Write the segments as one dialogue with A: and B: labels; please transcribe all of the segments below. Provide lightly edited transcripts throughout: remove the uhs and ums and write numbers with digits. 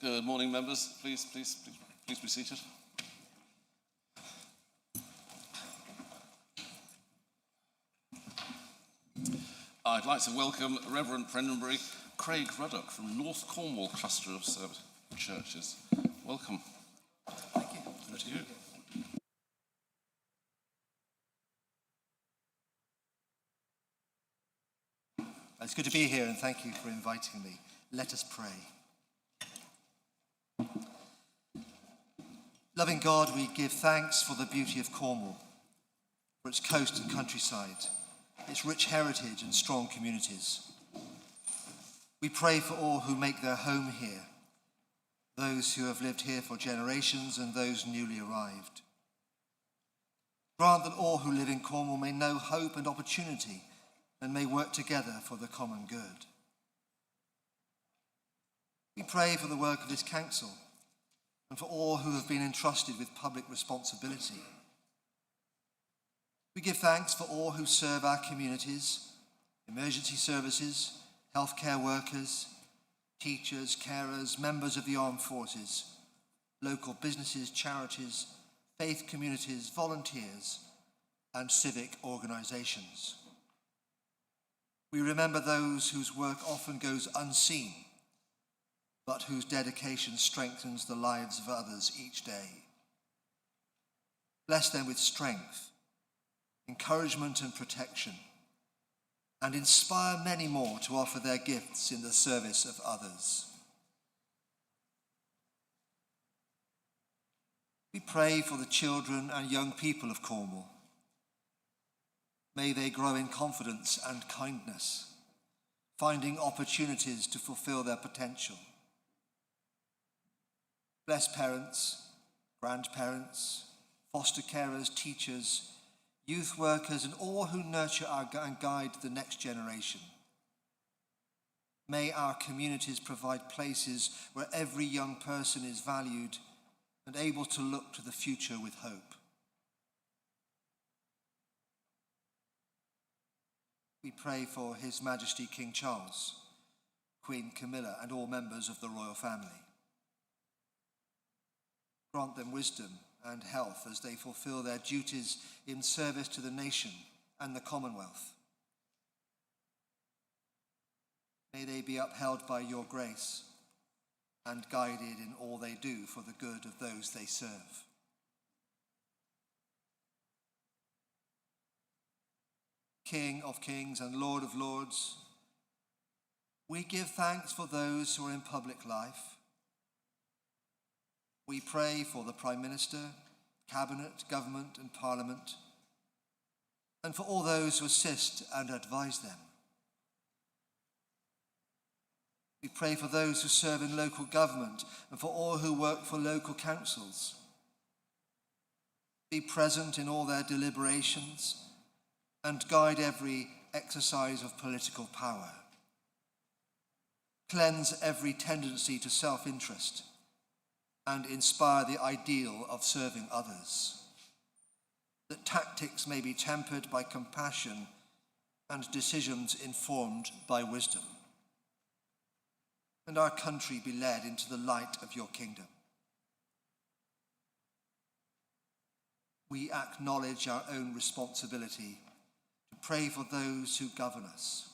A: Good morning, members. Please be seated. I'd like to welcome Reverend Prenderbury Craig Ruddock from North Cornwall Cluster of Churches. Welcome.
B: Thank you.
A: Good to you.
B: It's good to be here, and thank you for inviting me. Let us pray. Loving God, we give thanks for the beauty of Cornwall, for its coast and countryside, its rich heritage and strong communities. We pray for all who make their home here, those who have lived here for generations and those newly arrived. Grant that all who live in Cornwall may know hope and opportunity and may work together for the common good. We pray for the work of this council and for all who have been entrusted with public responsibility. We give thanks for all who serve our communities, emergency services, healthcare workers, teachers, carers, members of the armed forces, local businesses, charities, faith communities, volunteers, and civic organisations. We remember those whose work often goes unseen, but whose dedication strengthens the lives of others each day. Bless them with strength, encouragement and protection, and inspire many more to offer their gifts in the service of others. We pray for the children and young people of Cornwall. May they grow in confidence and kindness, finding opportunities to fulfill their potential. Bless parents, grandparents, foster carers, teachers, youth workers, and all who nurture and guide the next generation. May our communities provide places where every young person is valued and able to look to the future with hope. We pray for His Majesty King Charles, Queen Camilla, and all members of the royal family. Grant them wisdom and health as they fulfill their duties in service to the nation and the Commonwealth. May they be upheld by your grace and guided in all they do for the good of those they serve. King of kings and Lord of lords, we give thanks for those who are in public life. We pray for the Prime Minister, Cabinet, Government and Parliament, and for all those who assist and advise them. We pray for those who serve in local government and for all who work for local councils. Be present in all their deliberations and guide every exercise of political power. Cleanse every tendency to self-interest and inspire the ideal of serving others, that tactics may be tempered by compassion and decisions informed by wisdom, and our country be led into the light of your kingdom. We acknowledge our own responsibility to pray for those who govern us,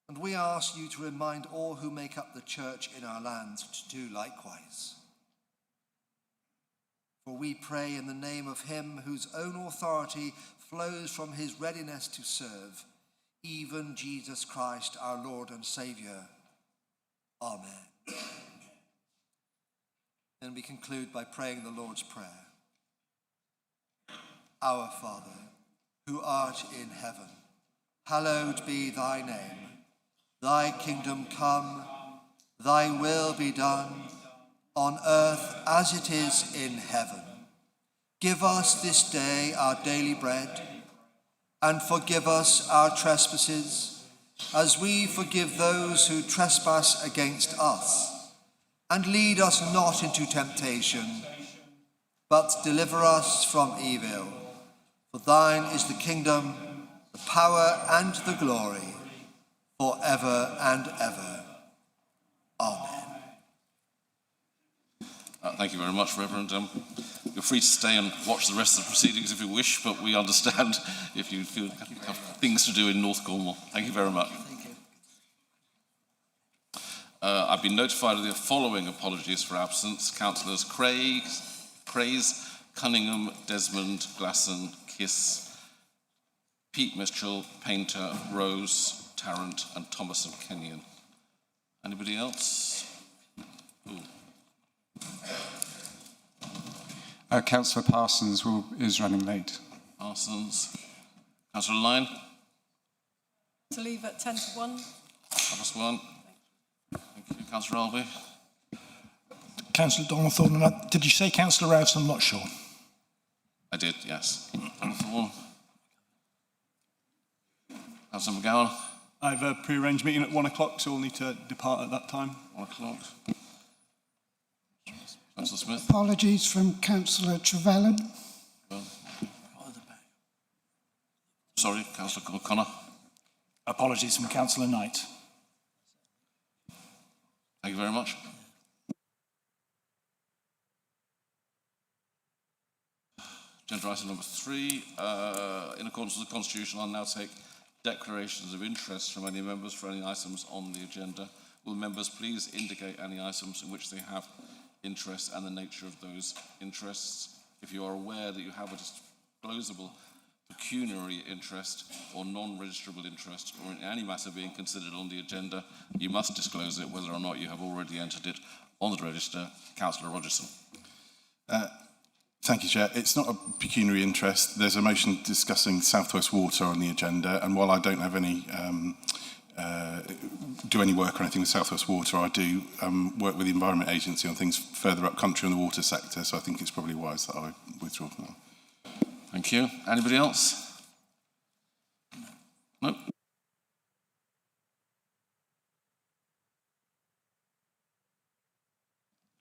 B: and we ask you to remind all who make up the church in our lands to do likewise. For we pray in the name of him whose own authority flows from his readiness to serve, even Jesus Christ, our Lord and Saviour. Amen. Then we conclude by praying the Lord's Prayer. Our Father, who art in heaven, hallowed be thy name. Thy kingdom come, thy will be done, on earth as it is in heaven. Give us this day our daily bread, and forgive us our trespasses, as we forgive those who trespass against us. And lead us not into temptation, but deliver us from evil. For thine is the kingdom, the power, and the glory, forever and ever. Amen.
A: Thank you very much, Reverend. You're free to stay and watch the rest of the proceedings if you wish, but we understand if you feel you have things to do in North Cornwall. Thank you very much.
B: Thank you.
A: I've been notified of the following apologies for absence. Councillors Craze, Cunningham, Desmond, Glasson, Kiss, Pete Mitchell, Painter, Rose, Tarrant and Thomas and Kenyon. Anybody else? Ooh.
C: Councillor Parsons is running late.
A: Parsons. Councillor Lyne?
D: To leave at 10 to 1.
A: +1. Thank you. Councillor Alby?
E: Councillor Donald Thorne. Did you say Councillor Rouse? I'm not sure.
A: I did, yes. Thorne. Councillor McGowan?
F: I have a pre-arranged meeting at 1 o'clock, so we'll need to depart at that time.
A: 1 o'clock. Councillor Smith?
G: Apologies from Councillor Trevelyan.
A: Sorry, Councillor O'Connor?
E: Apologies from Councillor Knight.
A: Thank you very much. Agenda item number 3. In accordance with the Constitution, I'll now take declarations of interest from any members for any items on the agenda. Will members please indicate any items in which they have interest and the nature of those interests? If you are aware that you have a disclosable pecuniary interest or non-registrable interest, or in any matter being considered on the agenda, you must disclose it whether or not you have already entered it on the register. Councillor Rogerson.
H: Thank you, Chair. It's not a pecuniary interest. There's a motion discussing South West Water on the agenda, and while I don't have any do any work or anything with South West Water, I do work with the Environment Agency on things further up country in the water sector, so I think it's probably wise that I withdraw from that.
A: Thank you. Anybody else? No?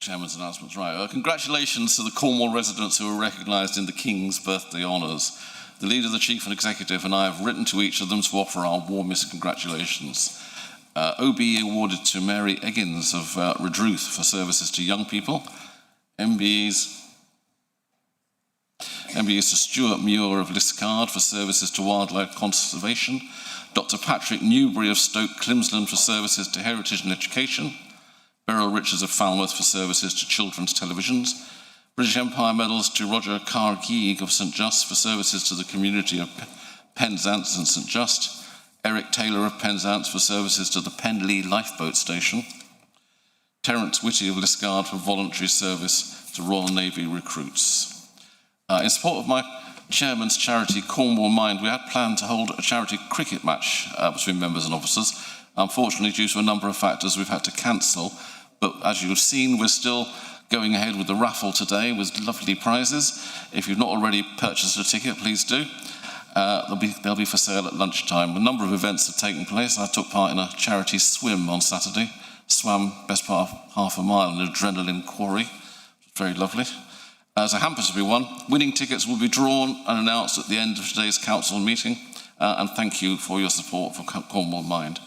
A: Chairman's announcements, right. Congratulations to the Cornwall residents who were recognised in the King's Birthday Honours. The leader, the chief and executive, and I have written to each of them to offer our warmest congratulations. OBE awarded to Mary Eggins of Redruth for services to young people. MBEs to Stuart Muir of Liscard for services to wildlife conservation. Dr. Patrick Newbury of Stoke Climsland for services to heritage and education. Beryl Richards of Falmouth for services to children's televisions. British Empire medals to Roger Cargeeg of St Just for services to the community of Penzance and St Just. Eric Taylor of Penzance for services to the Penley Lifeboat Station. Terence Whitty of Liscard for voluntary service to Royal Navy recruits. In support of my chairman's charity, Cornwall Mind, we had planned to hold a charity cricket match between members and officers. Unfortunately, due to a number of factors, we've had to cancel. But as you've seen, we're still going ahead with the raffle today with lovely prizes. If you've not already purchased a ticket, please do. They'll be for sale at lunchtime. A number of events have taken place. I took part in a charity swim on Saturday. Swam best part of half a mile in an adrenaline quarry. Very lovely. There's a hamper to be won. Winning tickets will be drawn and announced at the end of today's council meeting. And thank you for your support for Cornwall Mind.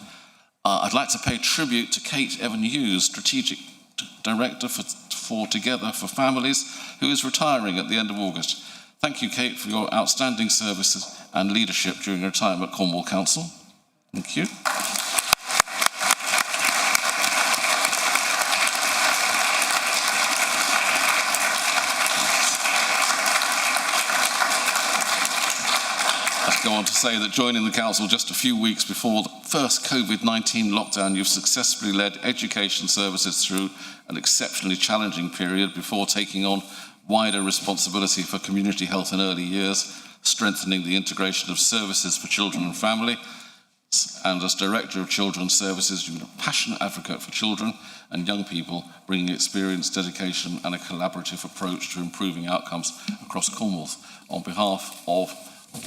A: I'd like to pay tribute to Kate Evan Hughes, Strategic Director for Together for Families, who is retiring at the end of August. Thank you, Kate, for your outstanding services and leadership during your time at Cornwall Council. Thank you. Go on to say that joining the council just a few weeks before the first COVID-19 lockdown, you've successfully led education services through an exceptionally challenging period before taking on wider responsibility for community health in early years, strengthening the integration of services for children and family. And as Director of Children's Services, you've been a passionate advocate for children and young people, bringing experience, dedication and a collaborative approach to improving outcomes across Cornwall. On behalf of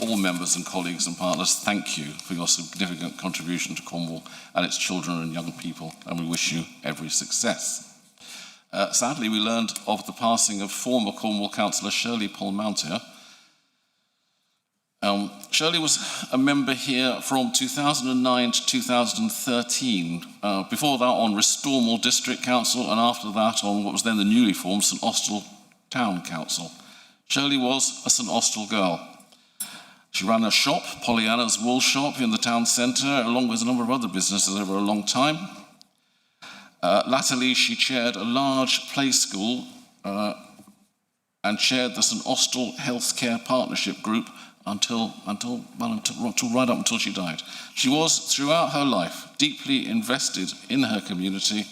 A: all members and colleagues and partners, thank you for your significant contribution to Cornwall and its children and young people, and we wish you every success. Sadly, we learned of the passing of former Cornwall councillor Shirley Paul Mountier. Shirley was a member here from 2009 to 2013. Before that on Restormel District Council, and after that on what was then the newly formed St Austell Town Council. Shirley was a St Austell girl. She ran a shop, Pollyanna's Wool Shop, in the town centre, along with a number of other businesses over a long time. Latterly, she chaired a large play school and chaired the St Austell Healthcare Partnership Group until right up until she died. She was, throughout her life, deeply invested in her community.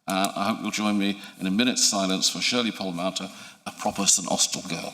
A: I hope you'll join me in a minute's silence for Shirley Pall-Mounter, a proper St Austell girl.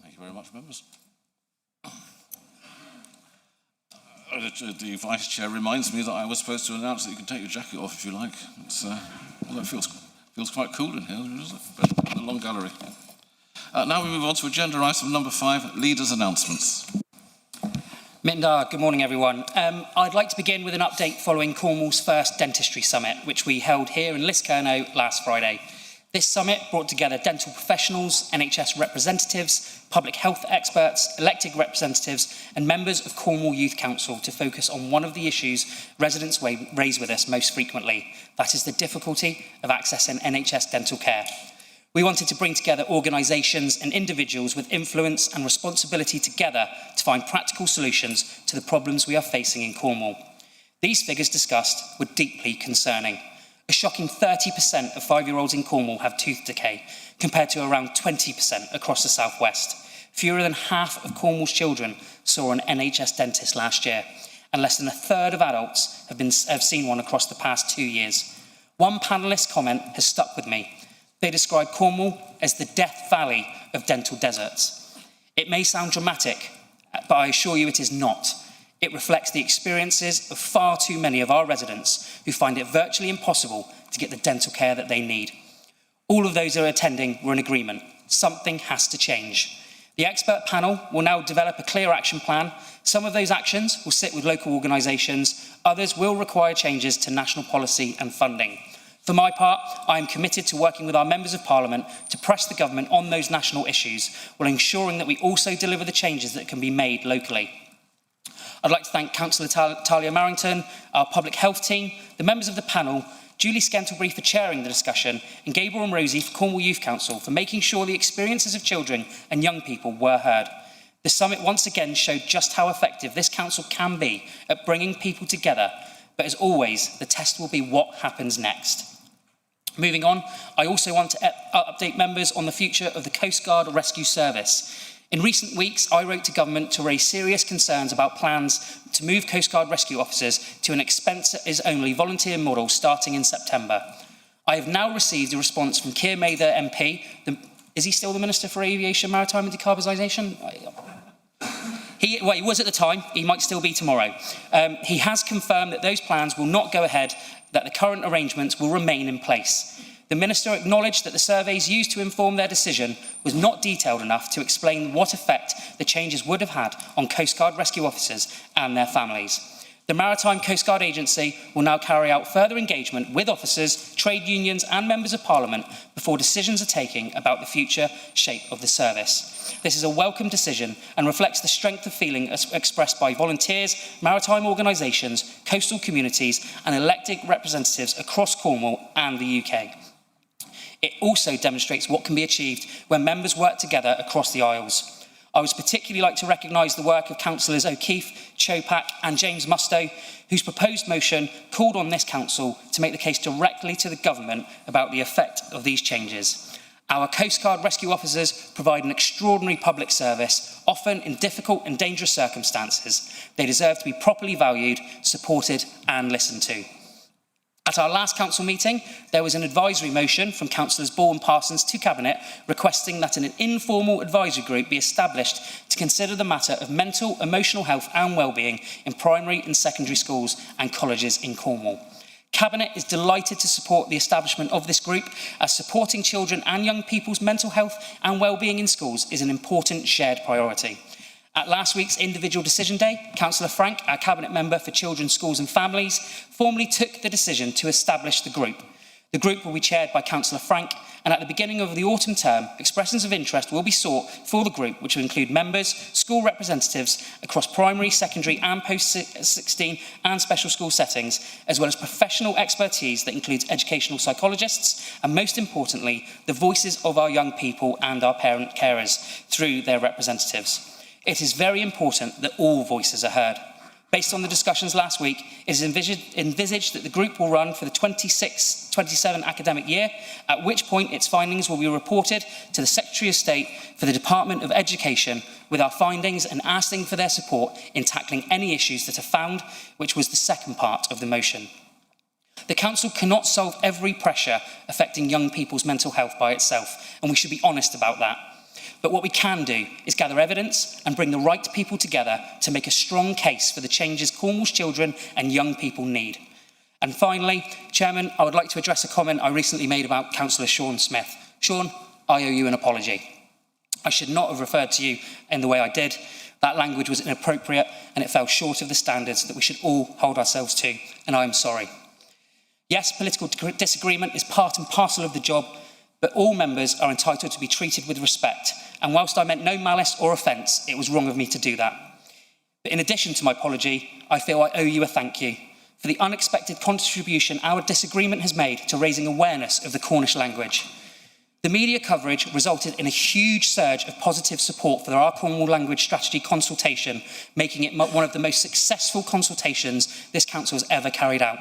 A: Thank you very much, members. The Vice Chair reminds me that I was supposed to announce that you can take your jacket off if you like. Although it feels quite cool in here, isn't it? The long gallery. Now we move on to agenda item number 5, Leaders' Announcements.
I: Minda, good morning everyone. I'd like to begin with an update following Cornwall's first dentistry summit, which we held here in Liskerno last Friday. This summit brought together dental professionals, NHS representatives, public health experts, elected representatives and members of Cornwall Youth Council to focus on one of the issues residents raise with us most frequently. That is the difficulty of accessing NHS dental care. We wanted to bring together organisations and individuals with influence and responsibility together to find practical solutions to the problems we are facing in Cornwall. These figures discussed were deeply concerning. A shocking 30% of 5-year-olds in Cornwall have tooth decay, compared to around 20% across the southwest. Fewer than half of Cornwall's children saw an NHS dentist last year, and less than a third of adults have seen one across the past 2 years. One panellist's comment has stuck with me. They describe Cornwall as the Death Valley of dental deserts. It may sound dramatic, but I assure you it is not. It reflects the experiences of far too many of our residents who find it virtually impossible to get the dental care that they need. All of those who are attending were in agreement. Something has to change. The expert panel will now develop a clear action plan. Some of those actions will sit with local organisations. Others will require changes to national policy and funding. For my part, I am committed to working with our members of Parliament to press the government on those national issues, while ensuring that we also deliver the changes that can be made locally. I'd like to thank Councillor Talia Marrington, our public health team, the members of the panel, Julie Scantlebury for chairing the discussion, and Gabriel and Rosie for Cornwall Youth Council for making sure the experiences of children and young people were heard. The summit once again showed just how effective this council can be at bringing people together, but as always, the test will be what happens next. Moving on, I also want to update members on the future of the Coast Guard Rescue Service. In recent weeks, I wrote to government to raise serious concerns about plans to move Coast Guard rescue officers to an expenses-only volunteer model starting in September. I have now received a response from Keir Mather MP. Is he still the Minister for Aviation, Maritime and Decarbonisation? He was at the time. He might still be tomorrow. He has confirmed that those plans will not go ahead, that the current arrangements will remain in place. The Minister acknowledged that the surveys used to inform their decision was not detailed enough to explain what effect the changes would have had on Coast Guard rescue officers and their families. The Maritime Coast Guard Agency will now carry out further engagement with officers, trade unions and members of Parliament before decisions are taken about the future shape of the service. This is a welcome decision and reflects the strength of feeling expressed by volunteers, maritime organisations, coastal communities and elected representatives across Cornwall and the UK. It also demonstrates what can be achieved when members work together across the aisles. I would particularly like to recognise the work of Councillors O'Keefe, Chopak and James Mustoe, whose proposed motion called on this council to make the case directly to the government about the effect of these changes. Our Coast Guard rescue officers provide an extraordinary public service, often in difficult and dangerous circumstances. They deserve to be properly valued, supported and listened to. At our last council meeting, there was an advisory motion from Councillors Ball and Parsons to Cabinet requesting that an informal advisory group be established to consider the matter of mental, emotional health and wellbeing in primary and secondary schools and colleges in Cornwall. Cabinet is delighted to support the establishment of this group, as supporting children and young people's mental health and wellbeing in schools is an important shared priority. At last week's individual decision day, Councillor Frank, our Cabinet Member for Children, Schools and Families, formally took the decision to establish the group. The group will be chaired by Councillor Frank, and at the beginning of the autumn term, expressions of interest will be sought for the group, which will include members, school representatives across primary, secondary and post-16 and special school settings, as well as professional expertise that includes educational psychologists and, most importantly, the voices of our young people and our parent carers through their representatives. It is very important that all voices are heard. Based on the discussions last week, it is envisaged that the group will run for the 26-27 academic year, at which point its findings will be reported to the Secretary of State for the Department of Education, with our findings and asking for their support in tackling any issues that are found, which was the second part of the motion. The Council cannot solve every pressure affecting young people's mental health by itself, and we should be honest about that. But what we can do is gather evidence and bring the right people together to make a strong case for the changes Cornwall's children and young people need. And finally, Chairman, I would like to address a comment I recently made about Councillor Sean Smith. Sean, I owe you an apology. I should not have referred to you in the way I did. That language was inappropriate and it fell short of the standards that we should all hold ourselves to, and I am sorry. Yes, political disagreement is part and parcel of the job, but all members are entitled to be treated with respect. And whilst I meant no malice or offence, it was wrong of me to do that. But in addition to my apology, I feel I owe you a thank you for the unexpected contribution our disagreement has made to raising awareness of the Cornish language. The media coverage resulted in a huge surge of positive support for our Cornwall language strategy consultation, making it one of the most successful consultations this council has ever carried out.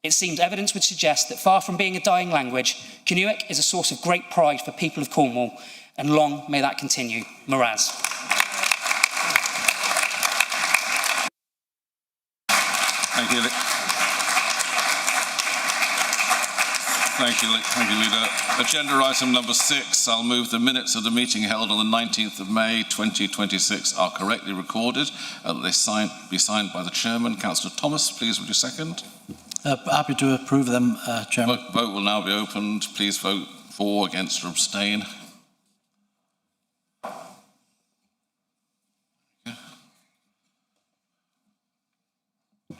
I: It seems evidence would suggest that far from being a dying language, Canuic is a source of great pride for people of Cornwall, and long may that continue. Moraz.
A: Thank you. Thank you, Leader. Agenda item number 6. I'll move the minutes of the meeting held on the 19th of May 2026 are correctly recorded. They be signed by the Chairman. Councillor Thomas, please, would you second?
J: Happy to approve them, Chairman.
A: Vote will now be opened. Please vote for, against or abstain.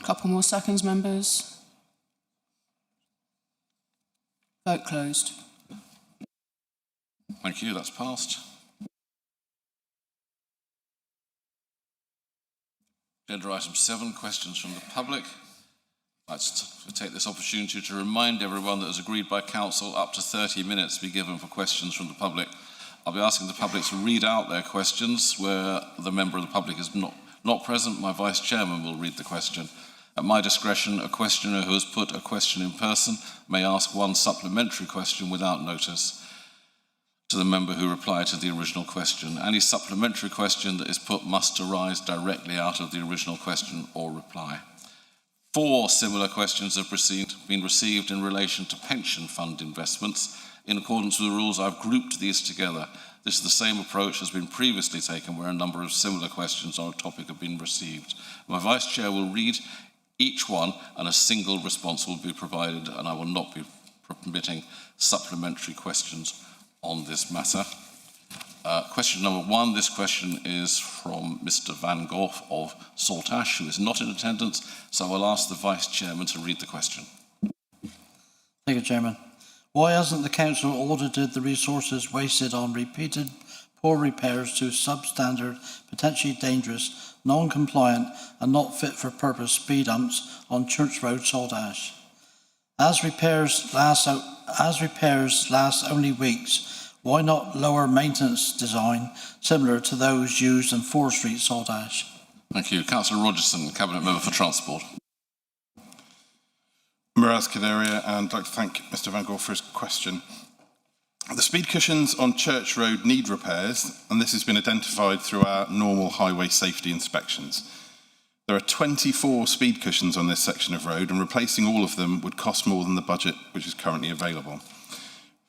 K: Couple more seconds, members. Vote closed.
A: Thank you, that's passed. Agenda item 7, questions from the public. I'd like to take this opportunity to remind everyone that, as agreed by Council, up to 30 minutes be given for questions from the public. I'll be asking the public to read out their questions. Where the member of the public is not present, my Vice Chairman will read the question. At my discretion, a questioner who has put a question in person may ask one supplementary question without notice to the member who replied to the original question. Any supplementary question that is put must arise directly out of the original question or reply. 4 similar questions have been received in relation to pension fund investments. In accordance with the rules, I've grouped these together. This is the same approach as has been previously taken where a number of similar questions on a topic have been received. My Vice Chair will read each one and a single response will be provided, and I will not be permitting supplementary questions on this matter. Question number 1, this question is from Mr. Van Gogh of Saltash, who is not in attendance, so I'll ask the Vice Chairman to read the question.
J: Thank you, Chairman. Why hasn't the Council audited the resources wasted on repeated poor repairs to substandard, potentially dangerous, non-compliant and not fit for purpose speed humps on Church Road, Saltash? As repairs last only weeks, why not lower maintenance design similar to those used in 4 Street, Saltash?
A: Thank you. Councillor Rogerson, Cabinet Member for Transport.
H: Miraz Kadaria, and I'd like to thank Mr Van Gore for his question. The speed cushions on Church Road need repairs, and this has been identified through our normal highway safety inspections. There are 24 speed cushions on this section of road, and replacing all of them would cost more than the budget which is currently available.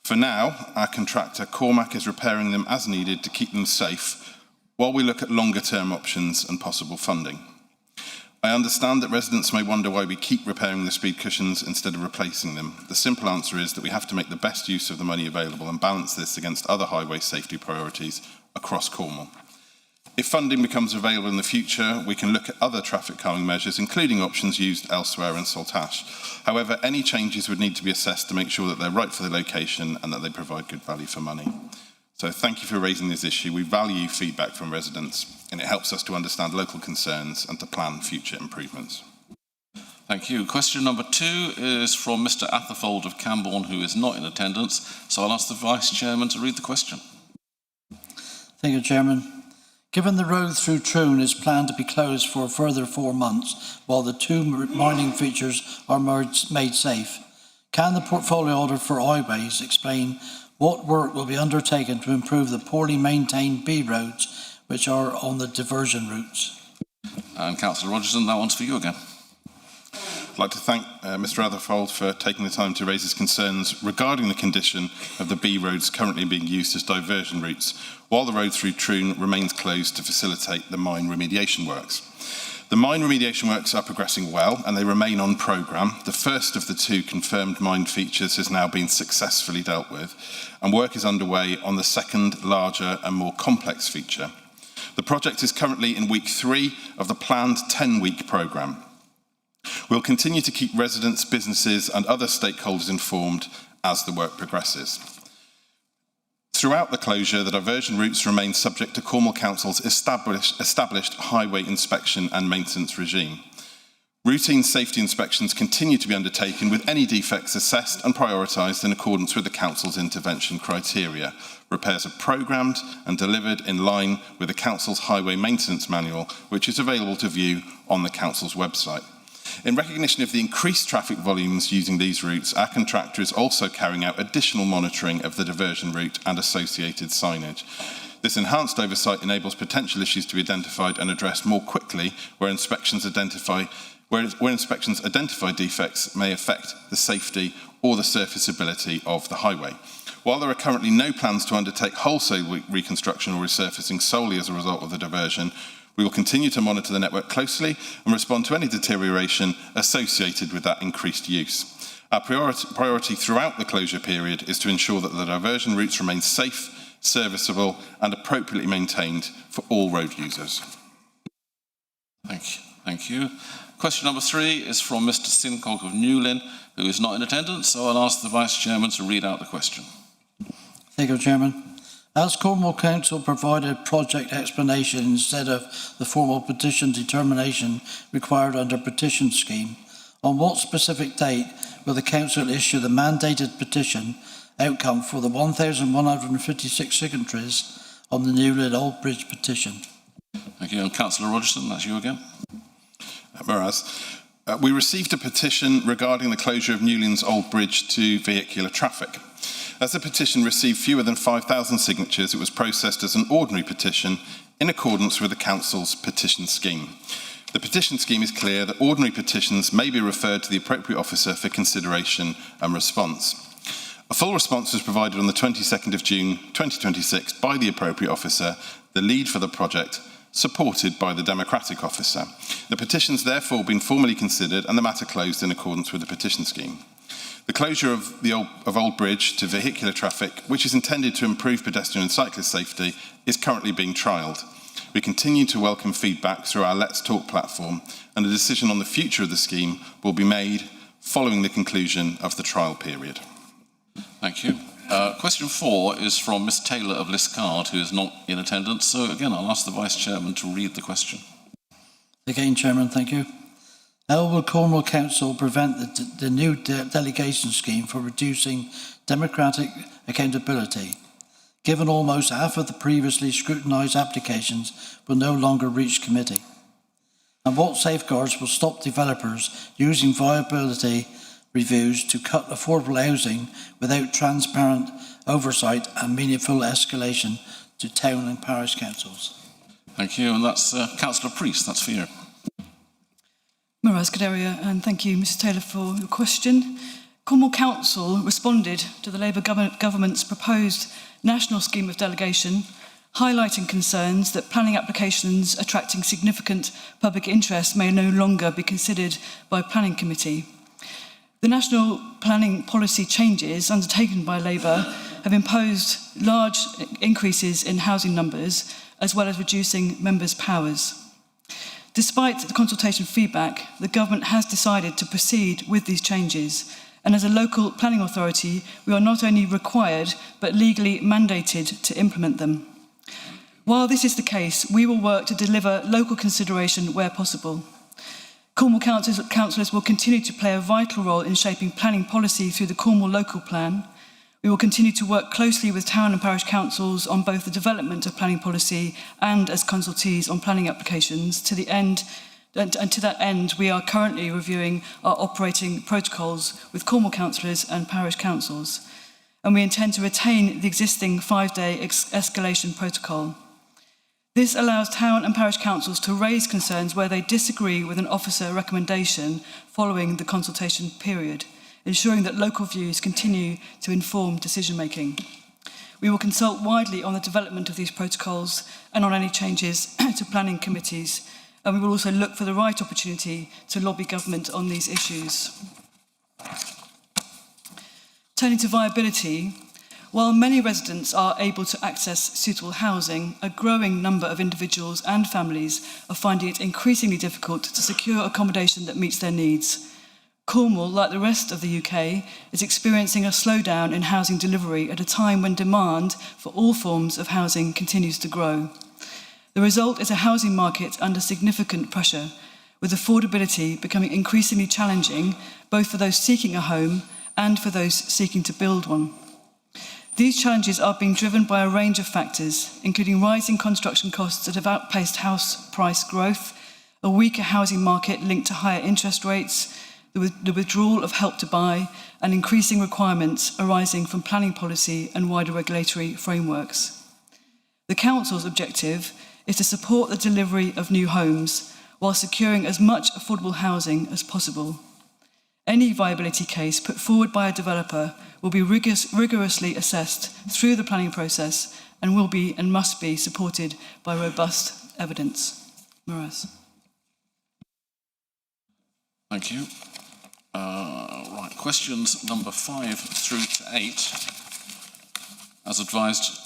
H: For now, our contractor Cormac is repairing them as needed to keep them safe while we look at longer term options and possible funding. I understand that residents may wonder why we keep repairing the speed cushions instead of replacing them. The simple answer is that we have to make the best use of the money available and balance this against other highway safety priorities across Cornwall. If funding becomes available in the future, we can look at other traffic calming measures, including options used elsewhere in Saltash. However, any changes would need to be assessed to make sure that they're right for the location and that they provide good value for money. So thank you for raising this issue. We value feedback from residents, and it helps us to understand local concerns and to plan future improvements.
A: Thank you. Question number 2 is from Mr Atherfold of Camborne, who is not in attendance. So I'll ask the Vice Chairman to read the question.
J: Thank you, Chairman. Given the road through Troon is planned to be closed for a further 4 months while the 2 mining features are made safe, can the portfolio order for highways explain what work will be undertaken to improve the poorly maintained B roads which are on the diversion routes?
A: And Councillor Rogerson, that one's for you again.
H: I'd like to thank Mr Atherfold for taking the time to raise his concerns regarding the condition of the B roads currently being used as diversion routes, while the road through Troon remains closed to facilitate the mine remediation works. The mine remediation works are progressing well and they remain on programme. The first of the 2 confirmed mine features has now been successfully dealt with, and work is underway on the second, larger and more complex feature. The project is currently in week 3 of the planned 10-week programme. We'll continue to keep residents, businesses and other stakeholders informed as the work progresses. Throughout the closure, the diversion routes remain subject to Cornwall Council's established highway inspection and maintenance regime. Routine safety inspections continue to be undertaken with any defects assessed and prioritised in accordance with the Council's intervention criteria. Repairs are programmed and delivered in line with the Council's Highway Maintenance Manual, which is available to view on the Council's website. In recognition of the increased traffic volumes using these routes, our contractor is also carrying out additional monitoring of the diversion route and associated signage. This enhanced oversight enables potential issues to be identified and addressed more quickly where inspections identify defects may affect the safety or the serviceability of the highway. While there are currently no plans to undertake wholesale reconstruction or resurfacing solely as a result of the diversion, we will continue to monitor the network closely and respond to any deterioration associated with that increased use. Our priority throughout the closure period is to ensure that the diversion routes remain safe, serviceable and appropriately maintained for all road users.
A: Thank you. Question number 3 is from Mr Sincock of Newlyn, who is not in attendance, so I'll ask the Vice Chairman to read out the question.
J: Thank you, Chairman. As Cornwall Council provided project explanation instead of the formal petition determination required under petition scheme, on what specific date will the Council issue the mandated petition outcome for the 1,156 signatories on the Newlyn Old Bridge petition?
A: Thank you. And Councillor Rogerson, that's you again.
H: Miraz, we received a petition regarding the closure of Newlyn's Old Bridge to vehicular traffic. As the petition received fewer than 5,000 signatures, it was processed as an ordinary petition in accordance with the Council's petition scheme. The petition scheme is clear that ordinary petitions may be referred to the appropriate officer for consideration and response. A full response was provided on the 22nd of June 2026 by the appropriate officer, the lead for the project, supported by the Democratic officer. The petition's therefore been formally considered and the matter closed in accordance with the petition scheme. The closure of Old Bridge to vehicular traffic, which is intended to improve pedestrian and cyclist safety, is currently being trialled. We continue to welcome feedback through our Let's Talk platform, and a decision on the future of the scheme will be made following the conclusion of the trial period.
A: Thank you. Question 4 is from Miss Taylor of Liscard, who is not in attendance. So again, I'll ask the Vice Chairman to read the question.
J: Again, Chairman, thank you. How will Cornwall Council prevent the new delegation scheme from reducing democratic accountability, given almost half of the previously scrutinised applications will no longer reach committee? And what safeguards will stop developers using viability reviews to cut affordable housing without transparent oversight and meaningful escalation to town and parish councils?
A: Thank you, and that's Councillor Priest, that's for you.
L: Miraz Gadaria, and thank you, Mr Taylor, for your question. Cornwall Council responded to the Labour government's proposed national scheme of delegation, highlighting concerns that planning applications attracting significant public interest may no longer be considered by a planning committee. The national planning policy changes undertaken by Labour have imposed large increases in housing numbers, as well as reducing members' powers. Despite the consultation feedback, the government has decided to proceed with these changes, and as a local planning authority, we are not only required, but legally mandated to implement them. While this is the case, we will work to deliver local consideration where possible. Cornwall councillors will continue to play a vital role in shaping planning policy through the Cornwall Local Plan. We will continue to work closely with town and parish councils on both the development of planning policy and as consultees on planning applications. To that end, we are currently reviewing our operating protocols with Cornwall councillors and parish councils, and we intend to retain the existing 5-day escalation protocol. This allows town and parish councils to raise concerns where they disagree with an officer recommendation following the consultation period, ensuring that local views continue to inform decision-making. We will consult widely on the development of these protocols and on any changes to planning committees, and we will also look for the right opportunity to lobby government on these issues. Turning to viability, while many residents are able to access suitable housing, a growing number of individuals and families are finding it increasingly difficult to secure accommodation that meets their needs. Cornwall, like the rest of the UK, is experiencing a slowdown in housing delivery at a time when demand for all forms of housing continues to grow. The result is a housing market under significant pressure, with affordability becoming increasingly challenging, both for those seeking a home and for those seeking to build one. These challenges are being driven by a range of factors, including rising construction costs that have outpaced house price growth, a weaker housing market linked to higher interest rates, the withdrawal of Help to Buy, and increasing requirements arising from planning policy and wider regulatory frameworks. The Council's objective is to support the delivery of new homes while securing as much affordable housing as possible. Any viability case put forward by a developer will be rigorously assessed through the planning process and will be and must be supported by robust evidence. Miraz.
A: Thank you. Right, questions number 5 through to 8. As advised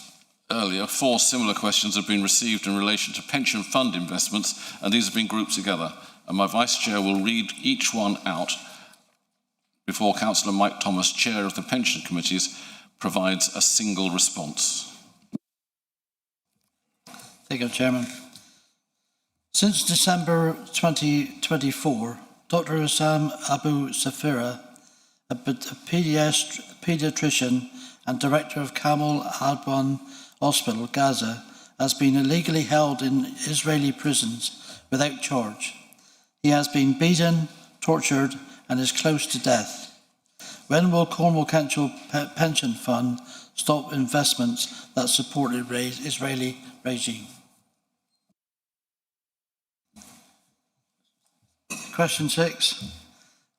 A: earlier, 4 similar questions have been received in relation to pension fund investments, and these have been grouped together. And my Vice Chair will read each one out before Councillor Mike Thomas, Chair of the Pension Committees, provides a single response.
J: Thank you, Chairman. Since December 2024, Dr. Hussam Abu Safira, a paediatrician and director of Kamal Adwan Hospital, Gaza, has been illegally held in Israeli prisons without charge. He has been beaten, tortured, and is close to death. When will Cornwall Council Pension Fund stop investments that support the Israeli regime? Question 6.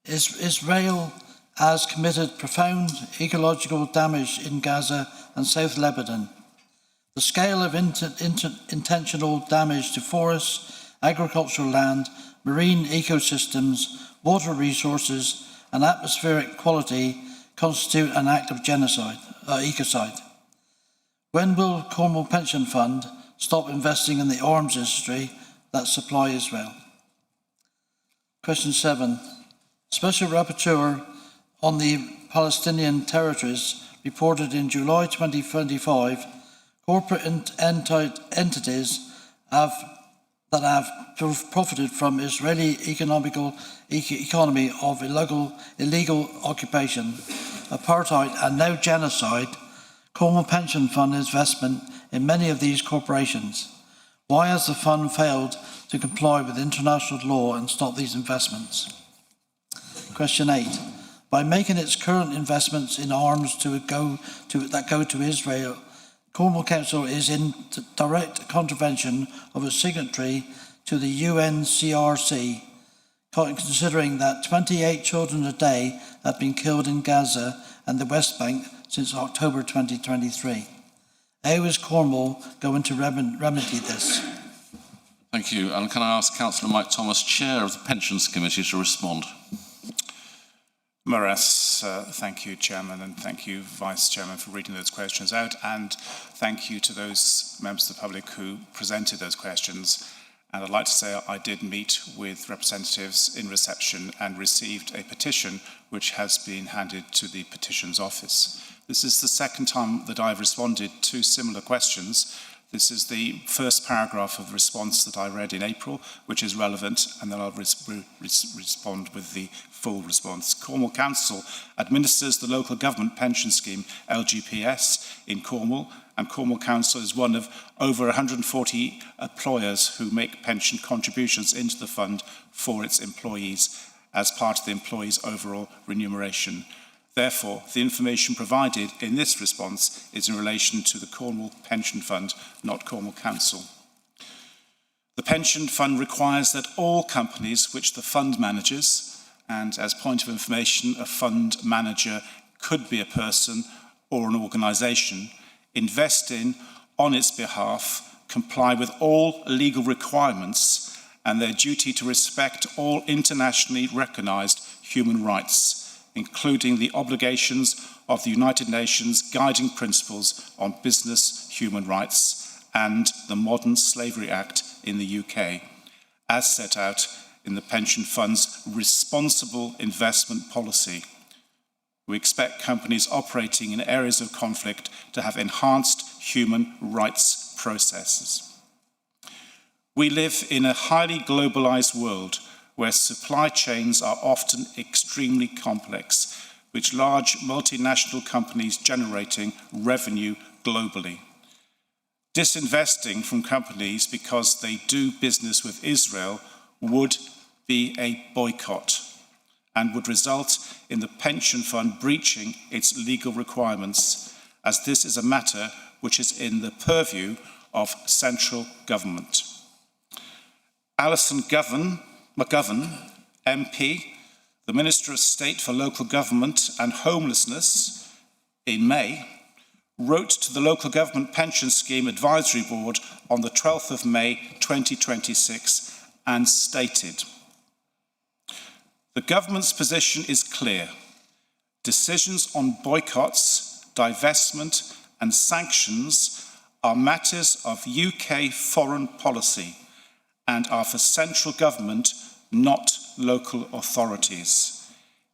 J: Israel has committed profound ecological damage in Gaza and South Lebanon. The scale of intentional damage to forests, agricultural land, marine ecosystems, water resources, and atmospheric quality constitute an act of ecocide. When will Cornwall Pension Fund stop investing in the arms industry that supply Israel? Question 7. Special Rapporteur on the Palestinian territories reported in July 2025, corporate entities that that have profited from Israeli economy of illegal occupation, apartheid and now genocide, Cornwall Pension Fund investment in many of these corporations. Why has the fund failed to comply with international law and stop these investments? Question 8. By making its current investments in arms that go to Israel, Cornwall Council is in direct contravention of its signatory to the UNCRC, considering that 28 children a day have been killed in Gaza and the West Bank since October 2023. How is Cornwall going to remedy this?
A: Thank you. And can I ask Councillor Mike Thomas, Chair of the Pensions Committee, to respond?
C: Thank you, Chairman, and thank you, Vice Chairman, for reading those questions out, and thank you to those members of the public who presented those questions. And I'd like to say I did meet with representatives in reception and received a petition which has been handed to the Petitions Office. This is the second time that I've responded to similar questions. This is the first paragraph of the response that I read in April, which is relevant, and then I'll respond with the full response. Cornwall Council administers the local government pension scheme, LGPS, in Cornwall, and Cornwall Council is one of over 140 employers who make pension contributions into the fund for its employees as part of the employees' overall remuneration. Therefore, the information provided in this response is in relation to the Cornwall Pension Fund, not Cornwall Council. The pension fund requires that all companies which the fund manages, and as point of information, a fund manager could be a person or an organisation, invest in, on its behalf, comply with all legal requirements and their duty to respect all internationally recognised human rights, including the obligations of the United Nations Guiding Principles on Business Human Rights and the Modern Slavery Act in the UK, as set out in the pension fund's responsible investment policy. We expect companies operating in areas of conflict to have enhanced human rights processes. We live in a highly globalised world where supply chains are often extremely complex, with large multinational companies generating revenue globally. Disinvesting from companies because they do business with Israel would be a boycott and would result in the pension fund breaching its legal requirements, as this is a matter which is in the purview of central government. Alison McGovern, MP, the Minister of State for Local Government and Homelessness, in May, wrote to the Local Government Pension Scheme Advisory Board on the 12th of May 2026 and stated, "The government's position is clear. Decisions on boycotts, divestment and sanctions are matters of UK foreign policy and are for central government, not local authorities.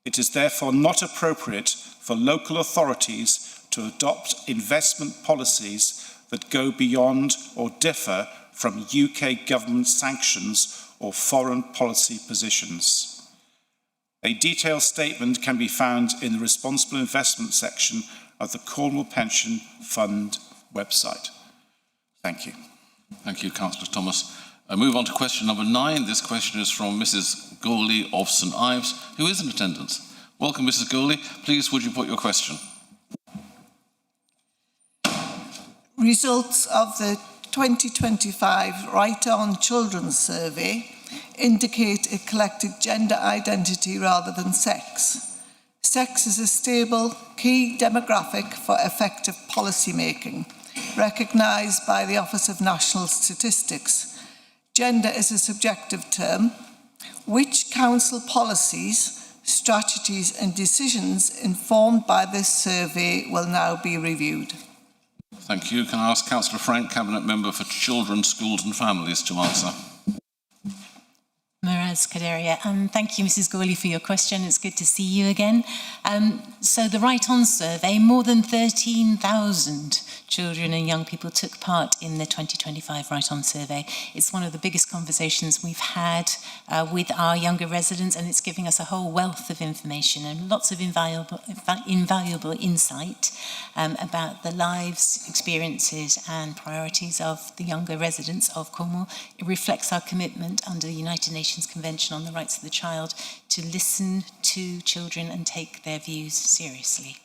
C: It is therefore not appropriate for local authorities to adopt investment policies that go beyond or differ from UK government sanctions or foreign policy positions." A detailed statement can be found in the Responsible Investment section of the Cornwall Pension Fund website. Thank you.
A: Thank you, Councillor Thomas. I move on to question number 9. This question is from Mrs. Gawley of St Ives, who is in attendance. Welcome, Mrs. Gawley. Please, would you put your question?
M: Results of the 2025 Right On Children's Survey indicate it collected gender identity rather than sex. Sex is a stable, key demographic for effective policy making, recognised by the Office of National Statistics. Gender is a subjective term. Which council policies, strategies and decisions informed by this survey will now be reviewed?
A: Thank you. Can I ask Councillor Frank, Cabinet Member for Children, Schools and Families, to answer?
N: Miraz Kaderia. Thank you, Mrs. Gawley, for your question. It's good to see you again. So the Right On survey, more than 13,000 children and young people took part in the 2025 Right On survey. It's one of the biggest conversations we've had with our younger residents, and it's giving us a whole wealth of information and lots of invaluable insight about the lives, experiences and priorities of the younger residents of Cornwall. It reflects our commitment under the United Nations Convention on the Rights of the Child to listen to children and take their views seriously.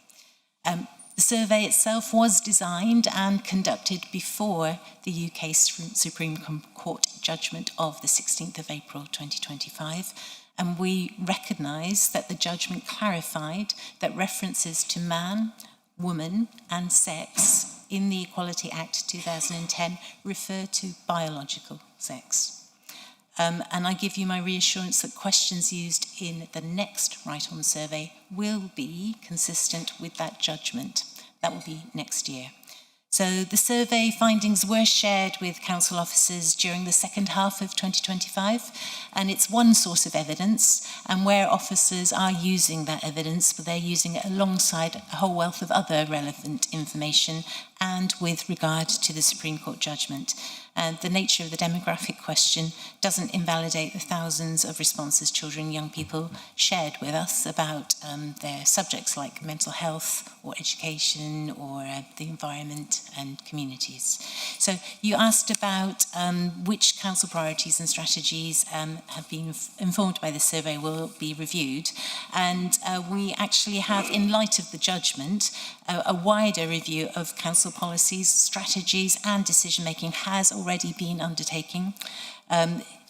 N: The survey itself was designed and conducted before the UK Supreme Court judgment of the 16th of April 2025, and we recognise that the judgment clarified that references to man, woman and sex in the Equality Act 2010 refer to biological sex. And I give you my reassurance that questions used in the next Right On survey will be consistent with that judgment. That will be next year. So the survey findings were shared with council officers during the second half of 2025, and it's one source of evidence, and where officers are using that evidence, but they're using it alongside a whole wealth of other relevant information and with regard to the Supreme Court judgment. And the nature of the demographic question doesn't invalidate the thousands of responses children and young people shared with us about their subjects like mental health or education or the environment and communities. So you asked about which council priorities and strategies have been informed by the survey will be reviewed. And we actually have, in light of the judgment, a wider review of council policies, strategies and decision-making has already been undertaken.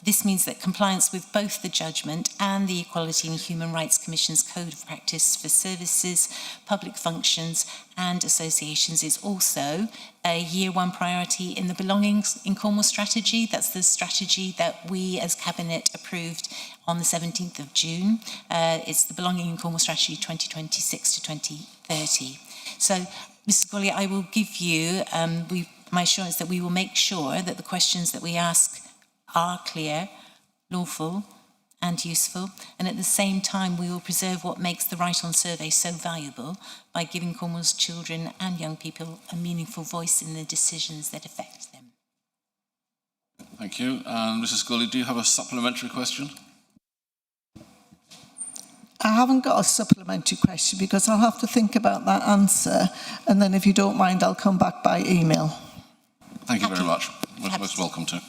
N: This means that compliance with both the judgment and the Equality and Human Rights Commission's Code of Practice for Services, Public Functions and Associations is also a Year 1 priority in the Belongings in Cornwall strategy. That's the strategy that we as Cabinet approved on the 17th of June. It's the Belonging in Cornwall strategy 2026 to 2030. So, Mrs. Gawley, I will give you my assurance that we will make sure that the questions that we ask are clear, lawful and useful, and at the same time we will preserve what makes the Right On survey so valuable by giving Cornwall's children and young people a meaningful voice in the decisions that affect them.
A: Thank you. And Mrs. Gawley, do you have a supplementary question?
M: I haven't got a supplementary question because I'll have to think about that answer, and then if you don't mind, I'll come back by email.
A: Thank you very much. Most welcome to.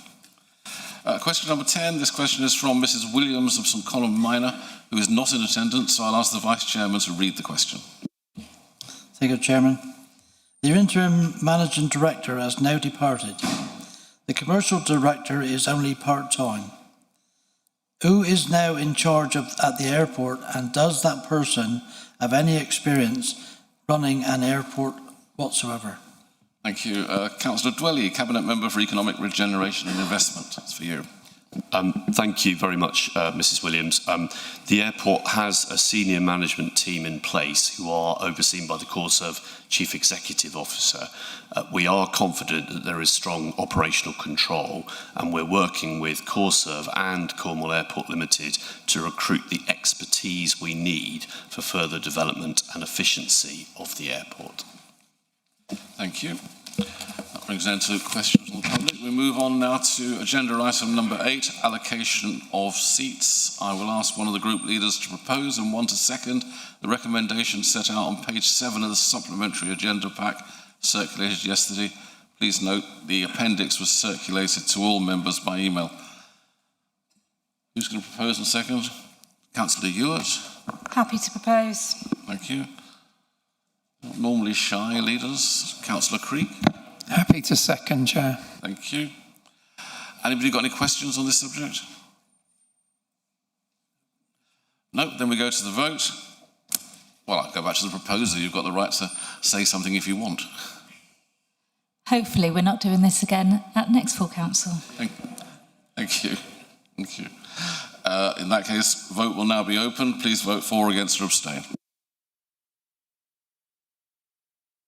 A: Question number 10. This question is from Mrs. Williams of St Column Minor, who is not in attendance, so I'll ask the Vice Chairman to read the question.
J: Thank you, Chairman. The interim managing director has now departed. The commercial director is only part-time. Who is now in charge at the airport, and does that person have any experience running an airport whatsoever?
A: Thank you. Councillor Dwelly, Cabinet Member for Economic Regeneration and Investment. That's for you.
O: Thank you very much, Mrs. Williams. The airport has a senior management team in place who are overseen by the CorServe Chief Executive Officer. We are confident that there is strong operational control, and we're working with CorServe and Cornwall Airport Limited to recruit the expertise we need for further development and efficiency of the airport.
A: Thank you. That brings an end to questions from the public. We move on now to agenda item number 8, allocation of seats. I will ask one of the group leaders to propose and one to second the recommendation set out on page 7 of the supplementary agenda pack circulated yesterday. Please note the appendix was circulated to all members by email. Who's going to propose and second? Councillor Ewart.
D: Happy to propose.
A: Thank you. Not normally shy leaders. Councillor Creek.
E: Happy to second, Chair.
A: Thank you. Anybody got any questions on this subject? No, then we go to the vote. Well, I'll go back to the proposer. You've got the right to say something if you want.
P: Hopefully we're not doing this again at next full council.
A: Thank you. Thank you. In that case, vote will now be open. Please vote for, against or abstain.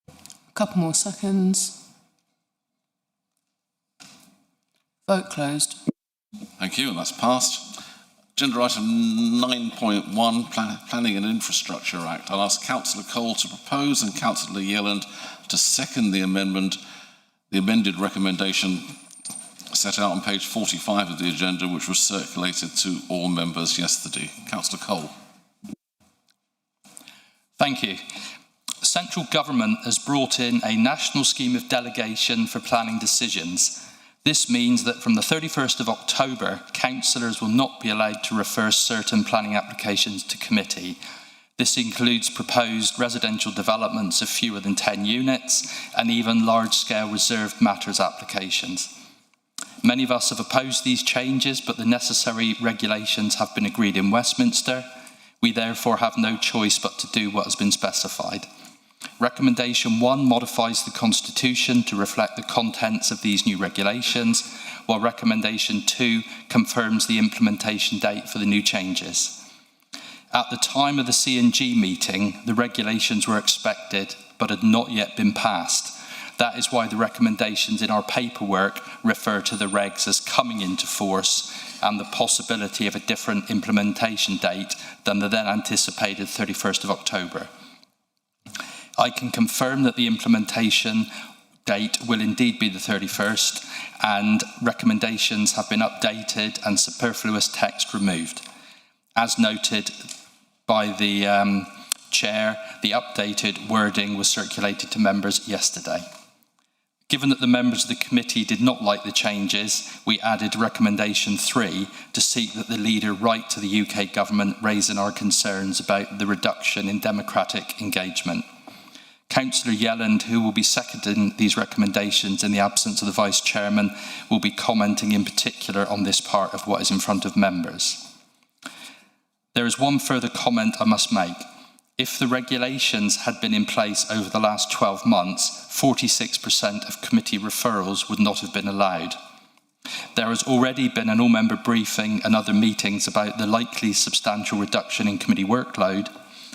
K: A couple more seconds. Vote closed.
A: Thank you, and that's passed. Agenda item 9.1, Planning and Infrastructure Act. I'll ask Councillor Cole to propose and Councillor Yelland to second the amendment, the amended recommendation set out on page 45 of the agenda, which was circulated to all members yesterday. Councillor Cole.
Q: Thank you. Central government has brought in a national scheme of delegation for planning decisions. This means that from the 31st of October, councillors will not be allowed to refer certain planning applications to committee. This includes proposed residential developments of fewer than 10 units and even large-scale reserved matters applications. Many of us have opposed these changes, but the necessary regulations have been agreed in Westminster. We therefore have no choice but to do what has been specified. Recommendation 1 modifies the Constitution to reflect the contents of these new regulations, while Recommendation 2 confirms the implementation date for the new changes. At the time of the C&G meeting, the regulations were expected but had not yet been passed. That is why the recommendations in our paperwork refer to the regs as coming into force and the possibility of a different implementation date than the then anticipated 31st of October. I can confirm that the implementation date will indeed be the 31st, and recommendations have been updated and superfluous text removed. As noted by the Chair, the updated wording was circulated to members yesterday. Given that the members of the committee did not like the changes, we added recommendation 3 to seek that the leader write to the UK government raising our concerns about the reduction in democratic engagement. Councillor Yelland, who will be seconding these recommendations in the absence of the Vice Chairman, will be commenting in particular on this part of what is in front of members. There is one further comment I must make. If the regulations had been in place over the last 12 months, 46% of committee referrals would not have been allowed. There has already been an all-member briefing and other meetings about the likely substantial reduction in committee workload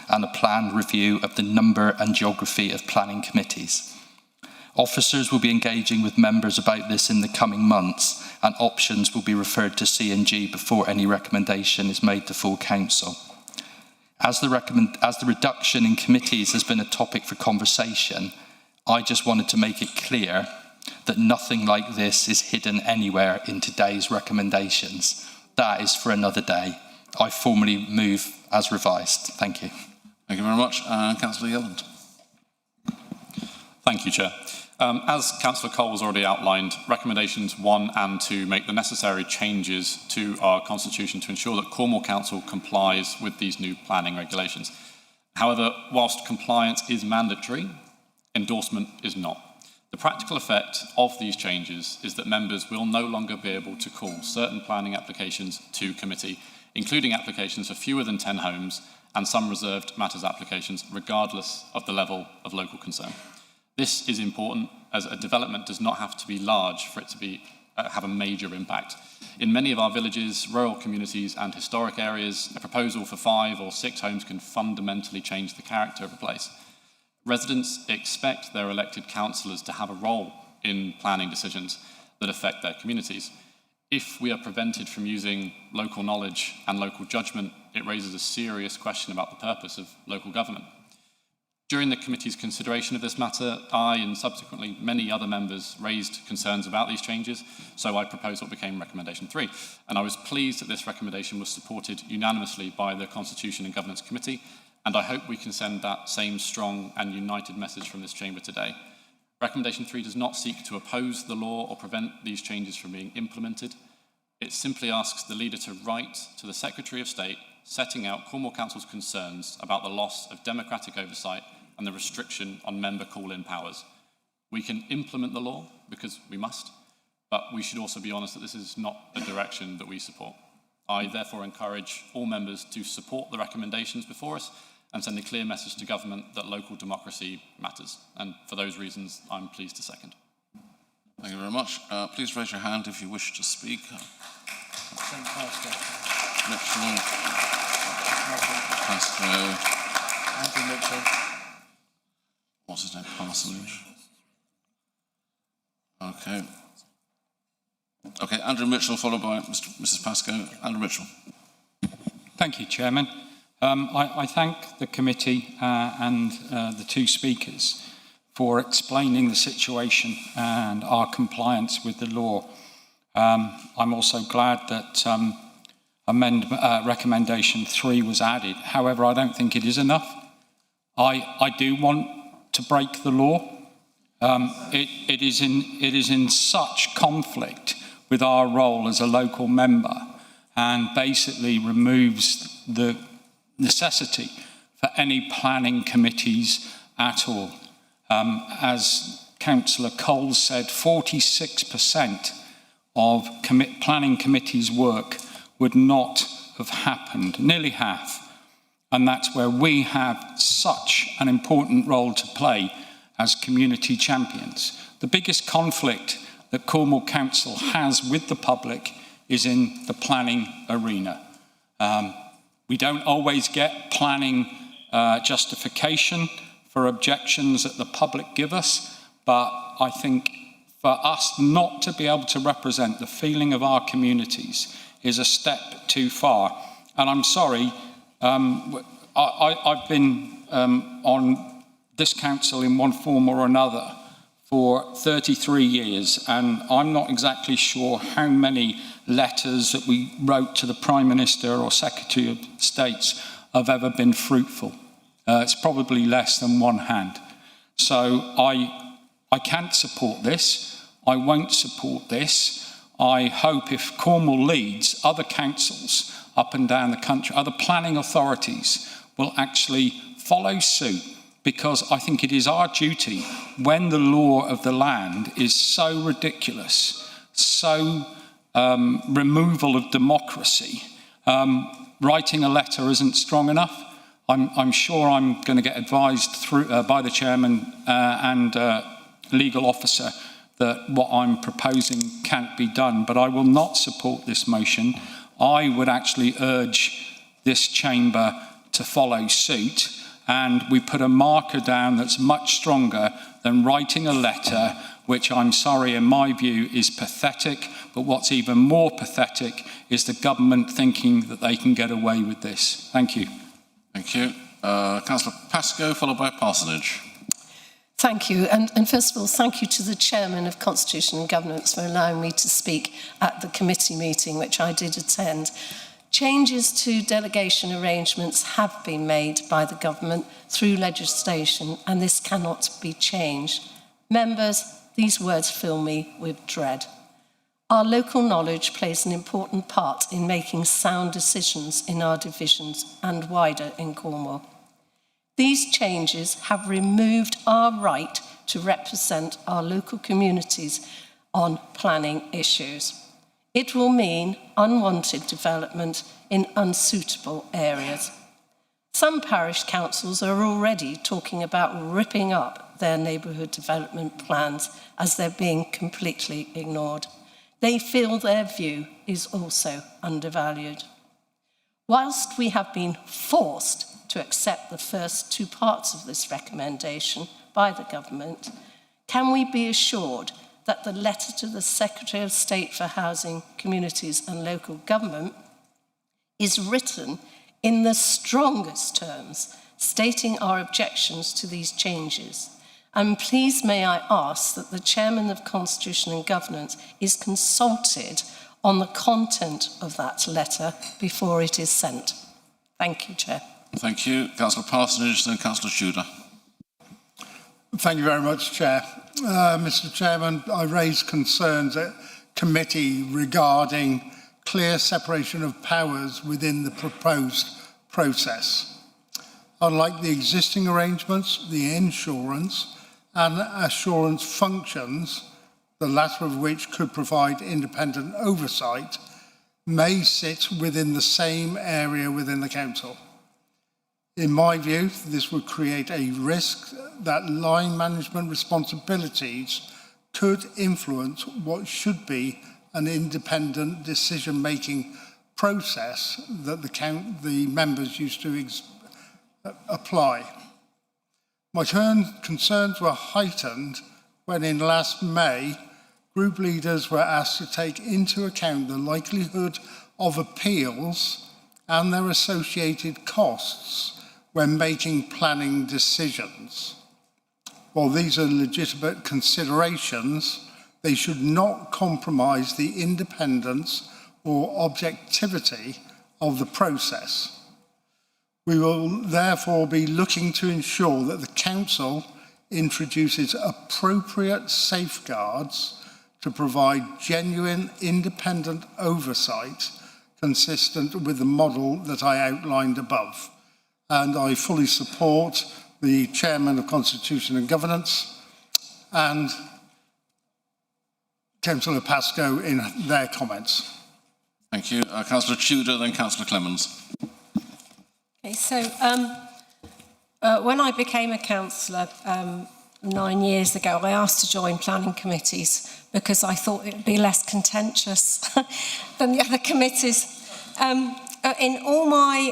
Q: and a planned review of the number and geography of planning committees. Officers will be engaging with members about this in the coming months, and options will be referred to C&G before any recommendation is made to full council. As the reduction in committees has been a topic for conversation, I just wanted to make it clear that nothing like this is hidden anywhere in today's recommendations. That is for another day. I formally move as revised. Thank you.
A: Thank you very much. Councillor Yelland.
R: Thank you, Chair. As Councillor Cole has already outlined, recommendations 1 and 2 make the necessary changes to our constitution to ensure that Cornwall Council complies with these new planning regulations. However, whilst compliance is mandatory, endorsement is not. The practical effect of these changes is that members will no longer be able to call certain planning applications to committee, including applications for fewer than 10 homes and some reserved matters applications, regardless of the level of local concern. This is important, as a development does not have to be large for it to have a major impact. In many of our villages, rural communities and historic areas, a proposal for 5 or 6 homes can fundamentally change the character of a place. Residents expect their elected councillors to have a role in planning decisions that affect their communities. If we are prevented from using local knowledge and local judgment, it raises a serious question about the purpose of local government. During the committee's consideration of this matter, I and subsequently many other members raised concerns about these changes, so I proposed what became recommendation 3. And I was pleased that this recommendation was supported unanimously by the Constitution and Governance Committee, and I hope we can send that same strong and united message from this chamber today. Recommendation 3 does not seek to oppose the law or prevent these changes from being implemented. It simply asks the leader to write to the Secretary of State, setting out Cornwall Council's concerns about the loss of democratic oversight and the restriction on member call-in powers. We can implement the law because we must, but we should also be honest that this is not a direction that we support. I therefore encourage all members to support the recommendations before us and send a clear message to government that local democracy matters. And for those reasons, I'm pleased to second.
A: Thank you very much. Please raise your hand if you wish to speak. Mitchell. Pascoe.
B: Andrew Mitchell.
A: What's his name? Parsonage. Okay. Okay, Andrew Mitchell, followed by Mrs. Pascoe. Andrew Mitchell.
E: Thank you, Chairman. I thank the committee and the two speakers for explaining the situation and our compliance with the law. I'm also glad that recommendation 3 was added. However, I don't think it is enough. I do want to break the law. It is in such conflict with our role as a local member, and basically removes the necessity for any planning committees at all. As Councillor Cole said, 46% of planning committees' work would not have happened, nearly half. And that's where we have such an important role to play as community champions. The biggest conflict that Cornwall Council has with the public is in the planning arena. We don't always get planning justification for objections that the public give us, but I think for us not to be able to represent the feeling of our communities is a step too far. And I'm sorry, I've been on this council in one form or another for 33 years, and I'm not exactly sure how many letters that we wrote to the Prime Minister or Secretary of State have ever been fruitful. It's probably less than one hand. So I can't support this. I won't support this. I hope if Cornwall leads, other councils up and down the country, other planning authorities will actually follow suit, because I think it is our duty, when the law of the land is so ridiculous, so removal of democracy, writing a letter isn't strong enough. I'm sure I'm going to get advised through by the chairman and legal officer that what I'm proposing can't be done, but I will not support this motion. I would actually urge this chamber to follow suit, and we put a marker down that's much stronger than writing a letter, which I'm sorry, in my view, is pathetic. But what's even more pathetic is the government thinking that they can get away with this. Thank you.
A: Thank you. Councillor Pascoe, followed by Parsonage.
S: Thank you. And first of all, thank you to the Chairman of Constitution and Governance for allowing me to speak at the committee meeting, which I did attend. Changes to delegation arrangements have been made by the government through legislation, and this cannot be changed. Members, these words fill me with dread. Our local knowledge plays an important part in making sound decisions in our divisions and wider in Cornwall. These changes have removed our right to represent our local communities on planning issues. It will mean unwanted development in unsuitable areas. Some parish councils are already talking about ripping up their neighbourhood development plans as they're being completely ignored. They feel their view is also undervalued. Whilst we have been forced to accept the first two parts of this recommendation by the government, can we be assured that the letter to the Secretary of State for Housing, Communities and Local Government is written in the strongest terms, stating our objections to these changes? And please may I ask that the Chairman of Constitution and Governance is consulted on the content of that letter before it is sent. Thank you, Chair.
A: Thank you. Councillor Parsonage, then Councillor Tudor.
G: Thank you very much, Chair. Mr. Chairman, I raised concerns at committee regarding clear separation of powers within the proposed process. Unlike the existing arrangements, the insurance and assurance functions, the latter of which could provide independent oversight, may sit within the same area within the council. In my view, this would create a risk that line management responsibilities could influence what should be an independent decision-making process that the members used to apply. My concerns were heightened when in last May, group leaders were asked to take into account the likelihood of appeals and their associated costs when making planning decisions. While these are legitimate considerations, they should not compromise the independence or objectivity of the process. We will therefore be looking to ensure that the Council introduces appropriate safeguards to provide genuine independent oversight consistent with the model that I outlined above. And I fully support the Chairman of Constitution and Governance and Councillor Pascoe in their comments.
A: Thank you. Councillor Tudor, then Councillor Clemens.
S: Okay, so when I became a councillor 9 years ago, I asked to join planning committees because I thought it would be less contentious than the other committees. In all my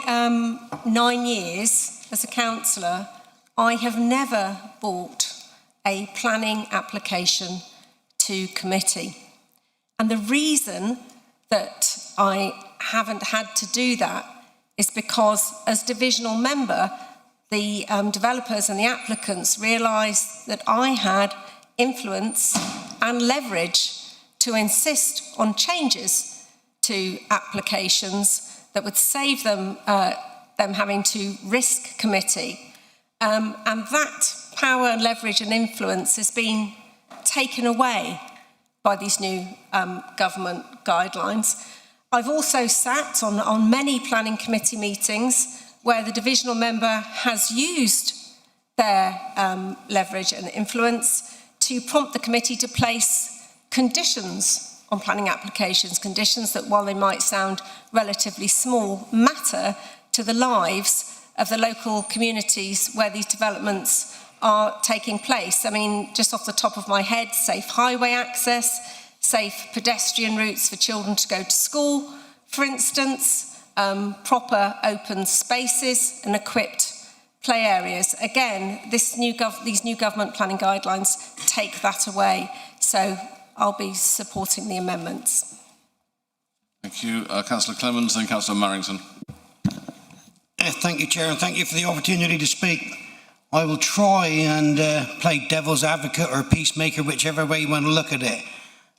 S: 9 years as a councillor, I have never brought a planning application to committee. And the reason that I haven't had to do that is because as divisional member, the developers and the applicants realised that I had influence and leverage to insist on changes to applications that would save them having to risk committee. And that power and leverage and influence has been taken away by these new government guidelines. I've also sat on many planning committee meetings where the divisional member has used their leverage and influence to prompt the committee to place conditions on planning applications, conditions that, while they might sound relatively small, matter to the lives of the local communities where these developments are taking place. I mean, just off the top of my head, safe highway access, safe pedestrian routes for children to go to school, for instance, proper open spaces and equipped play areas. Again, these new government planning guidelines take that away. So I'll be supporting the amendments.
A: Thank you. Councillor Clemens and Councillor Marrington.
T: Thank you, Chair, and thank you for the opportunity to speak. I will try and play devil's advocate or peacemaker, whichever way you want to look at it.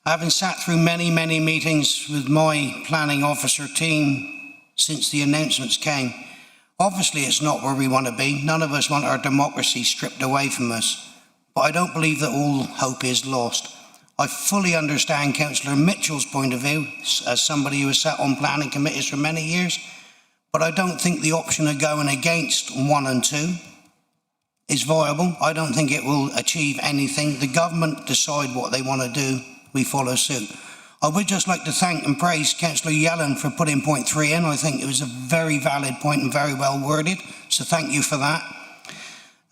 T: Having sat through many, many meetings with my planning officer team since the announcements came, obviously it's not where we want to be. None of us want our democracy stripped away from us. But I don't believe that all hope is lost. I fully understand Councillor Mitchell's point of view as somebody who has sat on planning committees for many years, but I don't think the option of going against 1 and 2 is viable. I don't think it will achieve anything. The government decide what they want to do, we follow suit. I would just like to thank and praise Councillor Yellen for putting point 3 in. I think it was a very valid point and very well worded, so thank you for that.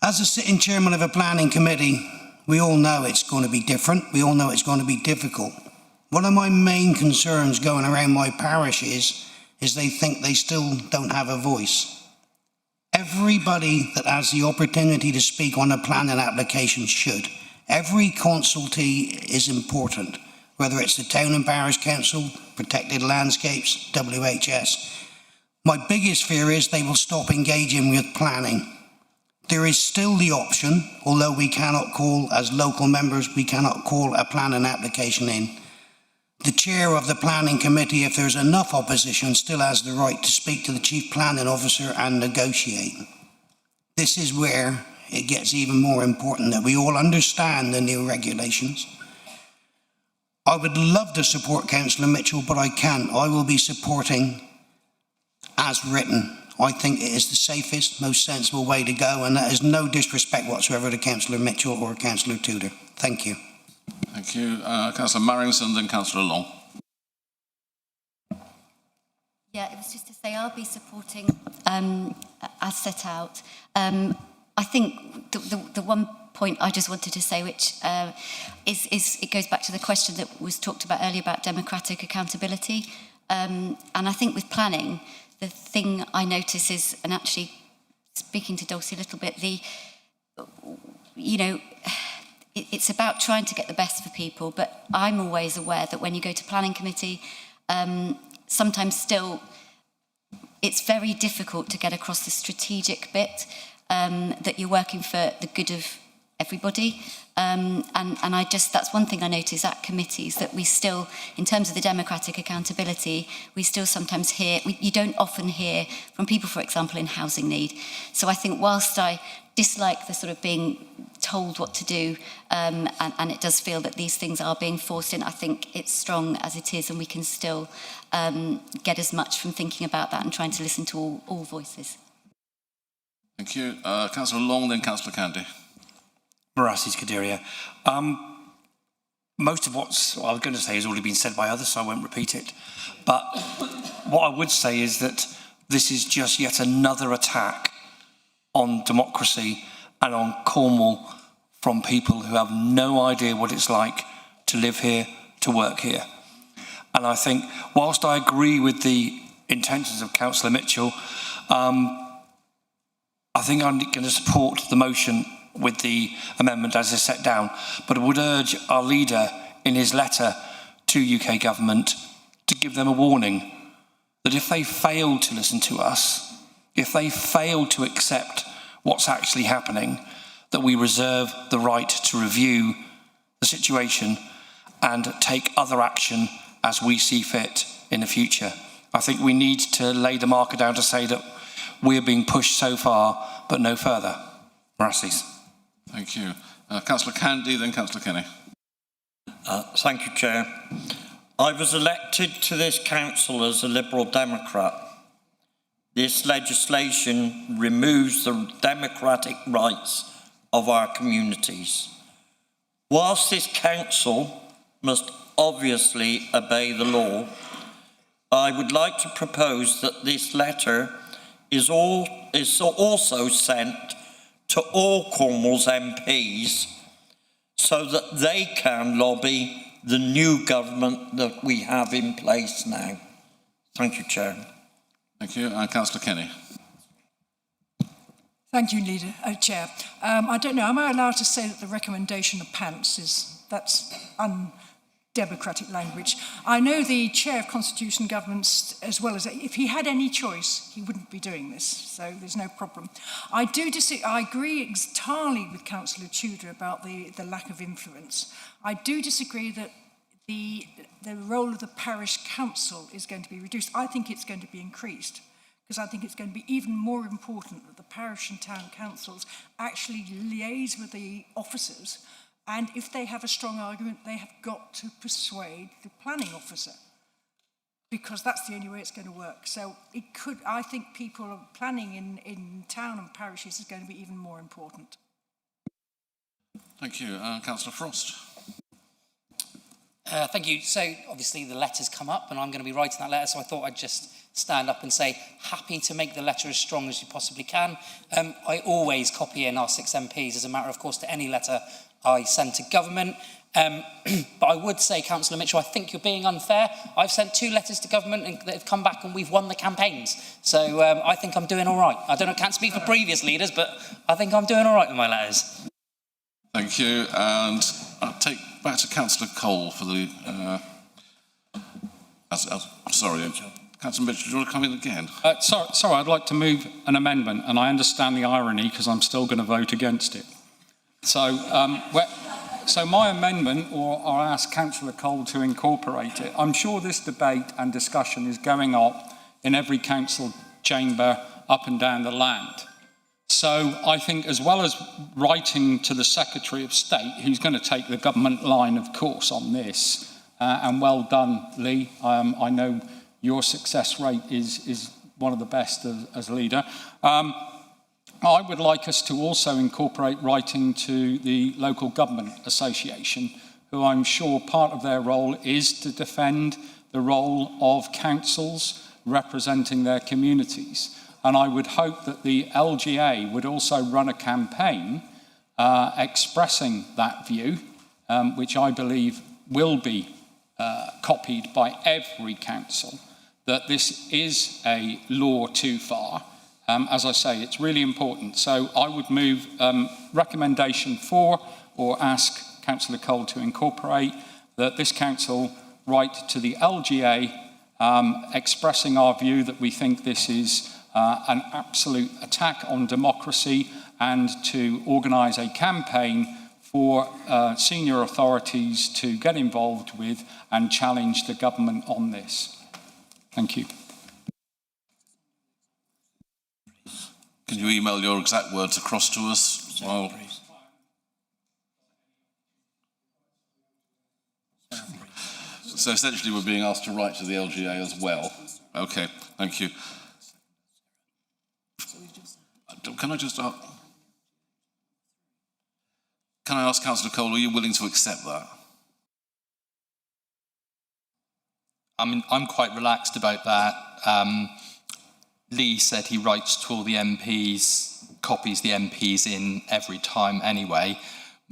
T: As a sitting chairman of a planning committee, we all know it's going to be different. We all know it's going to be difficult. One of my main concerns going around my parish is they think they still don't have a voice. Everybody that has the opportunity to speak on a planning application should. Every consultee is important, whether it's the Town and Parish Council, Protected Landscapes, WHS. My biggest fear is they will stop engaging with planning. There is still the option, although we cannot call, as local members, we cannot call a planning application in. The chair of the planning committee, if there's enough opposition, still has the right to speak to the chief planning officer and negotiate. This is where it gets even more important that we all understand the new regulations. I would love to support Councillor Mitchell, but I can't. I will be supporting as written. I think it is the safest, most sensible way to go, and that is no disrespect whatsoever to Councillor Mitchell or Councillor Tudor. Thank you.
A: Thank you. Councillor Marrington, then Councillor Long.
U: Yeah, it was just to say I'll be supporting as set out. I think the one point I just wanted to say, which is it goes back to the question that was talked about earlier about democratic accountability. And I think with planning, the thing I notice is, and actually speaking to Dulcie a little bit, it's about trying to get the best for people, but I'm always aware that when you go to planning committee, sometimes still it's very difficult to get across the strategic bit, that you're working for the good of everybody. And I just, that's one thing I notice at committees, that we still, in terms of the democratic accountability, we still sometimes hear, you don't often hear from people, for example, in housing need. So I think whilst I dislike the sort of being told what to do, and it does feel that these things are being forced in, I think it's strong as it is, and we can still get as much from thinking about that and trying to listen to all voices.
A: Thank you. Councillor Long, then Councillor Candy.
F: Marasis Kadiria. Most of what I was going to say has already been said by others, so I won't repeat it. But what I would say is that this is just yet another attack on democracy and on Cornwall from people who have no idea what it's like to live here, to work here. And I think, whilst I agree with the intentions of Councillor Mitchell, I think I'm going to support the motion with the amendment as is set down, but I would urge our leader in his letter to UK government to give them a warning that if they fail to listen to us, if they fail to accept what's actually happening, that we reserve the right to review the situation and take other action as we see fit in the future. I think we need to lay the marker down to say that we're being pushed so far, but no further. Marasis.
A: Thank you. Councillor Candy, then Councillor Kenny.
V: Thank you, Chair. I was elected to this council as a Liberal Democrat. This legislation removes the democratic rights of our communities. Whilst this council must obviously obey the law, I would like to propose that this letter is also sent to all Cornwall's MPs so that they can lobby the new government that we have in place now. Thank you, Chair.
A: Thank you. Councillor Kenny.
W: Thank you, Chair. I don't know, am I allowed to say that the recommendation of pants that's undemocratic language? I know the Chair of Constitution Governments, as well as, if he had any choice, he wouldn't be doing this, so there's no problem. I agree entirely with Councillor Tudor about the lack of influence. I do disagree that the role of the parish council is going to be reduced. I think it's going to be increased, because I think it's going to be even more important that the parish and town councils actually liaise with the officers, and if they have a strong argument, they have got to persuade the planning officer, because that's the only way it's going to work. So I think people planning in town and parishes is going to be even more important.
A: Thank you. Councillor Frost.
I: Thank you. So obviously the letter's come up and I'm going to be writing that letter, so I thought I'd just stand up and say, happy to make the letter as strong as you possibly can. I always copy in our 6 MPs as a matter of course to any letter I send to government. But I would say, Councillor Mitchell, I think you're being unfair. I've sent 2 letters to government that have come back and we've won the campaigns. So I think I'm doing all right. I don't know, can't speak for previous leaders, but I think I'm doing all right with my letters.
A: Thank you. And I'll take back to Councillor Cole for the... sorry, Councillor Mitchell, do you want to come in again?
E: Sorry, I'd like to move an amendment, and I understand the irony because I'm still going to vote against it. So, so my amendment, or I'll ask Councillor Cole to incorporate it. I'm sure this debate and discussion is going on in every council chamber up and down the land. So I think, as well as writing to the Secretary of State, who's going to take the government line, of course, on this, and well done, Lee. I know your success rate is one of the best as leader. I would like us to also incorporate writing to the Local Government Association, who I'm sure part of their role is to defend the role of councils representing their communities. And I would hope that the LGA would also run a campaign expressing that view, which I believe will be copied by every council, that this is a law too far. As I say, it's really important. So I would move recommendation 4, or ask Councillor Cole to incorporate, that this council write to the LGA expressing our view that we think this is an absolute attack on democracy, and to organise a campaign for senior authorities to get involved with and challenge the government on this. Thank you.
A: Can you email your exact words across to us? Well, so essentially we're being asked to write to the LGA as well. Okay, thank you. Can I ask Councillor Cole, are you willing to accept that?
Q: I'm quite relaxed about that. Lee said he writes to all the MPs, copies the MPs in every time anyway,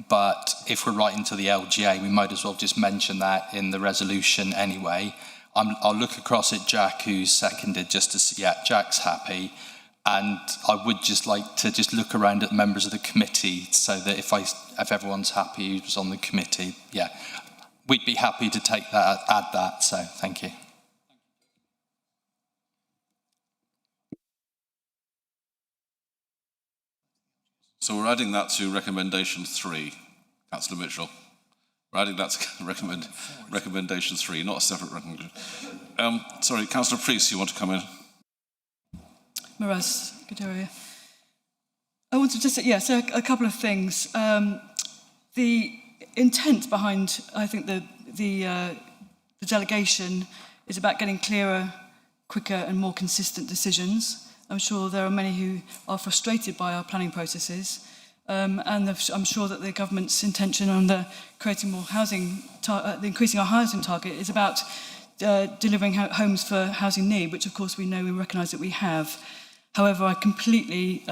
Q: but if we're writing to the LGA, we might as well just mention that in the resolution anyway. I'll look across at Jack, who's seconded, just to see, yeah, Jack's happy. And I would just like to just look around at the members of the committee so that if everyone's happy who's on the committee, yeah, we'd be happy to take that, add that, so thank you.
A: So we're adding that to recommendation 3, Councillor Mitchell. We're adding that to recommendation 3, not a separate recommendation. Sorry, Councillor Priest, you want to come in?
C: Miraz, good area. I wanted to say a couple of things. The intent behind, I think, the delegation is about getting clearer, quicker and more consistent decisions. I'm sure there are many who are frustrated by our planning processes, and I'm sure that the government's intention on the creating more housing, increasing our housing target is about delivering homes for housing need, which of course we recognise that we have. However, I completely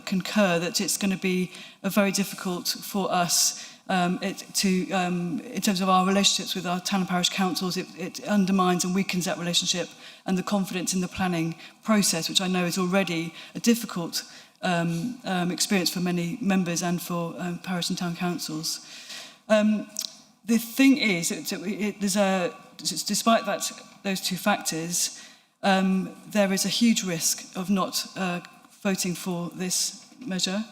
C: concur that it's going to be very difficult for us in terms of our relationships with our town and parish councils. It undermines and weakens that relationship and the confidence in the planning process, which I know is already a difficult experience for many members and for parish and town councils. The thing is, despite those two factors, there is a huge risk of not voting for this measure.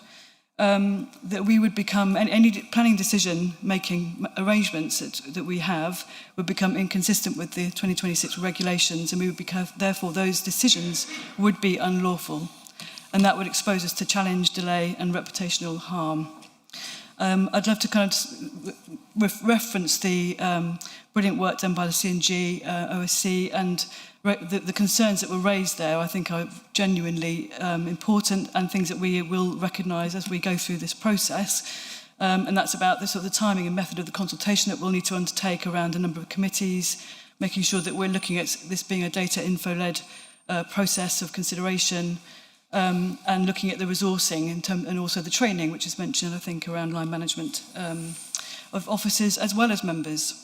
C: That we would become, any planning decision-making arrangements that we have would become inconsistent with the 2026 regulations, and we would become, therefore, those decisions would be unlawful, and that would expose us to challenge, delay, and reputational harm. I'd love to kind of reference the brilliant work done by the C&G, OSC, and the concerns that were raised there, I think, are genuinely important and things that we will recognise as we go through this process. And that's about the timing and method of the consultation that we'll need to undertake around a number of committees, making sure that we're looking at this being a data info-led process of consideration, and looking at the resourcing and also the training, which is mentioned, I think, around line management of officers as well as members.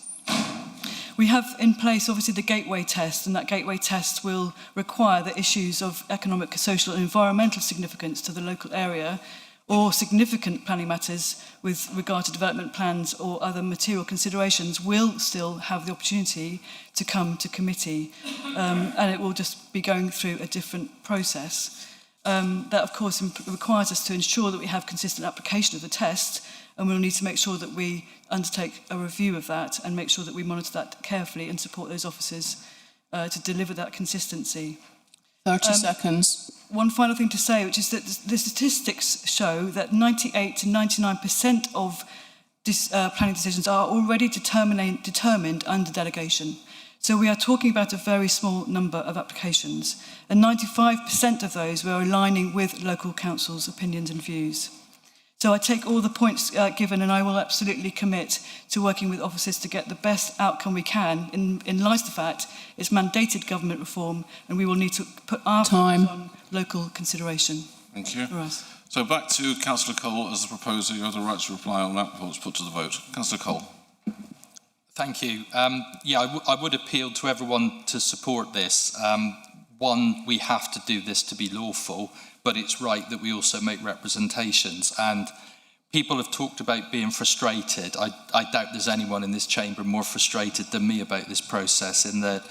C: We have in place, obviously, the gateway test, and that gateway test will require that issues of economic, social and environmental significance to the local area or significant planning matters with regard to development plans or other material considerations will still have the opportunity to come to committee, and it will just be going through a different process. That, of course, requires us to ensure that we have consistent application of the test, and we'll need to make sure that we undertake a review of that and make sure that we monitor that carefully and support those officers to deliver that consistency.
K: 30 seconds.
C: One final thing to say, which is that the statistics show that 98 to 99% of planning decisions are already determined under delegation. So we are talking about a very small number of applications, and 95% of those were aligning with local councils' opinions and views. So I take all the points given, and I will absolutely commit to working with officers to get the best outcome we can in light of the fact it's mandated government reform, and we will need to put our focus on local consideration.
A: Thank you. So back to Councillor Cole as the proposer. You have the right to reply on that before it's put to the vote. Councillor Cole.
Q: Thank you. I would appeal to everyone to support this. One, we have to do this to be lawful, but it's right that we also make representations. And people have talked about being frustrated. I doubt there's anyone in this chamber more frustrated than me about this process, in that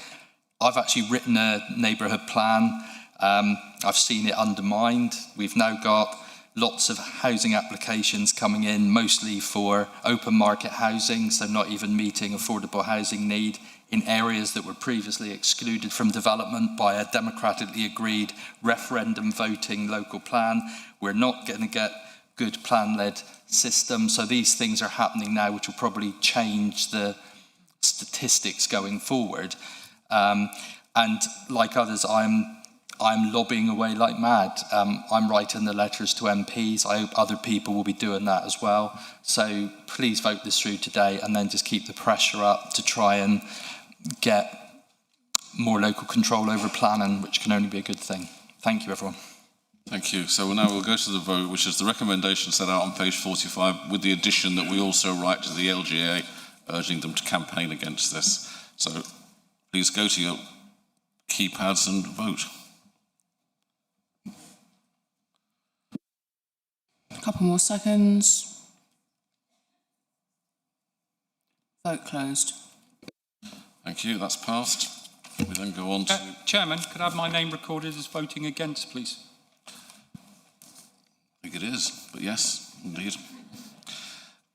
Q: I've actually written a neighbourhood plan. I've seen it undermined. We've now got lots of housing applications coming in, mostly for open market housing, so not even meeting affordable housing need in areas that were previously excluded from development by a democratically agreed referendum voting local plan. We're not going to get good plan-led systems, so these things are happening now, which will probably change the statistics going forward. And like others, I'm lobbying away like mad. I'm writing the letters to MPs. I hope other people will be doing that as well. So please vote this through today and then just keep the pressure up to try and get more local control over planning, which can only be a good thing. Thank you, everyone.
A: Thank you. So now we'll go to the vote, which is the recommendation set out on page 45, with the addition that we also write to the LGA, urging them to campaign against this. So please go to your keypads and vote.
K: A couple more seconds. Vote closed.
A: Thank you, that's passed. We then go on to...
E: Chairman, could I have my name recorded as voting against, please?
A: I think it is, but yes, indeed.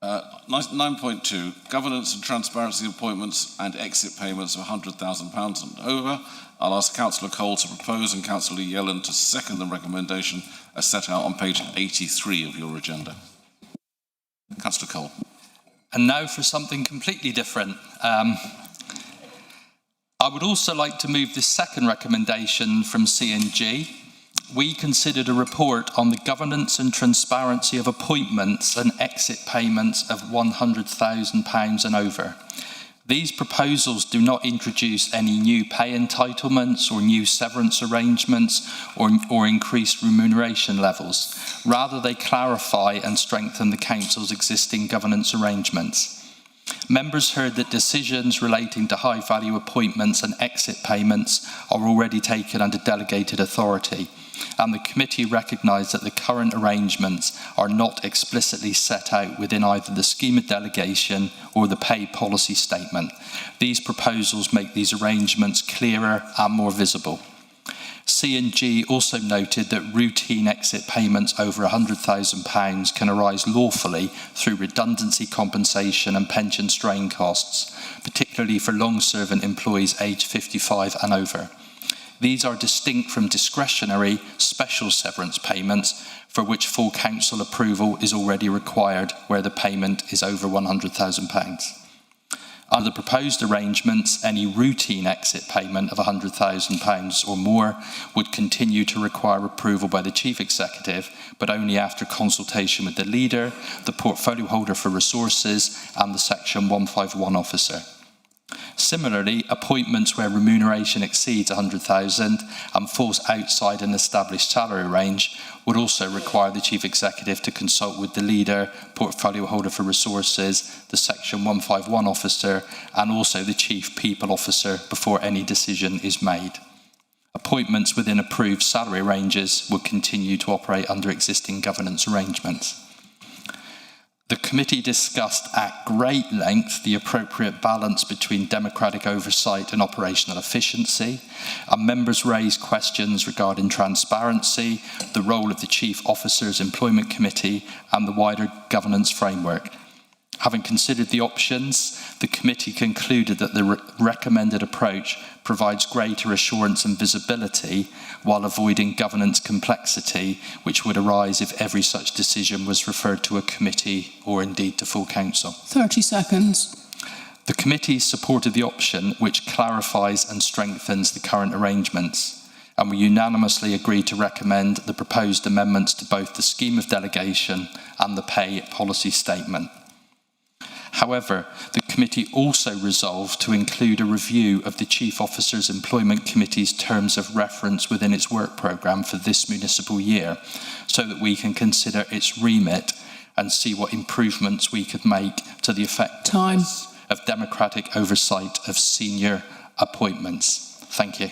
A: 9.2, governance and transparency appointments and exit payments of £100,000 and over. I'll ask Councillor Cole to propose and Councillor Yellen to second the recommendation as set out on page 83 of your agenda. Councillor Cole.
Q: And now for something completely different. I would also like to move this second recommendation from C&G. We considered a report on the governance and transparency of appointments and exit payments of £100,000 and over. These proposals do not introduce any new pay entitlements or new severance arrangements or increased remuneration levels. Rather, they clarify and strengthen the Council's existing governance arrangements. Members heard that decisions relating to high-value appointments and exit payments are already taken under delegated authority, and the committee recognised that the current arrangements are not explicitly set out within either the scheme of delegation or the pay policy statement. These proposals make these arrangements clearer and more visible. C&G also noted that routine exit payments over £100,000 can arise lawfully through redundancy compensation and pension strain costs, particularly for long-serving employees aged 55 and over. These are distinct from discretionary special severance payments for which full council approval is already required where the payment is over £100,000. Under the proposed arrangements, any routine exit payment of £100,000 or more would continue to require approval by the Chief Executive, but only after consultation with the leader, the portfolio holder for resources and the Section 151 officer. Similarly, appointments where remuneration exceeds £100,000 and falls outside an established salary range would also require the Chief Executive to consult with the leader, portfolio holder for resources, the Section 151 officer, and also the Chief People Officer before any decision is made. Appointments within approved salary ranges will continue to operate under existing governance arrangements. The committee discussed at great length the appropriate balance between democratic oversight and operational efficiency, and members raised questions regarding transparency, the role of the Chief Officer's Employment Committee, and the wider governance framework. Having considered the options, the committee concluded that the recommended approach provides greater assurance and visibility while avoiding governance complexity, which would arise if every such decision was referred to a committee or indeed to full council.
K: 30 seconds.
Q: The committee supported the option which clarifies and strengthens the current arrangements, and we unanimously agreed to recommend the proposed amendments to both the scheme of delegation and the pay policy statement. However, the committee also resolved to include a review of the Chief Officer's Employment Committee's terms of reference within its work programme for this municipal year, so that we can consider its remit and see what improvements we could make to the effectiveness of democratic oversight of senior appointments. Thank you.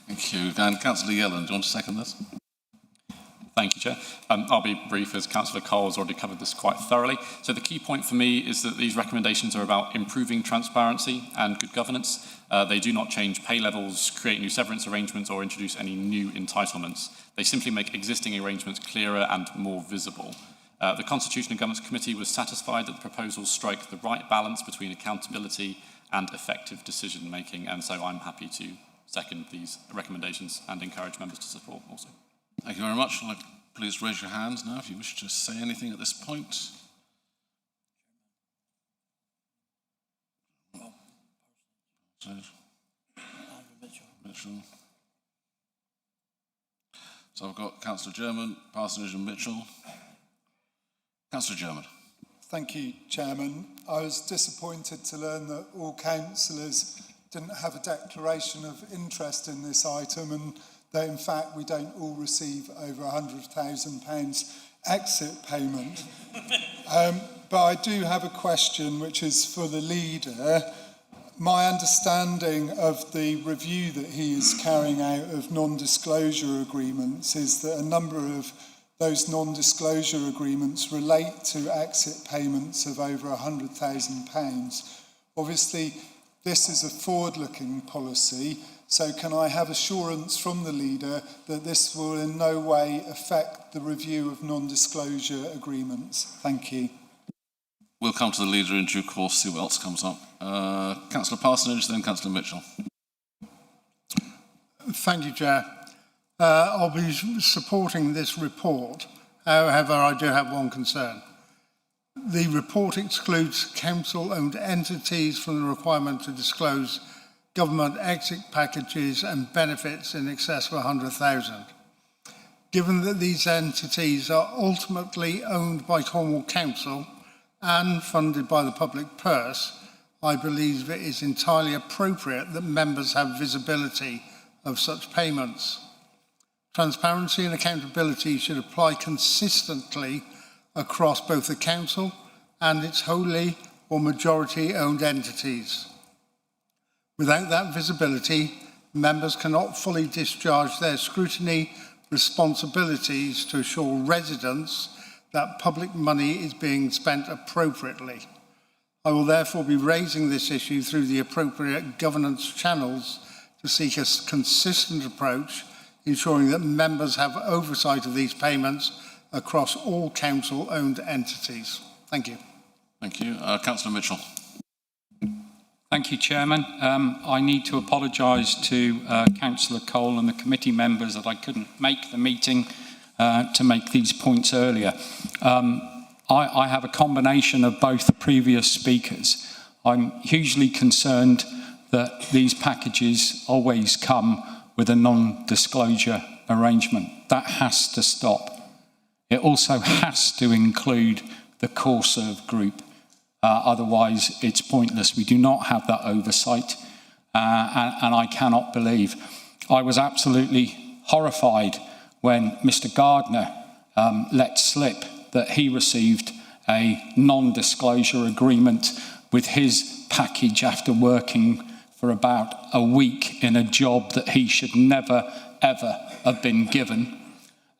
A: Thank you. And Councillor Yellen, do you want to second this?
R: Thank you, Chair. I'll be brief, as Councillor Cole has already covered this quite thoroughly. So the key point for me is that these recommendations are about improving transparency and good governance. They do not change pay levels, create new severance arrangements, or introduce any new entitlements. They simply make existing arrangements clearer and more visible. The Constitution and Governance Committee was satisfied that the proposals strike the right balance between accountability and effective decision-making, and so I'm happy to second these recommendations and encourage members to support also.
A: Thank you very much. Please raise your hands now if you wish to say anything at this point. Mitchell. So I've got Councillor German, Parsonage and Mitchell. Councillor German.
H: Thank you, Chairman. I was disappointed to learn that all councillors didn't have a declaration of interest in this item, and that in fact we don't all receive over £100,000 exit payment. But I do have a question which is for the leader. My understanding of the review that he is carrying out of non-disclosure agreements is that a number of those non-disclosure agreements relate to exit payments of over £100,000. Obviously, this is a forward-looking policy, so can I have assurance from the leader that this will in no way affect the review of non-disclosure agreements? Thank you.
A: We'll come to the leader in due course, see what else comes up. Councillor Parsonage, then Councillor Mitchell.
G: Thank you, Chair. I'll be supporting this report. However, I do have one concern. The report excludes council-owned entities from the requirement to disclose government exit packages and benefits in excess of 100,000. Given that these entities are ultimately owned by Cornwall Council and funded by the public purse, I believe it is entirely appropriate that members have visibility of such payments. Transparency and accountability should apply consistently across both the council and its wholly or majority owned entities. Without that visibility, members cannot fully discharge their scrutiny responsibilities to assure residents that public money is being spent appropriately. I will therefore be raising this issue through the appropriate governance channels to seek a consistent approach, ensuring that members have oversight of these payments across all council-owned entities. Thank you.
A: Thank you. Councillor Mitchell.
E: Thank you, Chairman. I need to apologise to Councillor Cole and the committee members that I couldn't make the meeting to make these points earlier. I have a combination of both the previous speakers. I'm hugely concerned that these packages always come with a non-disclosure arrangement. That has to stop. It also has to include the CoreServe group. Otherwise, it's pointless. We do not have that oversight, and I cannot believe. I was absolutely horrified when Mr. Gardner let slip that he received a non-disclosure agreement with his package after working for about a week in a job that he should never, ever have been given.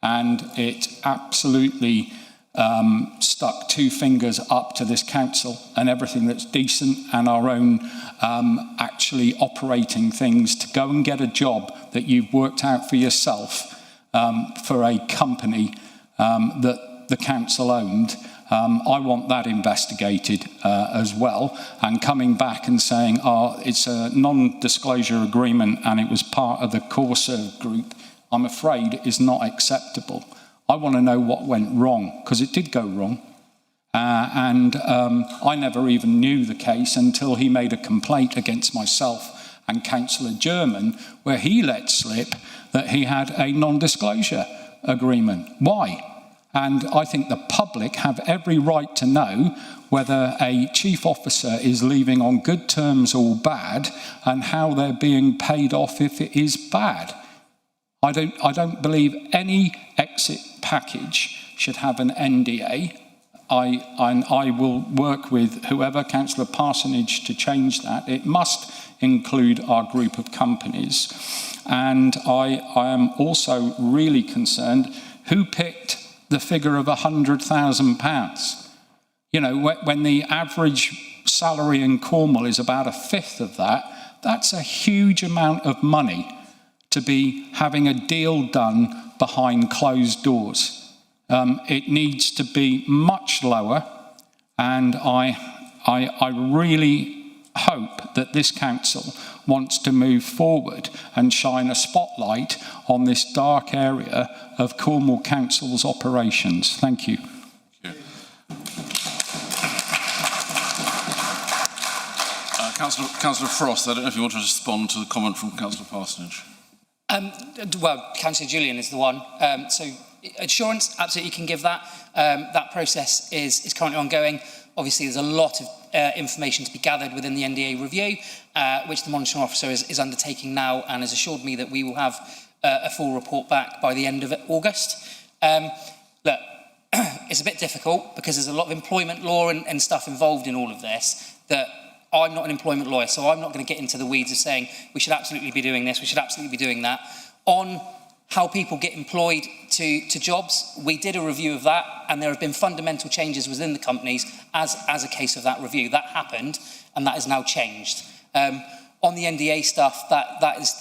E: And it absolutely stuck two fingers up to this council and everything that's decent and our own actually operating things to go and get a job that you've worked out for yourself for a company that the council owned. I want that investigated as well, and coming back and saying, oh, it's a non-disclosure agreement and it was part of the CoreServe group, I'm afraid is not acceptable. I want to know what went wrong, because it did go wrong. I never even knew the case until he made a complaint against myself and Councillor German, where he let slip that he had a non-disclosure agreement. Why? And I think the public have every right to know whether a chief officer is leaving on good terms or bad, and how they're being paid off if it is bad. I don't believe any exit package should have an NDA. I will work with whoever, Councillor Parsonage, to change that. It must include our group of companies. And I am also really concerned Who picked the figure of £100,000? You know, when the average salary in Cornwall is about a fifth of that, that's a huge amount of money to be having a deal done behind closed doors. It needs to be much lower, and I really hope that this council wants to move forward and shine a spotlight on this dark area of Cornwall Council's operations. Thank you.
A: Councillor Frost, I don't know if you want to respond to the comment from Councillor Parsonage.
I: Well, Councillor Julian is the one. So assurance, absolutely, you can give that. That process is currently ongoing. Obviously, there's a lot of information to be gathered within the NDA review, which the monitoring officer is undertaking now, and has assured me that we will have a full report back by the end of August. Look, it's a bit difficult because there's a lot of employment law and stuff involved in all of this that I'm not an employment lawyer, so I'm not going to get into the weeds of saying we should absolutely be doing this, we should absolutely be doing that. On how people get employed to jobs, we did a review of that, and there have been fundamental changes within the companies as a case of that review. That happened, and that has now changed. On the NDA stuff, that is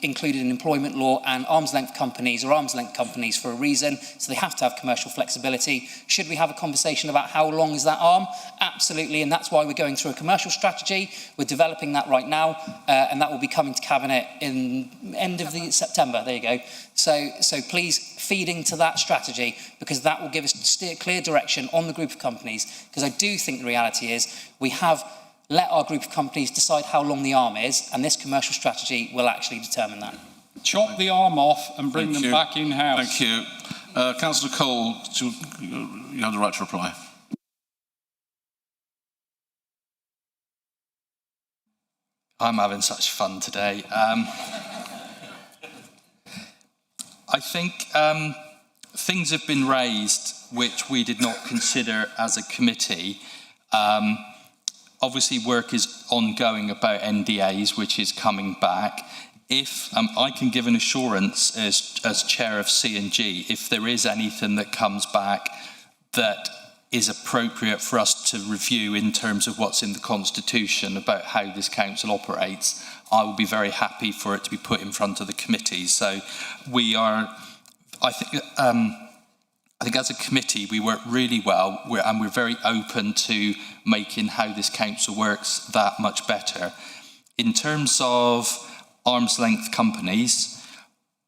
I: included in employment law, and arm's length companies are arm's length companies for a reason, so they have to have commercial flexibility. Should we have a conversation about how long is that arm? Absolutely, and that's why we're going through a commercial strategy. We're developing that right now, and that will be coming to Cabinet in end of September. There you go. So please feed into that strategy, because that will give us clear direction on the group of companies, because I do think the reality is we have let our group of companies decide how long the arm is, and this commercial strategy will actually determine that.
E: Chop the arm off and bring them back in-house.
A: Thank you. Councillor Cole, you have the right to reply.
Q: I'm having such fun today. I think things have been raised which we did not consider as a committee. Obviously, work is ongoing about NDAs, which is coming back. If I can give an assurance as chair of C&G, if there is anything that comes back that is appropriate for us to review in terms of what's in the Constitution about how this council operates, I will be very happy for it to be put in front of the committee. So we are, I think as a committee, we work really well, and we're very open to making how this council works that much better. In terms of arm's length companies,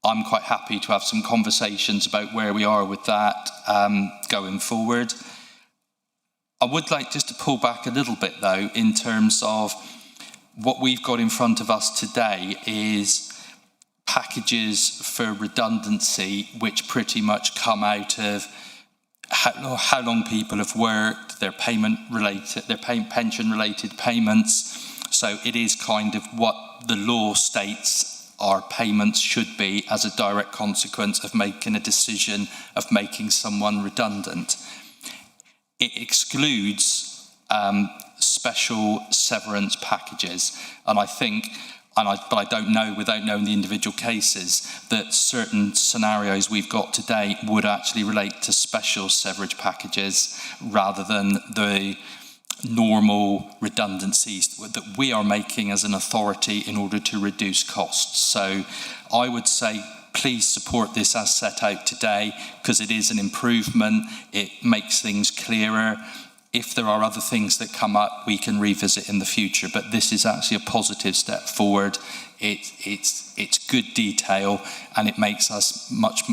Q: I'm quite happy to have some conversations about where we are with that going forward. I would like just to pull back a little bit, though, in terms of what we've got in front of us today is packages for redundancy, which pretty much come out of how long people have worked, their pension-related payments. So it is kind of what the law states our payments should be as a direct consequence of making a decision of making someone redundant. It excludes special severance packages, and I think, but I don't know, without knowing the individual cases, that certain scenarios we've got today would actually relate to special severance packages rather than the normal redundancies that we are making as an authority in order to reduce costs. So I would say please support this as set out today, because it is an improvement, it makes things clearer. If there are other things that come up, we can revisit in the future, but this is actually a positive step forward. It's good detail, and it makes us much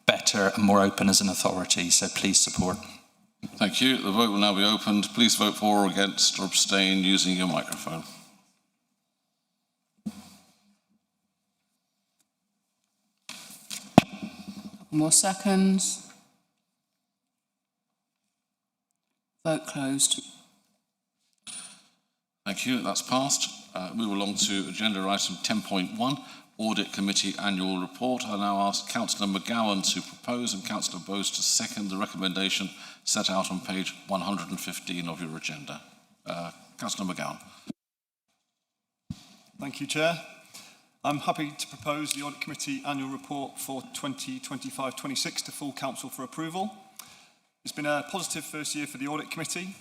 Q: better and more open as an authority, so please support.
A: Thank you. The vote will now be opened. Please vote for or against or abstain using your microphone.
K: Couple more seconds. Vote closed.
A: Thank you. That's passed. Move along to agenda item 10.1, Audit Committee Annual Report. I now ask Councillor McGowan to propose and Councillor Bose to second the recommendation set out on page 115 of your agenda. Councillor McGowan.
L: Thank you, Chair. I'm happy to propose the Audit Committee Annual Report for 2025-26 to full Council for approval. It's been a positive first year for the Audit Committee,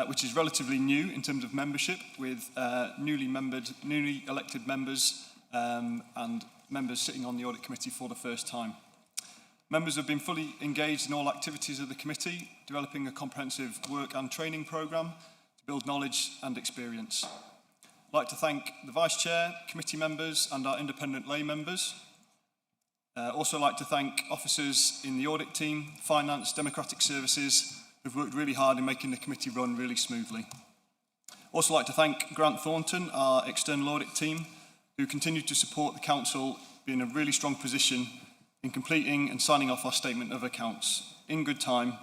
L: which is relatively new in terms of membership, with newly elected members and members sitting on the Audit Committee for the first time. Members have been fully engaged in all activities of the committee, developing a comprehensive work and training programme to build knowledge and experience. I'd like to thank the Vice Chair, committee members and our independent lay members. Also like to thank officers in the audit team, finance, democratic services, who've worked really hard in making the committee run really smoothly. Also like to thank Grant Thornton, our external audit team, who continue to support the council, be in a really strong position in completing and signing off our statement of accounts in good time,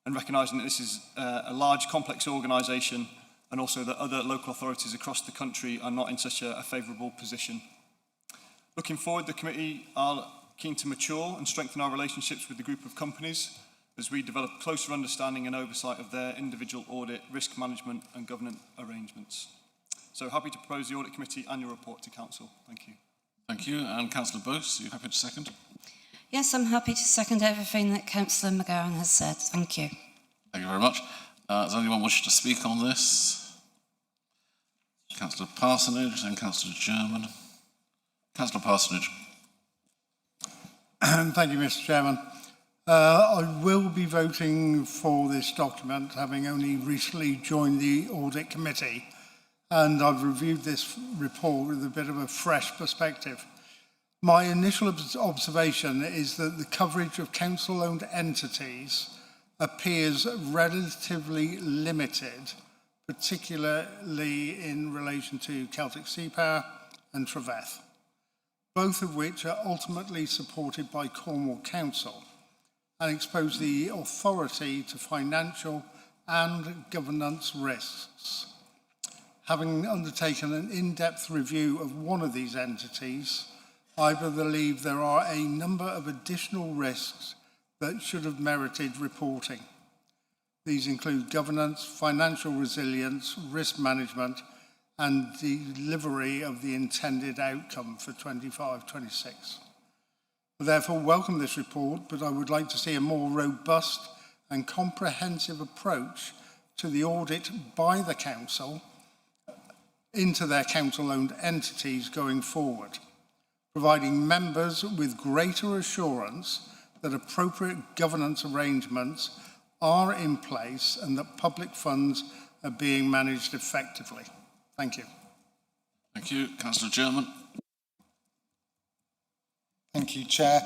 L: and recognising that this is a large, complex organisation, and also that other local authorities across the country are not in such a favourable position. Looking forward, the committee are keen to mature and strengthen our relationships with the group of companies as we develop closer understanding and oversight of their individual audit, risk management and governance arrangements. So happy to propose the Audit Committee Annual Report to Council. Thank you.
A: Thank you. And Councillor Bose, are you happy to second?
D: Yes, I'm happy to second everything that Councillor McGowan has said. Thank you.
A: Thank you very much. Does anyone wish to speak on this? Councillor Parsonage and Councillor German. Councillor Parsonage.
G: Thank you, Mr. Chairman. I will be voting for this document, having only recently joined the Audit Committee, and I've reviewed this report with a bit of a fresh perspective. My initial observation is that the coverage of council-owned entities appears relatively limited, particularly in relation to Celtic Sea Power and Treveth, both of which are ultimately supported by Cornwall Council and expose the authority to financial and governance risks. Having undertaken an in-depth review of one of these entities, I believe there are a number of additional risks that should have merited reporting. These include governance, financial resilience, risk management, and delivery of the intended outcome for 25-26. I therefore welcome this report, but I would like to see a more robust and comprehensive approach to the audit by the council into their council-owned entities going forward, providing members with greater assurance that appropriate governance arrangements are in place and that public funds are being managed effectively. Thank you.
A: Thank you. Councillor German.
H: Thank you, Chair.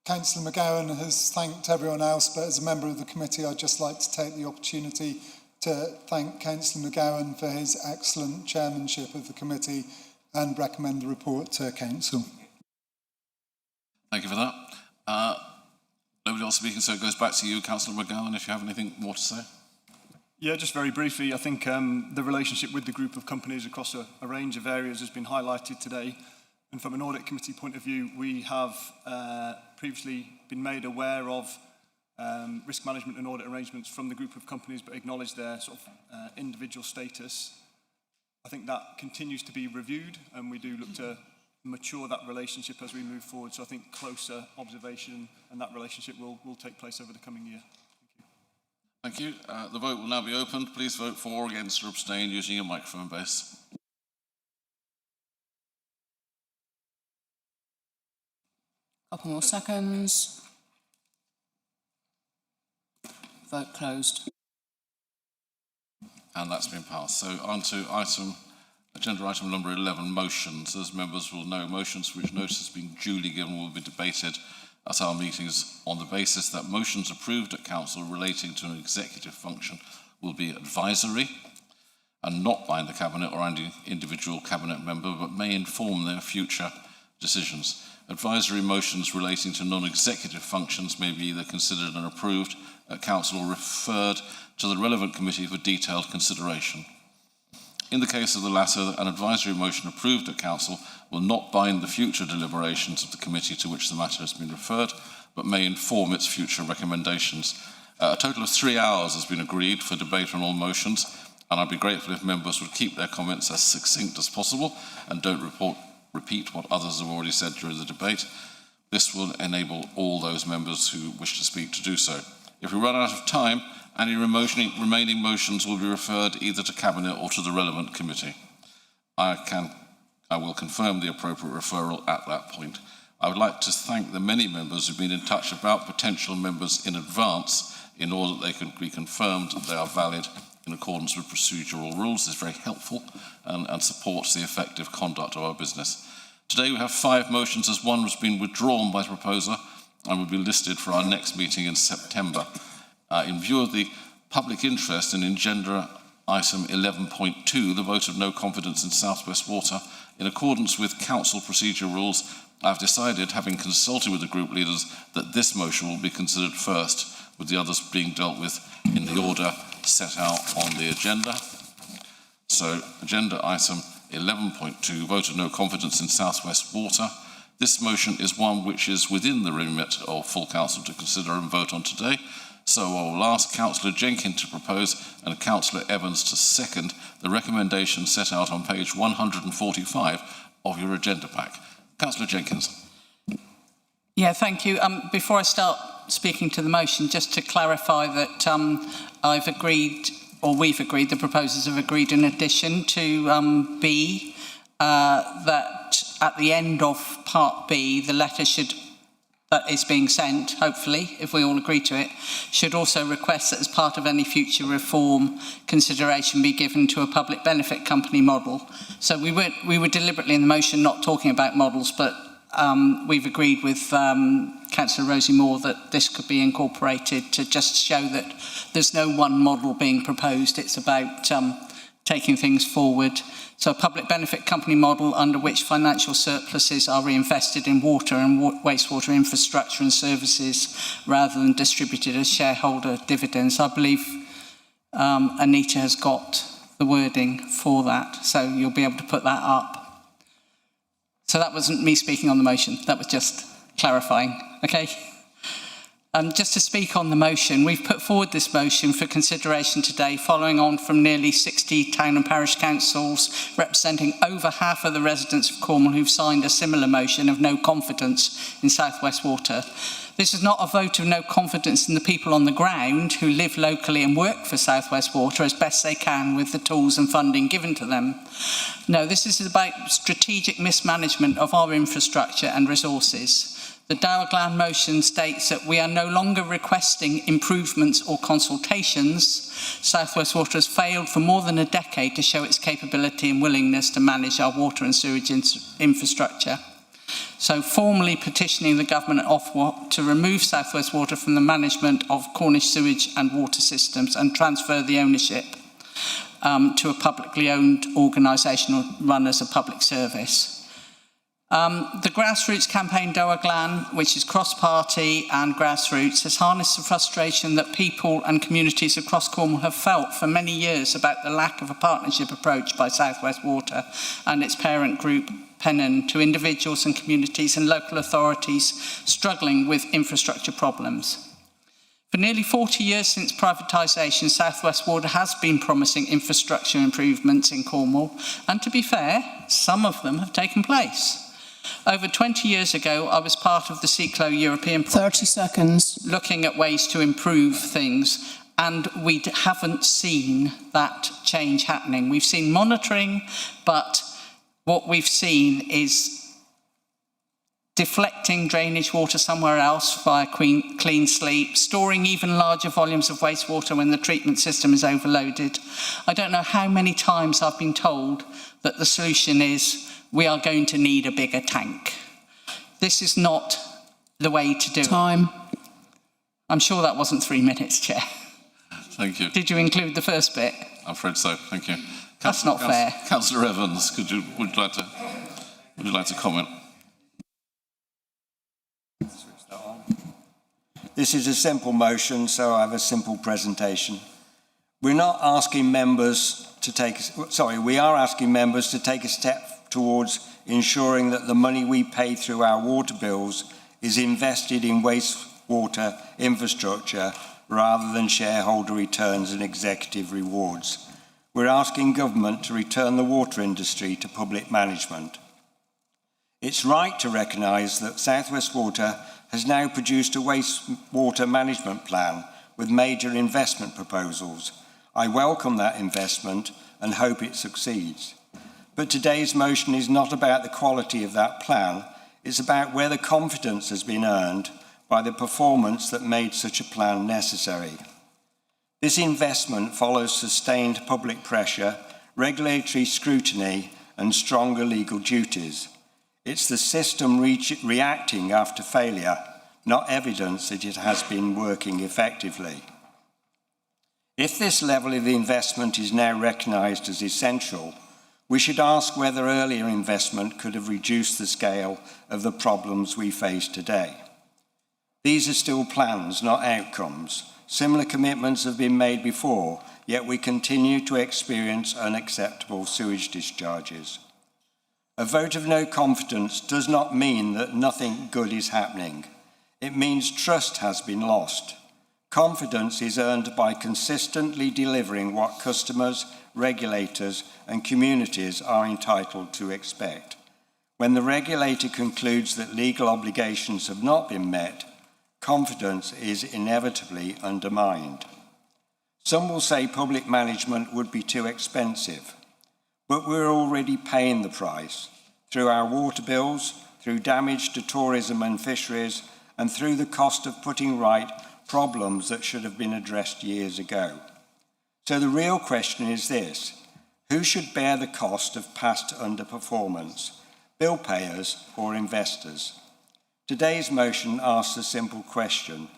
H: Councillor McGowan has thanked everyone else, but as a member of the committee, I'd just like to take the opportunity to thank Councillor McGowan for his excellent chairmanship of the committee and recommend the report to Council.
A: Thank you for that. Nobody else speaking, so it goes back to you, Councillor McGowan, if you have anything more to say.
L: Yeah, just very briefly, I think the relationship with the group of companies across a range of areas has been highlighted today. And from an audit committee point of view, we have previously been made aware of risk management and audit arrangements from the group of companies, but acknowledge their sort of individual status. I think that continues to be reviewed, and we do look to mature that relationship as we move forward. So I think closer observation and that relationship will take place over the coming year.
A: Thank you. The vote will now be opened. Please vote for, against or abstain using your microphone base.
K: Couple more seconds. Vote closed.
A: And that's been passed. So on to agenda item number 11, motions. As members will know, motions for which notice has been duly given will be debated at our meetings on the basis that motions approved at council relating to an executive function will be advisory and not bind the cabinet or any individual cabinet member, but may inform their future decisions. Advisory motions relating to non-executive functions may be either considered and approved at council or referred to the relevant committee for detailed consideration. In the case of the latter, an advisory motion approved at council will not bind the future deliberations of the committee to which the matter has been referred, but may inform its future recommendations. A total of 3 hours has been agreed for debate on all motions, and I'd be grateful if members would keep their comments as succinct as possible and don't repeat what others have already said during the debate. This will enable all those members who wish to speak to do so. If we run out of time, any remaining motions will be referred either to Cabinet or to the relevant committee. I will confirm the appropriate referral at that point. I would like to thank the many members who've been in touch about potential members in advance in order that they can be confirmed that they are valid in accordance with procedural rules. This is very helpful and supports the effective conduct of our business. Today we have 5 motions, as one has been withdrawn by the proposer and will be listed for our next meeting in September. In view of the public interest in agenda item 11.2, the vote of no confidence in South West Water, in accordance with council procedure rules, I've decided, having consulted with the group leaders, that this motion will be considered first, with the others being dealt with in the order set out on the agenda. So, agenda item 11.2, vote of no confidence in South West Water. This motion is one which is within the remit of full council to consider and vote on today. So I will ask Councillor Jenkins to propose and Councillor Evans to second the recommendation set out on page 145 of your agenda pack. Councillor Jenkins.
J: Yeah, thank you. Before I start speaking to the motion, just to clarify that I've agreed, or we've agreed, the proposers have agreed in addition to B, that at the end of part B, the letter that is being sent, hopefully, if we all agree to it, should also request that as part of any future reform, consideration be given to a public benefit company model. So we were deliberately in the motion not talking about models, but we've agreed with Councillor Rosie Moore that this could be incorporated to just show that there's no one model being proposed. It's about taking things forward. So a public benefit company model under which financial surpluses are reinvested in water and wastewater infrastructure and services rather than distributed as shareholder dividends. I believe Anita has got the wording for that, so you'll be able to put that up. So that wasn't me speaking on the motion, that was just clarifying, okay? Just to speak on the motion, we've put forward this motion for consideration today following on from nearly 60 town and parish councils representing over half of the residents of Cornwall who've signed a similar motion of no confidence in South West Water. This is not a vote of no confidence in the people on the ground who live locally and work for South West Water as best they can with the tools and funding given to them. No, this is about strategic mismanagement of our infrastructure and resources. The Dower Glen motion states that we are no longer requesting improvements or consultations. South West Water has failed for more than a decade to show its capability and willingness to manage our water and sewage infrastructure. So formally petitioning the government of Ofwat to remove South West Water from the management of Cornish sewage and water systems and transfer the ownership to a publicly owned organisation run as a public service. The grassroots campaign Dower Glen, which is cross-party and grassroots, has harnessed the frustration that people and communities across Cornwall have felt for many years about the lack of a partnership approach by South West Water and its parent group, Pennon, to individuals and communities and local authorities struggling with infrastructure problems. For nearly 40 years since privatisation, South West Water has been promising infrastructure improvements in Cornwall, and to be fair, some of them have taken place. Over 20 years ago, I was part of the CECLO European project,
K: 30 seconds,
J: looking at ways to improve things, and we haven't seen that change happening. We've seen monitoring, but what we've seen is deflecting drainage water somewhere else via clean sleep, storing even larger volumes of wastewater when the treatment system is overloaded. I don't know how many times I've been told that the solution is we are going to need a bigger tank. This is not the way to do it. I'm sure that wasn't 3 minutes, Chair.
A: Thank you.
J: Did you include the first bit?
A: I'm afraid so, thank you.
J: That's not fair.
A: Councillor Evans, would you like to comment?
M: This is a simple motion, so I have a simple presentation. We're not asking members to take, we are asking members to take a step towards ensuring that the money we pay through our water bills is invested in wastewater infrastructure rather than shareholder returns and executive rewards. We're asking government to return the water industry to public management. It's right to recognise that South West Water has now produced a wastewater management plan with major investment proposals. I welcome that investment and hope it succeeds. But today's motion is not about the quality of that plan, it's about whether confidence has been earned by the performance that made such a plan necessary. This investment follows sustained public pressure, regulatory scrutiny and stronger legal duties. It's the system reacting after failure, not evidence that it has been working effectively. If this level of investment is now recognised as essential, we should ask whether earlier investment could have reduced the scale of the problems we face today. These are still plans, not outcomes. Similar commitments have been made before, yet we continue to experience unacceptable sewage discharges. A vote of no confidence does not mean that nothing good is happening. It means trust has been lost. Confidence is earned by consistently delivering what customers, regulators and communities are entitled to expect. When the regulator concludes that legal obligations have not been met, confidence is inevitably undermined. Some will say public management would be too expensive, but we're already paying the price through our water bills, through damage to tourism and fisheries, and through the cost of putting right problems that should have been addressed years ago. So the real question is this: who should bear the cost of past underperformance, bill payers or investors? Today's motion asks a simple question: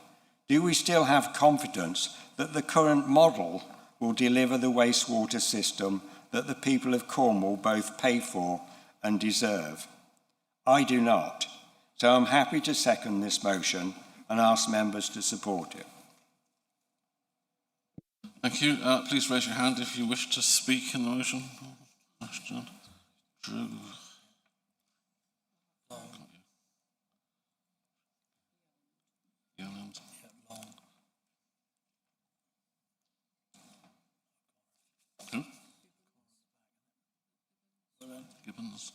M: do we still have confidence that the current model will deliver the wastewater system that the people of Cornwall both pay for and deserve? I do not. So I'm happy to second this motion and ask members to support it.
A: Thank you. Please raise your hand if you wish to speak in the motion. Ashton, Drew. Yelland. Who? Gibbons.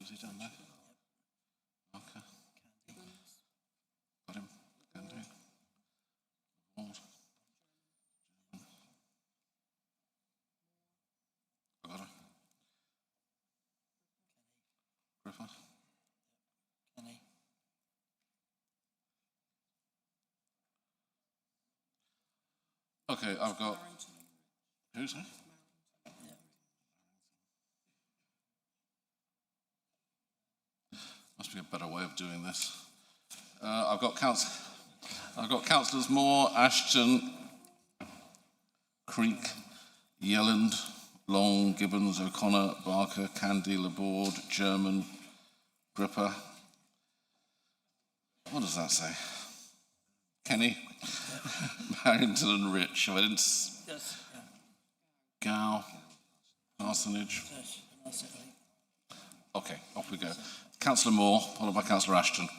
A: Is he down there? Okay. Got him. Can do. Ward. I got her. Griffith.
T: Kenny.
A: Okay, I've got. Who's that? Must be a better way of doing this. I've got councillors Moore, Ashton, Creek, Yelland, Long, Gibbons, O'Connor, Barker, Candy, Laborde, German, Gripper. What does that say? Kenny, Barrington and Rich. I didn't.
T: Yes. Yeah.
A: Gow, Parsonage.
T: Yes.
A: Okay, off we go. Councillor Moore, followed by Councillor Ashton.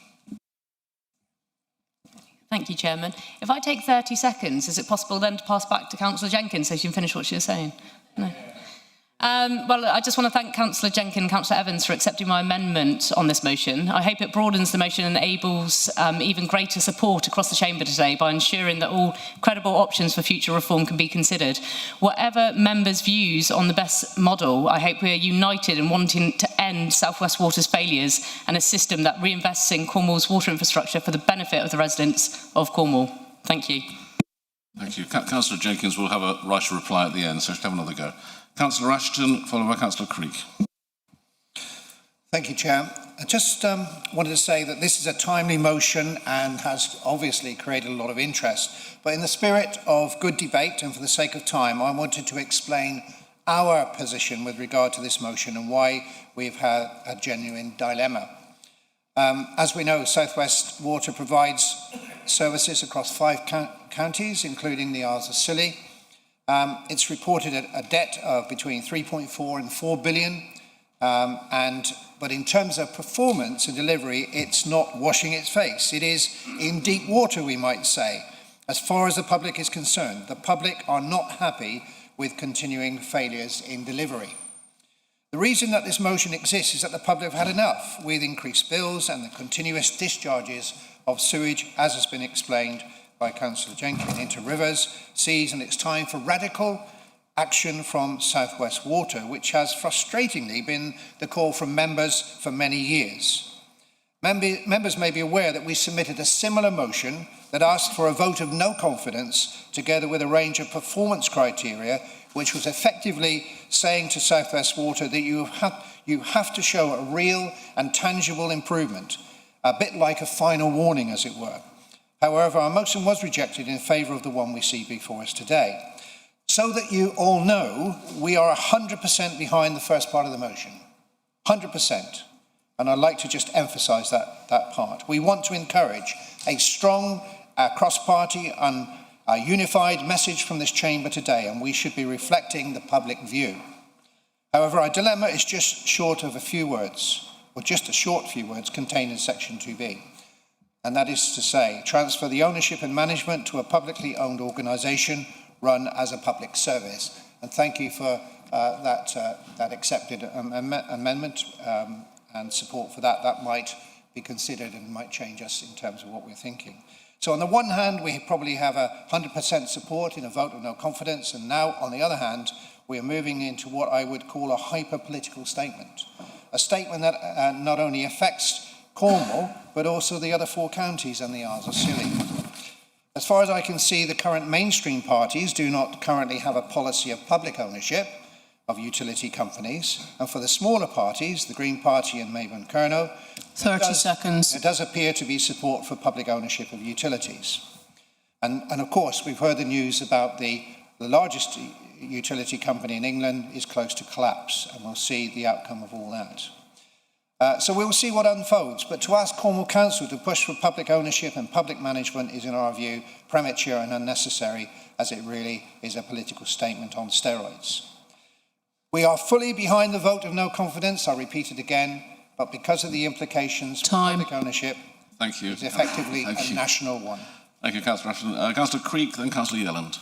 N: Thank you, Chairman. If I take 30 seconds, is it possible then to pass back to Councillor Jenkins so she can finish what she was saying? No. Well, I just want to thank Councillor Jenkins and Councillor Evans for accepting my amendment on this motion. I hope it broadens the motion and enables even greater support across the Chamber today by ensuring that all credible options for future reform can be considered. Whatever members' views on the best model, I hope we are united in wanting to end South West Water's failures and a system that reinvests in Cornwall's water infrastructure for the benefit of the residents of Cornwall. Thank you.
A: Thank you. Councillor Jenkins will have a right to reply at the end, so let's have another go. Councillor Ashton, followed by Councillor Creek.
O: Thank you, Chair. I just wanted to say that this is a timely motion and has obviously created a lot of interest. But in the spirit of good debate and for the sake of time, I wanted to explain our position with regard to this motion and why we've had a genuine dilemma. As we know, South West Water provides services across 5 counties, including the Isles of Scilly. It's reported a debt of between 3.4 and 4 billion, but in terms of performance and delivery, it's not washing its face. It is in deep water, we might say, as far as the public is concerned. The public are not happy with continuing failures in delivery. The reason that this motion exists is that the public have had enough with increased bills and the continuous discharges of sewage, as has been explained by Councillor Jenkins, into rivers, seas, and it's time for radical action from South West Water, which has frustratingly been the call from members for many years. Members may be aware that we submitted a similar motion that asked for a vote of no confidence, together with a range of performance criteria, which was effectively saying to South West Water that you have to show a real and tangible improvement, a bit like a final warning, as it were. However, our motion was rejected in favour of the one we see before us today. So that you all know, we are 100% behind the first part of the motion. 100%. And I'd like to just emphasise that part. We want to encourage a strong cross-party and unified message from this chamber today, and we should be reflecting the public view. However, our dilemma is just short of a few words, or just a short few words contained in section 2B. And that is to say, transfer the ownership and management to a publicly owned organisation run as a public service. And thank you for that accepted amendment and support for that. That might be considered and might change us in terms of what we're thinking. So on the one hand, we probably have 100% support in a vote of no confidence, and now on the other hand, we are moving into what I would call a hyper-political statement. A statement that not only affects Cornwall, but also the other 4 counties and the Isles of Scilly. As far as I can see, the current mainstream parties do not currently have a policy of public ownership of utility companies, and for the smaller parties, the Green Party and Mayburn Kernow,
K: 30 seconds.
O: There does appear to be support for public ownership of utilities. And of course, we've heard the news about the largest utility company in England is close to collapse, and we'll see the outcome of all that. So we'll see what unfolds, but to ask Cornwall Council to push for public ownership and public management is, in our view, premature and unnecessary, as it really is a political statement on steroids. We are fully behind the vote of no confidence, I'll repeat it again, but because of the implications for public ownership, it's effectively a national one.
A: Thank you, Councillor Ashton. Councillor Creek, then Councillor Yelland.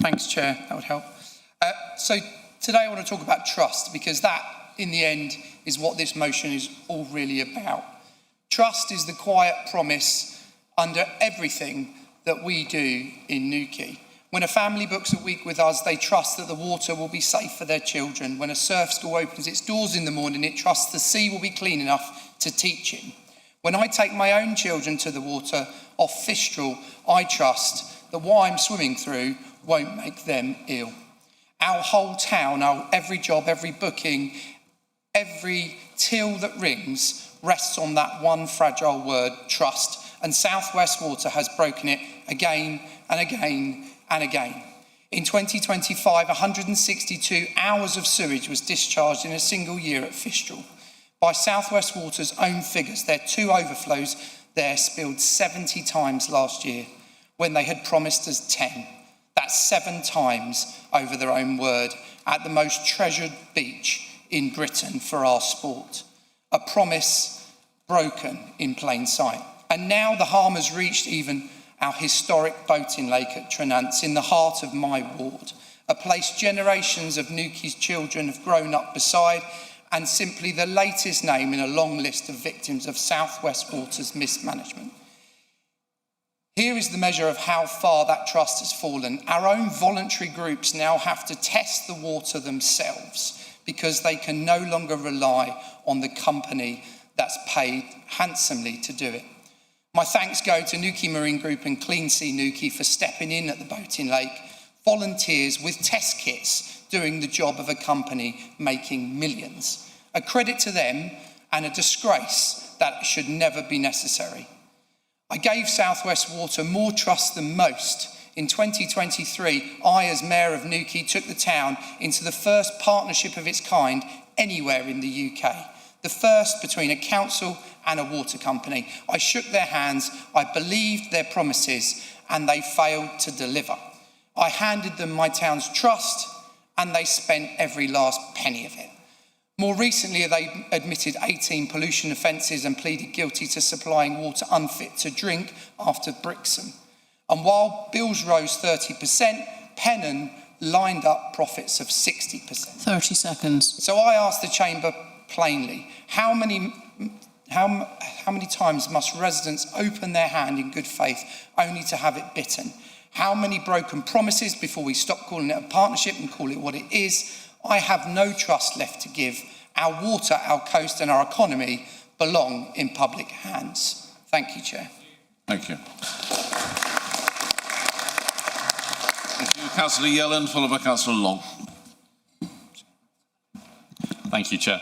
B: Thanks, Chair. That would help. So today I want to talk about trust, because that, in the end, is what this motion is all really about. Trust is the quiet promise under everything that we do in Newquay. When a family books a week with us, they trust that the water will be safe for their children. When a surf school opens its doors in the morning, it trusts the sea will be clean enough to teach him. When I take my own children to the water off Fistral, I trust that what I'm swimming through won't make them ill. Our whole town, our every job, every booking, every till that rings rests on that one fragile word, trust. And South West Water has broken it again and again and again. In 2025, 162 hours of sewage was discharged in a single year at Fistral. By South West Water's own figures, their 2 overflows there spilled 70 times last year, when they had promised us 10. That's 7 times over their own word, at the most treasured beach in Britain for our sport. A promise broken in plain sight. And now the harm has reached even our historic boating lake at Trenance, in the heart of my ward, a place generations of Newquay's children have grown up beside, and simply the latest name in a long list of victims of South West Water's mismanagement. Here is the measure of how far that trust has fallen. Our own voluntary groups now have to test the water themselves, because they can no longer rely on the company that's paid handsomely to do it. My thanks go to Newquay Marine Group and Clean Sea Newquay for stepping in at the boating lake, volunteers with test kits doing the job of a company making millions. A credit to them, and a disgrace that should never be necessary. I gave South West Water more trust than most. In 2023, I, as Mayor of Newquay, took the town into the first partnership of its kind anywhere in the UK. The first between a council and a water company. I shook their hands, I believed their promises, and they failed to deliver. I handed them my town's trust, and they spent every last penny of it. More recently, they admitted 18 pollution offences and pleaded guilty to supplying water unfit to drink after Brixham. And while bills rose 30%, Pennon lined up profits of 60%.
K: 30 seconds.
B: So I asked the Chamber plainly, how many times must residents open their hand in good faith only to have it bitten? How many broken promises before we stop calling it a partnership and call it what it is? I have no trust left to give. Our water, our coast and our economy belong in public hands. Thank you, Chair.
A: Thank you. Thank you, Councillor Yelland, followed by Councillor Long.
R: Thank you, Chair.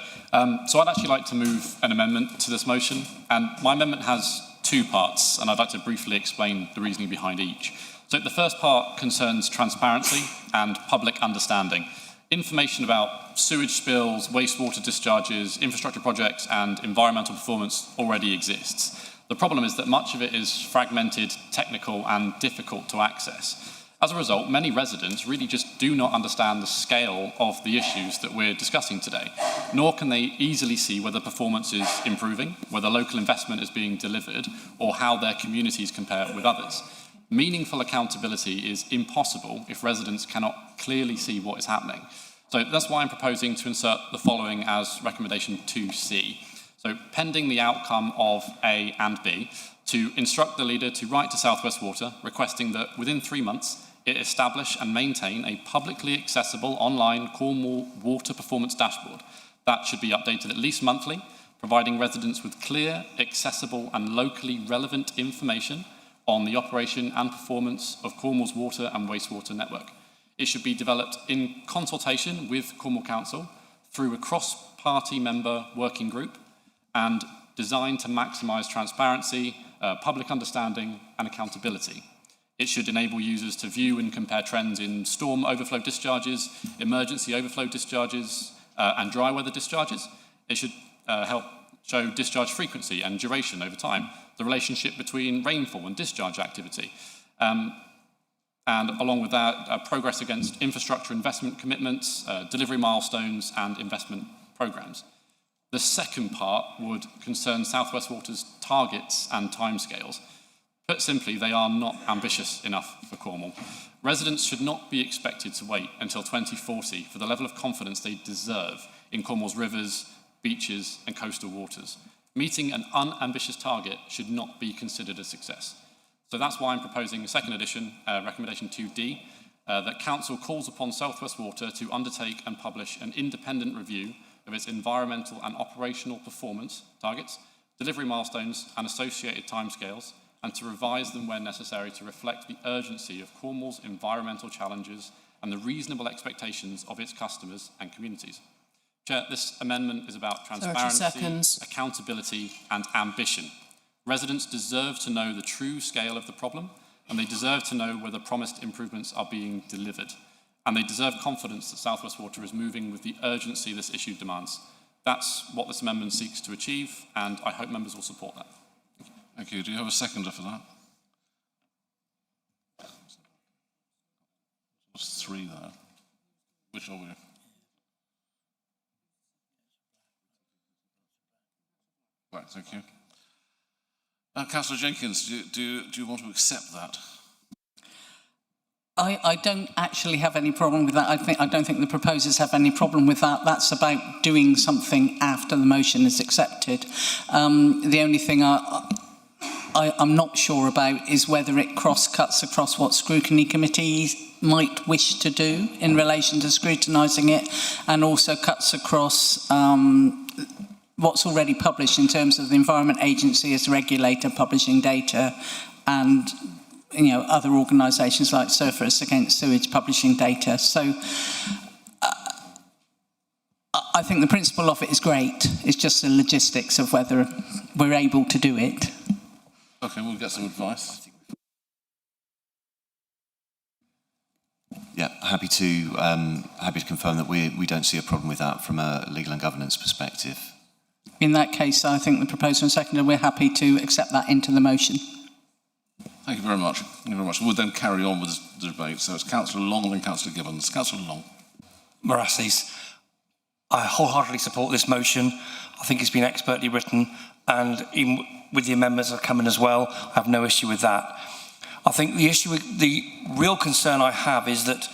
R: So I'd actually like to move an amendment to this motion, and my amendment has two parts, and I'd like to briefly explain the reasoning behind each. So the first part concerns transparency and public understanding. Information about sewage spills, wastewater discharges, infrastructure projects, and environmental performance already exists. The problem is that much of it is fragmented, technical, and difficult to access. As a result, many residents really just do not understand the scale of the issues that we're discussing today, nor can they easily see whether performance is improving, whether local investment is being delivered, or how their communities compare with others. Meaningful accountability is impossible if residents cannot clearly see what is happening. So that's why I'm proposing to insert the following as recommendation 2C. So pending the outcome of A and B, to instruct the leader to write to South West Water requesting that within 3 months it establish and maintain a publicly accessible online Cornwall water performance dashboard that should be updated at least monthly, providing residents with clear, accessible and locally relevant information on the operation and performance of Cornwall's water and wastewater network. It should be developed in consultation with Cornwall Council through a cross-party member working group and designed to maximise transparency, public understanding and accountability. It should enable users to view and compare trends in storm overflow discharges, emergency overflow discharges and dry weather discharges. It should help show discharge frequency and duration over time, the relationship between rainfall and discharge activity. And along with that, progress against infrastructure investment commitments, delivery milestones and investment programmes. The second part would concern South West Water's targets and timescales. Put simply, they are not ambitious enough for Cornwall. Residents should not be expected to wait until 2040 for the level of confidence they deserve in Cornwall's rivers, beaches and coastal waters. Meeting an unambitious target should not be considered a success. So that's why I'm proposing a second edition, recommendation 2D, that Council calls upon South West Water to undertake and publish an independent review of its environmental and operational performance targets, delivery milestones and associated timescales, and to revise them where necessary to reflect the urgency of Cornwall's environmental challenges and the reasonable expectations of its customers and communities. Chair, this amendment is about transparency, accountability and ambition. Residents deserve to know the true scale of the problem, and they deserve to know whether promised improvements are being delivered. And they deserve confidence that South West Water is moving with the urgency this issue demands. That's what this amendment seeks to achieve, and I hope members will support that.
A: Thank you. Do you have a seconder for that? There's 3 there. Which are we? Right, thank you. Councillor Jenkins, do you want to accept that?
J: I don't actually have any problem with that. I don't think the proposers have any problem with that. That's about doing something after the motion is accepted. The only thing I'm not sure about is whether it cuts across what scrutiny committees might wish to do in relation to scrutinising it, and also cuts across what's already published in terms of the Environment Agency as regulator publishing data, and other organisations like Surfers Against Sewage publishing data. So I think the principle of it is great. It's just the logistics of whether we're able to do it.
A: Okay, we'll get some advice.
P: Yeah, happy to confirm that we don't see a problem with that from a legal and governance perspective.
J: In that case, I think the proposer and seconder, we're happy to accept that into the motion.
A: Thank you very much. Thank you very much. We'll then carry on with the debate. So it's Councillor Long and then Councillor Gibbons. Councillor Long.
F: Morasses, I wholeheartedly support this motion. I think it's been expertly written, and even with the amendments that have come in as well, I have no issue with that. I think the real concern I have is that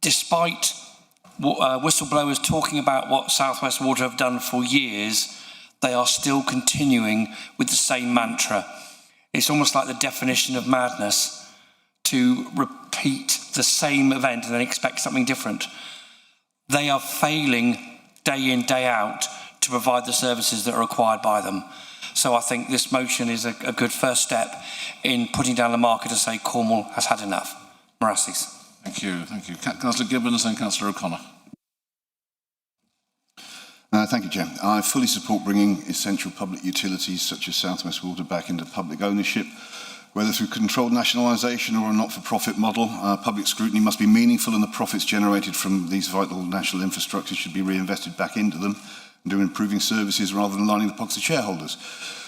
F: despite whistleblowers talking about what South West Water have done for years, they are still continuing with the same mantra. It's almost like the definition of madness to repeat the same event and then expect something different. They are failing day in, day out to provide the services that are required by them. So I think this motion is a good first step in putting down the marker to say Cornwall has had enough. Merasis.
A: Thank you. Thank you. Councillor Gibbons and Councillor O'Connor.
S: Thank you, Chair. I fully support bringing essential public utilities such as South West Water back into public ownership. Whether through controlled nationalisation or a not-for-profit model, public scrutiny must be meaningful, and the profits generated from these vital national infrastructures should be reinvested back into them and do improving services rather than lining the pockets of shareholders.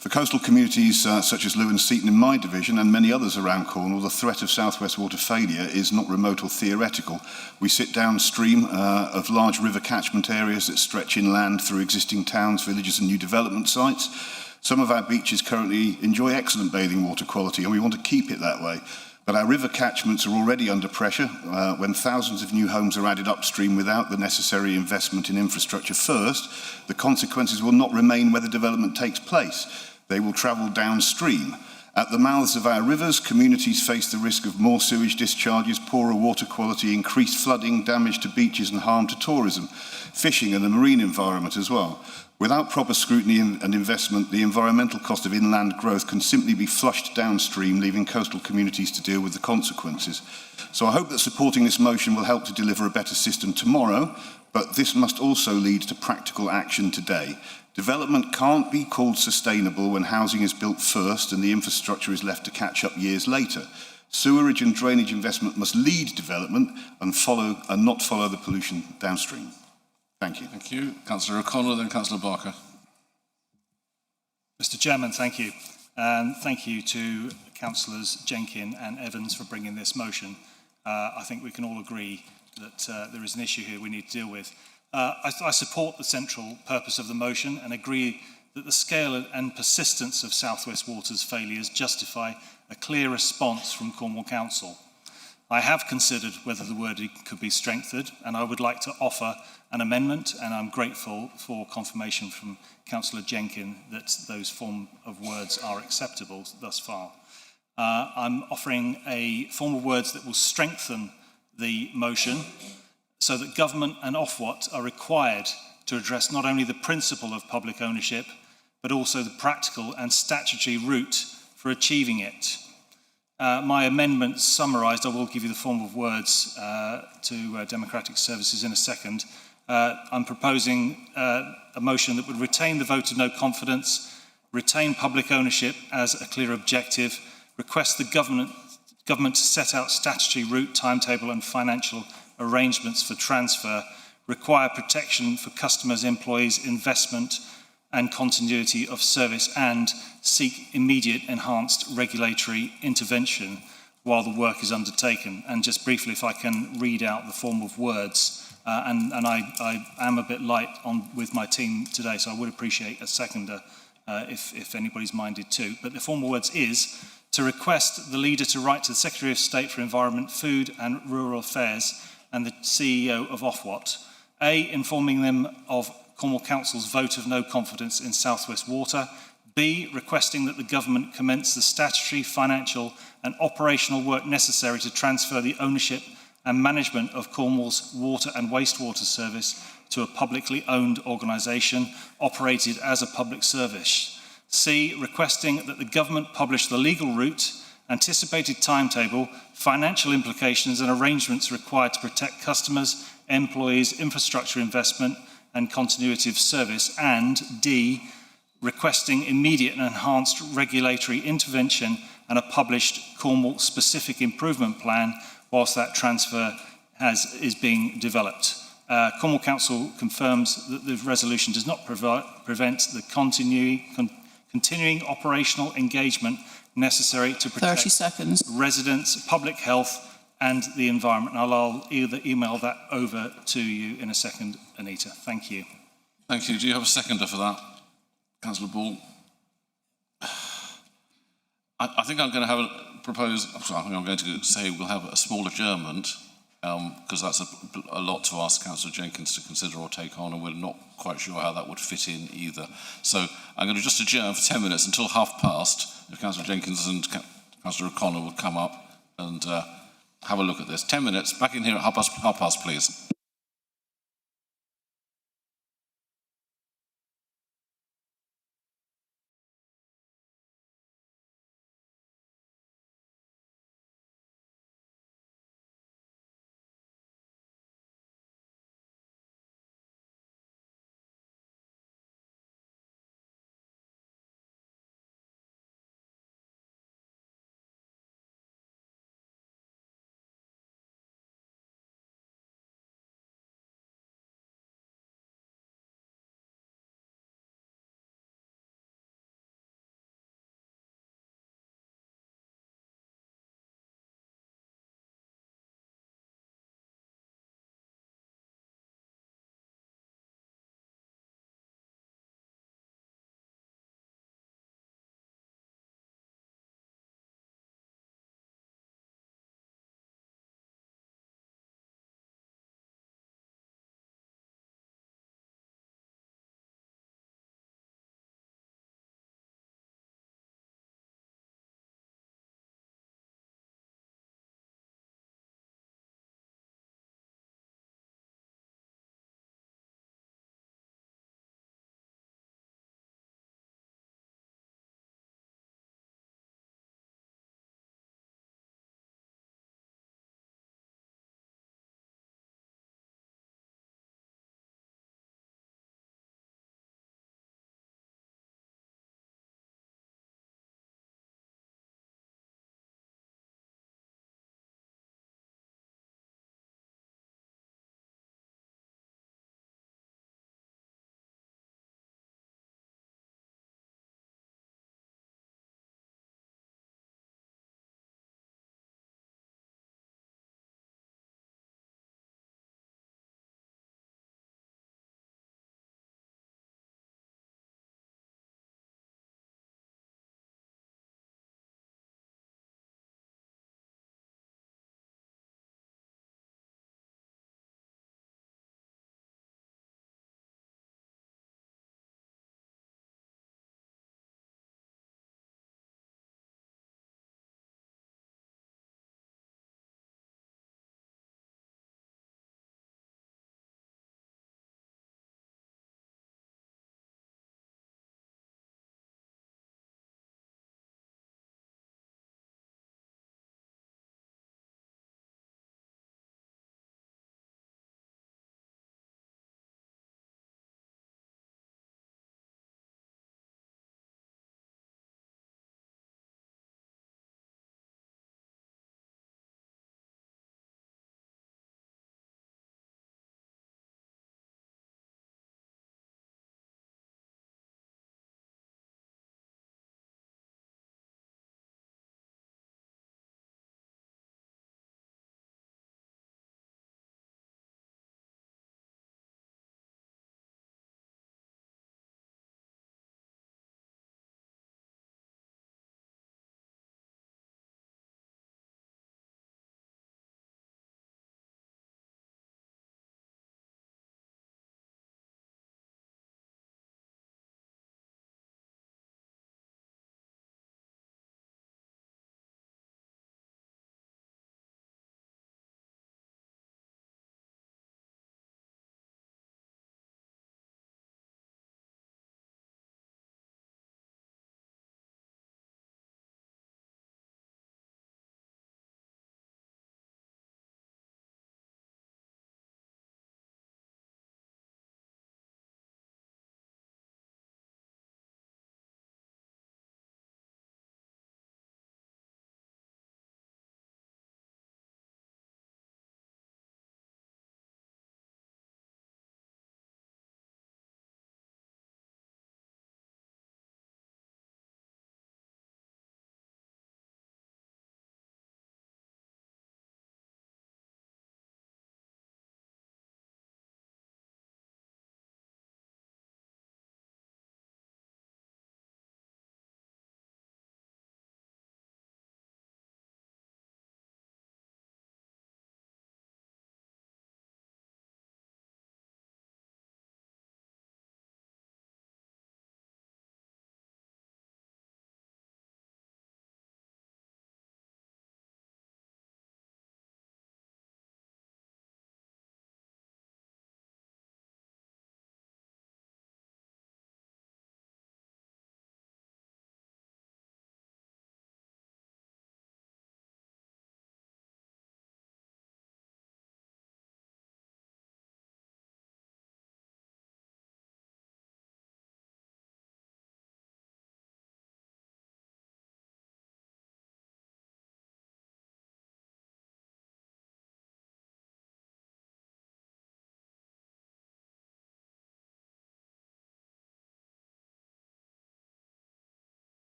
S: For coastal communities such as Lewin Seaton in my division and many others around Cornwall, the threat of South West Water failure is not remote or theoretical. We sit downstream of large river catchment areas that stretch inland through existing towns, villages and new development sites. Some of our beaches currently enjoy excellent bathing water quality, and we want to keep it that way. But our river catchments are already under pressure when thousands of new homes are added upstream without the necessary investment in infrastructure first. The consequences will not remain where the development takes place. They will travel downstream. At the mouths of our rivers, communities face the risk of more sewage discharges, poorer water quality, increased flooding, damage to beaches and harm to tourism, fishing and the marine environment as well. Without proper scrutiny and investment, the environmental cost of inland growth can simply be flushed downstream, leaving coastal communities to deal with the consequences. So I hope that supporting this motion will help to deliver a better system tomorrow, but this must also lead to practical action today. Development can't be called sustainable when housing is built first and the infrastructure is left to catch up years later. Sewerage and drainage investment must lead development and not follow the pollution downstream. Thank you.
A: Thank you. Councillor O'Connor, then Councillor Barker.
L: Mr. Chairman, thank you. And thank you to Councillors Jenkin and Evans for bringing this motion. I think we can all agree that there is an issue here we need to deal with. I support the central purpose of the motion and agree that the scale and persistence of South West Water's failures justify a clear response from Cornwall Council. I have considered whether the wording could be strengthened, and I would like to offer an amendment, and I'm grateful for confirmation from Councillor Jenkin that those form of words are acceptable thus far. I'm offering a form of words that will strengthen the motion so that government and Ofwat are required to address not only the principle of public ownership, but also the practical and statutory route for achieving it. My amendment summarised, I will give you the form of words to Democratic Services in a second. I'm proposing a motion that would retain the vote of no confidence, retain public ownership as a clear objective, request the government to set out statutory route, timetable and financial arrangements for transfer, require protection for customers, employees, investment and continuity of service, and seek immediate enhanced regulatory intervention while the work is undertaken. And just briefly, if I can read out the form of words, and I am a bit light with my team today, so I would appreciate a seconder if anybody's minded to. But the form of words is to request the leader to write to the Secretary of State for Environment, Food and Rural Affairs and the CEO of Ofwat, A, informing them of Cornwall Council's vote of no confidence in South West Water, B, requesting that the government commence the statutory, financial and operational work necessary to transfer the ownership and management of Cornwall's water and wastewater service to a publicly owned organisation operated as a public service. C, requesting that the government publish the legal route, anticipated timetable, financial implications and arrangements required to protect customers, employees, infrastructure investment and continuity of service, and D, requesting immediate and enhanced regulatory intervention and a published Cornwall specific improvement plan whilst that transfer is being developed. Cornwall Council confirms that the resolution does not prevent the continuing operational engagement necessary to protect
K: 30 seconds.
L: residents, public health and the environment. I'll either email that over to you in a second, Anita. Thank you.
A: Thank you. Do you have a seconder for that? Councillor Ball. I think I'm going to have I'm going to say we'll have a small adjournment because that's a lot to ask Councillor Jenkins to consider or take on, and we're not quite sure how that would fit in either. So I'm going to just adjourn for 10 minutes until 5:30, if Councillor Jenkins and Councillor O'Connor will come up and have a look at this. 10 minutes, back in here at 5:30, please.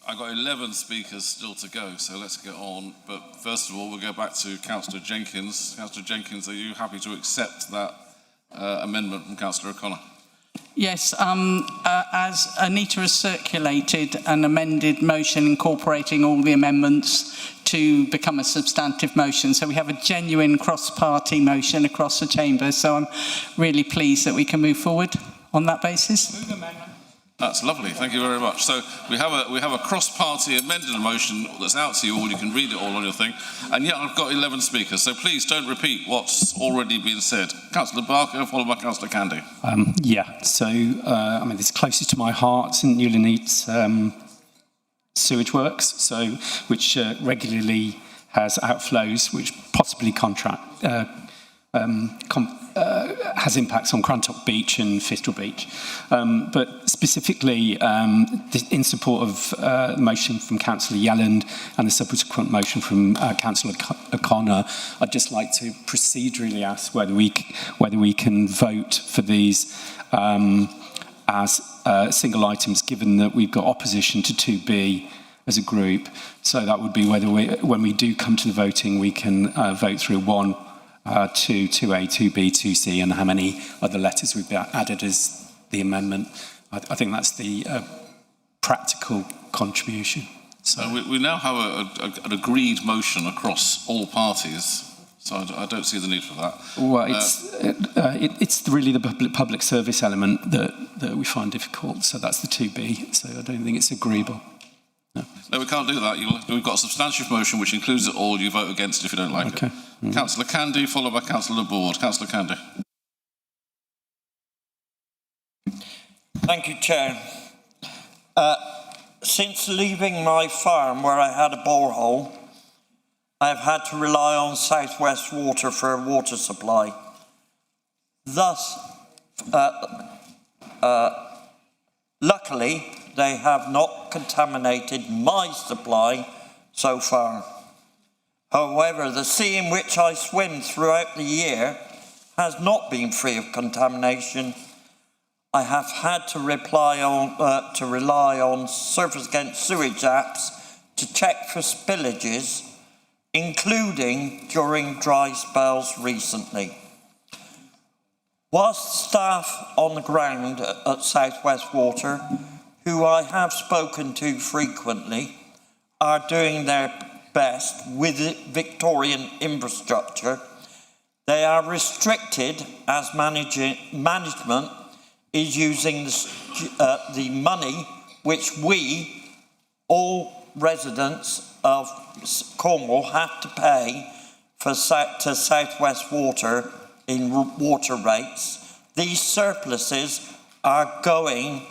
A: I've got 11 speakers still to go, so let's get on. But first of all, we'll go back to Councillor Jenkins. Councillor Jenkins, are you happy to accept that amendment from Councillor O'Connor?
J: Yes, as Anita has circulated an amended motion incorporating all the amendments to become a substantive motion. So we have a genuine cross-party motion across the chamber. So I'm really pleased that we can move forward on that basis.
L: Move amendment.
A: That's lovely, thank you very much. So we have a cross-party amended motion that's out to you all. You can read it all on your thing. And yet I've got 11 speakers, so please don't repeat what's already been said. Councillor Barker, followed by Councillor Candy.
U: I mean, it's closest to my heart. St Newlyn needs sewage works, which regularly has outflows, which possibly has impacts on Crantock Beach and Fistral Beach. But specifically, in support of the motion from Councillor Yelland and the subsequent motion from Councillor O'Connor, I'd just like to procedurally ask whether we can vote for these as single items, given that we've got opposition to 2B as a group. So that would be whether when we do come to the voting, we can vote through 1, 2, 2A, 2B, 2C, and how many other letters we've added as the amendment. I think that's the practical contribution.
A: So we now have an agreed motion across all parties, so I don't see the need for that.
U: Well, it's really the public service element that we find difficult, so that's the 2B, so I don't think it's agreeable.
A: No, we can't do that. We've got a substantive motion which includes it all. You vote against it if you don't like it. Mm-hmm. Councillor Candy, followed by Councillor Board. Councillor Candy.
V: Thank you, Chair. Since leaving my farm where I had a borehole, I have had to rely on South West Water for a water supply. Thus, luckily, they have not contaminated my supply so far. However, the sea in which I swim throughout the year has not been free of contamination. I have had to rely on Surface Against Sewage apps to check for spillages, including during dry spells recently. Whilst staff on the ground at South West Water, who I have spoken to frequently, are doing their best with Victorian infrastructure, they are restricted as management is using the money which we, all residents of Cornwall, have to pay to South West Water in water rates. These surpluses are going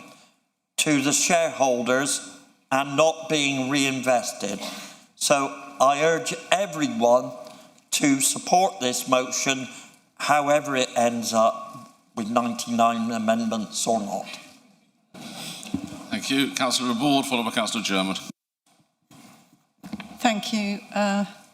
V: to the shareholders and not being reinvested. So I urge everyone to support this motion, however it ends up, with 99 amendments or not.
A: Thank you. Councillor Board, followed by Councillor German.
W: Thank you,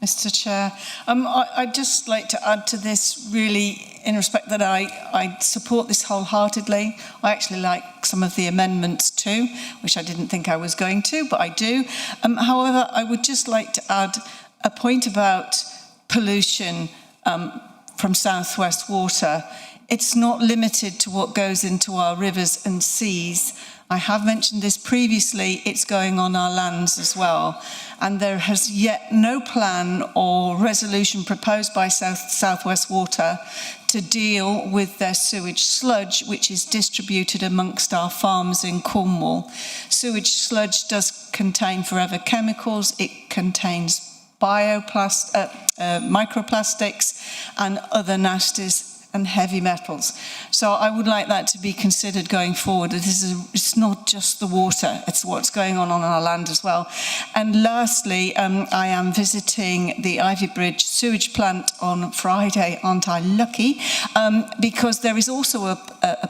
W: Mr. Chair. I'd just like to add to this, really, in respect that I support this wholeheartedly. I actually like some of the amendments too, which I didn't think I was going to, but I do. However, I would just like to add a point about pollution from South West Water. It's not limited to what goes into our rivers and seas. I have mentioned this previously, it's going on our lands as well. And there has yet no plan or resolution proposed by South West Water to deal with their sewage sludge, which is distributed amongst our farms in Cornwall. Sewage sludge does contain forever chemicals, it contains microplastics and other nasties and heavy metals. So I would like that to be considered going forward. It's not just the water, it's what's going on our land as well. And lastly, I am visiting the Ivy Bridge sewage plant on Friday, aren't I lucky? Because there is also a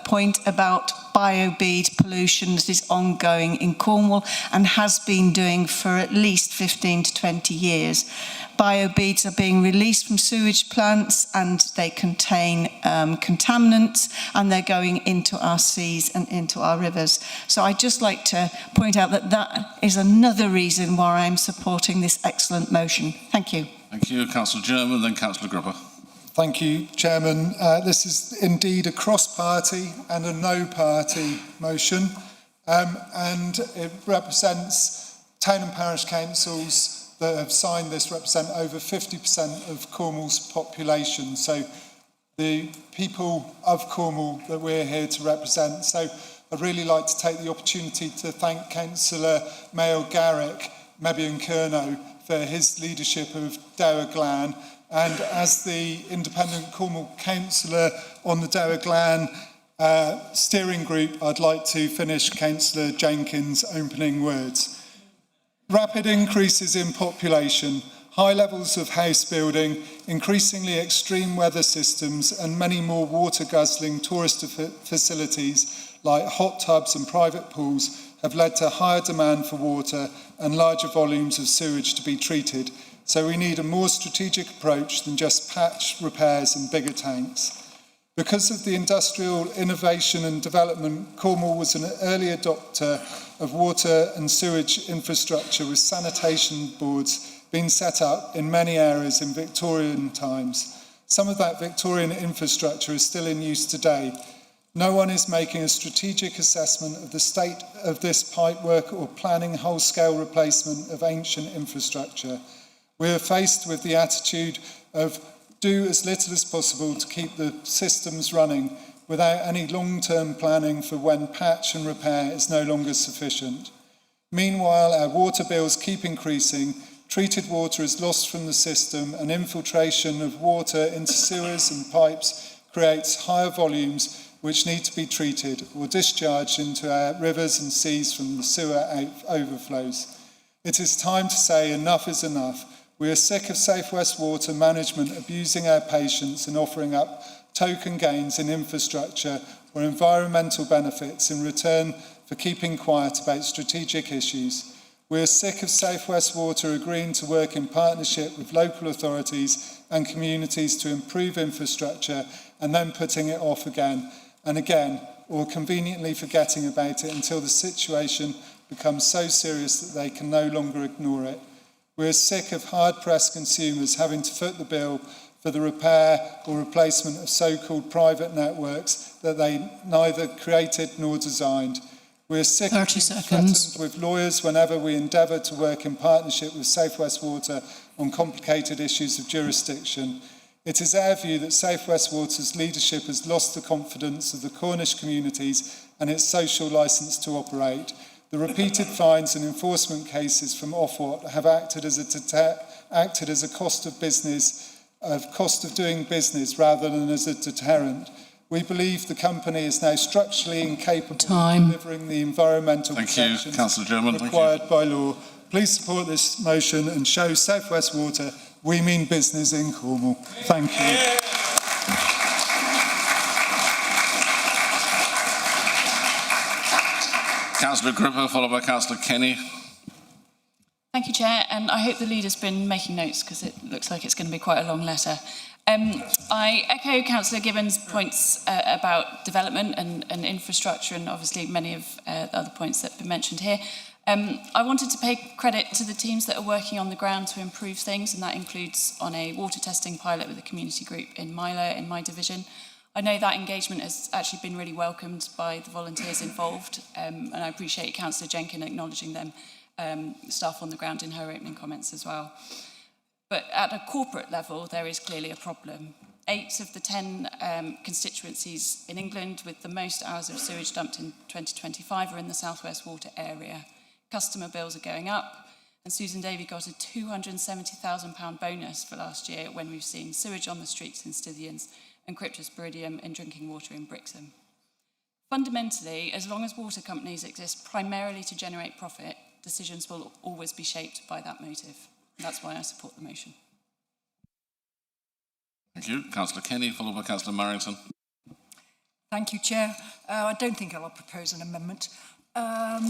W: point about biobead pollution that is ongoing in Cornwall and has been doing for at least 15 to 20 years. Biobeads are being released from sewage plants and they contain contaminants, and they're going into our seas and into our rivers. So I'd just like to point out that that is another reason why I'm supporting this excellent motion. Thank you.
A: Thank you, Councillor German, then Councillor Gripper.
H: Thank you, Chairman. This is indeed a cross-party and a no-party motion, and it represents town and parish councils that have signed this represent over 50% of Cornwall's population. So the people of Cornwall that we're here to represent. So I'd really like to take the opportunity to thank Councillor Mayo Garrick, Mebian Kerno, for his leadership of Dower Glan. And as the independent Cornwall councillor on the Dower Glan steering group, I'd like to finish Councillor Jenkins' opening words. Rapid increases in population, high levels of house building, increasingly extreme weather systems, and many more water-guzzling tourist facilities like hot tubs and private pools have led to higher demand for water and larger volumes of sewage to be treated. So we need a more strategic approach than just patch repairs and bigger tanks. Because of the industrial innovation and development, Cornwall was an early adopter of water and sewage infrastructure, with sanitation boards being set up in many areas in Victorian times. Some of that Victorian infrastructure is still in use today. No one is making a strategic assessment of the state of this pipework or planning whole-scale replacement of ancient infrastructure. We are faced with the attitude of do as little as possible to keep the systems running without any long-term planning for when patch and repair is no longer sufficient. Meanwhile, our water bills keep increasing, treated water is lost from the system, and infiltration of water into sewers and pipes creates higher volumes which need to be treated or discharged into our rivers and seas from the sewer overflows. It is time to say enough is enough. We are sick of Safe West Water management abusing our patients and offering up token gains in infrastructure or environmental benefits in return for keeping quiet about strategic issues. We are sick of Safe West Water agreeing to work in partnership with local authorities and communities to improve infrastructure and then putting it off again and again, or conveniently forgetting about it until the situation becomes so serious that they can no longer ignore it. We're sick of hard-pressed consumers having to foot the bill for the repair or replacement of so-called private networks that they neither created nor designed. We're sick of being threatened with lawyers whenever we endeavour to work in partnership with Safe West Water on complicated issues of jurisdiction. It is our view that Safe West Water's leadership has lost the confidence of the Cornish communities and its social licence to operate. The repeated fines and enforcement cases from Ofwat have acted as a cost of doing business rather than as a deterrent. We believe the company is now structurally incapable of delivering the environmental protections required by law. Please support this motion and show Safe West Water we mean business in Cornwall. Thank you.
A: Councillor Gripper, followed by Councillor Kenny.
C: Thank you, Chair, and I hope the leader's been making notes because it looks like it's going to be quite a long letter. I echo Councillor Gibbons' points about development and infrastructure, and obviously many of the other points that have been mentioned here. I wanted to pay credit to the teams that are working on the ground to improve things, and that includes on a water testing pilot with a community group in Milo, in my division. I know that engagement has actually been really welcomed by the volunteers involved, and I appreciate Councillor Jenkins acknowledging them, staff on the ground in her opening comments as well. But at a corporate level, there is clearly a problem. 8 of the 10 constituencies in England with the most hours of sewage dumped in 2025 are in the South West Water area. Customer bills are going up, and Susan Davy got a £270,000 bonus for last year when we've seen sewage on the streets in Scythians and cryptosporidium in drinking water in Brixham. Fundamentally, as long as water companies exist primarily to generate profit, decisions will always be shaped by that motive. That's why I support the motion.
A: Thank you. Councillor Kenny, followed by Councillor Marrington.
E: Thank you, Chair. I don't think I'll propose an amendment. I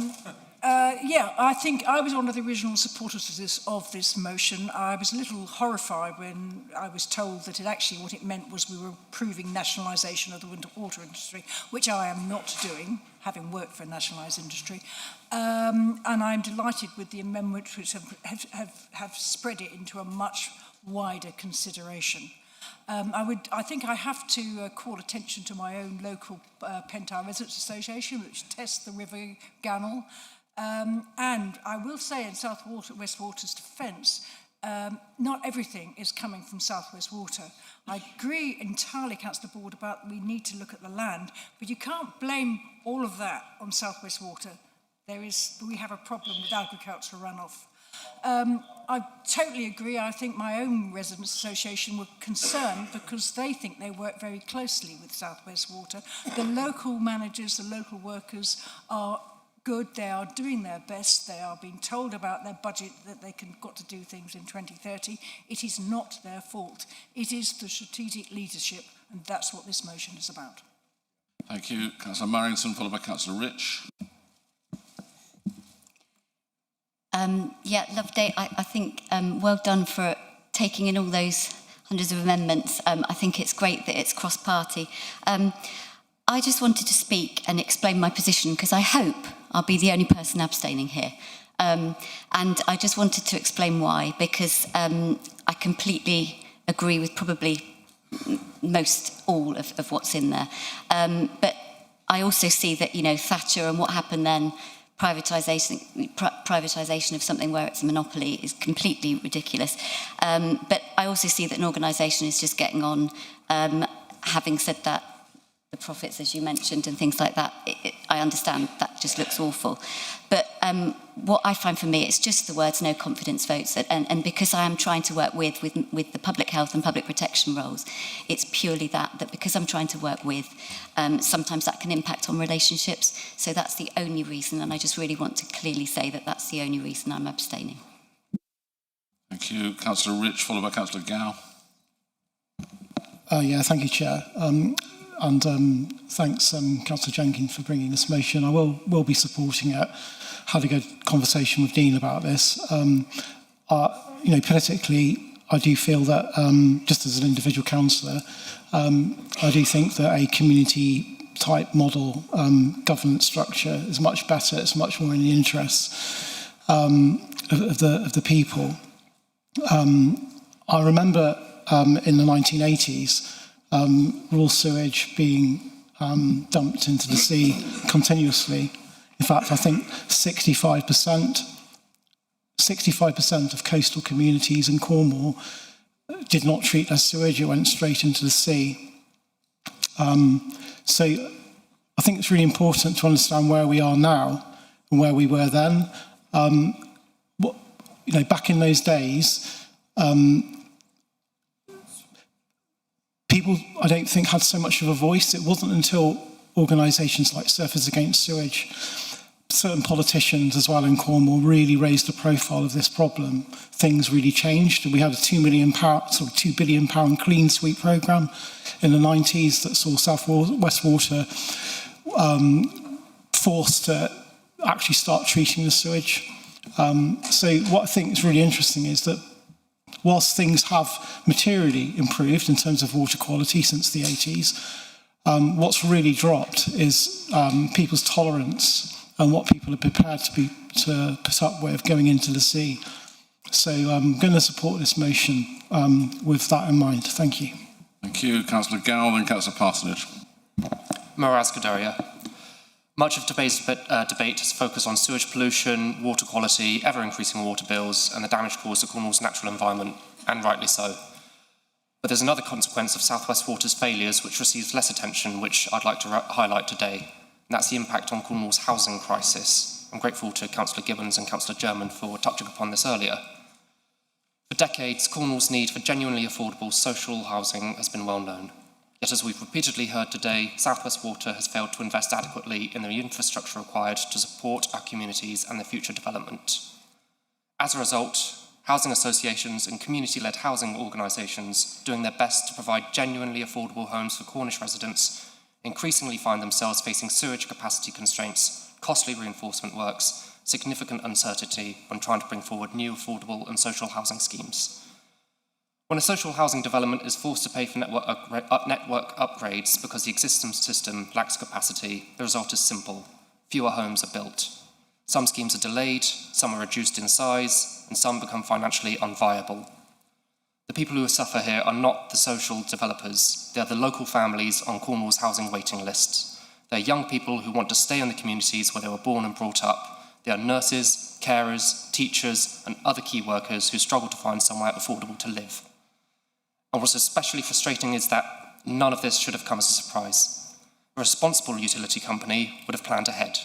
E: think I was one of the original supporters of this motion. I was a little horrified when I was told that what it meant was we were approving nationalisation of the water industry, which I am not doing, having worked for a nationalised industry. And I'm delighted with the amendments which have spread it into a much wider consideration. I think I have to call attention to my own local Pentire Residents Association, which tests the River Gannel. And I will say in West Water's defence, not everything is coming from South West Water. I agree entirely, Councillor Board, about we need to look at the land, but you can't blame all of that on South West Water. We have a problem with agricultural runoff. I totally agree. I think my own residents' association were concerned because they think they work very closely with South West Water. The local managers, the local workers are good. They are doing their best. They are being told about their budget that they got to do things in 2030. It is not their fault. It is the strategic leadership, and that's what this motion is about.
A: Thank you. Councillor Marrington, followed by Councillor Rich.
I: Loveday, I think well done for taking in all those hundreds of amendments. I think it's great that it's cross-party. I just wanted to speak and explain my position because I hope I'll be the only person abstaining here. And I just wanted to explain why, because I completely agree with probably most all of what's in there. But I also see that, Thatcher and what happened then, privatisation of something where it's a monopoly is completely ridiculous. But I also see that an organisation is just getting on. Having said that, the profits, as you mentioned, and things like that, I understand that just looks awful. But what I find for me, it's just the words no confidence votes. And because I am trying to work with the public health and public protection roles, it's purely that because I'm trying to work with, sometimes that can impact on relationships. So that's the only reason. And I just really want to clearly say that that's the only reason I'm abstaining.
A: Thank you. Councillor Rich, followed by Councillor Gow.
Q: Thank you, Chair. Thanks, Councillor Jenkins, for bringing this motion. I will be supporting it. Had a good conversation with Dean about this. Politically, I do feel that, just as an individual councillor, I do think that a community-type model governance structure is much better. It's much more in the interests of the people. I remember in the 1980s, raw sewage being dumped into the sea continuously. In fact, I think 65% of coastal communities in Cornwall did not treat their sewage, it went straight into the sea. So I think it's really important to understand where we are now and where we were then. Back in those days, people, I don't think, had so much of a voice. It wasn't until organisations like Surfers Against Sewage, certain politicians as well in Cornwall really raised the profile of this problem. Things really changed. We had a £2 billion clean sweep programme in the 90s that saw South West Water forced to actually start treating the sewage. So what I think is really interesting is that whilst things have materially improved in terms of water quality since the 80s, what's really dropped is people's tolerance and what people are prepared to put up with going into the sea. So I'm going to support this motion with that in mind. Thank you.
A: Thank you, Councillor Gow, and Councillor Parsonage.
X: Moraz Godaria. Much of today's debate has focused on sewage pollution, water quality, ever-increasing water bills, and the damage caused to Cornwall's natural environment, and rightly so. But there's another consequence of South West Water's failures which receives less attention, which I'd like to highlight today, and that's the impact on Cornwall's housing crisis. I'm grateful to Councillor Gibbons and Councillor German for touching upon this earlier. For decades, Cornwall's need for genuinely affordable social housing has been well known. Yet, as we've repeatedly heard today, South West Water has failed to invest adequately in the infrastructure required to support our communities and their future development. As a result, housing associations and community-led housing organisations doing their best to provide genuinely affordable homes for Cornish residents increasingly find themselves facing sewage capacity constraints, costly reinforcement works, significant uncertainty when trying to bring forward new affordable and social housing schemes. When a social housing development is forced to pay for network upgrades because the existing system lacks capacity, the result is simple: fewer homes are built. Some schemes are delayed, some are reduced in size, and some become financially unviable. The people who suffer here are not the social developers, they are the local families on Cornwall's housing waiting list. They are young people who want to stay in the communities where they were born and brought up. They are nurses, carers, teachers, and other key workers who struggle to find somewhere affordable to live. And what's especially frustrating is that none of this should have come as a surprise. A responsible utility company would have planned ahead.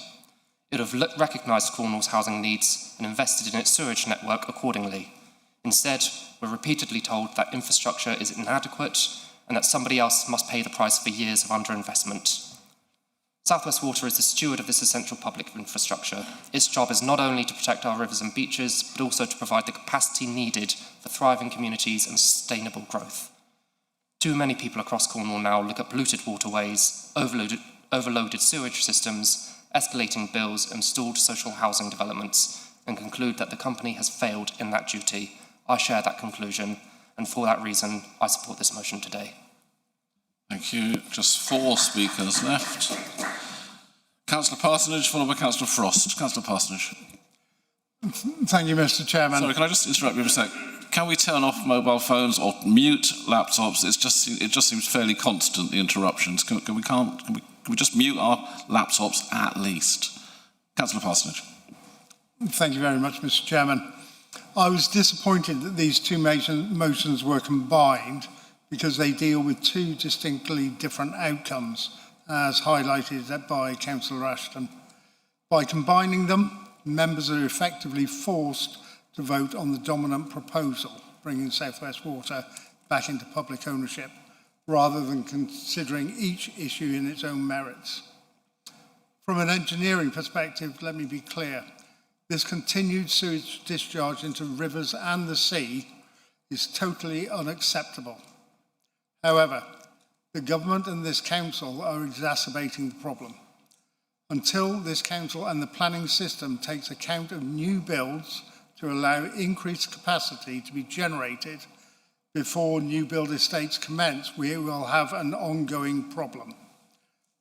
X: It would have recognised Cornwall's housing needs and invested in its sewage network accordingly. Instead, we're repeatedly told that infrastructure is inadequate and that somebody else must pay the price for years of underinvestment. South West Water is the steward of this essential public infrastructure. Its job is not only to protect our rivers and beaches, but also to provide the capacity needed for thriving communities and sustainable growth. Too many people across Cornwall now look at polluted waterways, overloaded sewage systems, escalating bills, and stalled social housing developments, and conclude that the company has failed in that duty. I share that conclusion, and for that reason, I support this motion today.
A: Thank you. Just 4 speakers left. Councillor Parsonage, followed by Councillor Frost. Councillor Parsonage.
H: Thank you, Mr. Chairman.
A: Sorry, can I just interrupt you for a sec? Can we turn off mobile phones or mute laptops? It just seems fairly constant, the interruptions. Can we just mute our laptops at least? Councillor Parsonage.
H: Thank you very much, Mr. Chairman. I was disappointed that these two motions were combined because they deal with 2 distinctly different outcomes, as highlighted by Councillor Ashton. By combining them, members are effectively forced to vote on the dominant proposal, bringing South West Water back into public ownership, rather than considering each issue in its own merits. From an engineering perspective, let me be clear. This continued sewage discharge into rivers and the sea is totally unacceptable. However, the government and this council are exacerbating the problem. Until this council and the planning system takes account of new builds to allow increased capacity to be generated before new build estates commence, we will have an ongoing problem.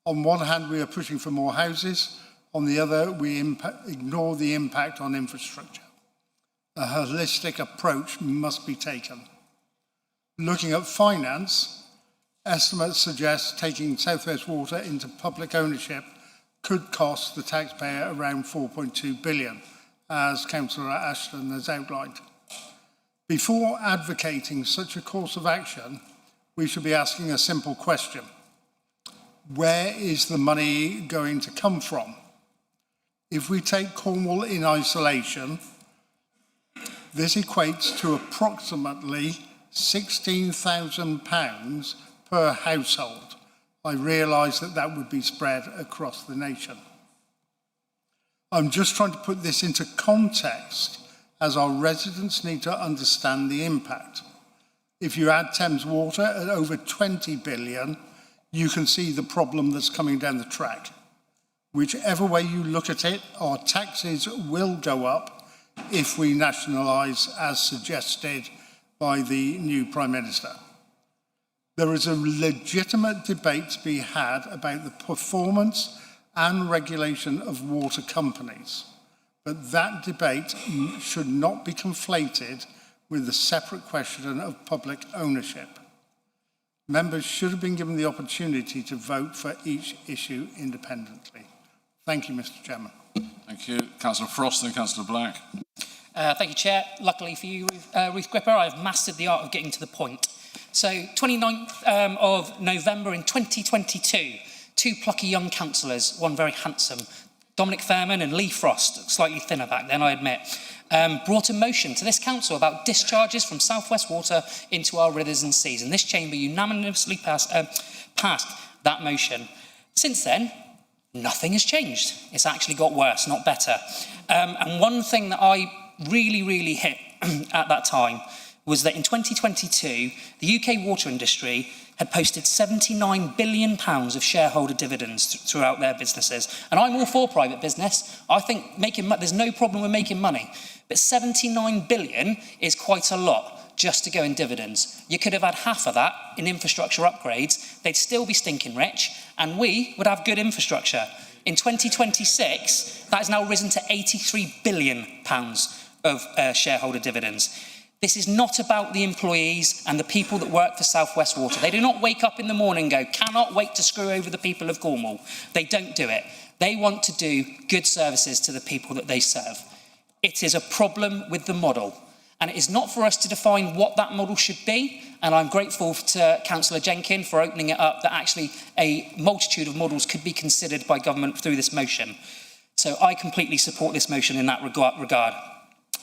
H: On one hand, we are pushing for more houses. On the other, we ignore the impact on infrastructure. A holistic approach must be taken. Looking at finance, estimates suggest taking South West Water into public ownership could cost the taxpayer around 4.2 billion, as Councillor Ashton has outlined. Before advocating such a course of action, we should be asking a simple question. Where is the money going to come from? If we take Cornwall in isolation, this equates to approximately £16,000 per household. I realise that that would be spread across the nation. I'm just trying to put this into context as our residents need to understand the impact. If you add Thames Water at over 20 billion, you can see the problem that's coming down the track. Whichever way you look at it, our taxes will go up if we nationalise as suggested by the new Prime Minister. There is a legitimate debate to be had about the performance and regulation of water companies, but that debate should not be conflated with the separate question of public ownership. Members should have been given the opportunity to vote for each issue independently. Thank you, Mr. Chairman.
A: Thank you. Councillor Frost and Councillor Black.
D: Thank you, Chair. Luckily for you, Ruth Gripper, I've mastered the art of getting to the point. So, 29th of November in 2022, 2 plucky young councillors, one very handsome, Dominic Fairman and Lee Frost, slightly thinner back then, I admit, brought a motion to this council about discharges from South West Water into our rivers and seas. And this chamber unanimously passed that motion. Since then, nothing has changed. It's actually got worse, not better. And one thing that I really hit at that time was that in 2022, the UK water industry had posted £79 billion of shareholder dividends throughout their businesses. And I'm all for private business. I think there's no problem with making money. But 79 billion is quite a lot just to go in dividends. You could have had half of that in infrastructure upgrades. They'd still be stinking rich, and we would have good infrastructure. In 2026, that has now risen to £83 billion of shareholder dividends. This is not about the employees and the people that work for South West Water. They do not wake up in the morning and go, cannot wait to screw over the people of Cornwall. They don't do it. They want to do good services to the people that they serve. It is a problem with the model. And it is not for us to define what that model should be. And I'm grateful to Councillor Jenkins for opening it up that actually a multitude of models could be considered by government through this motion. So I completely support this motion in that regard.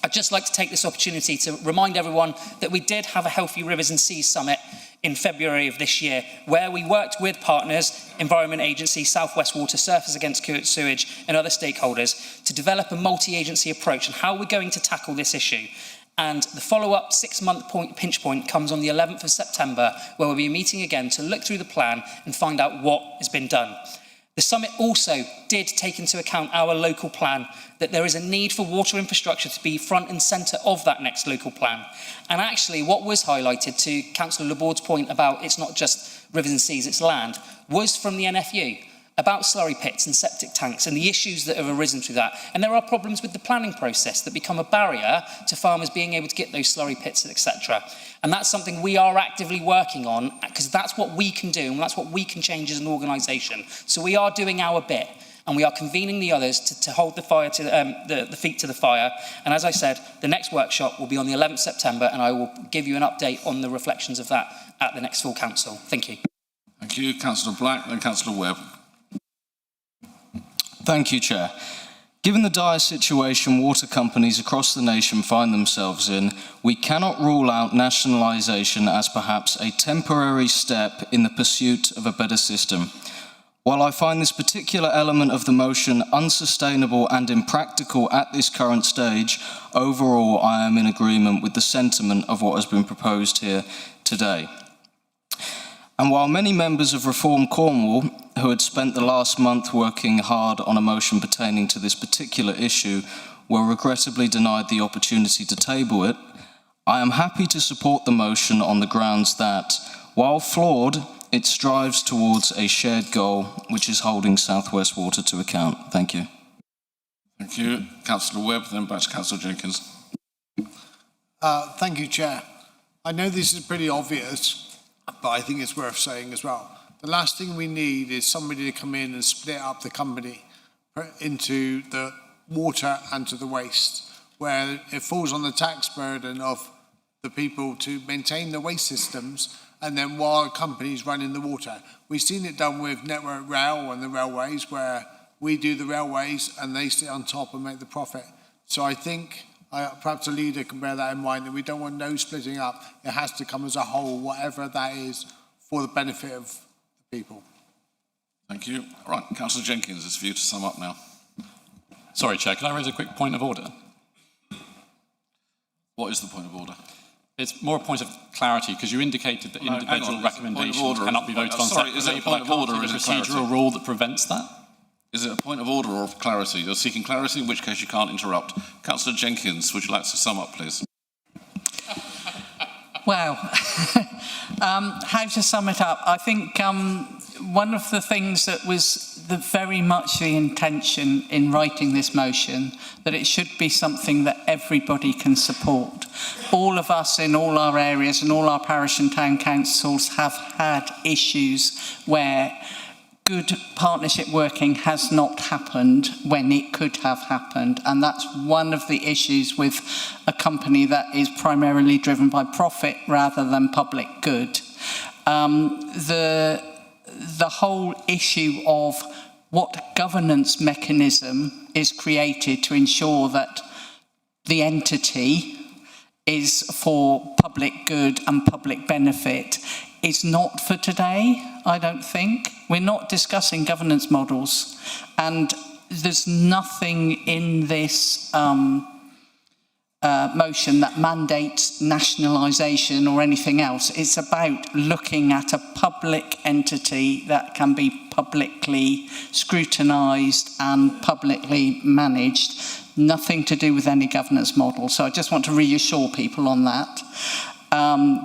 D: I'd just like to take this opportunity to remind everyone that we did have a Healthy Rivers and Seas Summit in February of this year, where we worked with partners, Environment Agency, South West Water, Surfers Against Sewage and other stakeholders to develop a multi-agency approach on how we're going to tackle this issue. And the follow-up 6-month pinch point comes on the 11th of September, where we'll be meeting again to look through the plan and find out what has been done. The summit also did take into account our local plan, that there is a need for water infrastructure to be front and centre of that next local plan. And actually what was highlighted, to Councillor Laborde's point about it's not just rivers and seas, it's land, was from the NFU about slurry pits and septic tanks and the issues that have arisen through that. And there are problems with the planning process that become a barrier to farmers being able to get those slurry pits, etc. And that's something we are actively working on, because that's what we can do and that's what we can change as an organisation. So we are doing our bit, and we are convening the others to hold the fire to the feet to the fire. And as I said, the next workshop will be on the 11th September, and I will give you an update on the reflections of that at the next full council. Thank you.
A: Thank you, Councillor Black and Councillor Webb.
G: Thank you, Chair. Given the dire situation water companies across the nation find themselves in, we cannot rule out nationalisation as perhaps a temporary step in the pursuit of a better system. While I find this particular element of the motion unsustainable and impractical at this current stage, overall I am in agreement with the sentiment of what has been proposed here today. And while many members of Reform Cornwall, who had spent the last month working hard on a motion pertaining to this particular issue, were regrettably denied the opportunity to table it, I am happy to support the motion on the grounds that, while flawed, it strives towards a shared goal, which is holding South West Water to account. Thank you.
A: Thank you. Councillor Webb, then back to Councillor Jenkins.
O: Thank you, Chair. I know this is pretty obvious, but I think it's worth saying as well. The last thing we need is somebody to come in and split up the company into the water and to the waste, where it falls on the tax burden of the people to maintain the waste systems, and then while companies run in the water. We've seen it done with Network Rail and the railways, where we do the railways and they sit on top and make the profit. So I think perhaps a leader can bear that in mind, that we don't want no splitting up. It has to come as a whole, whatever that is, for the benefit of the people.
A: Thank you. All right, Councillor Jenkins, it's for you to sum up now.
R: Sorry, Chair, can I raise a quick point of order?
A: What is the point of order?
R: It's more a point of clarity, because you indicated that individual recommendations cannot be voted on separately.
A: Is it a point of order or is it clarity?
R: A procedural rule that prevents that?
A: Is it a point of order or of clarity? You're seeking clarity, in which case you can't interrupt. Councillor Jenkins, would you like to sum up, please?
J: Well, how to sum it up? I think one of the things that was very much the intention in writing this motion, that it should be something that everybody can support. All of us in all our areas and all our parish and town councils have had issues where good partnership working has not happened when it could have happened, and that's one of the issues with a company that is primarily driven by profit rather than public good. The whole issue of what governance mechanism is created to ensure that the entity is for public good and public benefit is not for today, I don't think. We're not discussing governance models, and there's nothing in this motion that mandates nationalisation or anything else. It's about looking at a public entity that can be publicly scrutinised and publicly managed. Nothing to do with any governance model. So I just want to reassure people on that.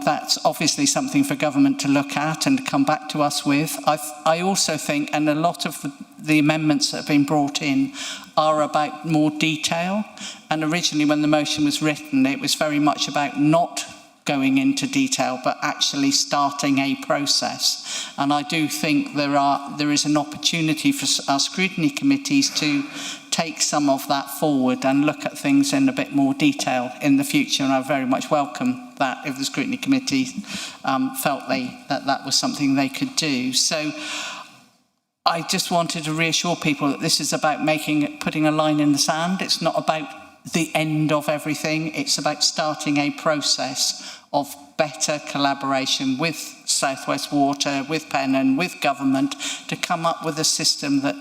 J: That's obviously something for government to look at and come back to us with. I also think, and a lot of the amendments that have been brought in are about more detail. And originally when the motion was written, it was very much about not going into detail, but actually starting a process. And I do think there is an opportunity for our scrutiny committees to take some of that forward and look at things in a bit more detail in the future. And I very much welcome that if the scrutiny committee felt that was something they could do. So I just wanted to reassure people that this is about putting a line in the sand. It's not about the end of everything. It's about starting a process of better collaboration with South West Water, with Pennon, with government, to come up with a system that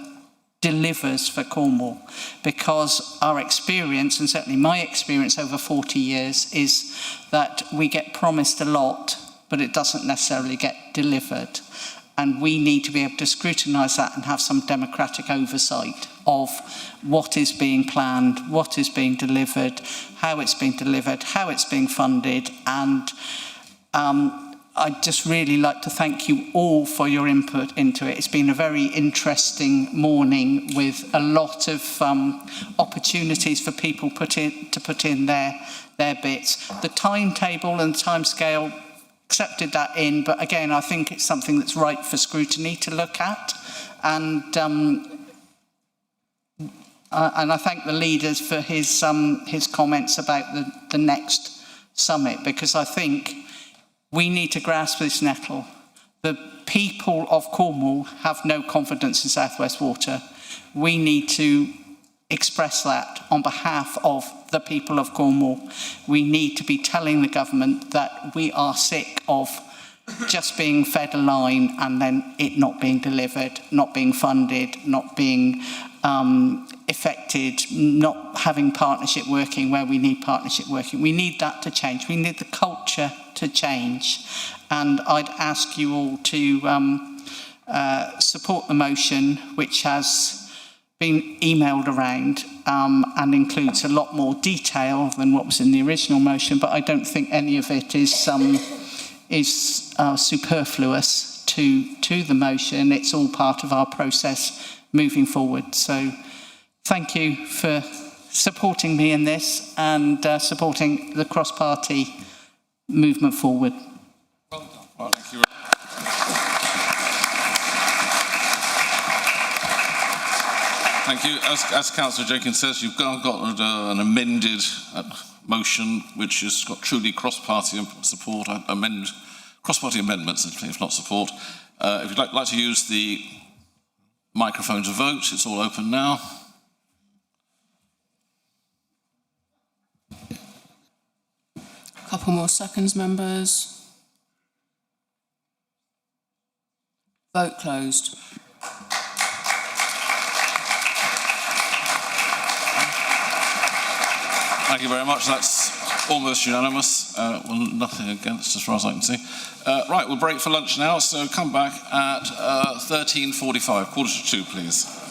J: delivers for Cornwall. Because our experience, and certainly my experience over 40 years, is that we get promised a lot, but it doesn't necessarily get delivered. And we need to be able to scrutinise that and have some democratic oversight of what is being planned, what is being delivered, how it's being delivered, how it's being funded. And I'd just really like to thank you all for your input into it. It's been a very interesting morning with a lot of opportunities for people to put in their bits. The timetable and timescale, accepted that in, but again, I think it's something that's right for scrutiny to look at. And I thank the leaders for his comments about the next summit, because I think we need to grasp this nettle. The people of Cornwall have no confidence in South West Water. We need to express that on behalf of the people of Cornwall. We need to be telling the government that we are sick of just being fed a line and then it not being delivered, not being funded, not being effected, not having partnership working where we need partnership working. We need that to change. We need the culture to change. And I'd ask you all to support the motion, which has been emailed around and includes a lot more detail than what was in the original motion, but I don't think any of it is superfluous to the motion. It's all part of our process moving forward. So thank you for supporting me in this and supporting the cross-party movement forward.
A: Well, thank you. Thank you. As Councillor Jenkins says, you've got an amended motion which has got truly cross-party support, cross-party amendments, if not support. If you'd like to use the microphone to vote, it's all open now.
K: Couple more seconds, members. Vote closed.
A: Thank you very much. That's almost unanimous. Well, nothing against, as far as I can see. Right, we'll break for lunch now, so come back at 13:45, 1:45, please.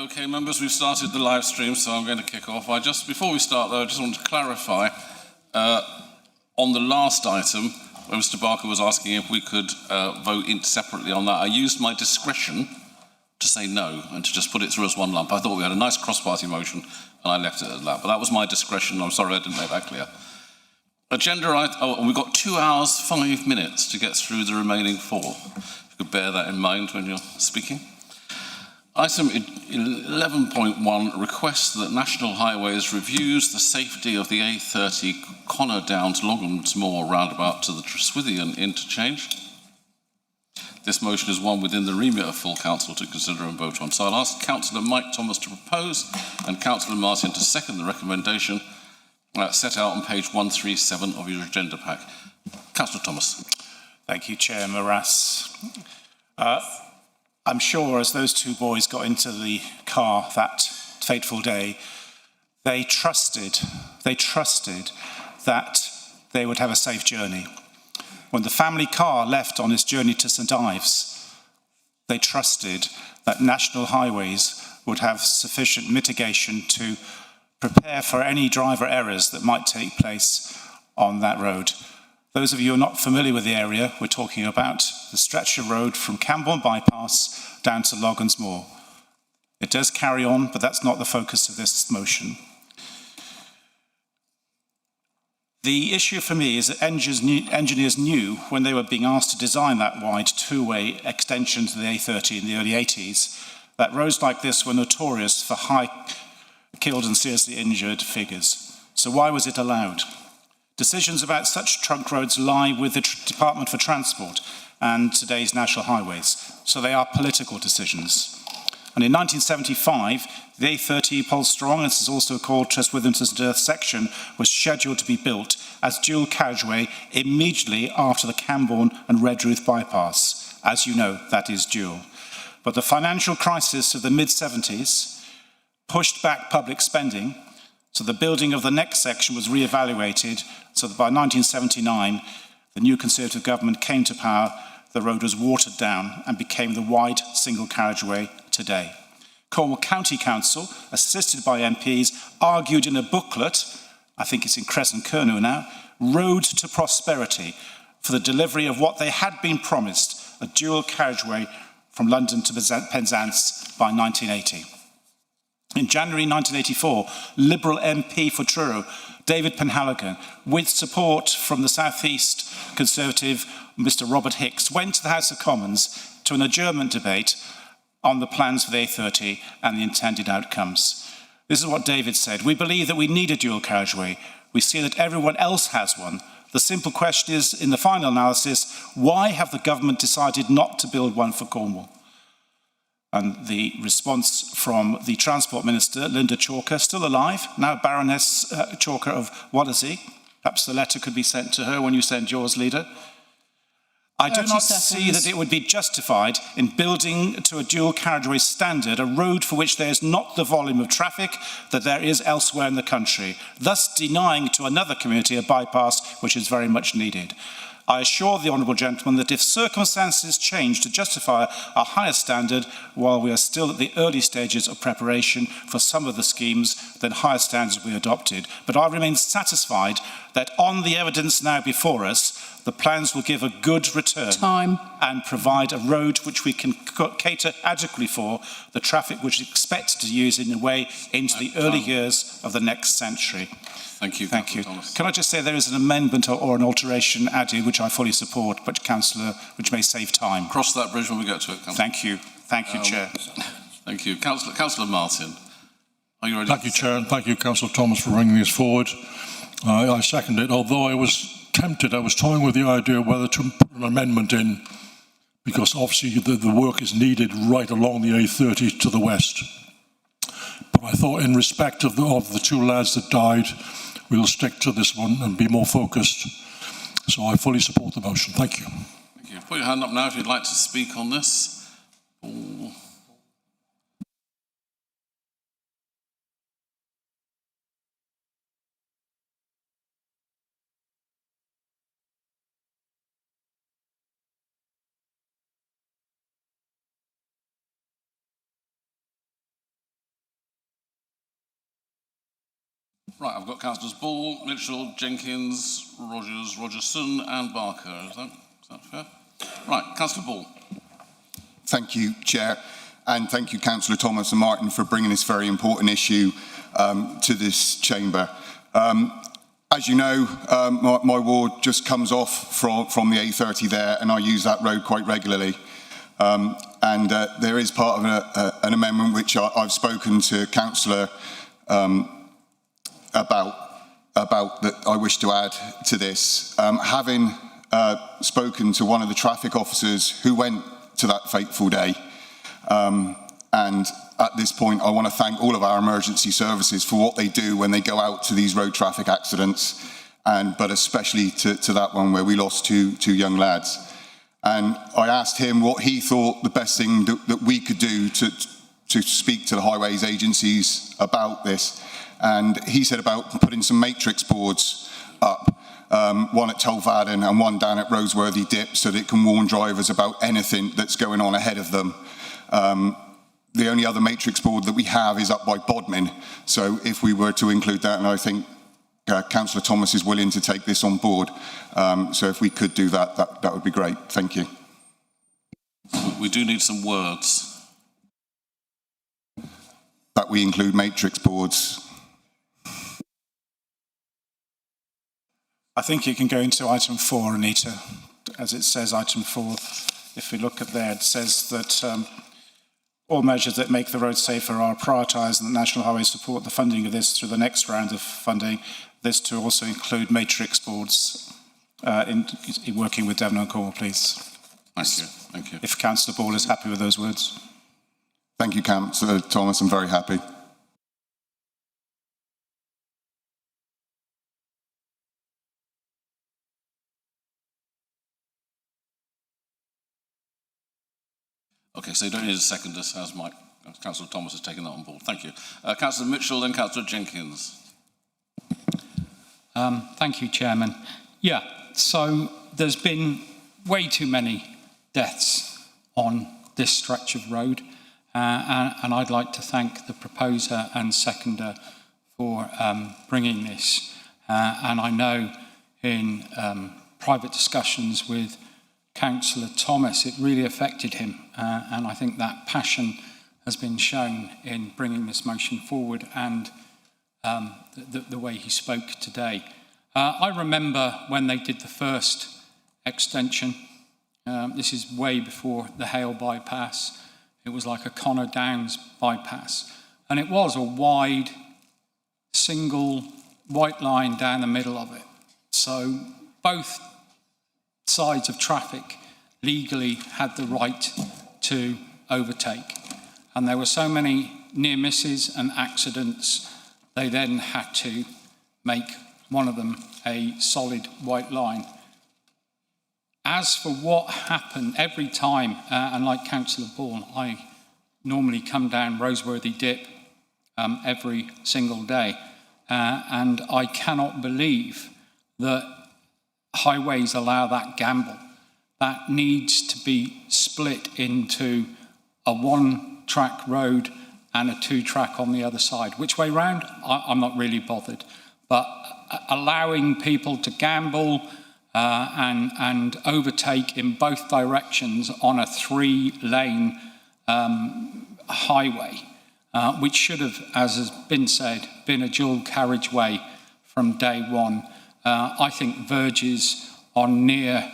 A: Okay, members, we've started the live stream, so I'm going to kick off. Before we start, though, I just want to clarify on the last item, where Mr. Barker was asking if we could vote separately on that. I used my discretion to say no and to just put it through as one lump. I thought we had a nice cross-party motion, and I left it at that. But that was my discretion. I'm sorry I didn't make that clear. Agenda item. We've got 2 hours, 5 minutes to get through the remaining 4. If you could bear that in mind when you're speaking. Item 11.1 requests that National Highways reviews the safety of the A30 Connor Downs Longhamsmoor roundabout to the Treswithian interchange. This motion is one within the remit of full council to consider and vote on. So I'll ask Councillor Mike Thomas to propose and Councillor Martin to second the recommendation set out on page 137 of your agenda pack. Councillor Thomas.
B: Thank you, Chair Morass. I'm sure as those two boys got into the car that fateful day, they trusted that they would have a safe journey. When the family car left on its journey to St Ives, they trusted that National Highways would have sufficient mitigation to prepare for any driver errors that might take place on that road. Those of you who are not familiar with the area, we're talking about the stretch of road from Camborne Bypass down to Longhamsmoor. It does carry on, but that's not the focus of this motion. The issue for me is that engineers knew when they were being asked to design that wide two-way extension to the A30 in the early 80s, that roads like this were notorious for high killed and seriously injured figures. So why was it allowed? Decisions about such trunk roads lie with the Department for Transport and today's National Highways, so they are political decisions. And in 1975, the A30 Polstrong, this is also called Treswithian to St Earth section, was scheduled to be built as dual carriageway immediately after the Camborne and Redruth bypass. As you know, that is dual. But the financial crisis of the mid-70s pushed back public spending, so the building of the next section was re-evaluated, so that by 1979, the new Conservative government came to power, the road was watered down and became the wide single carriageway today. Cornwall County Council, assisted by MPs, argued in a booklet, I think it's in Crescent Kernow now, Road to Prosperity, for the delivery of what they had been promised, a dual carriageway from London to Penzance by 1980. In January 1984, Liberal MP for Truro, David Penhaligon, with support from the South East Conservative Mr Robert Hicks, went to the House of Commons to an adjournment debate on the plans for the A30 and the intended outcomes. This is what David said: "We believe that we need a dual carriageway. We see that everyone else has one. The simple question is, in the final analysis, why have the government decided not to build one for Cornwall?" And the response from the Transport Minister, Linda Chalker, still alive, now Baroness Chalker of Wallasey. Perhaps the letter could be sent to her when you send yours, Leader. "I do not see that it would be justified in building to a dual carriageway standard a road for which there is not the volume of traffic that there is elsewhere in the country, thus denying to another community a bypass which is very much needed. I assure the honourable gentleman that if circumstances change to justify a higher standard while we are still at the early stages of preparation for some of the schemes, then higher standards will be adopted. But I remain satisfied that on the evidence now before us, the plans will give a good return and provide a road which we can cater adequately for the traffic which is expected to use in a way into the early years of the next century."
A: Thank you.
B: Thank you. Can I just say there is an amendment or an alteration added which I fully support, but Councillor, which may save time.
A: Cross that bridge when we get to it.
B: Thank you. Thank you, Chair.
A: Thank you. Councillor Martin. Are you ready?
M: Thank you, Chair, and thank you, Councillor Thomas, for bringing this forward. I second it, although I was tempted, I was toying with the idea of whether to put an amendment in, because obviously the work is needed right along the A30 to the west. But I thought, in respect of the two lads that died, we'll stick to this one and be more focused. So I fully support the motion. Thank you.
A: Thank you. Put your hand up now if you'd like to speak on this. Right, I've got Councillors Ball, Mitchell, Jenkins, Rogers, Rogerson and Barker. Is that fair? Right, Councillor Ball.
F: Thank you, Chair, and thank you, Councillor Thomas and Martin, for bringing this very important issue to this chamber. As you know, my ward just comes off from the A30 there, and I use that road quite regularly. And there is part of an amendment which I've spoken to Councillor about that I wish to add to this. Having spoken to one of the traffic officers who went to that fateful day, and at this point I want to thank all of our emergency services for what they do when they go out to these road traffic accidents, but especially to that one where we lost two young lads. And I asked him what he thought the best thing that we could do to speak to the highways agencies about this. And he said about putting some matrix boards up, one at Tolvaden and one down at Roseworthy Dip, so that it can warn drivers about anything that's going on ahead of them. The only other matrix board that we have is up by Bodmin. So if we were to include that, and I think Councillor Thomas is willing to take this on board. So if we could do that would be great. Thank you.
A: We do need some words.
F: That we include matrix boards.
B: I think you can go into item 4, Anita. As it says, item 4, if we look at there, it says that all measures that make the road safer are prioritised and that National Highways support the funding of this through the next round of funding. This to also include matrix boards in working with Devon and Cornwall, please.
A: Thank you. Thank you.
B: If Councillor Ball is happy with those words.
F: Thank you, Councillor Thomas. I'm very happy.
A: Okay, so you don't need a seconder, as Councillor Thomas has taken that on board. Thank you. Councillor Mitchell, then Councillor Jenkins.
N: Thank you, Chairman. Yeah, so there's been way too many deaths on this stretch of road, and I'd like to thank the proposer and seconder for bringing this. And I know in private discussions with Councillor Thomas, it really affected him, and I think that passion has been shown in bringing this motion forward and the way he spoke today. I remember when they did the first extension. This is way before the Hale bypass. It was like a Connor Downs bypass. And it was a wide, single white line down the middle of it. So both sides of traffic legally had the right to overtake. And there were so many near misses and accidents, they then had to make one of them a solid white line. As for what happened every time, and like Councillor Bourne, I normally come down Roseworthy Dip every single day, and I cannot believe that highways allow that gamble. That needs to be split into a one-track road and a two-track on the other side. Which way round? I'm not really bothered. But allowing people to gamble and overtake in both directions on a 3-lane highway, which should have, as has been said, been a dual carriageway from day one, I think verges on near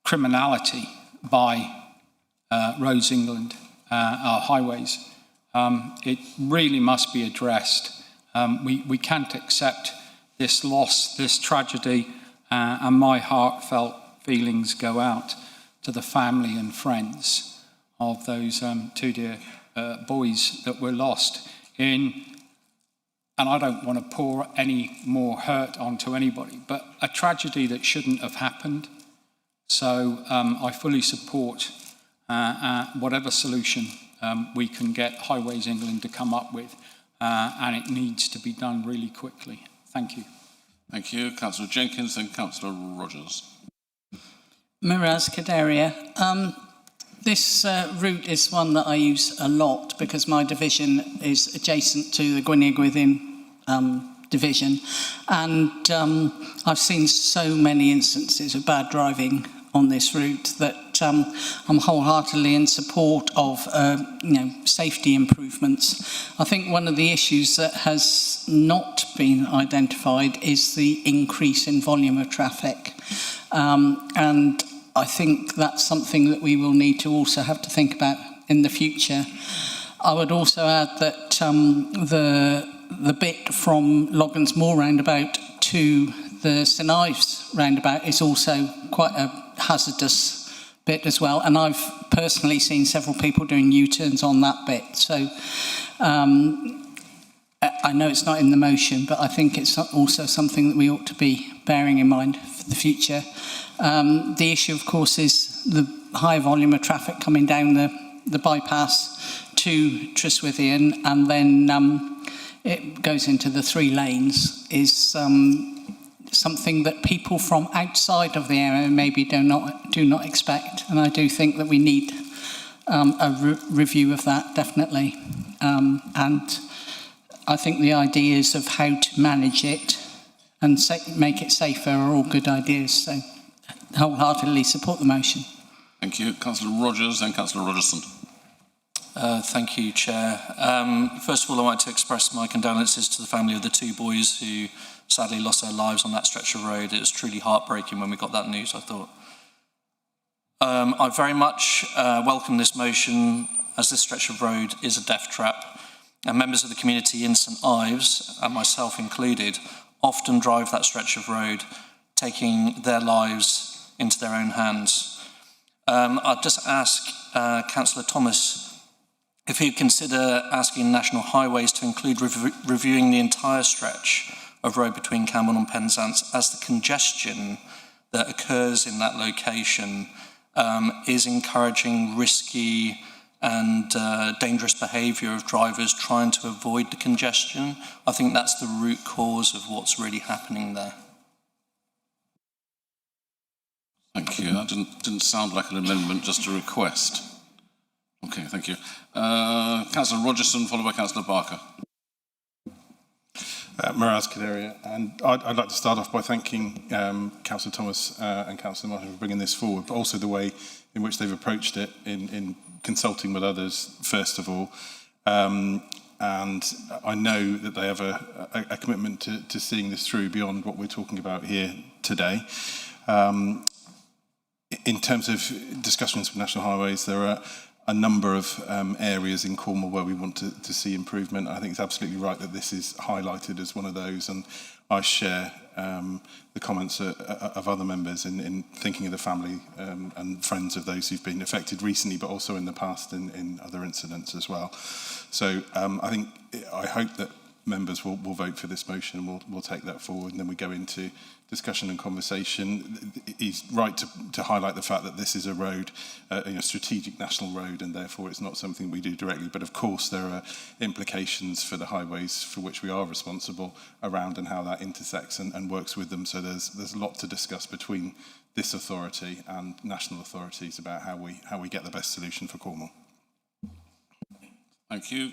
N: criminality by Roads England, our highways. It really must be addressed. We can't accept this loss, this tragedy, and my heartfelt feelings go out to the family and friends of those two dear boys that were lost in, and I don't want to pour any more hurt onto anybody, but a tragedy that shouldn't have happened. So I fully support whatever solution we can get Highways England to come up with, and it needs to be done really quickly. Thank you.
A: Thank you. Councillor Jenkins and Councillor Rogers.
J: Miraz Kadaria. This route is one that I use a lot because my division is adjacent to the Gwynedd Gwynedd division. And I've seen so many instances of bad driving on this route that I'm wholeheartedly in support of safety improvements. I think one of the issues that has not been identified is the increase in volume of traffic. And I think that's something that we will need to also have to think about in the future. I would also add that the bit from Loggins Moor roundabout to the St Ives roundabout is also quite a hazardous bit as well, and I've personally seen several people doing U-turns on that bit. So I know it's not in the motion, but I think it's also something that we ought to be bearing in mind for the future. The issue, of course, is the high volume of traffic coming down the bypass to Treswithian, and then it goes into the 3 lanes, is something that people from outside of the area maybe do not expect. And I do think that we need a review of that, definitely. And I think the ideas of how to manage it and make it safer are all good ideas. So wholeheartedly support the motion.
A: Thank you. Councillor Rogers and Councillor Rogerson.
L: Thank you, Chair. First of all, I want to express my condolences to the family of the 2 boys who sadly lost their lives on that stretch of road. It was truly heartbreaking when we got that news, I thought. I very much welcome this motion, as this stretch of road is a death trap, and members of the community in St Ives, and myself included, often drive that stretch of road, taking their lives into their own hands. I'd just ask Councillor Thomas if he'd consider asking National Highways to include reviewing the entire stretch of road between Camborne and Penzance, as the congestion that occurs in that location is encouraging risky and dangerous behaviour of drivers trying to avoid the congestion. I think that's the root cause of what's really happening there.
A: Thank you. That didn't sound like an amendment, just a request. Okay, thank you. Councillor Rogerson, followed by Councillor Barker.
P: Miraz Kadaria, and I'd like to start off by thanking Councillor Thomas and Councillor Martin for bringing this forward, but also the way in which they've approached it in consulting with others, first of all. And I know that they have a commitment to seeing this through beyond what we're talking about here today. In terms of discussions with National Highways, there are a number of areas in Cornwall where we want to see improvement. I think it's absolutely right that this is highlighted as one of those, and I share the comments of other members in thinking of the family and friends of those who've been affected recently, but also in the past in other incidents as well. So I hope that members will vote for this motion, and we'll take that forward, and then we go into discussion and conversation. He's right to highlight the fact that this is a road, a strategic national road, and therefore it's not something we do directly. But of course, there are implications for the highways for which we are responsible around and how that intersects and works with them. So there's a lot to discuss between this authority and national authorities about how we get the best solution for Cornwall.
A: Thank you.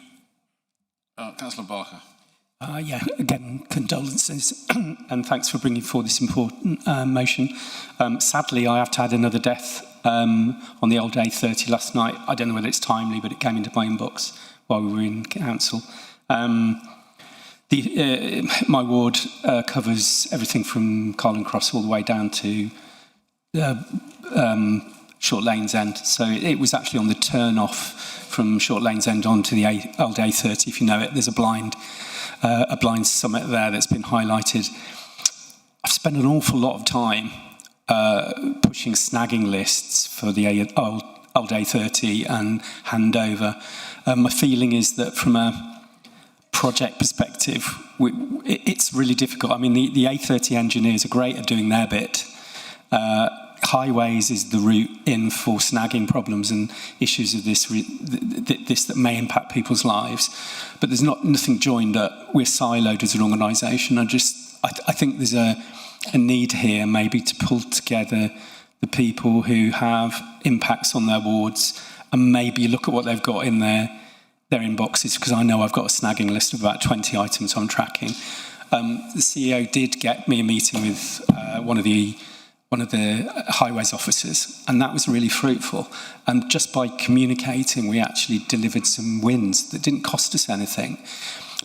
A: Councillor Barker.
U: Again, condolences and thanks for bringing forward this important motion. Sadly, I have to add another death on the old A30 last night. I don't know whether it's timely, but it came into my inbox while we were in council. My ward covers everything from Carlin Cross all the way down to Short Lanes End. So it was actually on the turn off from Short Lanes End onto the old A30, if you know it. There's a blind summit there that's been highlighted. I've spent an awful lot of time pushing snagging lists for the old A30 and handover. My feeling is that from a project perspective, it's really difficult. I mean, the A30 engineers are great at doing their bit. Highways is the route in for snagging problems and issues of this that may impact people's lives. But there's nothing joined up. We're siloed as an organisation. I think there's a need here maybe to pull together the people who have impacts on their wards and maybe look at what they've got in their inboxes, because I know I've got a snagging list of about 20 items I'm tracking, The CEO did get me a meeting with one of the highways officers, and that was really fruitful. And just by communicating, we actually delivered some wins that didn't cost us anything,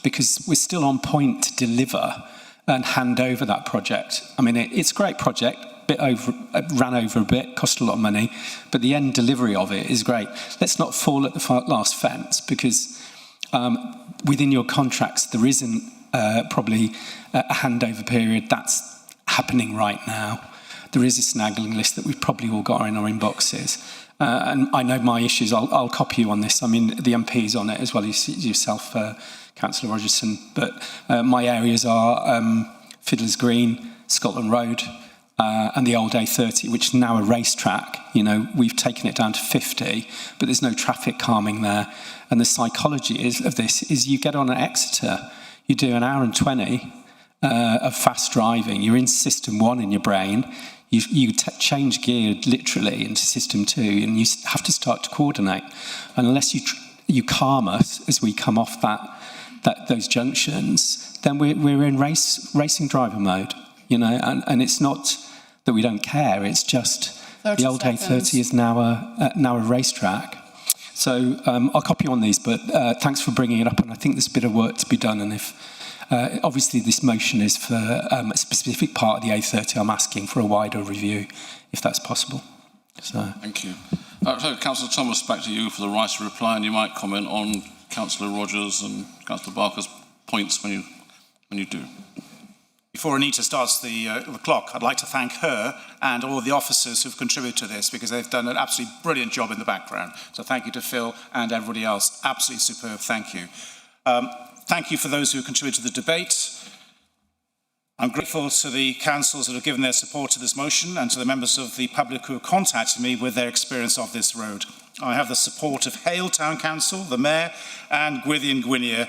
U: because we're still on point to deliver and hand over that project. I mean, it's a great project, ran over a bit, cost a lot of money, but the end delivery of it is great. Let's not fall at the last fence, because within your contracts, there isn't probably a handover period. That's happening right now. There is a snagging list that we've probably all got in our inboxes. And I know my issues. I'll copy you on this. I mean, the MP's on it as well as yourself, Councillor Rogerson. But my areas are Fiddler's Green, Scotland Road, and the old A30, which is now a racetrack. You know, we've taken it down to 50, but there's no traffic calming there. And the psychology of this is you get on at Exeter, you do an hour and 20 of fast driving, you're in system 1 in your brain, you change gear literally into system 2, and you have to start to coordinate. And unless you calm us as we come off those junctions, then we're in racing driver mode, you know. And it's not that we don't care; it's just the old A30 is now a racetrack. So I'll copy you on these, but thanks for bringing it up. And I think there's a bit of work to be done. And if obviously this motion is for a specific part of the A30, I'm asking for a wider review, if that's possible. So
A: thank you. So, Councillor Thomas, back to you for the right to reply, and you might comment on Councillor Rogers and Councillor Barker's points when you do.
B: Before Anita starts the clock, I'd like to thank her and all of the officers who've contributed to this, because they've done an absolutely brilliant job in the background. So thank you to Phil and everybody else. Absolutely superb. Thank you. Thank you for those who contributed to the debate. I'm grateful to the councils that have given their support to this motion, and to the members of the public who have contacted me with their experience of this road. I have the support of Hale Town Council, the Mayor, and Gwithy and Gwynia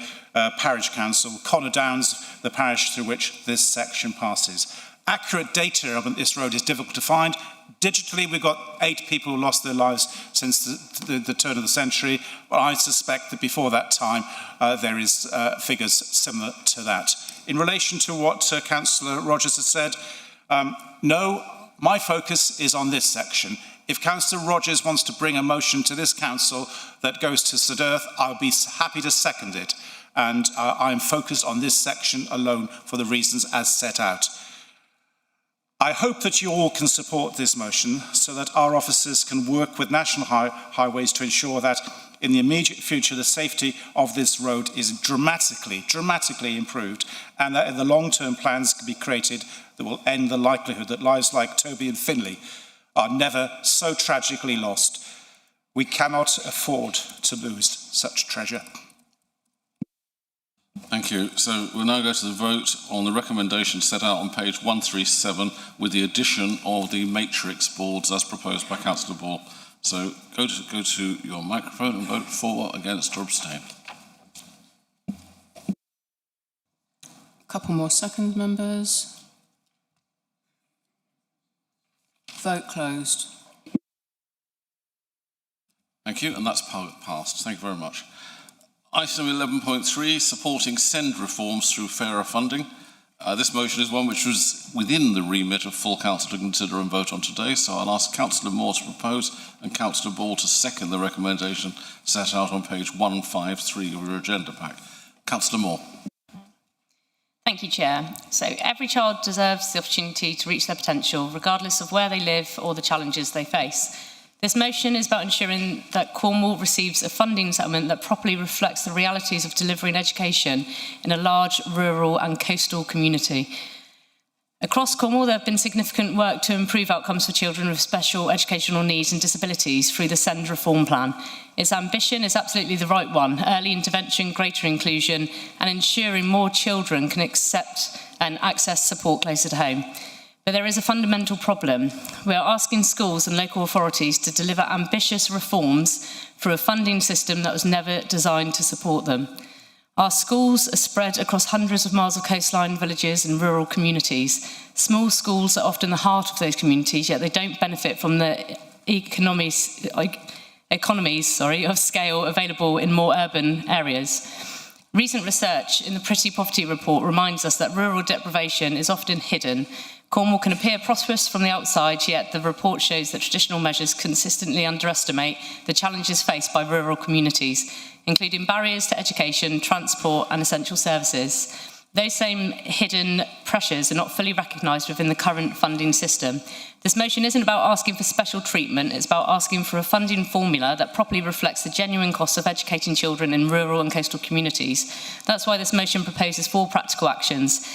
B: Parish Council, Connor Downs, the parish through which this section passes. Accurate data on this road is difficult to find. Digitally, we've got 8 people who lost their lives since the turn of the century, but I suspect that before that time there is figures similar to that. In relation to what Councillor Rogers has said, no, my focus is on this section. If Councillor Rogers wants to bring a motion to this council that goes to Sir, I'll be happy to second it. And I'm focused on this section alone for the reasons as set out. I hope that you all can support this motion so that our officers can work with National Highways to ensure that in the immediate future the safety of this road is dramatically improved, and that in the long-term plans can be created that will end the likelihood that lives like Toby and Finley are never so tragically lost. We cannot afford to lose such treasure.
A: Thank you. So we'll now go to the vote on the recommendation set out on page 137 with the addition of the matrix boards as proposed by Councillor Ball. So go to your microphone and vote for, against or abstain.
K: A couple more seconds, members. Vote closed.
A: Thank you, and that's passed. Thank you very much. Item 11.3, supporting SEND reforms through fairer funding. This motion is one which was within the remit of full council to consider and vote on today, so I'll ask Councillor Moore to propose and Councillor Ball to second the recommendation set out on page 153 of your agenda pack. Councillor Moore.
C: Thank you, Chair. So every child deserves the opportunity to reach their potential, regardless of where they live or the challenges they face. This motion is about ensuring that Cornwall receives a funding settlement that properly reflects the realities of delivering education in a large rural and coastal community. Across Cornwall, there have been significant work to improve outcomes for children with special educational needs and disabilities through the SEND reform plan. Its ambition is absolutely the right one: early intervention, greater inclusion, and ensuring more children can accept and access support closer to home. But there is a fundamental problem. We are asking schools and local authorities to deliver ambitious reforms through a funding system that was never designed to support them. Our schools are spread across hundreds of miles of coastline, villages and rural communities. Small schools are often the heart of those communities, yet they don't benefit from the economies of scale available in more urban areas.
S: Recent research in the Pretty Poverty Report reminds us that rural deprivation is often hidden. Cornwall can appear prosperous from the outside, yet the report shows that traditional measures consistently underestimate the challenges faced by rural communities, including barriers to education, transport and essential services. Those same hidden pressures are not fully recognised within the current funding system. This motion isn't about asking for special treatment, it's about asking for a funding formula that properly reflects the genuine costs of educating children in rural and coastal communities. That's why this motion proposes 4 practical actions.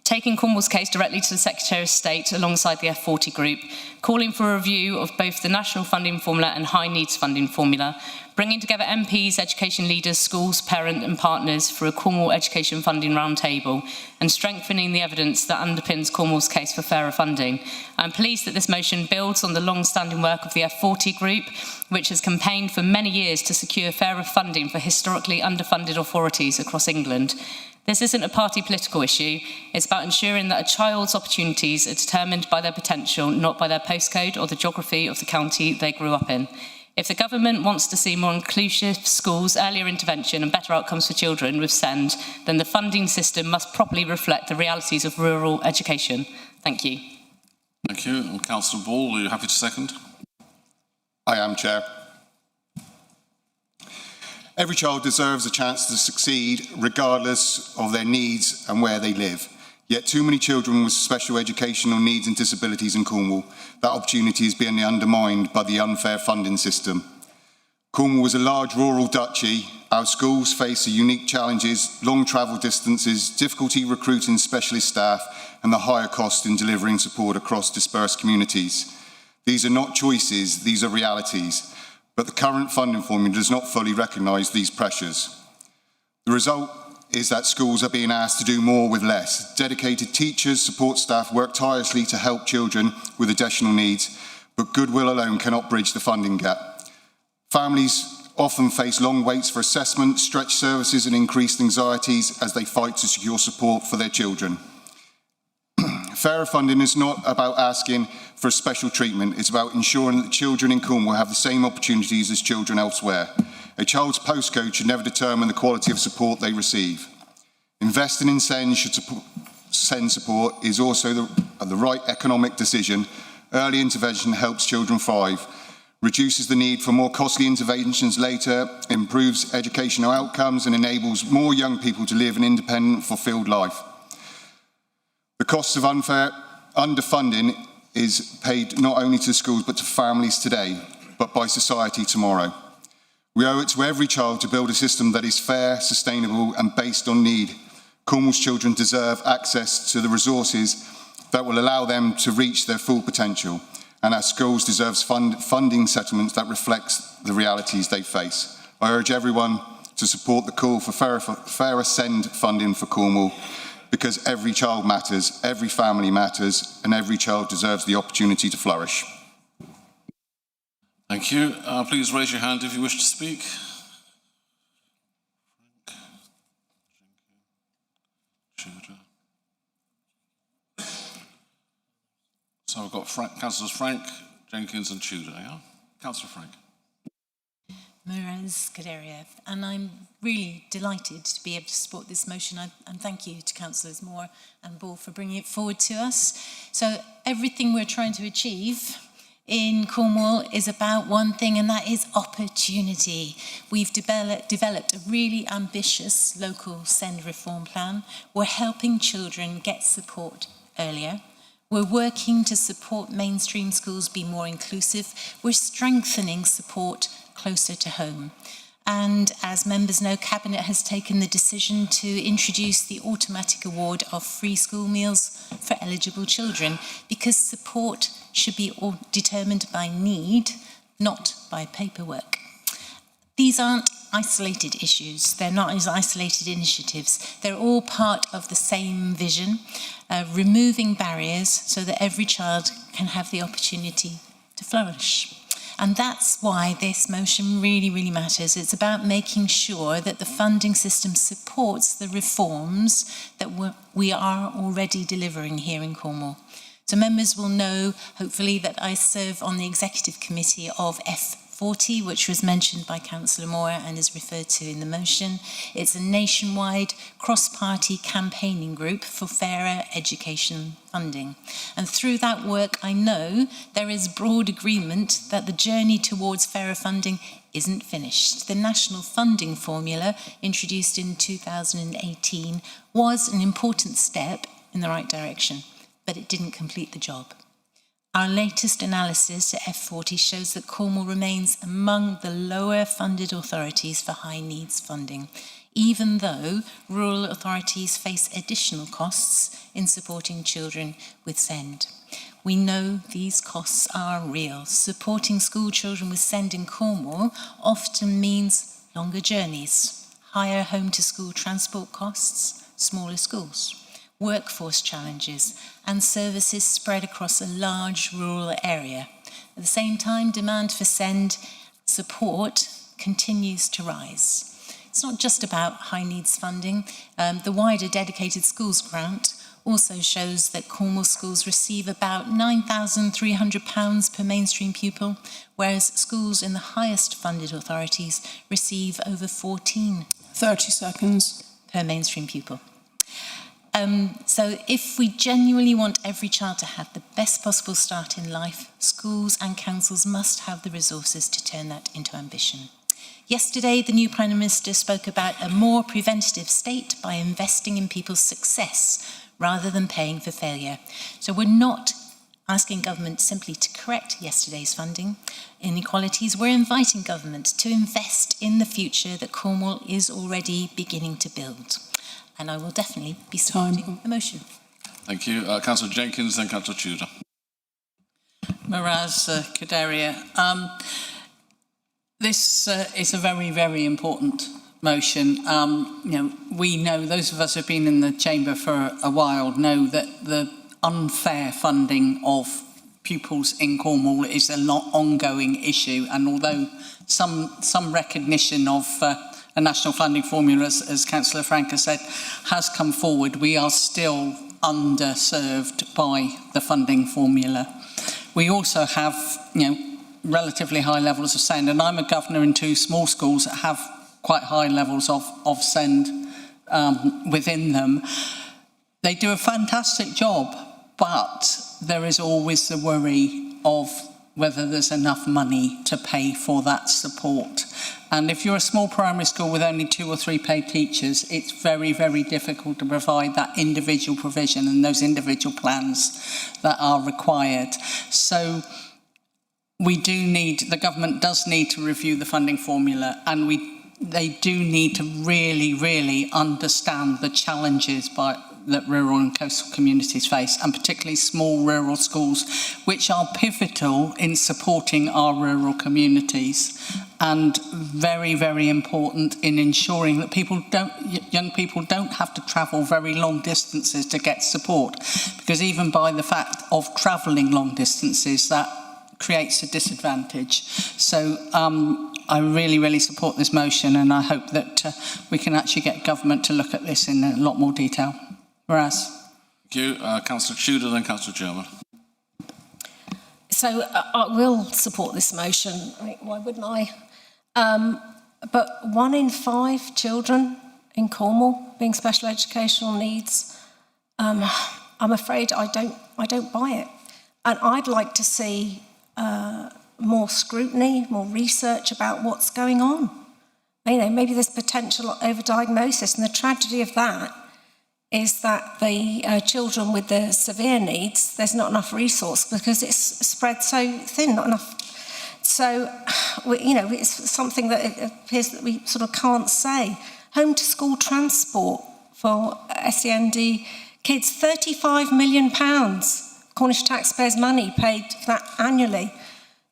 S: Taking Cornwall's case directly to the Secretary of State alongside the F40 group, calling for a review of both the national funding formula and high needs funding formula, bringing together MPs, education leaders, schools, parents and partners for a Cornwall education funding roundtable, and strengthening the evidence that underpins Cornwall's case for fairer funding. I'm pleased that this motion builds on the long-standing work of the F40 group, which has campaigned for many years to secure fairer funding for historically underfunded authorities across England. This isn't a party political issue, it's about ensuring that a child's opportunities are determined by their potential, not by their postcode or the geography of the county they grew up in. If the government wants to see more inclusive schools, earlier intervention and better outcomes for children with SEND, then the funding system must properly reflect the realities of rural education. Thank you.
A: Thank you. And Councillor Ball, are you happy to second?
F: I am, Chair. Every child deserves a chance to succeed regardless of their needs and where they live. Yet too many children with special educational needs and disabilities in Cornwall, that opportunity is being undermined by the unfair funding system. Cornwall is a large rural duchy. Our schools face unique challenges, long travel distances, difficulty recruiting specialist staff, and the higher cost in delivering support across dispersed communities. These are not choices, these are realities. But the current funding formula does not fully recognise these pressures. The result is that schools are being asked to do more with less. Dedicated teachers, support staff work tirelessly to help children with additional needs, but goodwill alone cannot bridge the funding gap. Families often face long waits for assessment, stretched services and increased anxieties as they fight to secure support for their children. Fairer funding is not about asking for special treatment, it's about ensuring that children in Cornwall have the same opportunities as children elsewhere. A child's postcode should never determine the quality of support they receive. Investing in SEND support is also the right economic decision. Early intervention helps children thrive, reduces the need for more costly interventions later, improves educational outcomes and enables more young people to live an independent, fulfilled life. The cost of underfunding is paid not only to schools but to families today, but by society tomorrow. We owe it to every child to build a system that is fair, sustainable and based on need. Cornwall's children deserve access to the resources that will allow them to reach their full potential, and our schools deserve funding settlements that reflects the realities they face. I urge everyone to support the call for fairer SEND funding for Cornwall, because every child matters, every family matters, and every child deserves the opportunity to flourish.
A: Thank you. Please raise your hand if you wish to speak. So we've got Councillors Frank, Jenkins and Tudor, yeah? Councillor Frank.
T: Moran-Scuderia, and I'm really delighted to be able to support this motion, and thank you to Councillors Moore and Ball for bringing it forward to us. So everything we're trying to achieve in Cornwall is about one thing, and that is opportunity. We've developed a really ambitious local SEND reform plan. We're helping children get support earlier. We're working to support mainstream schools be more inclusive. We're strengthening support closer to home. And as members know, Cabinet has taken the decision to introduce the automatic award of free school meals for eligible children, because support should be determined by need, not by paperwork. These aren't isolated issues. They're not isolated initiatives. They're all part of the same vision, removing barriers so that every child can have the opportunity to flourish. And that's why this motion really, really matters. It's about making sure that the funding system supports the reforms that we are already delivering here in Cornwall. So members will know, hopefully, that I serve on the executive committee of F40, which was mentioned by Councillor Moore and is referred to in the motion. It's a nationwide cross-party campaigning group for fairer education funding. And through that work, I know there is broad agreement that the journey towards fairer funding isn't finished. The national funding formula, introduced in 2018, was an important step in the right direction, but it didn't complete the job. Our latest analysis at F40 shows that Cornwall remains among the lower funded authorities for high needs funding, even though rural authorities face additional costs in supporting children with SEND. We know these costs are real. Supporting school children with SEND in Cornwall often means longer journeys, higher home to school transport costs, smaller schools, workforce challenges, and services spread across a large rural area. At the same time, demand for SEND support continues to rise. It's not just about high needs funding. The wider dedicated schools grant also shows that Cornwall schools receive about £9,300 per mainstream pupil, whereas schools in the highest funded authorities receive over 14
K: 30 seconds
T: per mainstream pupil. So if we genuinely want every child to have the best possible start in life, schools and councils must have the resources to turn that into ambition. Yesterday, the new Prime Minister spoke about a more preventative state by investing in people's success rather than paying for failure. So we're not asking government simply to correct yesterday's funding inequalities. We're inviting government to invest in the future that Cornwall is already beginning to build. And I will definitely be supporting the motion.
A: Thank you. Councillor Jenkins, then Councillor Tudor.
J: Miraz Kaderia. This is a very, very important motion. We know, those of us who have been in the chamber for a while know that the unfair funding of pupils in Cornwall is an ongoing issue. And although some recognition of a national funding formula, as Councillor Frank has said, has come forward, we are still underserved by the funding formula. We also have, relatively high levels of SEND, and I'm a governor in 2 small schools that have quite high levels of SEND within them. They do a fantastic job, but there is always the worry of whether there's enough money to pay for that support. And if you're a small primary school with only 2 or 3 paid teachers, it's very, very difficult to provide that individual provision and those individual plans that are required. So the government does need to review the funding formula, and they do need to really, really understand the challenges that rural and coastal communities face, and particularly small rural schools, which are pivotal in supporting our rural communities and very, very important in ensuring that young people don't have to travel very long distances to get support, because even by the fact of travelling long distances, that creates a disadvantage. So I really, really support this motion, and I hope that we can actually get government to look at this in a lot more detail. Whereas.
A: Thank you. Councillor Tudor, then Councillor German.
E: So I will support this motion. Why wouldn't I? But 1 in 5 children in Cornwall being special educational needs, I'm afraid I don't buy it. And I'd like to see more scrutiny, more research about what's going on. Maybe there's potential overdiagnosis, and the tragedy of that is that the children with the severe needs, there's not enough resource because it's spread so thin, not enough. So, it's something that it appears that we sort of can't say. Home to school transport for SEND kids, £35 million, Cornish taxpayers' money paid for that annually.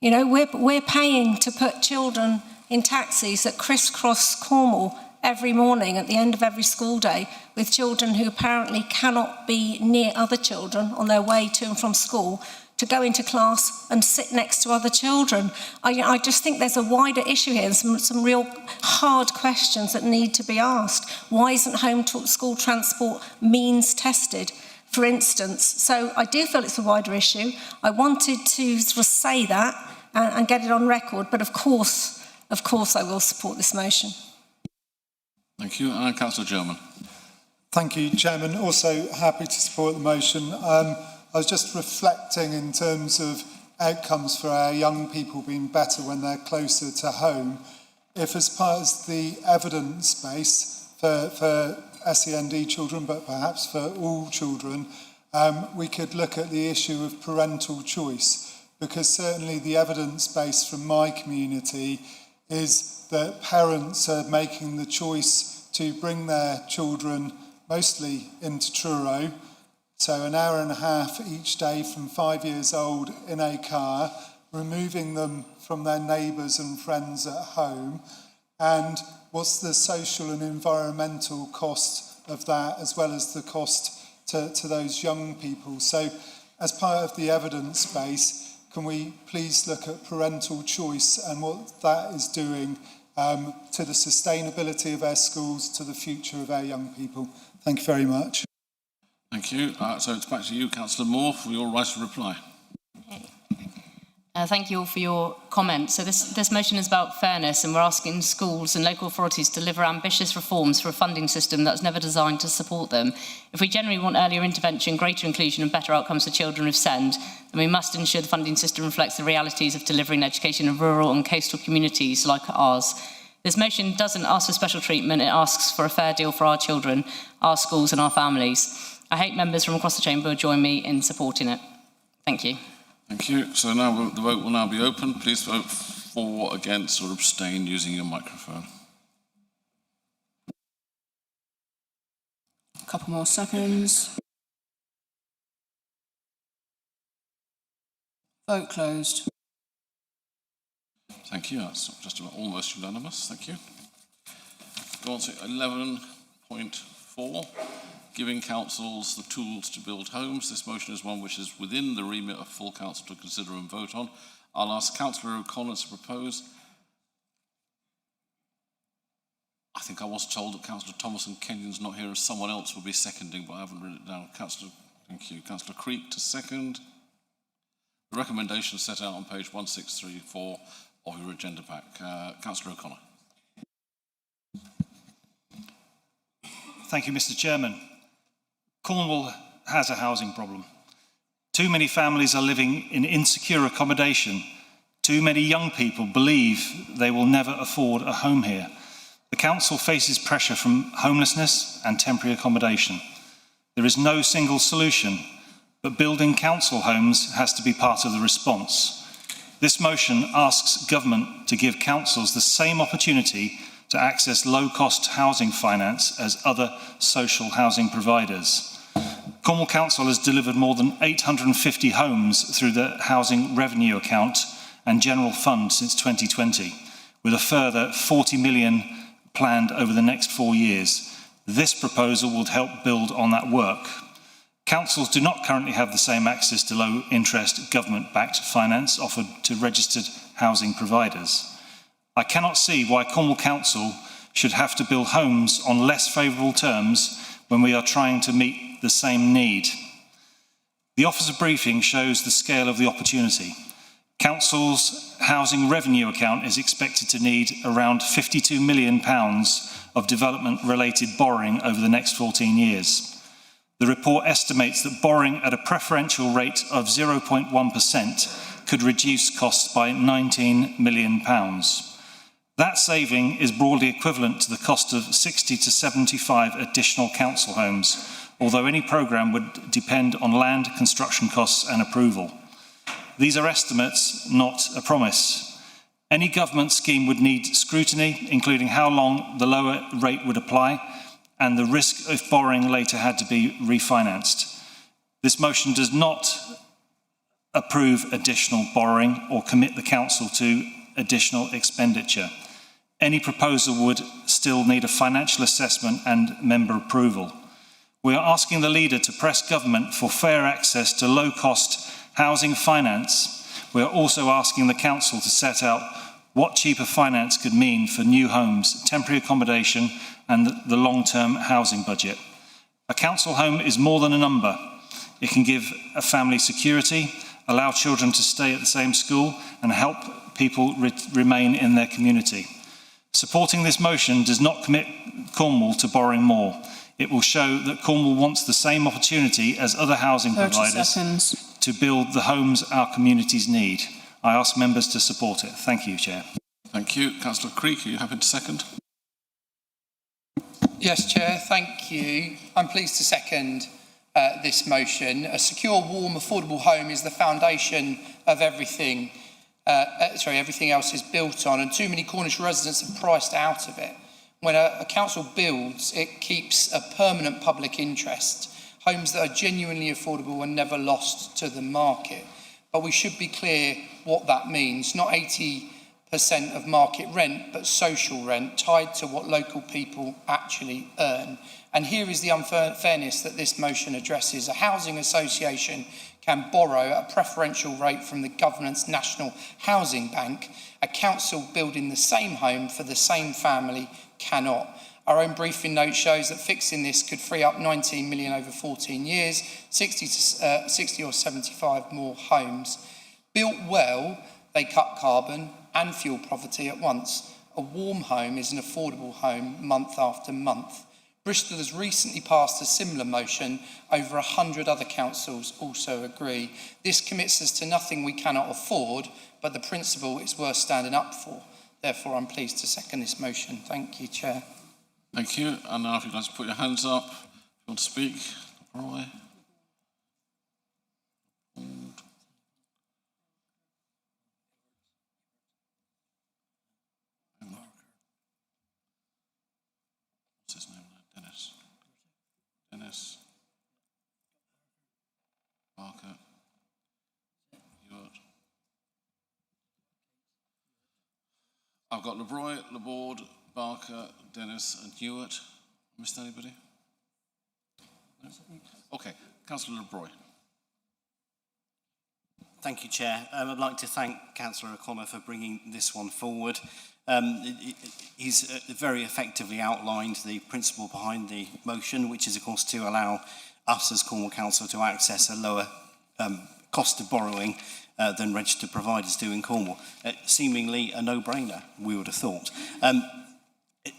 E: We're paying to put children in taxis that crisscross Cornwall every morning at the end of every school day, with children who apparently cannot be near other children on their way to and from school, to go into class and sit next to other children. I just think there's a wider issue here and some real hard questions that need to be asked. Why isn't home to school transport means tested, for instance? So I do feel it's a wider issue. I wanted to sort of say that and get it on record. But of course, I will support this motion.
A: Thank you. Councillor German.
H: Thank you, Chairman. Also happy to support the motion. I was just reflecting in terms of outcomes for our young people being better when they're closer to home. If as part of the evidence base for SEND children, but perhaps for all children, we could look at the issue of parental choice, because certainly the evidence base from my community is that parents are making the choice to bring their children mostly into Truro, so an hour and a half each day from 5 years old in a car, removing them from their neighbours and friends at home, and what's the social and environmental cost of that, as well as the cost to those young people. So as part of the evidence base, can we please look at parental choice and what that is doing to the sustainability of our schools, to the future of our young people? Thank you very much.
A: Thank you. So it's back to you, Councillor Moore, for your right to reply.
S: Thank you all for your comments. So this motion is about fairness, and we're asking schools and local authorities to deliver ambitious reforms for a funding system that's never designed to support them. If we generally want earlier intervention, greater inclusion and better outcomes for children of SEND, then we must ensure the funding system reflects the realities of delivering education in rural and coastal communities like ours. This motion doesn't ask for special treatment, it asks for a fair deal for our children, our schools and our families. I hope members from across the chamber will join me in supporting it. Thank you.
A: Thank you. So now the vote will now be open. Please vote for, against or abstain using your microphone.
K: A couple more seconds. Vote closed.
A: Thank you. That's just about almost unanimous. Thank you. Go on to 11.4. Giving councils the tools to build homes. This motion is one which is within the remit of full council to consider and vote on. I'll ask Councillor O'Connor to propose. I think I was told that Councillor Thomas and Kenyon's not here, as someone else will be seconding, but I haven't written it down. Councillor, thank you. Councillor Creek to second. The recommendation set out on page 1634 of your agenda pack. Councillor O'Connor.
B: Thank you, Mr. Chairman. Cornwall has a housing problem. Too many families are living in insecure accommodation. Too many young people believe they will never afford a home here. The council faces pressure from homelessness and temporary accommodation. There is no single solution, but building council homes has to be part of the response. This motion asks government to give councils the same opportunity to access low-cost housing finance as other social housing providers. Cornwall Council has delivered more than 850 homes through the Housing Revenue Account and General Fund since 2020, with a further 40 million planned over the next 4 years. This proposal will help build on that work. Councils do not currently have the same access to low-interest government-backed finance offered to registered housing providers. I cannot see why Cornwall Council should have to build homes on less favourable terms when we are trying to meet the same need. The officer briefing shows the scale of the opportunity. Council's housing revenue account is expected to need around £52 million of development-related borrowing over the next 14 years. The report estimates that borrowing at a preferential rate of 0.1% could reduce costs by £19 million. That saving is broadly equivalent to the cost of 60 to 75 additional council homes, although any programme would depend on land construction costs and approval. These are estimates, not a promise. Any government scheme would need scrutiny, including how long the lower rate would apply and the risk of borrowing later had to be refinanced. This motion does not approve additional borrowing or commit the council to additional expenditure. Any proposal would still need a financial assessment and member approval. We are asking the leader to press government for fair access to low-cost housing finance. We are also asking the council to set out what cheaper finance could mean for new homes, temporary accommodation and the long-term housing budget. A council home is more than a number. It can give a family security,
I: allow children to stay at the same school, and help people remain in their community. Supporting this motion does not commit Cornwall to borrowing more. It will show that Cornwall wants the same opportunity as other housing providers to build the homes our communities need. I ask members to support it. Thank you, Chair.
A: Thank you. Councillor Creek, are you happy to second?
Q: Yes, Chair, thank you. I'm pleased to second this motion. A secure, warm, affordable home is the foundation of everything. Everything else is built on, and too many Cornish residents are priced out of it. When a council builds, it keeps a permanent public interest. Homes that are genuinely affordable are never lost to the market. But we should be clear what that means. Not 80% of market rent, but social rent tied to what local people actually earn. And here is the unfairness that this motion addresses. A housing association can borrow at a preferential rate from the government's National Housing Bank. A council building the same home for the same family cannot. Our own briefing note shows that fixing this could free up 19 million over 14 years, 60 or 75 more homes. Built well, they cut carbon and fuel poverty at once. A warm home is an affordable home month after month. Bristol has recently passed a similar motion. Over 100 other councils also agree. This commits us to nothing we cannot afford, but the principle is worth standing up for. Therefore, I'm pleased to second this motion. Thank you, Chair.
A: Thank you. And now if you'd like to put your hands up, if you want to speak. Roy. What's his name? Dennis. Barker. Ewart. I've got LeBroy, Laborde, Barker, Dennis and Ewart. Missed anybody? No? Okay, Councillor LeBroy.
V: Thank you, Chair. I'd like to thank Councillor O'Connor for bringing this one forward. He's very effectively outlined the principle behind the motion, which is, of course, to allow us as Cornwall Council to access a lower cost of borrowing than registered providers do in Cornwall. Seemingly a no-brainer, we would have thought.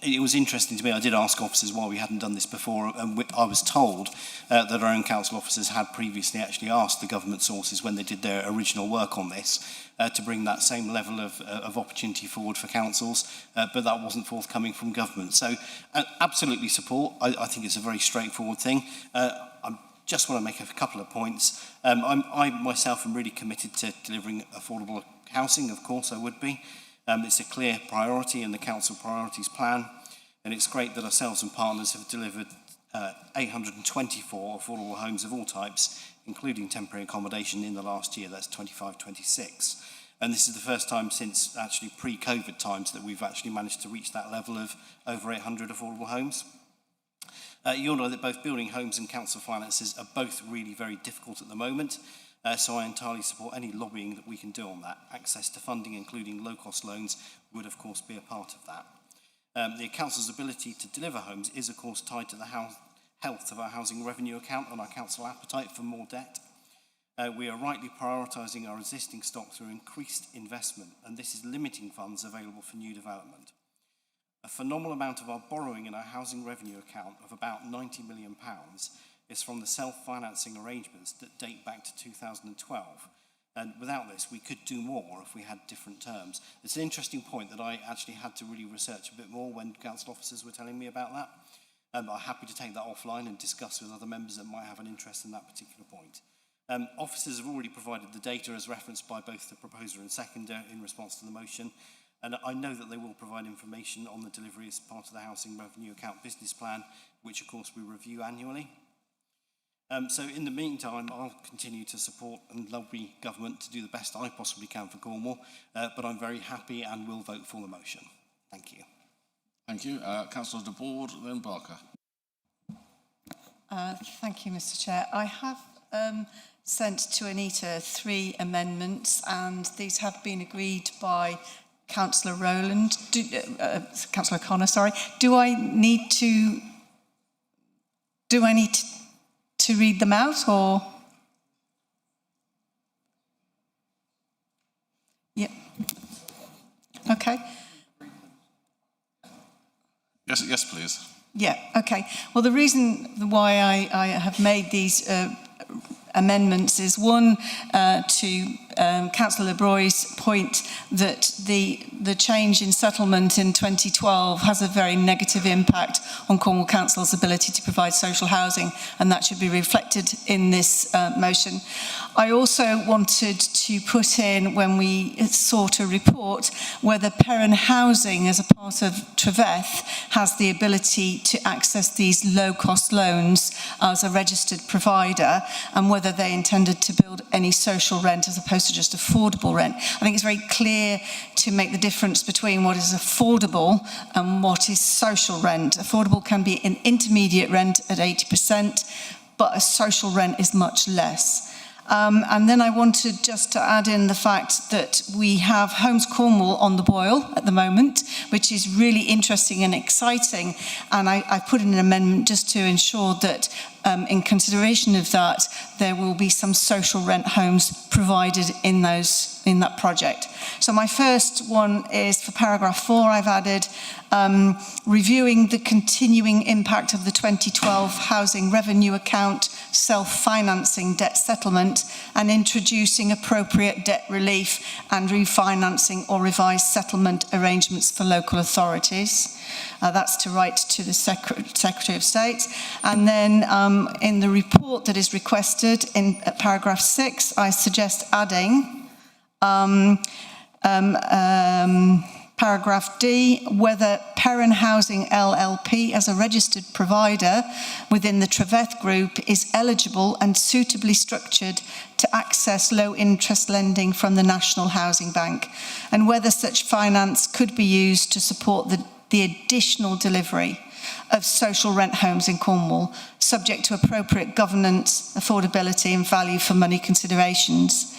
V: It was interesting to me, I did ask officers why we hadn't done this before, and I was told that our own council officers had previously actually asked the government sources when they did their original work on this to bring that same level of opportunity forward for councils, but that wasn't forthcoming from government. So absolutely support. I think it's a very straightforward thing. I just want to make a couple of points. I myself am really committed to delivering affordable housing, of course I would be. It's a clear priority in the council priorities plan, and it's great that ourselves and partners have delivered 824 affordable homes of all types, including temporary accommodation in the last year. That's 25-26. And this is the first time since actually pre-COVID times that we've actually managed to reach that level of over 800 affordable homes. You'll know that both building homes and council finances are both really very difficult at the moment. So I entirely support any lobbying that we can do on that. Access to funding, including low-cost loans, would of course be a part of that. The council's ability to deliver homes is of course tied to the health of our housing revenue account and our council appetite for more debt. We are rightly prioritising our existing stock through increased investment, and this is limiting funds available for new development. A phenomenal amount of our borrowing in our housing revenue account of about £90 million is from the self-financing arrangements that date back to 2012. And without this, we could do more if we had different terms. It's an interesting point that I actually had to really research a bit more when council officers were telling me about that. I'm happy to take that offline and discuss with other members that might have an interest in that particular point. Officers have already provided the data as referenced by both the proposer and seconder in response to the motion. And I know that they will provide information on the delivery as part of the Housing Revenue Account Business Plan, which of course we review annually. So in the meantime, I'll continue to support and lobby government to do the best I possibly can for Cornwall, but I'm very happy and will vote for the motion. Thank you.
A: Thank you. Councillor de Board, then Barker.
W: Thank you, Mr. Chair. I have sent to Anita 3 amendments, and these have been agreed by Councillor Rowland, Councillor O'Connor, sorry. Do I need to read them out, or? Yeah. Okay.
A: Yes, please.
W: Yeah, okay. Well, the reason why I have made these amendments is one, to Councillor Le Broy's point that the change in settlement in 2012 has a very negative impact on Cornwall Council's ability to provide social housing, and that should be reflected in this motion. I also wanted to put in, when we sought a report, whether Perrin Housing, as a part of Treveth, has the ability to access these low-cost loans as a registered provider, and whether they intended to build any social rent as opposed to just affordable rent. I think it's very clear to make the difference between what is affordable and what is social rent. Affordable can be an intermediate rent at 80%, but a social rent is much less. And then I wanted just to add in the fact that we have Homes Cornwall on the boil at the moment, which is really interesting and exciting. And I put in an amendment just to ensure that in consideration of that, there will be some social rent homes provided in that project. So my first one is for paragraph 4, I've added reviewing the continuing impact of the 2012 Housing Revenue Account self-financing debt settlement and introducing appropriate debt relief and refinancing or revised settlement arrangements for local authorities. That's to write to the Secretary of State. And then in the report that is requested in paragraph 6, I suggest adding paragraph D, whether Perrin Housing LLP as a registered provider within the Treveth Group is eligible and suitably structured to access low interest lending from the National Housing Bank, and whether such finance could be used to support the additional delivery of social rent homes in Cornwall, subject to appropriate governance, affordability and value for money considerations.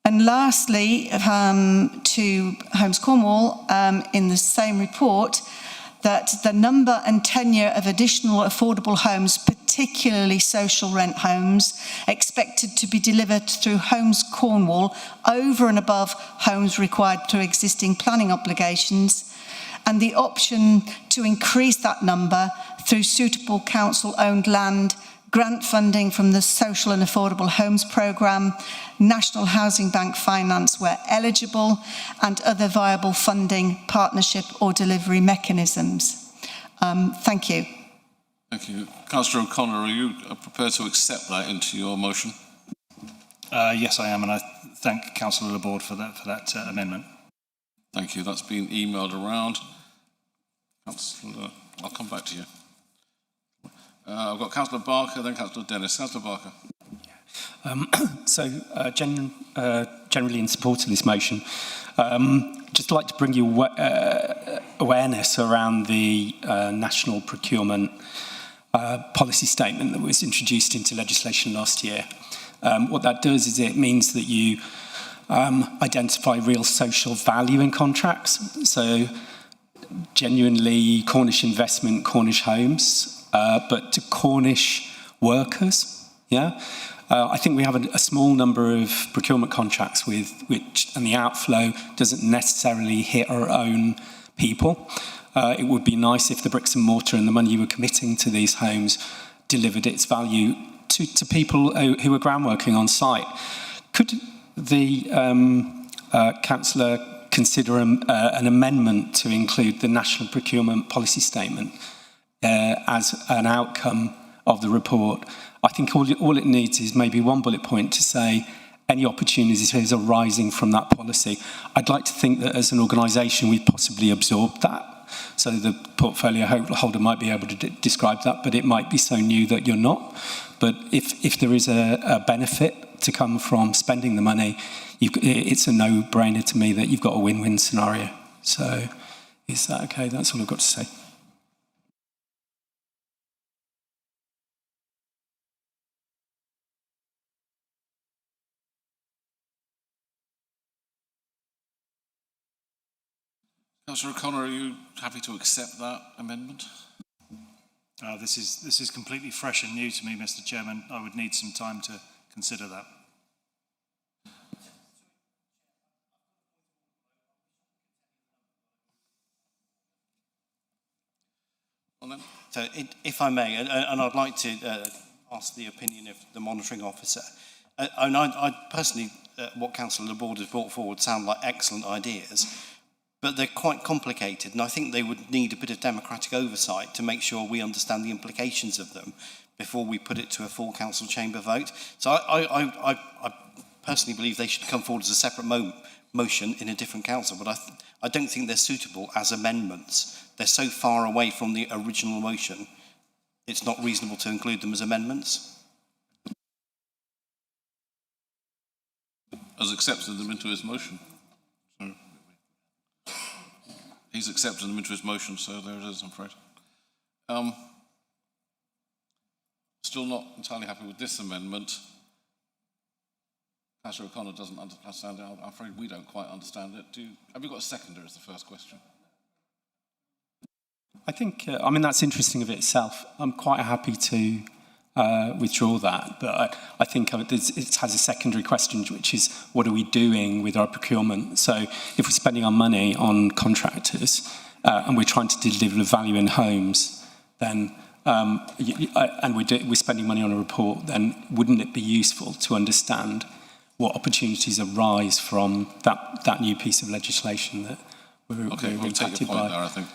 W: And lastly, to Homes Cornwall, in the same report, that the number and tenure of additional affordable homes, particularly social rent homes, expected to be delivered through Homes Cornwall over and above homes required through existing planning obligations, and the option to increase that number through suitable council-owned land, grant funding from the Social and Affordable Homes Programme, National Housing Bank finance where eligible, and other viable funding, partnership or delivery mechanisms. Thank you.
A: Thank you. Councillor O'Connor, are you prepared to accept that into your motion?
I: Yes, I am, and I thank Councillor Laborde for that amendment.
A: Thank you. That's been emailed around. Councillor, I'll come back to you. I've got Councillor Barker, then Councillor Dennis. Councillor Barker.
U: Generally in support of this motion, just like to bring you awareness around the national procurement policy statement that was introduced into legislation last year. What that does is it means that you identify real social value in contracts. So genuinely Cornish investment, Cornish homes, but to Cornish workers, yeah? I think we have a small number of procurement contracts and the outflow doesn't necessarily hit our own people. It would be nice if the bricks and mortar and the money you were committing to these homes delivered its value to people who are ground working on site. Could the councillor consider an amendment to include the national procurement policy statement as an outcome of the report? I think all it needs is maybe one bullet point to say any opportunities arising from that policy. I'd like to think that as an organisation we've possibly absorbed that. So the portfolio holder might be able to describe that, but it might be so new that you're not. But if there is a benefit to come from spending the money, it's a no-brainer to me that you've got a win-win scenario. So is that okay? That's all I've got to say.
A: Councillor O'Connor, are you happy to accept that amendment?
I: This is completely fresh and new to me, Mr. Chairman. I would need some time to consider that.
A: on then.
V: So if I may, and I'd like to ask the opinion of the monitoring officer. And I personally, what Councillor Laborde has brought forward sound like excellent ideas, but they're quite complicated, and I think they would need a bit of democratic oversight to make sure we understand the implications of them before we put it to a full council chamber vote. So I personally believe they should come forward as a separate motion in a different council, but I don't think they're suitable as amendments. They're so far away from the original motion, it's not reasonable to include them as amendments.
A: Has accepted them into his motion. So he's accepted them into his motion, so there it is, I'm afraid. Still not entirely happy with this amendment. Councillor O'Connor doesn't understand it. I'm afraid we don't quite understand it. Have you got a seconder is the first question.
U: I think, that's interesting of itself. I'm quite happy to withdraw that, but I think it has a secondary question, which is what are we doing with our procurement? So if we're spending our money on contractors and we're trying to deliver value in homes, then and we're spending money on a report, then wouldn't it be useful to understand what opportunities arise from that new piece of legislation that we're impacted by?
A: There, I think.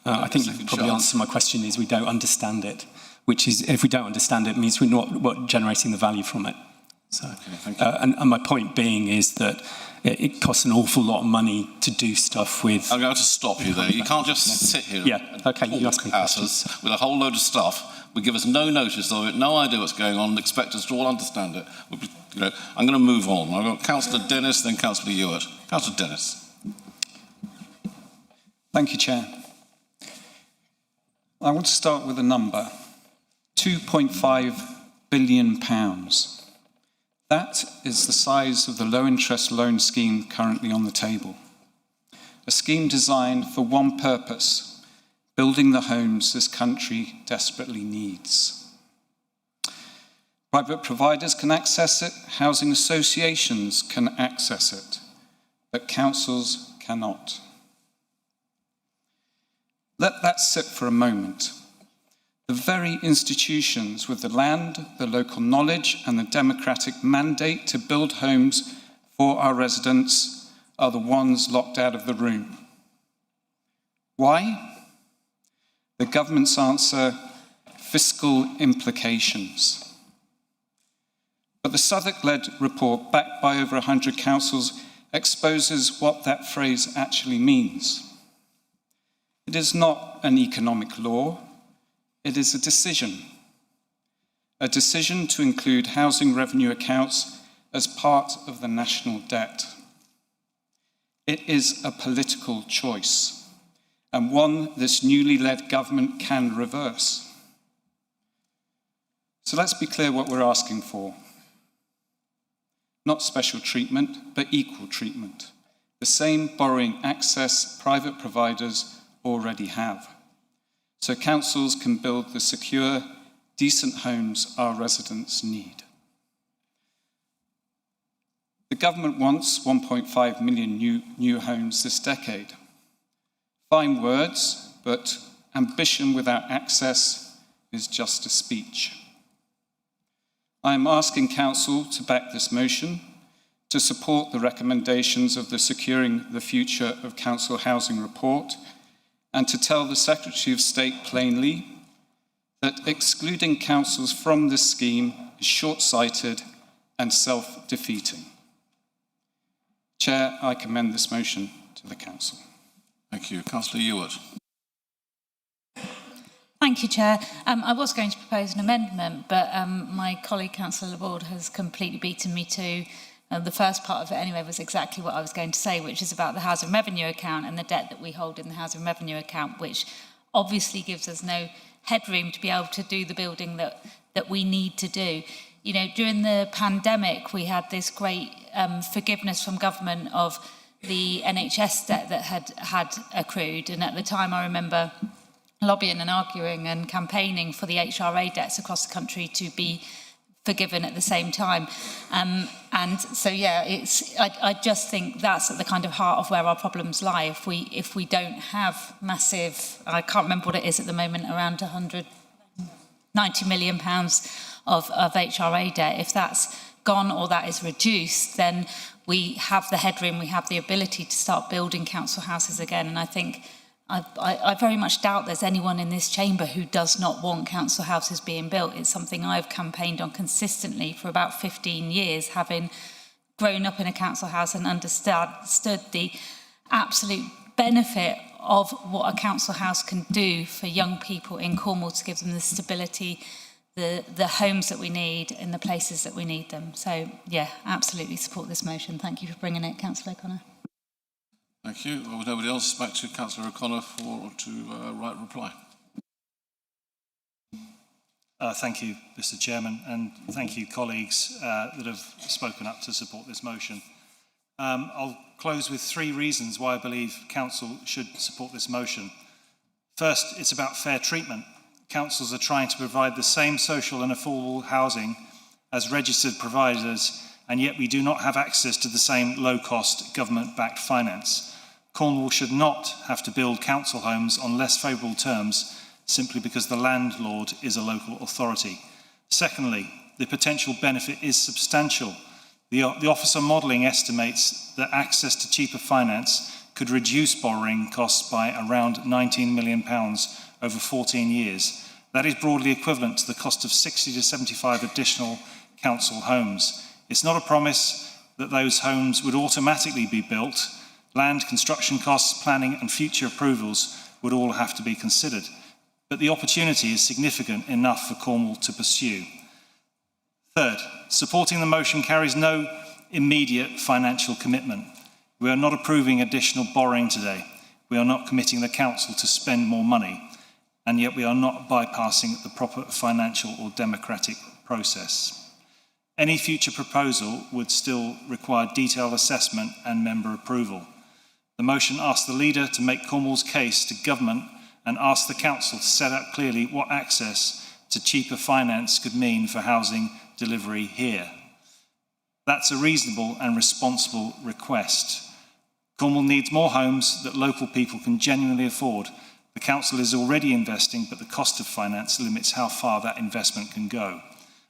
U: I think you probably answer my question is we don't understand it, which is if we don't understand it, it means we're not generating the value from it. So,
A: okay, thank you.
U: And my point being is that it costs an awful lot of money to do stuff with.
A: I'm going to stop you there. You can't just sit here and talk at us with a whole load of stuff. We give us no notice of it, no idea what's going on, and expect us to all understand it. I'm going to move on. I've got Councillor Dennis, then Councillor Ewart. Councillor Dennis.
N: Thank you, Chair. I want to start with a number, £2.5 billion. That is the size of the low-interest loan scheme currently on the table. A scheme designed for one purpose, building the homes this country desperately needs. Private providers can access it, housing associations can access it, but councils cannot. Let that sit for a moment. The very institutions with the land, the local knowledge, and the democratic mandate to build homes for our residents are the ones locked out of the room. Why? The government's answer, fiscal implications. But the Southwark-led report, backed by over 100 councils, exposes what that phrase actually means. It is not an economic law, it is a decision to include housing revenue accounts as part of the national debt. It is a political choice, and one this newly led government can reverse. So let's be clear what we're asking for. Not special treatment, but equal treatment. The same borrowing access private providers already have, so councils can build the secure, decent homes our residents need. The government wants 1.5 million new homes this decade. Fine words, but ambition without access is just a speech. I am asking council to back this motion, to support the recommendations of the Securing the Future of Council Housing report, and to tell the Secretary of State plainly that excluding councils from this scheme is short-sighted and self-defeating. Chair, I commend this motion to the Council.
A: Thank you. Councillor Ewart.
D: Thank you, Chair. I was going to propose an amendment, but my colleague, Councillor Laborde, has completely beaten me to the first part of it anyway was exactly what I was going to say, which is about the housing revenue account and the debt that we hold in the housing revenue account, which obviously gives us no headroom to be able to do the building that we need to do. You know, during the pandemic, we had this great forgiveness from government of the NHS debt that had accrued. And at the time, I remember lobbying and arguing and campaigning for the HRA debts across the country to be forgiven at the same time. And so, yeah, I just think that's at the kind of heart of where our problems lie. If we don't have massive, I can't remember what it is at the moment, around £190 million of HRA debt, if that's gone or that is reduced, then we have the headroom, we have the ability to start building council houses again. And I think I very much doubt there's anyone in this chamber who does not want council houses being built. It's something I've campaigned on consistently for about 15 years, having grown up in a council house and understood the absolute benefit of what a council house can do for young people in Cornwall, to give them the stability, the homes that we need in the places that we need them. So, yeah, absolutely support this motion. Thank you for bringing it, Councillor O'Connor.
A: Thank you. Well, with nobody else, back to Councillor O'Connor to write reply.
I: Thank you, Mr. Chairman, and thank you, colleagues that have spoken up to support this motion. I'll close with 3 reasons why I believe Council should support this motion. First, it's about fair treatment. Councils are trying to provide the same social and affordable housing as registered providers, and yet we do not have access to the same low-cost government-backed finance. Cornwall should not have to build council homes on less favourable terms simply because the landlord is a local authority. Secondly, the potential benefit is substantial. The Office on Modelling estimates that access to cheaper finance could reduce borrowing costs by around £19 million over 14 years. That is broadly equivalent to the cost of 60 to 75 additional council homes. It's not a promise that those homes would automatically be built. Land, construction costs, planning and future approvals would all have to be considered. But the opportunity is significant enough for Cornwall to pursue. Third, supporting the motion carries no immediate financial commitment. We are not approving additional borrowing today. We are not committing the council to spend more money, and yet we are not bypassing the proper financial or democratic process. Any future proposal would still require detailed assessment and member approval. The motion asks the leader to make Cornwall's case to government and asks the council to set out clearly what access to cheaper finance could mean for housing delivery here. That's a reasonable and responsible request. Cornwall needs more homes that local people can genuinely afford. The council is already investing, but the cost of finance limits how far that investment can go.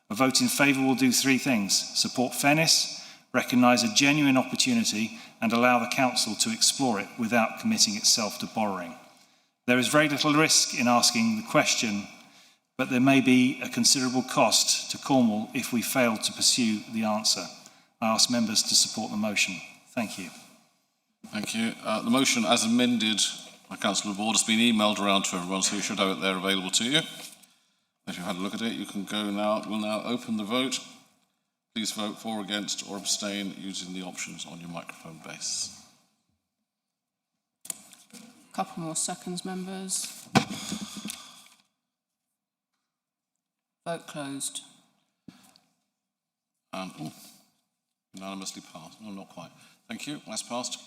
I: A vote in favour will do 3 things: support fairness, recognise a genuine opportunity, and allow the council to explore it without committing itself to borrowing. There is very little risk in asking the question, but there may be a considerable cost to Cornwall if we fail to pursue the answer. I ask members to support the motion. Thank you.
A: Thank you. The motion as amended by Councillor Board has been emailed around to everyone, so you should have it there available to you. If you've had a look at it, you can go now. We'll now open the vote. Please vote for, against or abstain using the options on your microphone base.
K: Couple more seconds, members. Vote closed.
A: And unanimously passed. No, not quite. Thank you. That's passed.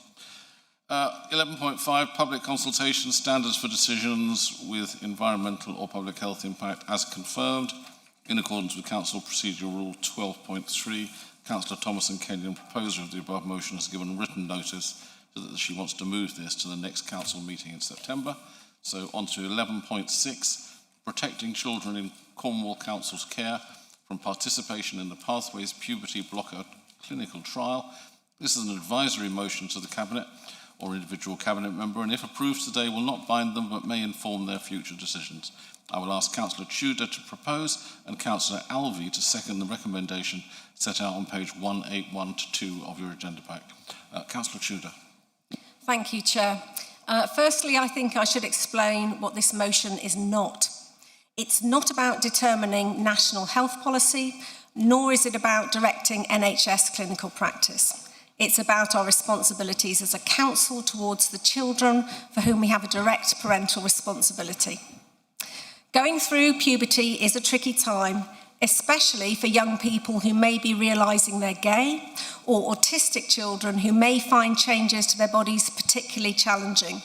A: 11.5, public consultation, standards for decisions with environmental or public health impact as confirmed. In accordance with Council Procedure Rule 12.3, Councillor Thomas and Kenyon, proposer of the above motion, has given written notice that she wants to move this to the next council meeting in September. So on to 11.6, protecting children in Cornwall Council's care from participation in the Pathways Puberty Blocker clinical trial. This is an advisory motion to the Cabinet or individual Cabinet member, and if approved today will not bind them but may inform their future decisions. I will ask Councillor Tudor to propose and Councillor Alvey to second the recommendation set out on page 181-2 of your agenda pack. Councillor Tudor.
E: Thank you, Chair. Firstly, I think I should explain what this motion is not. It's not about determining national health policy, nor is it about directing NHS clinical practice. It's about our responsibilities as a council towards the children for whom we have a direct parental responsibility. Going through puberty is a tricky time, especially for young people who may be realising they're gay, or autistic children who may find changes to their bodies particularly challenging.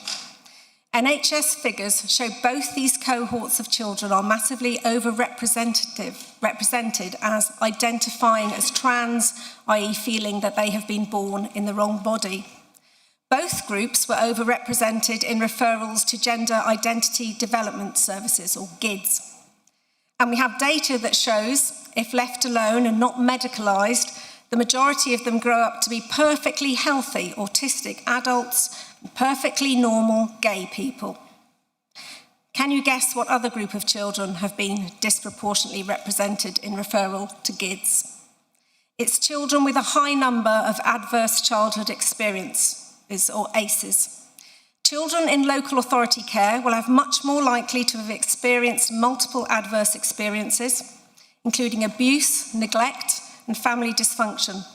E: NHS figures show both these cohorts of children are massively represented as identifying as trans, i.e. feeling that they have been born in the wrong body. Both groups were overrepresented in referrals to Gender Identity Development Services, or GIDS. And we have data that shows, if left alone and not medicalised, the majority of them grow up to be perfectly healthy autistic adults, perfectly normal gay people. Can you guess what other group of children have been disproportionately represented in referral to GIDS? It's children with a high number of adverse childhood experiences, or ACEs. Children in local authority care will have much more likely to have experienced multiple adverse experiences, including abuse, neglect, and family dysfunction,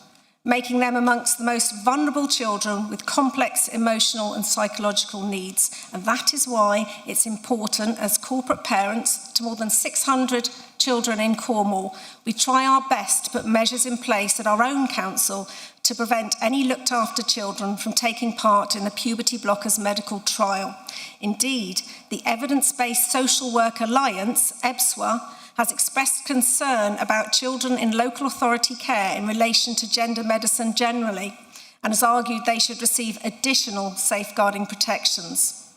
E: making them amongst the most vulnerable children with complex emotional and psychological needs. And that is why it's important, as corporate parents to more than 600 children in Cornwall, we try our best to put measures in place at our own council to prevent any looked after children from taking part in the Puberty Blockers medical trial. Indeed, the Evidence-Based Social Work Alliance, EBSWA, has expressed concern about children in local authority care in relation to gender medicine generally, and has argued they should receive additional safeguarding protections.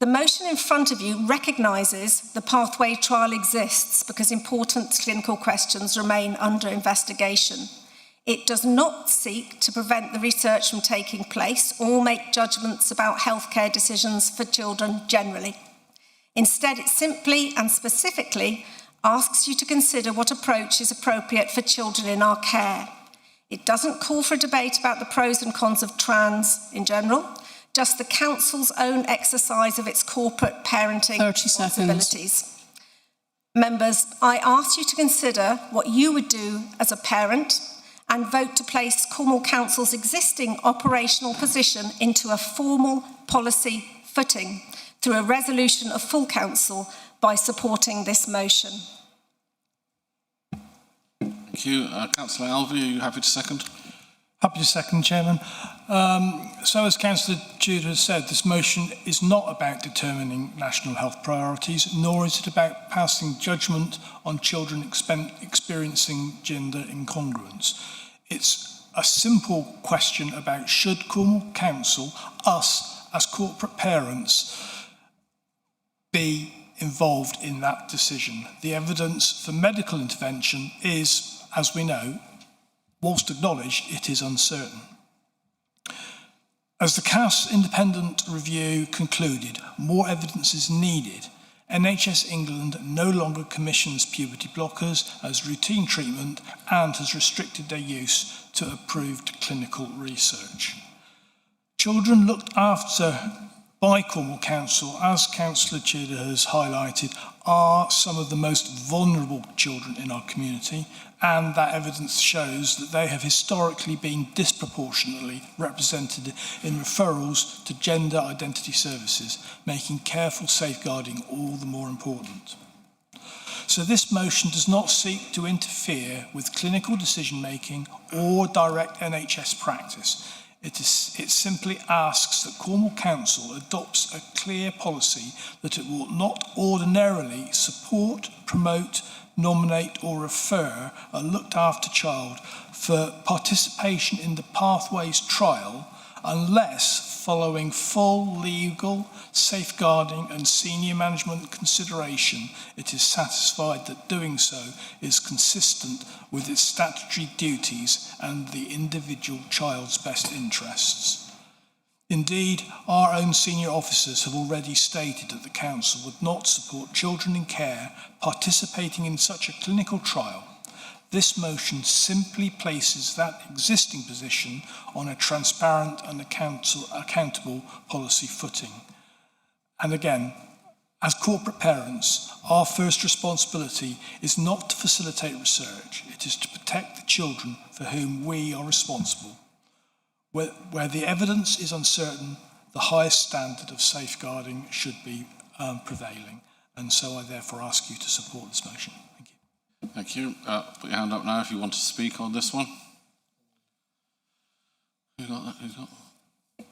E: The motion in front of you recognises the pathway trial exists because important clinical questions remain under investigation. It does not seek to prevent the research from taking place or make judgments about healthcare decisions for children generally. Instead, it simply and specifically asks you to consider what approach is appropriate for children in our care. It doesn't call for a debate about the pros and cons of trans in general, just the council's own exercise of its corporate parenting
K: 30
E: responsibilities.
K: seconds.
E: Members, I ask you to consider what you would do as a parent and vote to place Cornwall Council's existing operational position into a formal policy footing through a resolution of full council by supporting this motion.
A: Thank you. Councillor Alvey, are you happy to second?
G: Happy to second, Chairman. So as Councillor Tudor has said, this motion is not about determining national health priorities, nor is it about passing judgment on children experiencing gender incongruence. It's a simple question about should Cornwall Council, us as corporate parents, be involved in that decision. The evidence for medical intervention is, as we know, whilst acknowledged, it is uncertain. As the CAS independent review concluded, more evidence is needed. NHS England no longer commissions puberty blockers as routine treatment and has restricted their use to approved clinical research. Children looked after by Cornwall Council, as Councillor Tudor has highlighted, are some of the most vulnerable children in our community, and that evidence shows that they have historically been disproportionately represented in referrals to gender identity services, making careful safeguarding all the more important. So this motion does not seek to interfere with clinical decision-making or direct NHS practice. It simply asks that Cornwall Council adopts a clear policy that it will not ordinarily support, promote, nominate or refer a looked after child for participation in the Pathways trial unless, following full legal, safeguarding and senior management consideration, it is satisfied that doing so is consistent with its statutory duties and the individual child's best interests. Indeed, our own senior officers have already stated that the Council would not support children in care participating in such a clinical trial. This motion simply places that existing position on a transparent and accountable policy footing. And again, as corporate parents, our first responsibility is not to facilitate research, it is to protect the children for whom we are responsible. Where the evidence is uncertain, the highest standard of safeguarding should be prevailing. And so I therefore ask you to support this motion. Thank you.
A: Thank you. Put your hand up now if you want to speak on this one. Who's got that? Who's got that?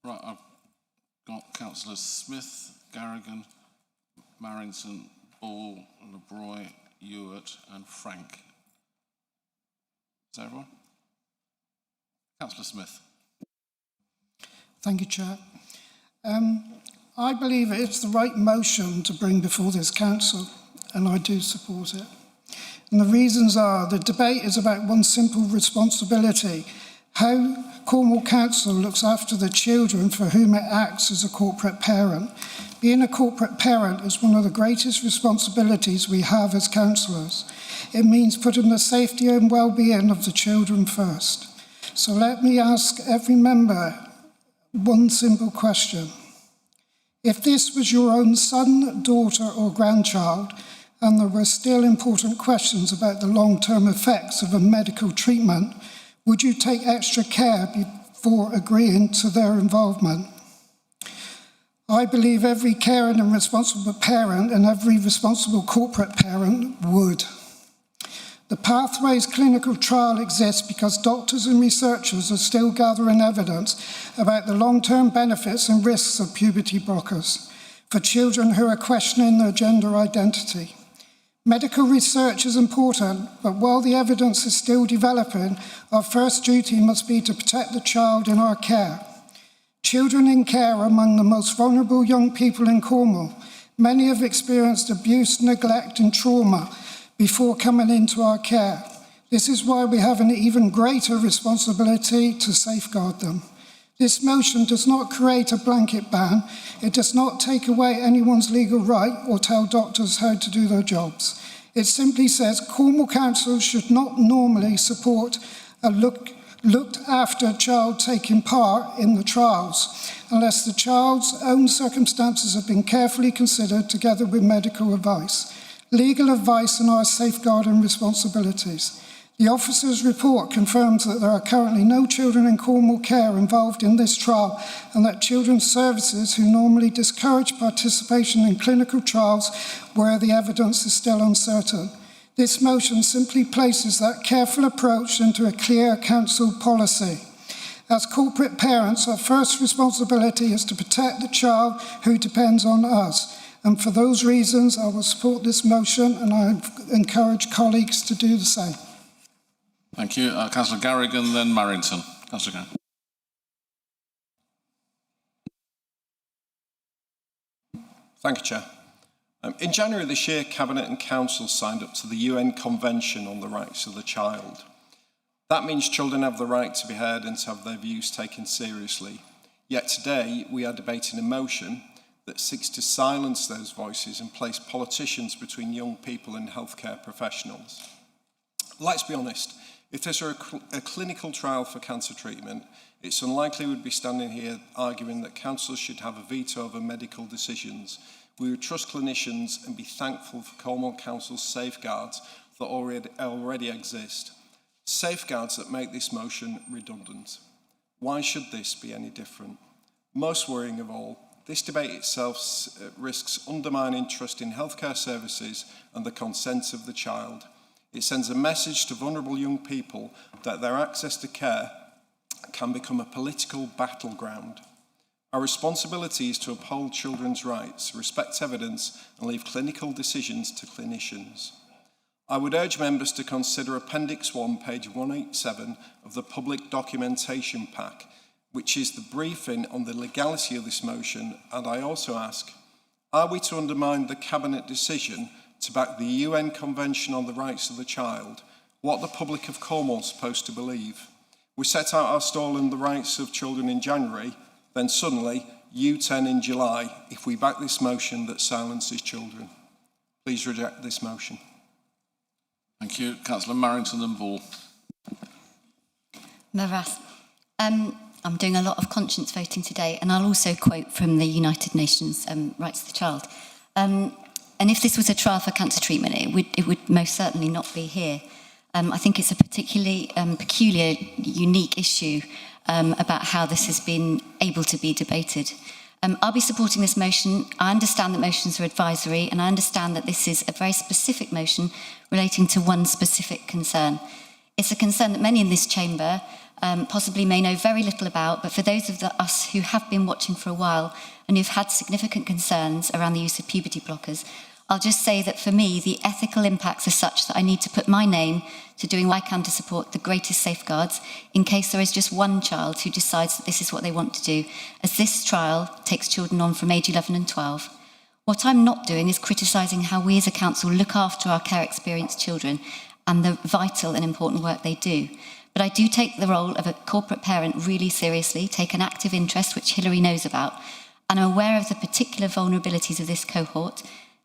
A: Right, I've got Councillors Smith, Garrigan, Marrington, Ball, LeBroy, Ewart and Frank. Is that everyone? Councillor Smith.
M: Thank you, Chair. I believe it's the right motion to bring before this council, and I do support it. And the reasons are, the debate is about one simple responsibility: how Cornwall Council looks after the children for whom it acts as a corporate parent. Being a corporate parent is one of the greatest responsibilities we have as councillors. It means putting the safety and well-being of the children first. So let me ask every member one simple question. If this was your own son, daughter or grandchild, and there were still important questions about the long-term effects of a medical treatment, would you take extra care before agreeing to their involvement? I believe every caring and responsible parent and every responsible corporate parent would. The Pathways clinical trial exists because doctors and researchers are still gathering evidence about the long-term benefits and risks of puberty blockers for children who are questioning their gender identity. Medical research is important, but while the evidence is still developing, our first duty must be to protect the child in our care. Children in care are among the most vulnerable young people in Cornwall. Many have experienced abuse, neglect and trauma before coming into our care. This is why we have an even greater responsibility to safeguard them. This motion does not create a blanket ban. It does not take away anyone's legal right or tell doctors how to do their jobs. It simply says Cornwall Council should not normally support a looked after child taking part in the trials unless the child's own circumstances have been carefully considered together with medical advice. Legal advice and our safeguarding responsibilities. The officer's report confirms that there are currently no children in Cornwall care involved in this trial and that children's services who normally discourage participation in clinical trials where the evidence is still uncertain. This motion simply places that careful approach into a clear council policy. As corporate parents, our first responsibility is to protect the child who depends on us. And for those reasons, I will support this motion and I encourage colleagues to do the same.
A: Thank you. Councillor Garrigan, then Marrington. Councillor Garrigan.
O: Thank you, Chair. In January this year, Cabinet and Council signed up to the UN Convention on the Rights of the Child. That means children have the right to be heard and to have their views taken seriously. Yet today, we are debating a motion that seeks to silence those voices and place politicians between young people and healthcare professionals. Let's be honest, if this were a clinical trial for cancer treatment, it's unlikely we'd be standing here arguing that councils should have a veto over medical decisions. We would trust clinicians and be thankful for Cornwall Council's safeguards that already exist. Safeguards that make this motion redundant. Why should this be any different? Most worrying of all, this debate itself risks undermining trust in healthcare services and the consent of the child. It sends a message to vulnerable young people that their access to care can become a political battleground. Our responsibility is to uphold children's rights, respect evidence, and leave clinical decisions to clinicians. I would urge members to consider Appendix 1, page 187 of the Public Documentation Pack, which is the briefing on the legality of this motion, and I also ask, are we to undermine the Cabinet decision to back the UN Convention on the Rights of the Child? What the public of Cornwall is supposed to believe? We set out our stall on the rights of children in January, then suddenly U-turn in July if we back this motion that silences children. Please reject this motion.
A: Thank you. Councillor Marrington and Ball.
R: Maras. I'm doing a lot of conscience voting today, and I'll also quote from the United Nations Rights of the Child. And if this was a trial for cancer treatment, it would most certainly not be here. I think it's a particularly peculiar, unique issue about how this has been able to be debated. I'll be supporting this motion. I understand that motions are advisory, and I understand that this is a very specific motion relating to one specific concern. It's a concern that many in this chamber possibly may know very little about, but for those of us who have been watching for a while and who've had significant concerns around the use of puberty blockers, I'll just say that for me, the ethical impacts are such that I need to put my name to doing what I can to support the greatest safeguards in case there is just one child who decides that this is what they want to do, as this trial takes children on from age 11 and 12. What I'm not doing is criticising how we as a council look after our care experienced children and the vital and important work they do. But I do take the role of a corporate parent really seriously, take an active interest, which Hilary knows about, and I'm aware of the particular vulnerabilities of this cohort,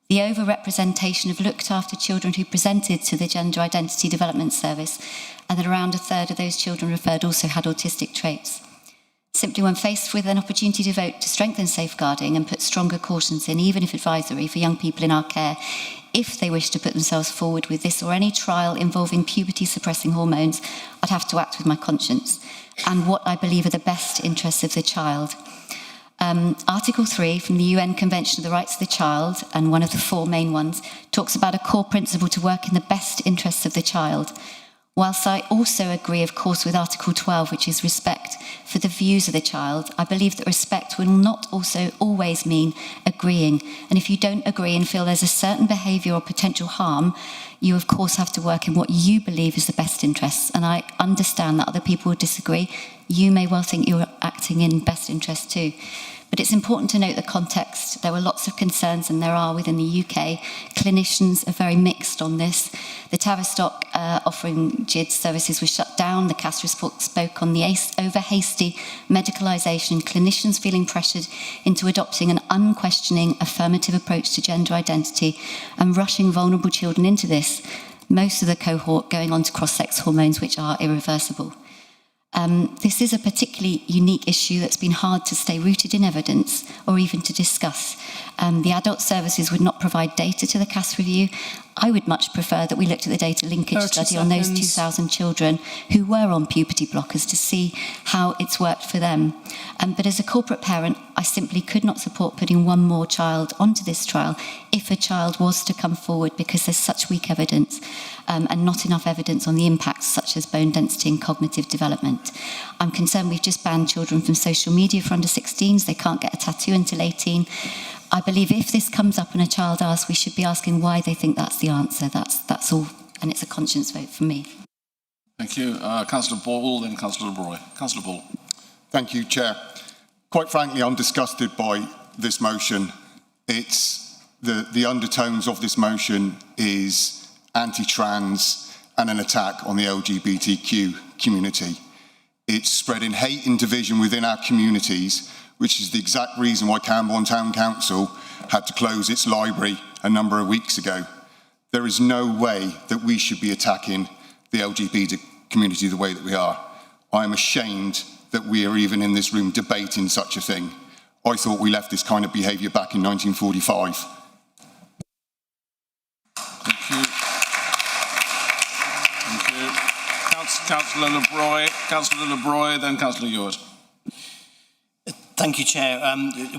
R: the overrepresentation of looked after children who presented to the Gender Identity Development Service, and that around a third of those children referred also had autistic traits. Simply when faced with an opportunity to vote to strengthen safeguarding and put stronger cautions in, even if advisory, for young people in our care, if they wish to put themselves forward with this or any trial involving puberty-suppressing hormones, I'd have to act with my conscience and what I believe are the best interests of the child. Article 3 from the UN Convention of the Rights of the Child, and one of the 4 main ones, talks about a core principle to work in the best interests of the child. Whilst I also agree, of course, with Article 12, which is respect for the views of the child, I believe that respect will not also always mean agreeing. And if you don't agree and feel there's a certain behaviour or potential harm, you of course have to work in what you believe is the best interests. And I understand that other people will disagree. You may well think you're acting in best interest too. But it's important to note the context. There were lots of concerns, and there are within the UK. Clinicians are very mixed on this. The Tavistock offering GID services was shut down. The CAS report spoke on the over-hasty medicalisation, clinicians feeling pressured into adopting an unquestioning affirmative approach to gender identity and rushing vulnerable children into this, most of the cohort going on to cross-sex hormones, which are irreversible. This is a particularly unique issue that's been hard to stay rooted in evidence or even to discuss. The adult services would not provide data to the CAS review. I would much prefer that we looked at the data linkage study on those 2,000 children who were on puberty blockers to see how it's worked for them. But as a corporate parent, I simply could not support putting one more child onto this trial if a child was to come forward, because there's such weak evidence and not enough evidence on the impacts such as bone density and cognitive development. I'm concerned we've just banned children from social media for under 16s. They can't get a tattoo until 18. I believe if this comes up and a child asks, we should be asking why they think that's the answer. That's all, and it's a conscience vote for me.
A: Thank you. Councillor Ball, then Councillor Roy. Councillor Ball.
F: Thank you, Chair. Quite frankly, I'm disgusted by this motion. It's the undertones of this motion is anti-trans and an attack on the LGBTQ community. It's spreading hate and division within our communities, which is the exact reason why Camborne Town Council had to close its library a number of weeks ago. There is no way that we should be attacking the LGBT community the way that we are. I am ashamed that we are even in this room debating such a thing. I thought we left this kind of behaviour back in 1945.
A: Thank you. Thank you. Councillor Le Broy, then Councillor Ewart.
V: Thank you, Chair.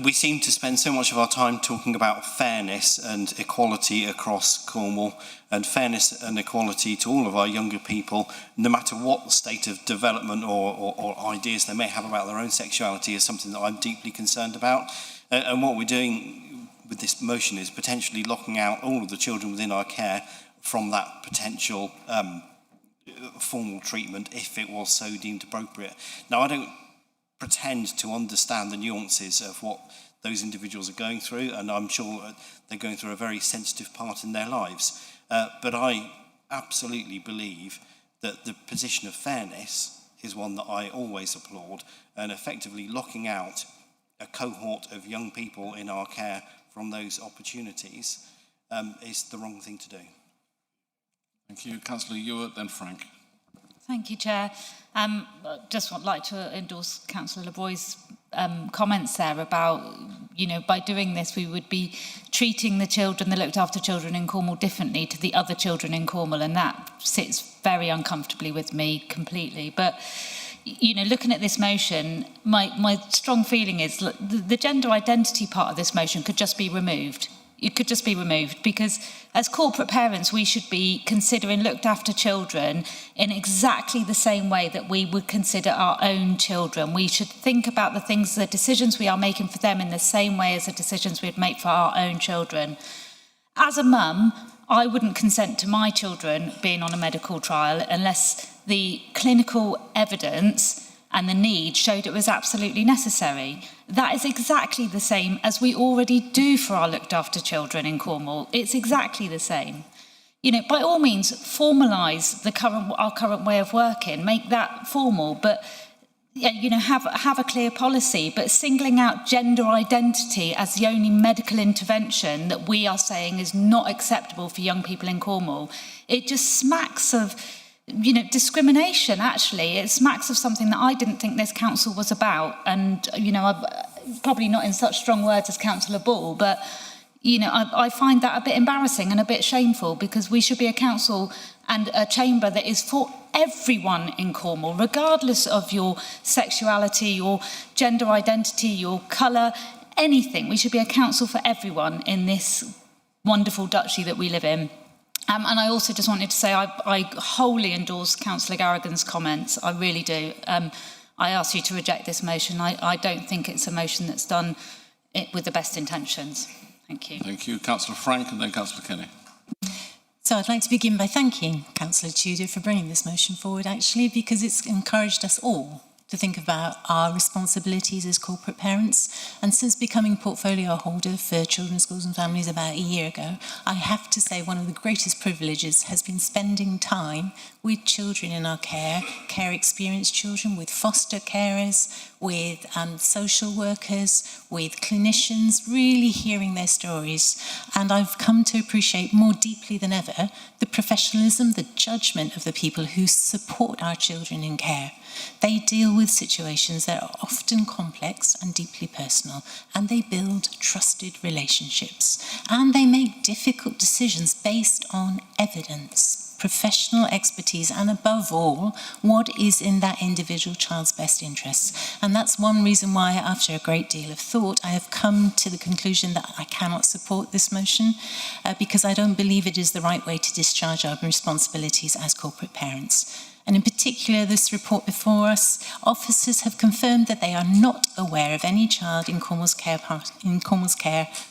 V: We seem to spend so much of our time talking about fairness and equality across Cornwall, and fairness and equality to all of our younger people, no matter what state of development or ideas they may have about their own sexuality, is something that I'm deeply concerned about. And what we're doing with this motion is potentially locking out all of the children within our care from that potential formal treatment if it was so deemed appropriate. Now, I don't pretend to understand the nuances of what those individuals are going through, and I'm sure they're going through a very sensitive part in their lives. But I absolutely believe that the position of fairness is one that I always applaud, and effectively locking out a cohort of young people in our care from those opportunities is the wrong thing to do.
A: Thank you. Councillor Ewart, then Frank.
D: Thank you, Chair. I just would like to endorse Councillor Le Broy's comments there about, by doing this, we would be treating the children, the looked after children in Cornwall differently to the other children in Cornwall, and that sits very uncomfortably with me completely. But, looking at this motion, my strong feeling is the gender identity part of this motion could just be removed. It could just be removed, because as corporate parents, we should be considering looked after children in exactly the same way that we would consider our own children. We should think about the decisions we are making for them in the same way as the decisions we'd make for our own children. As a mum, I wouldn't consent to my children being on a medical trial unless the clinical evidence and the need showed it was absolutely necessary. That is exactly the same as we already do for our looked after children in Cornwall. It's exactly the same. You know, by all means, formalise our current way of working, make that formal, but you know, have a clear policy. But singling out gender identity as the only medical intervention that we are saying is not acceptable for young people in Cornwall, it just smacks of, you know, discrimination. Actually, it smacks of something that I didn't think this council was about. And you know, probably not in such strong words as Councillor Ball, but you know, I find that a bit embarrassing and a bit shameful, because we should be a council and a chamber that is for everyone in Cornwall, regardless of your sexuality, your gender identity, your colour, anything. We should be a council for everyone in this wonderful duchy that we live in. And I also just wanted to say I wholly endorse Councillor Garrigan's comments. I really do. I ask you to reject this motion. I don't think it's a motion that's done with the best intentions. Thank you.
A: Thank you. Councillor Frank and then Councillor Kenny.
T: So I'd like to begin by thanking Councillor Tudor for bringing this motion forward, actually, because it's encouraged us all to think about our responsibilities as corporate parents. And since becoming portfolio holder for Children's Schools and Families about a year ago, I have to say one of the greatest privileges has been spending time with children in our care experienced children, with foster carers, with social workers, with clinicians, really hearing their stories. And I've come to appreciate more deeply than ever the professionalism, the judgment of the people who support our children in care. They deal with situations that are often complex and deeply personal, and they build trusted relationships. And they make difficult decisions based on evidence, professional expertise, and above all, what is in that individual child's best interests. And that's one reason why, after a great deal of thought, I have come to the conclusion that I cannot support this motion, because I don't believe it is the right way to discharge our responsibilities as corporate parents. And in particular, this report before us, officers have confirmed that they are not aware of any child in Cornwall's care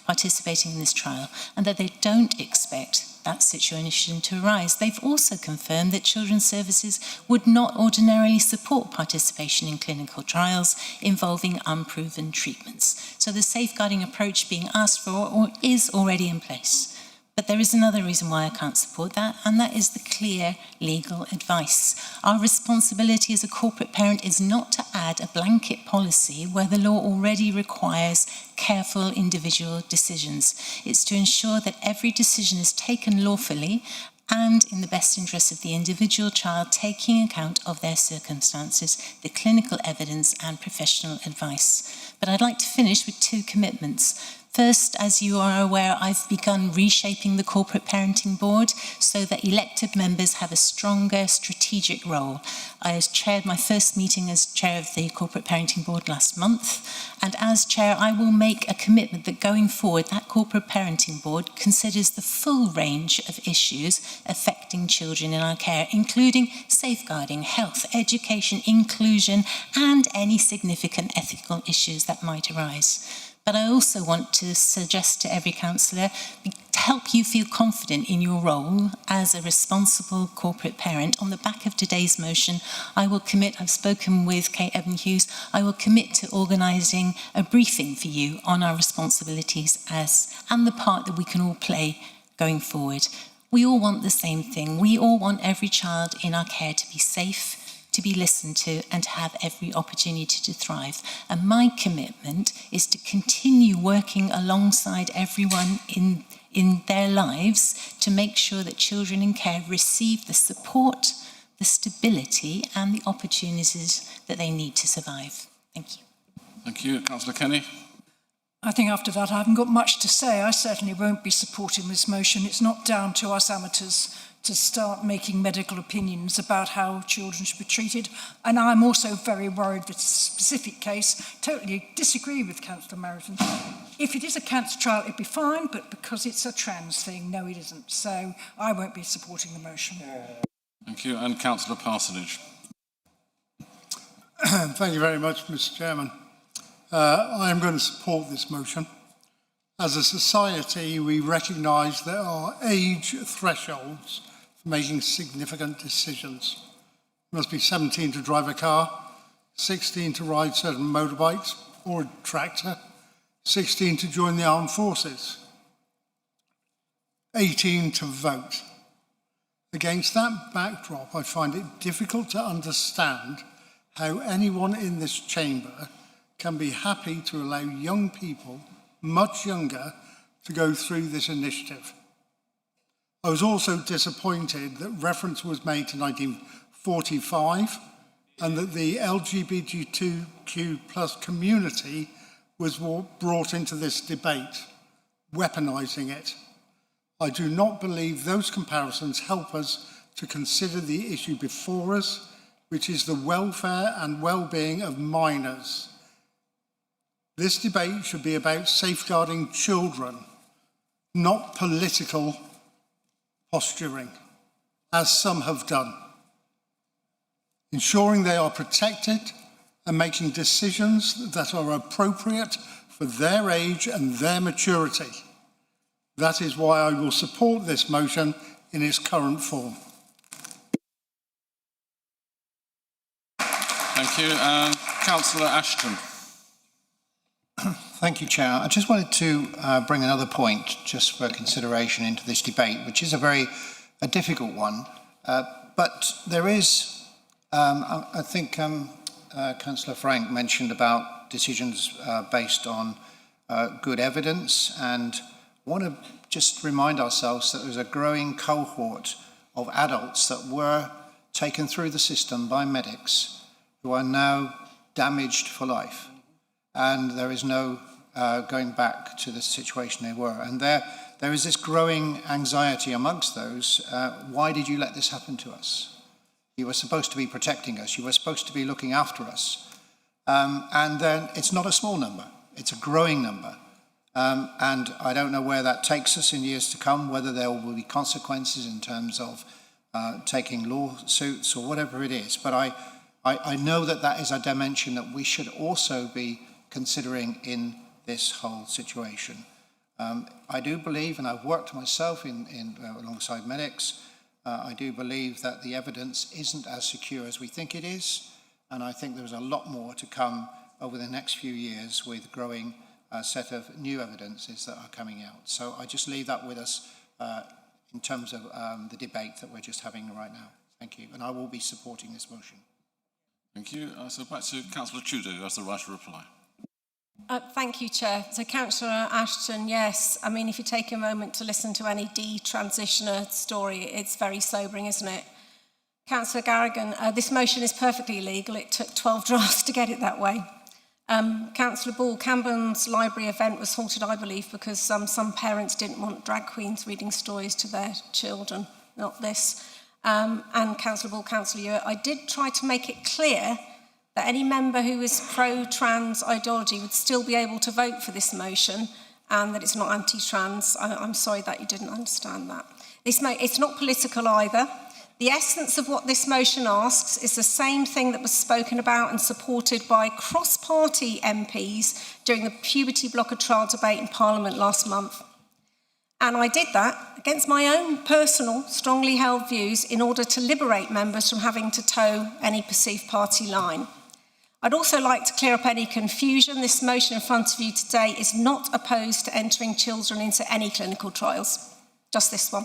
T: participating in this trial, and that they don't expect that situation to arise. They've also confirmed that Children's Services would not ordinarily support participation in clinical trials involving unproven treatments. So the safeguarding approach being asked for is already in place. But there is another reason why I can't support that, and that is the clear legal advice. Our responsibility as a corporate parent is not to add a blanket policy where the law already requires careful individual decisions. It's to ensure that every decision is taken lawfully and in the best interest of the individual child, taking account of their circumstances, the clinical evidence and professional advice. But I'd like to finish with two commitments. First, as you are aware, I've begun reshaping the Corporate Parenting Board so that elected members have a stronger strategic role. I chaired my first meeting as chair of the Corporate Parenting Board last month, and as chair, I will make a commitment that going forward, that Corporate Parenting Board considers the full range of issues affecting children in our care, including safeguarding, health, education, inclusion, and any significant ethical issues that might arise. But I also want to suggest to every councillor, to help you feel confident in your role as a responsible corporate parent, on the back of today's motion, I will commit, I've spoken with Kate Evan-Hughes, I will commit to organising a briefing for you on our responsibilities and the part that we can all play going forward. We all want the same thing. We all want every child in our care to be safe, to be listened to, and to have every opportunity to thrive. And my commitment is to continue working alongside everyone in their lives to make sure that children in care receive the support, the stability, and the opportunities that they need to survive. Thank you.
A: Thank you. Councillor Kenny.
M: I think after that I haven't got much to say. I certainly won't be supporting this motion. It's not down to us amateurs to start making medical opinions about how children should be treated. And I'm also very worried that this specific case, totally disagree with Councillor Meriton.
C: if it is a cancer trial, it'd be fine, but because it's a trans thing, no, it isn't. So I won't be supporting the motion.
A: Thank you. And Councillor Parsonage.
L: Thank you very much, Mr. Chairman. I am going to support this motion. As a society, we recognise there are age thresholds for making significant decisions. You must be 17 to drive a car, 16 to ride certain motorbikes or a tractor, 16 to join the armed forces, 18 to vote. Against that backdrop, I find it difficult to understand how anyone in this chamber can be happy to allow young people, much younger, to go through this initiative. I was also disappointed that reference was made to 1945 and that the LGBTQ plus community was brought into this debate, weaponising it. I do not believe those comparisons help us to consider the issue before us, which is the welfare and well-being of minors. This debate should be about safeguarding children, not political posturing, as some have done. Ensuring they are protected and making decisions that are appropriate for their age and their maturity. That is why I will support this motion in its current form.
A: Thank you. Councillor Ashton.
P: Thank you, Chair. I just wanted to bring another point just for consideration into this debate, which is a difficult one. But there is, I think Councillor Frank mentioned about decisions based on good evidence, and I want to just remind ourselves that there's a growing cohort of adults that were taken through the system by medics who are now damaged for life. And there is no going back to the situation they were. And there is this growing anxiety amongst those. Why did you let this happen to us? You were supposed to be protecting us. You were supposed to be looking after us. And then it's not a small number. It's a growing number. And I don't know where that takes us in years to come, whether there will be consequences in terms of taking lawsuits or whatever it is. But I know that is a dimension that we should also be considering in this whole situation. I do believe, and I've worked myself alongside medics, I do believe that the evidence isn't as secure as we think it is, and I think there's a lot more to come over the next few years with growing set of new evidences that are coming out. So I just leave that with us in terms of the debate that we're just having right now. Thank you, and I will be supporting this motion.
A: Thank you. So back to Councillor Tudor, who has the right to reply.
E: Thank you, Chair. So, Councillor Ashton, yes, I mean, if you take a moment to listen to any detransitioner story, it's very sobering, isn't it? Councillor Garrigan, this motion is perfectly legal. It took 12 drafts to get it that way. Councillor Ball, Camborne's library event was halted, I believe, because some parents didn't want drag queens reading stories to their children, not this. And Councillor Ball, Councillor Ewart, I did try to make it clear that any member who is pro-trans ideology would still be able to vote for this motion and that it's not anti-trans. I'm sorry that you didn't understand that. It's not political either. The essence of what this motion asks is the same thing that was spoken about and supported by cross-party MPs during the puberty blocker trial debate in Parliament last month. And I did that against my own personal, strongly held views in order to liberate members from having to toe any perceived party line. I'd also like to clear up any confusion. This motion in front of you today is not opposed to entering children into any clinical trials, just this one.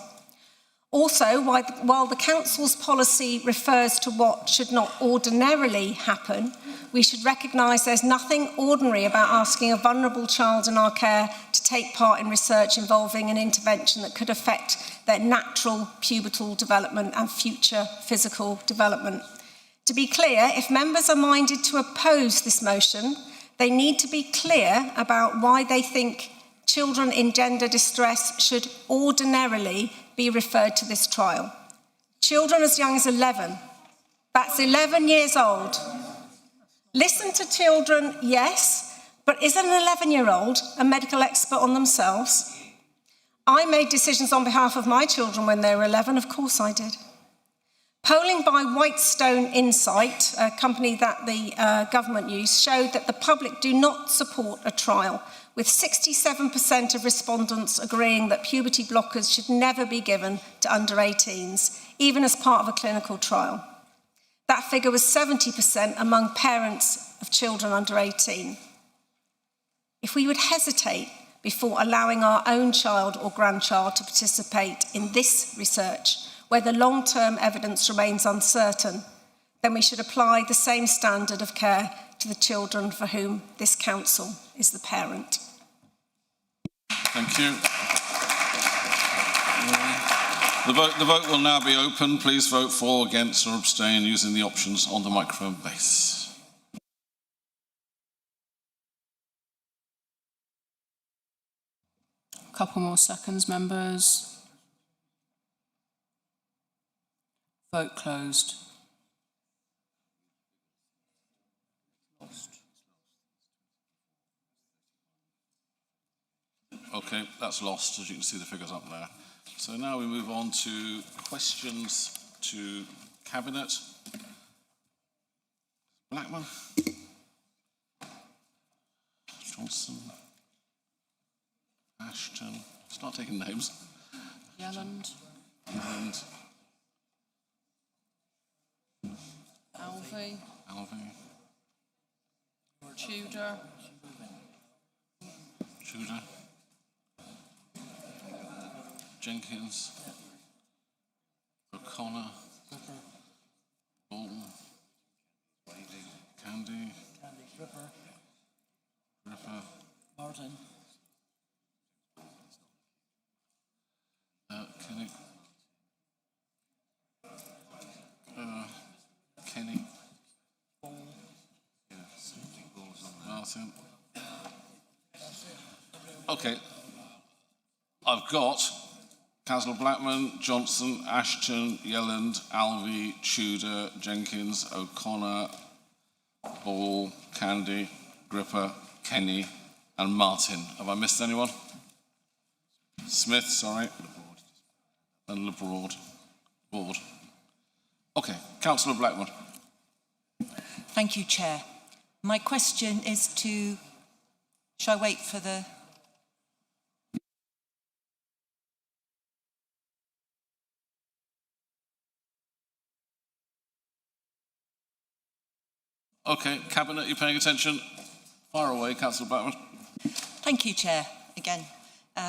E: Also, while the Council's policy refers to what should not ordinarily happen, we should recognise there's nothing ordinary about asking a vulnerable child in our care to take part in research involving an intervention that could affect their natural pubertal development and future physical development. To be clear, if members are minded to oppose this motion, they need to be clear about why they think children in gender distress should ordinarily be referred to this trial. Children as young as 11, that's 11 years old. Listen to children, yes, But is an 11-year-old a medical expert on themselves? I made decisions on behalf of my children when they were 11, of course I did. Polling by Whitestone Insight, a company that the government used, showed that the public do not support a trial, with 67% of respondents agreeing that puberty blockers should never be given to under 18s, even as part of a clinical trial. That figure was 70% among parents of children under 18. If we would hesitate before allowing our own child or grandchild to participate in this research, where the long-term evidence remains uncertain, then we should apply the same standard of care to the children for whom this council is the parent.
A: Thank you. The vote will now be open. Please vote for, against or abstain using the options on the microphone base.
K: A couple more seconds, members. Vote closed.
A: Okay, that's lost, as you can see the figures up there. So now we move on to questions to Cabinet. Blackman. Johnson. Ashton. Start taking names.
K: Yelland.
A: And
K: Alvey.
A: Alvey.
K: Tudor.
A: Tudor. Jenkins. O'Connor. Bolton. Candy. Ripper.
K: Martin.
A: Kenny. Kenny. Martin. Okay. I've got Councillor Blackman, Johnson, Ashton, Yelland, Alvey, Tudor, Jenkins, O'Connor, Ball, Candy, Gripper, Kenny, and Martin. Have I missed anyone? Smith, sorry. And LeBroad. Board. Okay, Councillor Blackman.
H: Thank you, Chair. My question is to... Shall I wait for the...
A: Okay, Cabinet, you paying attention? Fire away, Councillor Blackman.
H: Thank you, Chair, again.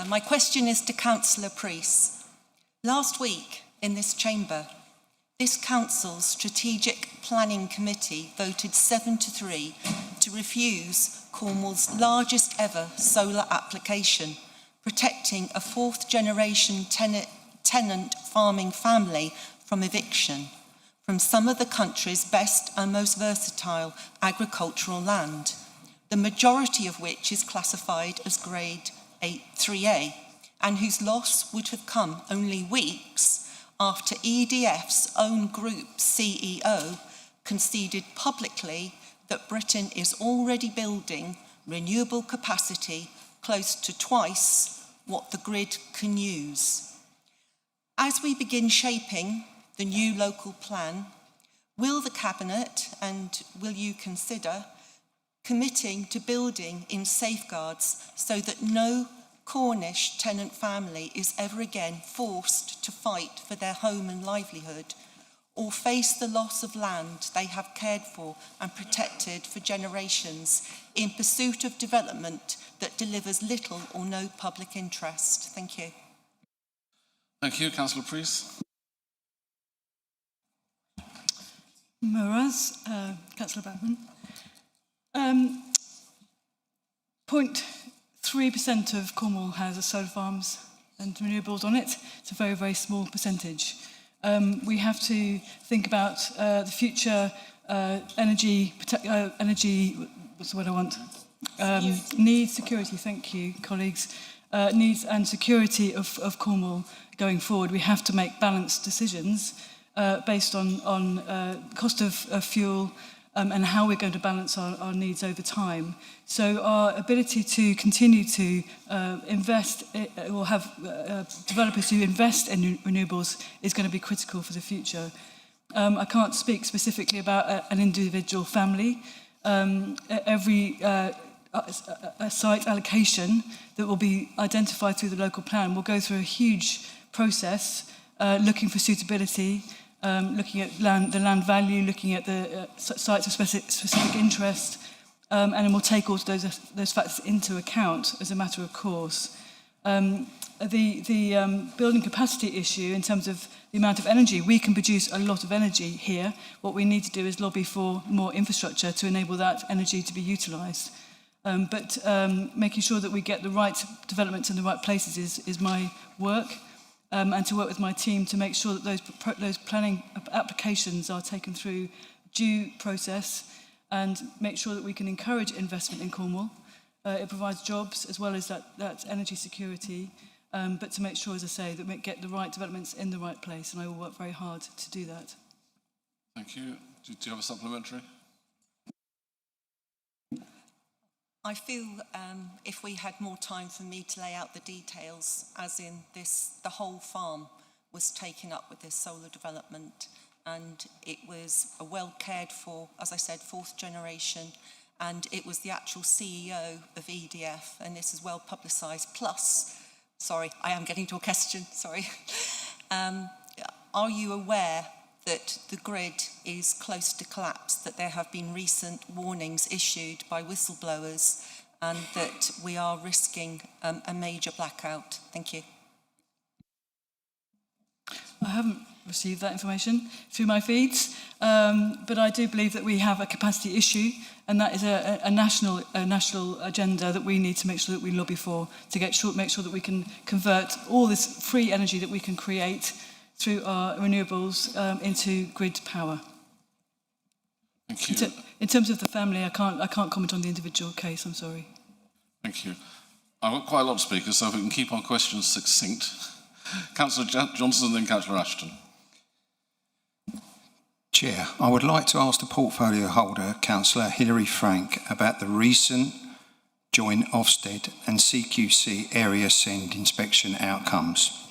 H: My question is to Councillor Preece. Last week, in this chamber, this council's Strategic Planning Committee voted 7-3 to refuse Cornwall's largest ever solar application, protecting a fourth-generation tenant farming family from eviction from some of the country's best and most versatile agricultural land, the majority of which is classified as Grade 3A, and whose loss would have come only weeks after EDF's own group CEO conceded publicly that Britain is already building renewable capacity close to twice what the grid can use. As we begin shaping the new local plan, will the Cabinet and will you consider committing to building in safeguards so that no Cornish tenant family is ever again forced to fight for their home and livelihood, or face the loss of land they have cared for and protected for generations in pursuit of development that delivers little or no public interest? Thank you.
A: Thank you, Councillor Preece.
J: Muraz, Councillor Blackman. 0.3% of Cornwall has solar farms and renewables on it. It's a very, very small percentage. We have to think about the future energy, what's the word I want? Needs, security, thank you, colleagues. Needs and security of Cornwall going forward. We have to make balanced decisions based on cost of fuel, and how we're going to balance our needs over time. So our ability to continue to invest or have developers who invest in renewables is going to be critical for the future. I can't speak specifically about an individual family. Every site allocation that will be identified through the local plan will go through a huge process looking for suitability, looking at the land value, looking at the sites of specific interest, and then we'll take all of those factors into account as a matter of course. The building capacity issue in terms of the amount of energy, we can produce a lot of energy here. What we need to do is lobby for more infrastructure to enable that energy to be utilised. But making sure that we get the right developments in the right places is my work. And to work with my team to make sure that those planning applications are taken through due process and make sure that we can encourage investment in Cornwall. It provides jobs as well as that energy security, but to make sure, as I say, that we get the right developments in the right place, and I will work very hard to do that.
A: Thank you. Do you have a supplementary?
H: I feel if we had more time for me to lay out the details, as in the whole farm was taken up with this solar development, and it was a well cared for, as I said, 4th generation, and it was the actual CEO of EDF, and this is well publicised. Plus, sorry, I am getting to a question, sorry. Are you aware that the grid is close to collapse, that there have been recent warnings issued by whistleblowers, and that we are risking a major blackout? Thank you.
J: I haven't received that information through my feeds, but I do believe that we have a capacity issue, and that is a national agenda that we need to make sure that we lobby for, to make sure that we can convert all this free energy that we can create through our renewables into grid power.
A: Thank you.
J: In terms of the family, I can't comment on the individual case, I'm sorry.
A: Thank you. I've got quite a lot of speakers, so if we can keep our questions succinct. Councillor Johnson and then Councillor Ashton.
P: Chair, I would like to ask the portfolio holder, Councillor Hilary Frank, about the recent joint Ofsted and CQC area send inspection outcomes.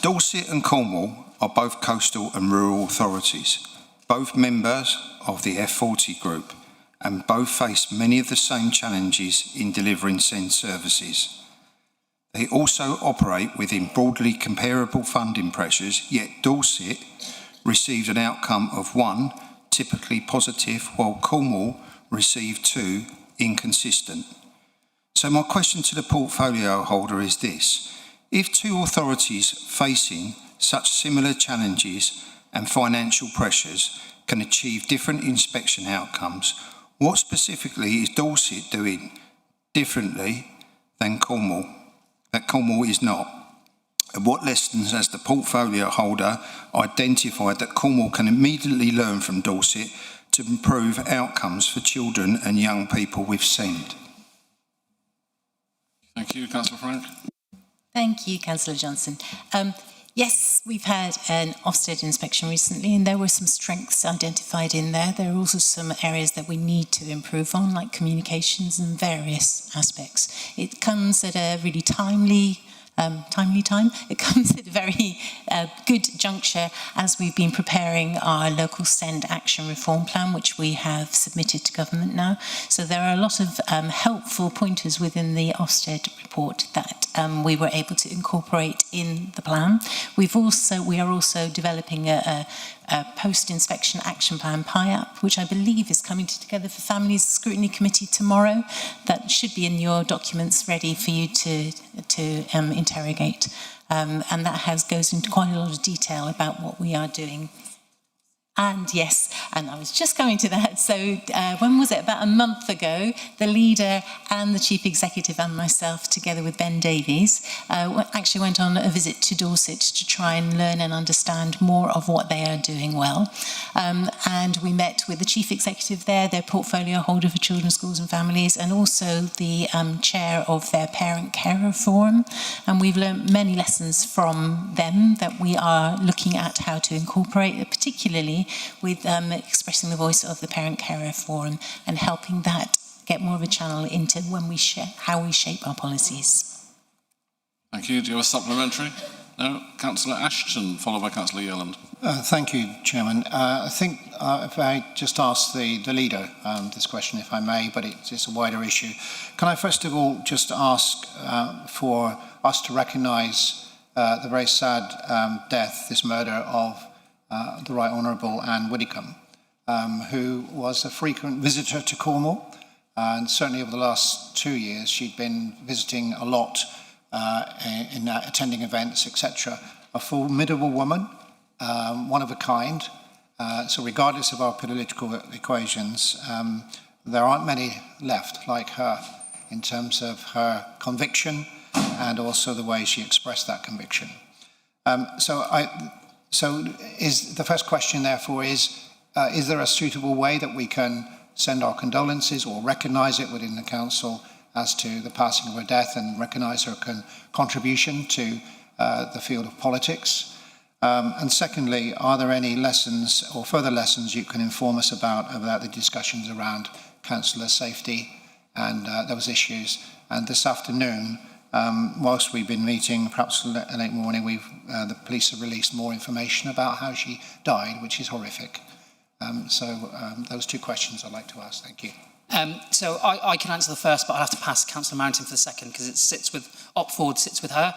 P: Dorset and Cornwall are both coastal and rural authorities, both members of the F40 group, and both face many of the same challenges in delivering send services. They also operate within broadly comparable funding pressures, yet Dorset received an outcome of 1, typically positive, while Cornwall received 2, inconsistent. So my question to the portfolio holder is this: if two authorities facing such similar challenges and financial pressures can achieve different inspection outcomes, what specifically is Dorset doing differently than Cornwall, that Cornwall is not? And what lessons has the portfolio holder identified that Cornwall can immediately learn from Dorset to improve outcomes for children and young people with SEND?
A: Thank you, Councillor Frank.
T: Thank you, Councillor Johnson. Yes, we've had an Ofsted inspection recently, and there were some strengths identified in there. There are also some areas that we need to improve on, like communications and various aspects. It comes at a really timely time. It comes at a very good juncture as we've been preparing our local SEND action reform plan, which we have submitted to government now. So there are a lot of helpful pointers within the Ofsted report that we were able to incorporate in the plan. We are also developing a post-inspection action plan PIAP, which I believe is coming together for Families Scrutiny Committee tomorrow. That should be in your documents ready for you to interrogate. And that goes into quite a lot of detail about what we are doing. And yes, and I was just going to that. So when was it? About a month ago, the leader and the chief executive and myself, together with Ben Davies, actually went on a visit to Dorset to try and learn and understand more of what they are doing well. And we met with the chief executive there, their portfolio holder for children, schools and families, and also the chair of their parent carer forum. And we've learned many lessons from them that we are looking at how to incorporate, particularly with expressing the voice of the Parent Carer Forum and helping that get more of a channel into when we how we shape our policies.
A: Thank you. Do you have a supplementary? No. Councillor Ashton, followed by Councillor Yelland.
P: Thank you, Chairman. I think if I just ask the leader this question, if I may, but it's a wider issue. Can I first of all just ask for us to recognise the very sad death, this murder of the Right Honourable Anne Widdicombe, who was a frequent visitor to Cornwall, and certainly over the last 2 years she'd been visiting a lot in attending events, etc. A formidable woman, one of a kind. So regardless of our political equations, there aren't many left like her in terms of her conviction and also the way she expressed that conviction. So is the first question therefore is there a suitable way that we can send our condolences or recognise it within the council as to the passing of her death and recognise her contribution to the field of politics? And secondly, are there any lessons or further lessons you can inform us about the discussions around councillor safety and those issues? And this afternoon, whilst we've been meeting, perhaps late morning, the police have released more information about how she died, which is horrific. Those two questions I'd like to ask. Thank you.
B: So I can answer the first, but I'll have to pass Councillor Mountain for the second because it sits with Opford, sits with her.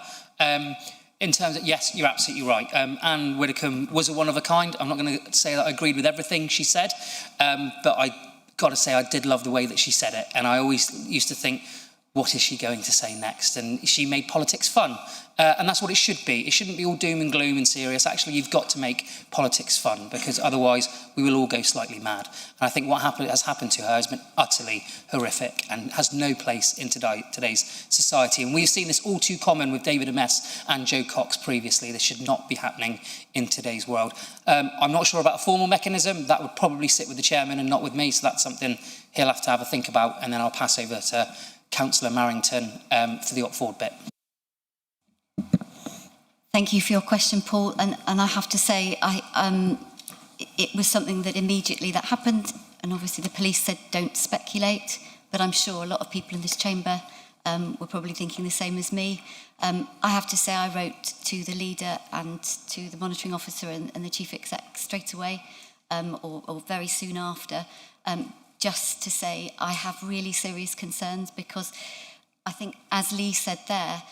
B: In terms of, yes, you're absolutely right. Anne Widdicombe was a one of a kind. I'm not going to say that I agreed with everything she said, but I got to say I did love the way that she said it. And I always used to think, what is she going to say next? And she made politics fun. And that's what it should be. It shouldn't be all doom and gloom and serious. Actually, you've got to make politics fun because otherwise we will all go slightly mad. And I think what has happened to her has been utterly horrific and has no place in today's society. And we've seen this all too common with David Amess and Joe Cox previously. This should not be happening in today's world. I'm not sure about a formal mechanism. That would probably sit with the chairman and not with me. So that's something he'll have to have a think about. And then I'll pass over to Councillor Marrington for the Opford bit.
R: Thank you for your question, Paul. And I have to say, it was something that immediately that happened. And obviously the police said, don't speculate. But I'm sure a lot of people in this chamber were probably thinking the same as me. I have to say, I wrote to the leader and to the monitoring officer and the chief exec straight away, or very soon after, just to say I have really serious concerns because I think, as Lee said there,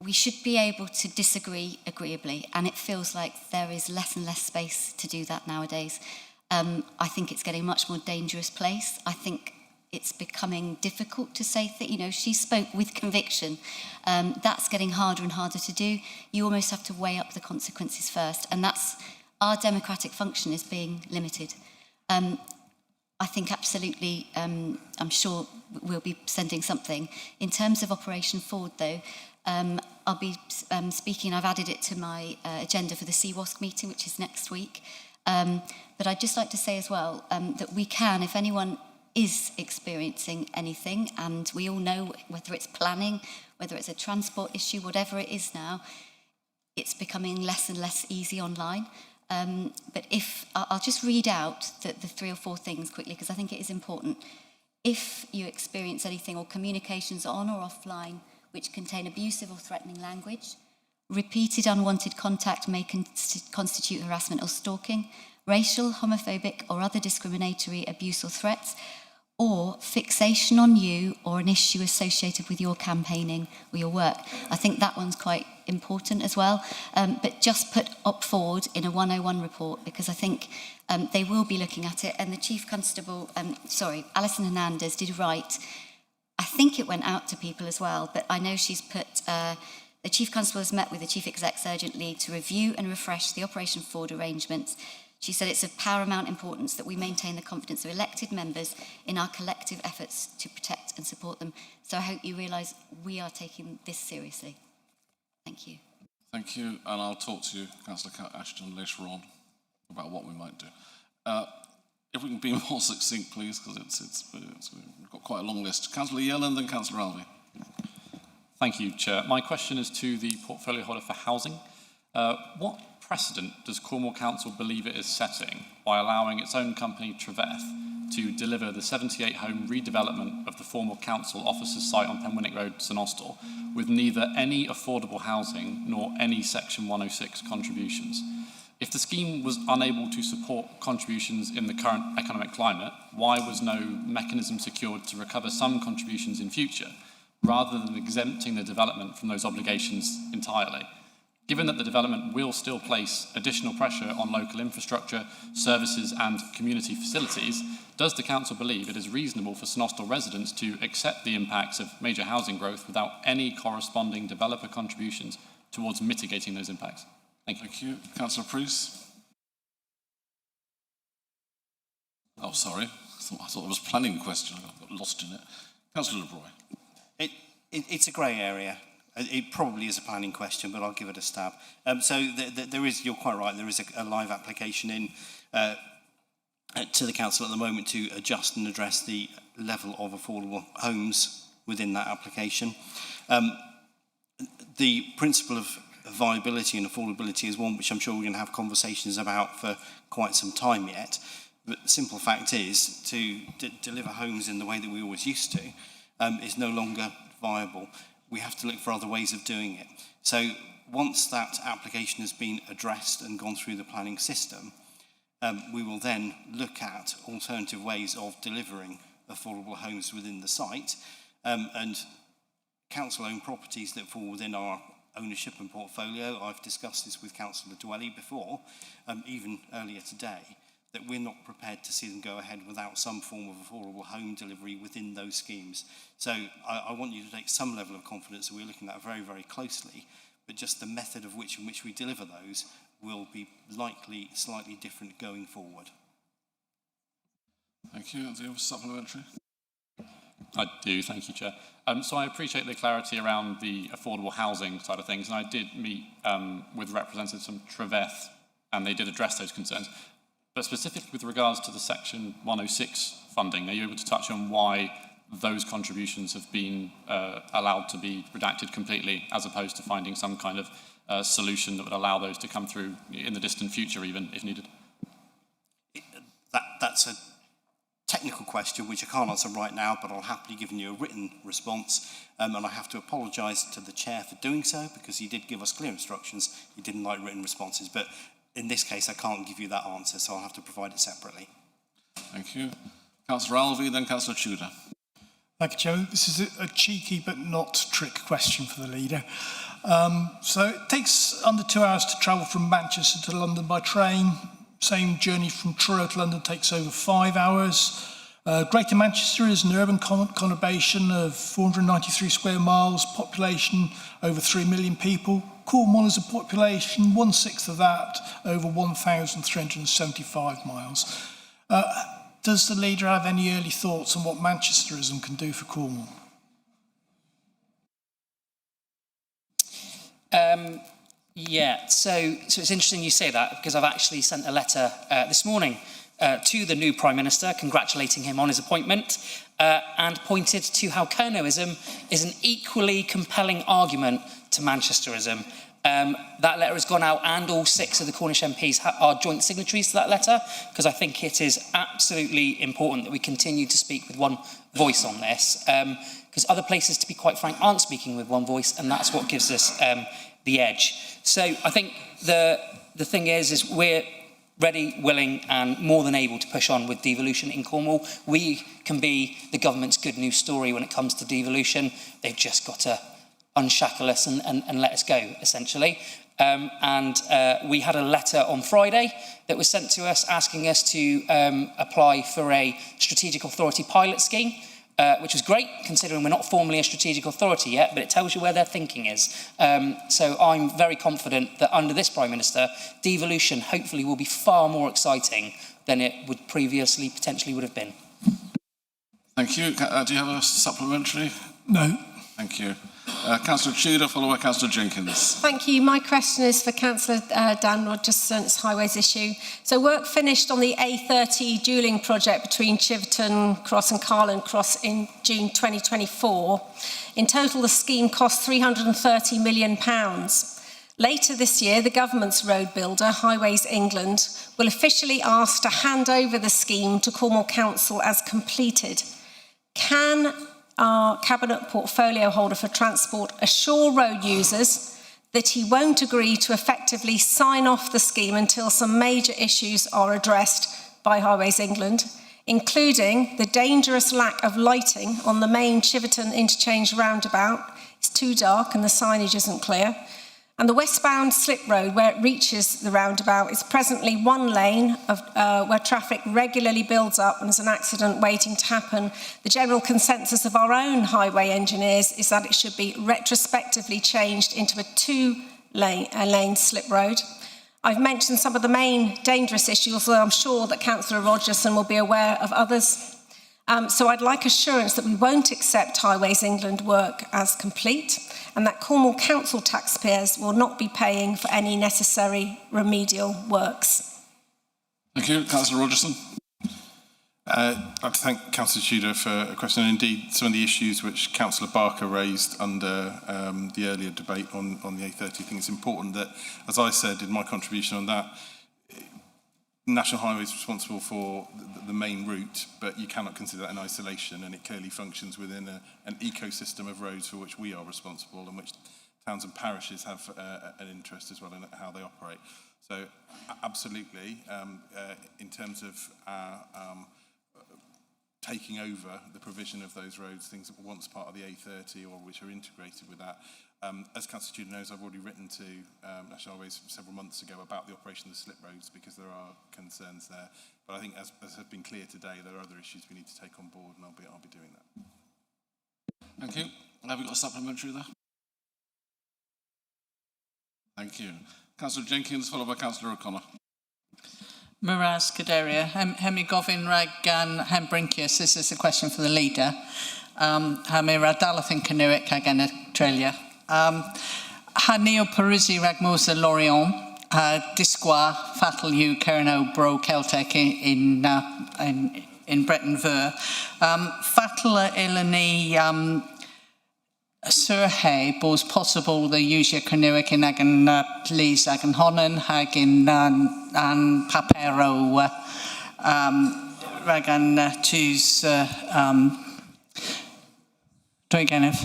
R: we should be able to disagree agreeably, and it feels like there is less and less space to do that nowadays. I think it's getting a much more dangerous place. I think it's becoming difficult to say that, she spoke with conviction. That's getting harder and harder to do. You almost have to weigh up the consequences first, and that's our democratic function is being limited. I think absolutely, I'm sure we'll be sending something. In terms of Operation Forward, though, I'll be speaking, I've added it to my agenda for the CWASC meeting, which is next week. But I'd just like to say as well that we can, if anyone is experiencing anything, and we all know whether it's planning, whether it's a transport issue, whatever it is now, it's becoming less and less easy online. But if I'll just read out the 3 or 4 things quickly because I think it is important. If you experience anything or communications on or offline which contain abusive or threatening language, repeated unwanted contact may constitute harassment or stalking, racial, homophobic or other discriminatory abuse or threats, or fixation on you or an issue associated with your campaigning or your work. I think that one's quite important as well. But just put Opford in a 101 report because I think they will be looking at it. And the Chief Constable, Alison Hernandez did write, I think it went out to people as well, but I know she's put, the Chief Constable has met with the Chief Exec's Urgent League to review and refresh the Operation Forward arrangements. She said it's of paramount importance that we maintain the confidence of elected members in our collective efforts to protect and support them. So I hope you realise we are taking this seriously. Thank you.
A: Thank you, and I'll talk to you, Councillor Ashton, later on about what we might do. If we can be more succinct, please, because we've got quite a long list. Councillor Yelland, then Councillor Alvey.
Q: Thank you, Chair. My question is to the portfolio holder for housing.
A: What precedent does Cornwall Council believe it is setting by allowing its own company, Treveth, to deliver the 78-home redevelopment of the former council offices site on Penwinnock Road, St Austell, with neither any affordable housing nor any Section 106 contributions? If the scheme was unable to support contributions in the current economic climate, why was no mechanism secured to recover some contributions in future, rather than exempting the development from those obligations entirely? Given that the development will still place additional pressure on local infrastructure, services and community facilities, does the Council believe it is reasonable for St Austell residents to accept the impacts of major housing growth without any corresponding developer contributions towards mitigating those impacts? Thank you. Thank you. Councillor Proust. Oh, sorry. I thought there was a planning question. I got lost in it. Councillor LeBroy.
V: It's a grey area. It probably is a planning question, but I'll give it a stab. There is, you're quite right, there is a live application in to the council at the moment to adjust and address the level of affordable homes within that application. The principle of viability and affordability is one which I'm sure we're going to have conversations about for quite some time yet. But the simple fact is to deliver homes in the way that we always used to is no longer viable. We have to look for other ways of doing it. So once that application has been addressed and gone through the planning system, we will then look at alternative ways of delivering affordable homes within the site, and council-owned properties that fall within our ownership and portfolio. I've discussed this with Councillor Dwelly before, even earlier today, that we're not prepared to see them go ahead without some form of affordable home delivery within those schemes. So I want you to take some level of confidence that we're looking at that very, very closely, but just the method in which we deliver those will be likely slightly different going forward.
A: Thank you. Do you have a supplementary? I do, thank you, Chair. So I appreciate the clarity around the affordable housing side of things, and I did meet with representatives from Treveth, and they did address those concerns. But specifically with regards to the Section 106 funding, are you able to touch on why those contributions have been allowed to be redacted completely, as opposed to finding some kind of solution that would allow those to come through in the distant future, even if needed?
V: That's a technical question which I can't answer right now, but I'll happily give you a written response. And I have to apologise to the Chair for doing so, because he did give us clear instructions. He didn't like written responses. But in this case, I can't give you that answer, so I'll have to provide it separately.
A: Thank you. Councillor Alvey, then Councillor Tudor.
G: Thank you, Chairman. This is a cheeky but not trick question for the leader. So it takes under 2 hours to travel from Manchester to London by train. Same journey from Truro to London takes over 5 hours. Greater Manchester is an urban conurbation of 493 square miles, population over 3 million people. Cornwall is a population, 1/6 of that, over 1,375 miles. Does the leader have any early thoughts on what Manchesterism can do for Cornwall?
B: Yeah, so it's interesting you say that, because I've actually sent a letter this morning to the new Prime Minister, congratulating him on his appointment, and pointed to how Kernoism is an equally compelling argument to Manchesterism. That letter has gone out, and all 6 of the Cornish MPs are joint signatories to that letter, because I think it is absolutely important that we continue to speak with one voice on this, because other places, to be quite frank, aren't speaking with one voice, and that's what gives us the edge. So I think the thing is we're ready, willing and more than able to push on with devolution in Cornwall. We can be the government's good news story when it comes to devolution. They've just got to unshackle us and let us go, essentially. We had a letter on Friday that was sent to us asking us to apply for a strategic authority pilot scheme, which was great, considering we're not formally a strategic authority yet, but it tells you where their thinking is. So I'm very confident that under this Prime Minister, devolution hopefully will be far more exciting than it would previously potentially would have been.
A: Thank you. Do you have a supplementary?
G: No.
A: Thank you. Councillor Tudor, followed by Councillor Jenkins.
E: Thank you. My question is for Councillor Dan Rogerson, it's a highways issue. So work finished on the A30 dualling project between Chiverton Cross and Carland Cross in June 2024. In total, the scheme cost £330 million. Later this year, the government's road builder, Highways England, will officially ask to hand over the scheme to Cornwall Council as completed. Can our Cabinet portfolio holder for transport assure road users that he won't agree to effectively sign off the scheme until some major issues are addressed by Highways England, including the dangerous lack of lighting on the main Chiverton interchange roundabout? It's too dark and the signage isn't clear. And the westbound slip road where it reaches the roundabout is presently one lane of, where traffic regularly builds up and there's an accident waiting to happen. The general consensus of our own highway engineers is that it should be retrospectively changed into a two-lane slip road. I've mentioned some of the main dangerous issues, although I'm sure that Councillor Rogerson will be aware of others. So I'd like assurance that we won't accept Highways England work as complete and that Cornwall Council taxpayers will not be paying for any necessary remedial works.
A: Thank you. Councillor Rogerson.
Q: I'd like to thank Councillor Tudor for a question, and indeed some of the issues which Councillor Barker raised under the earlier debate on the A30. I think it's important that, as I said in my contribution on that, National Highways is responsible for the main route, but you cannot consider that in isolation, and it clearly functions within an ecosystem of roads for which we are responsible and which towns and parishes have an interest as well in how they operate. So absolutely, in terms of taking over the provision of those roads, things that were once part of the A30 or which are integrated with that. As Councillor Tudor knows, I've already written to National Highways several months ago about the operation of the slip roads because there are concerns there. But I think, as has been clear today, there are other issues we need to take on board, and I'll be doing that.
A: Thank you. Have we got a supplementary there? Thank you. Councillor Jenkins, followed by Councillor O'Connor.
S: Miraz Kaderia, Hemi Govin Rag gan Hem Brinkius. This is a question for the leader. Hamira Dalathin Canuic again Australia. Haneo Parisi Ragmosa Lorient, Disqua Fatal U Kerno Bro Celtic in Breton Ver. Fatal Ilani Surhe was possible the usia Canuic in Agan Lees Agan Honan, Hagin and Papero Ragan choose do it again if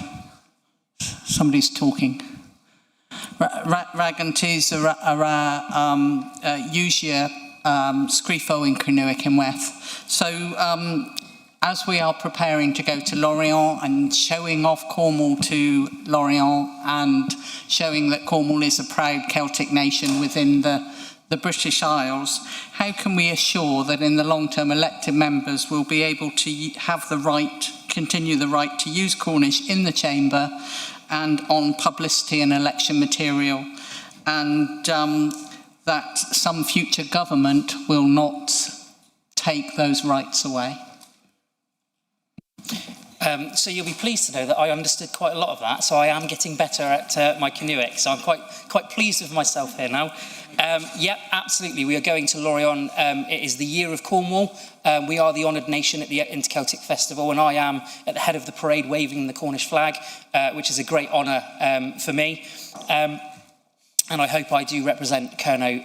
S: somebody's talking. Ragan choose usia Scrifo in Canuic in Weth. So as we are preparing to go to Lorient and showing off Cornwall to Lorient and showing that Cornwall is a proud Celtic nation within the British Isles, how can we assure that in the long term elected members will be able to have the right, continue the right to use Cornish in the chamber and on publicity and election material, and that some future government will not take those rights away?
B: So you'll be pleased to know that I understood quite a lot of that, so I am getting better at my Canuic, so I'm quite pleased with myself here now. Yep, absolutely, we are going to Lorient. It is the year of Cornwall. We are the honoured nation at the Inter-Celtic Festival, and I am at the head of the parade waving the Cornish flag, which is a great honour for me. And I hope I do represent Kerno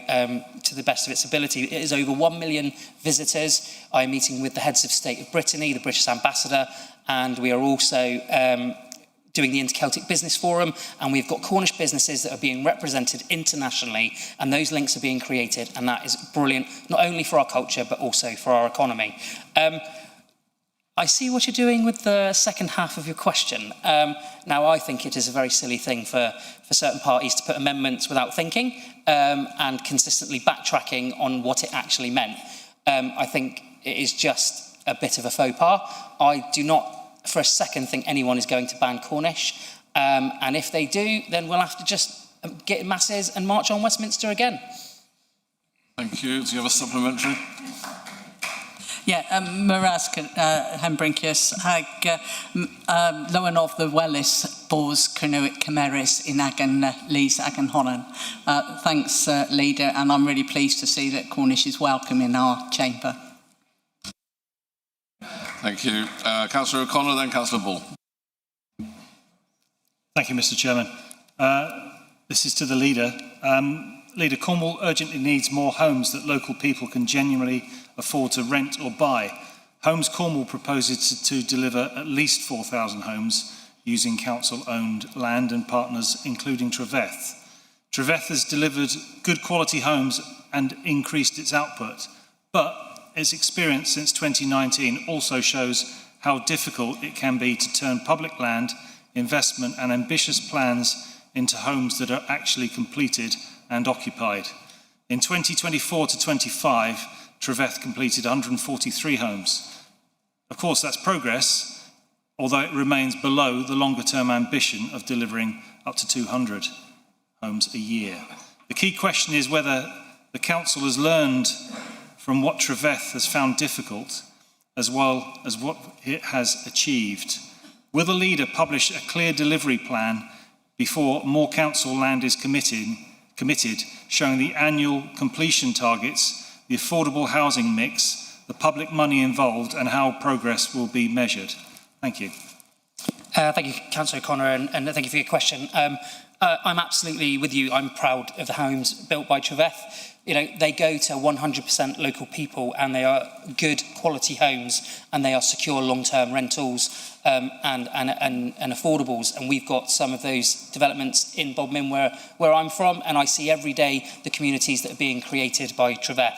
B: to the best of its ability. It is over 1 million visitors. I'm meeting with the heads of state of Brittany, the British ambassador, and we are also doing the Inter-Celtic Business Forum, and we've got Cornish businesses that are being represented internationally, and those links are being created, and that is brilliant, not only for our culture, but also for our economy. I see what you're doing with the second half of your question. Now, I think it is a very silly thing for certain parties to put amendments without thinking and consistently backtracking on what it actually meant. I think it is just a bit of a faux pas. I do not for a second think anyone is going to ban Cornish. And if they do, then we'll have to just get masses and march on Westminster again.
A: Thank you. Do you have a supplementary?
S: Yeah, Miraz Hembrinkius hag loan of the Wellis Bors Kernuic Cameris in Agan Lees Agan Honan. Thanks, Leader, and I'm really pleased to see that Cornish is welcome in our chamber.
A: Thank you. Councillor O'Connor, then Councillor Ball.
I: Thank you, Mr. Chairman. This is to the leader. Leader, Cornwall urgently needs more homes that local people can genuinely afford to rent or buy. Homes Cornwall proposes to deliver at least 4,000 homes using council-owned land and partners, including Treveth. Treveth has delivered good quality homes and increased its output, but its experience since 2019 also shows how difficult it can be to turn public land, investment and ambitious plans into homes that are actually completed and occupied. In 2024 to 25, Treveth completed 143 homes. Of course, that's progress, although it remains below the longer-term ambition of delivering up to 200 homes a year. The key question is whether the council has learned from what Treveth has found difficult, as well as what it has achieved. Will the leader publish a clear delivery plan before more council land is committed, showing the annual completion targets, the affordable housing mix, the public money involved, and how progress will be measured? Thank you.
B: Thank you, Councillor O'Connor, and thank you for your question. I'm absolutely with you. I'm proud of the homes built by Treveth. You know, they go to 100% local people, and they are good quality homes, and they are secure long-term rentals and affordables. And we've got some of those developments in Bodmin where I'm from, and I see every day the communities that are being created by Treveth.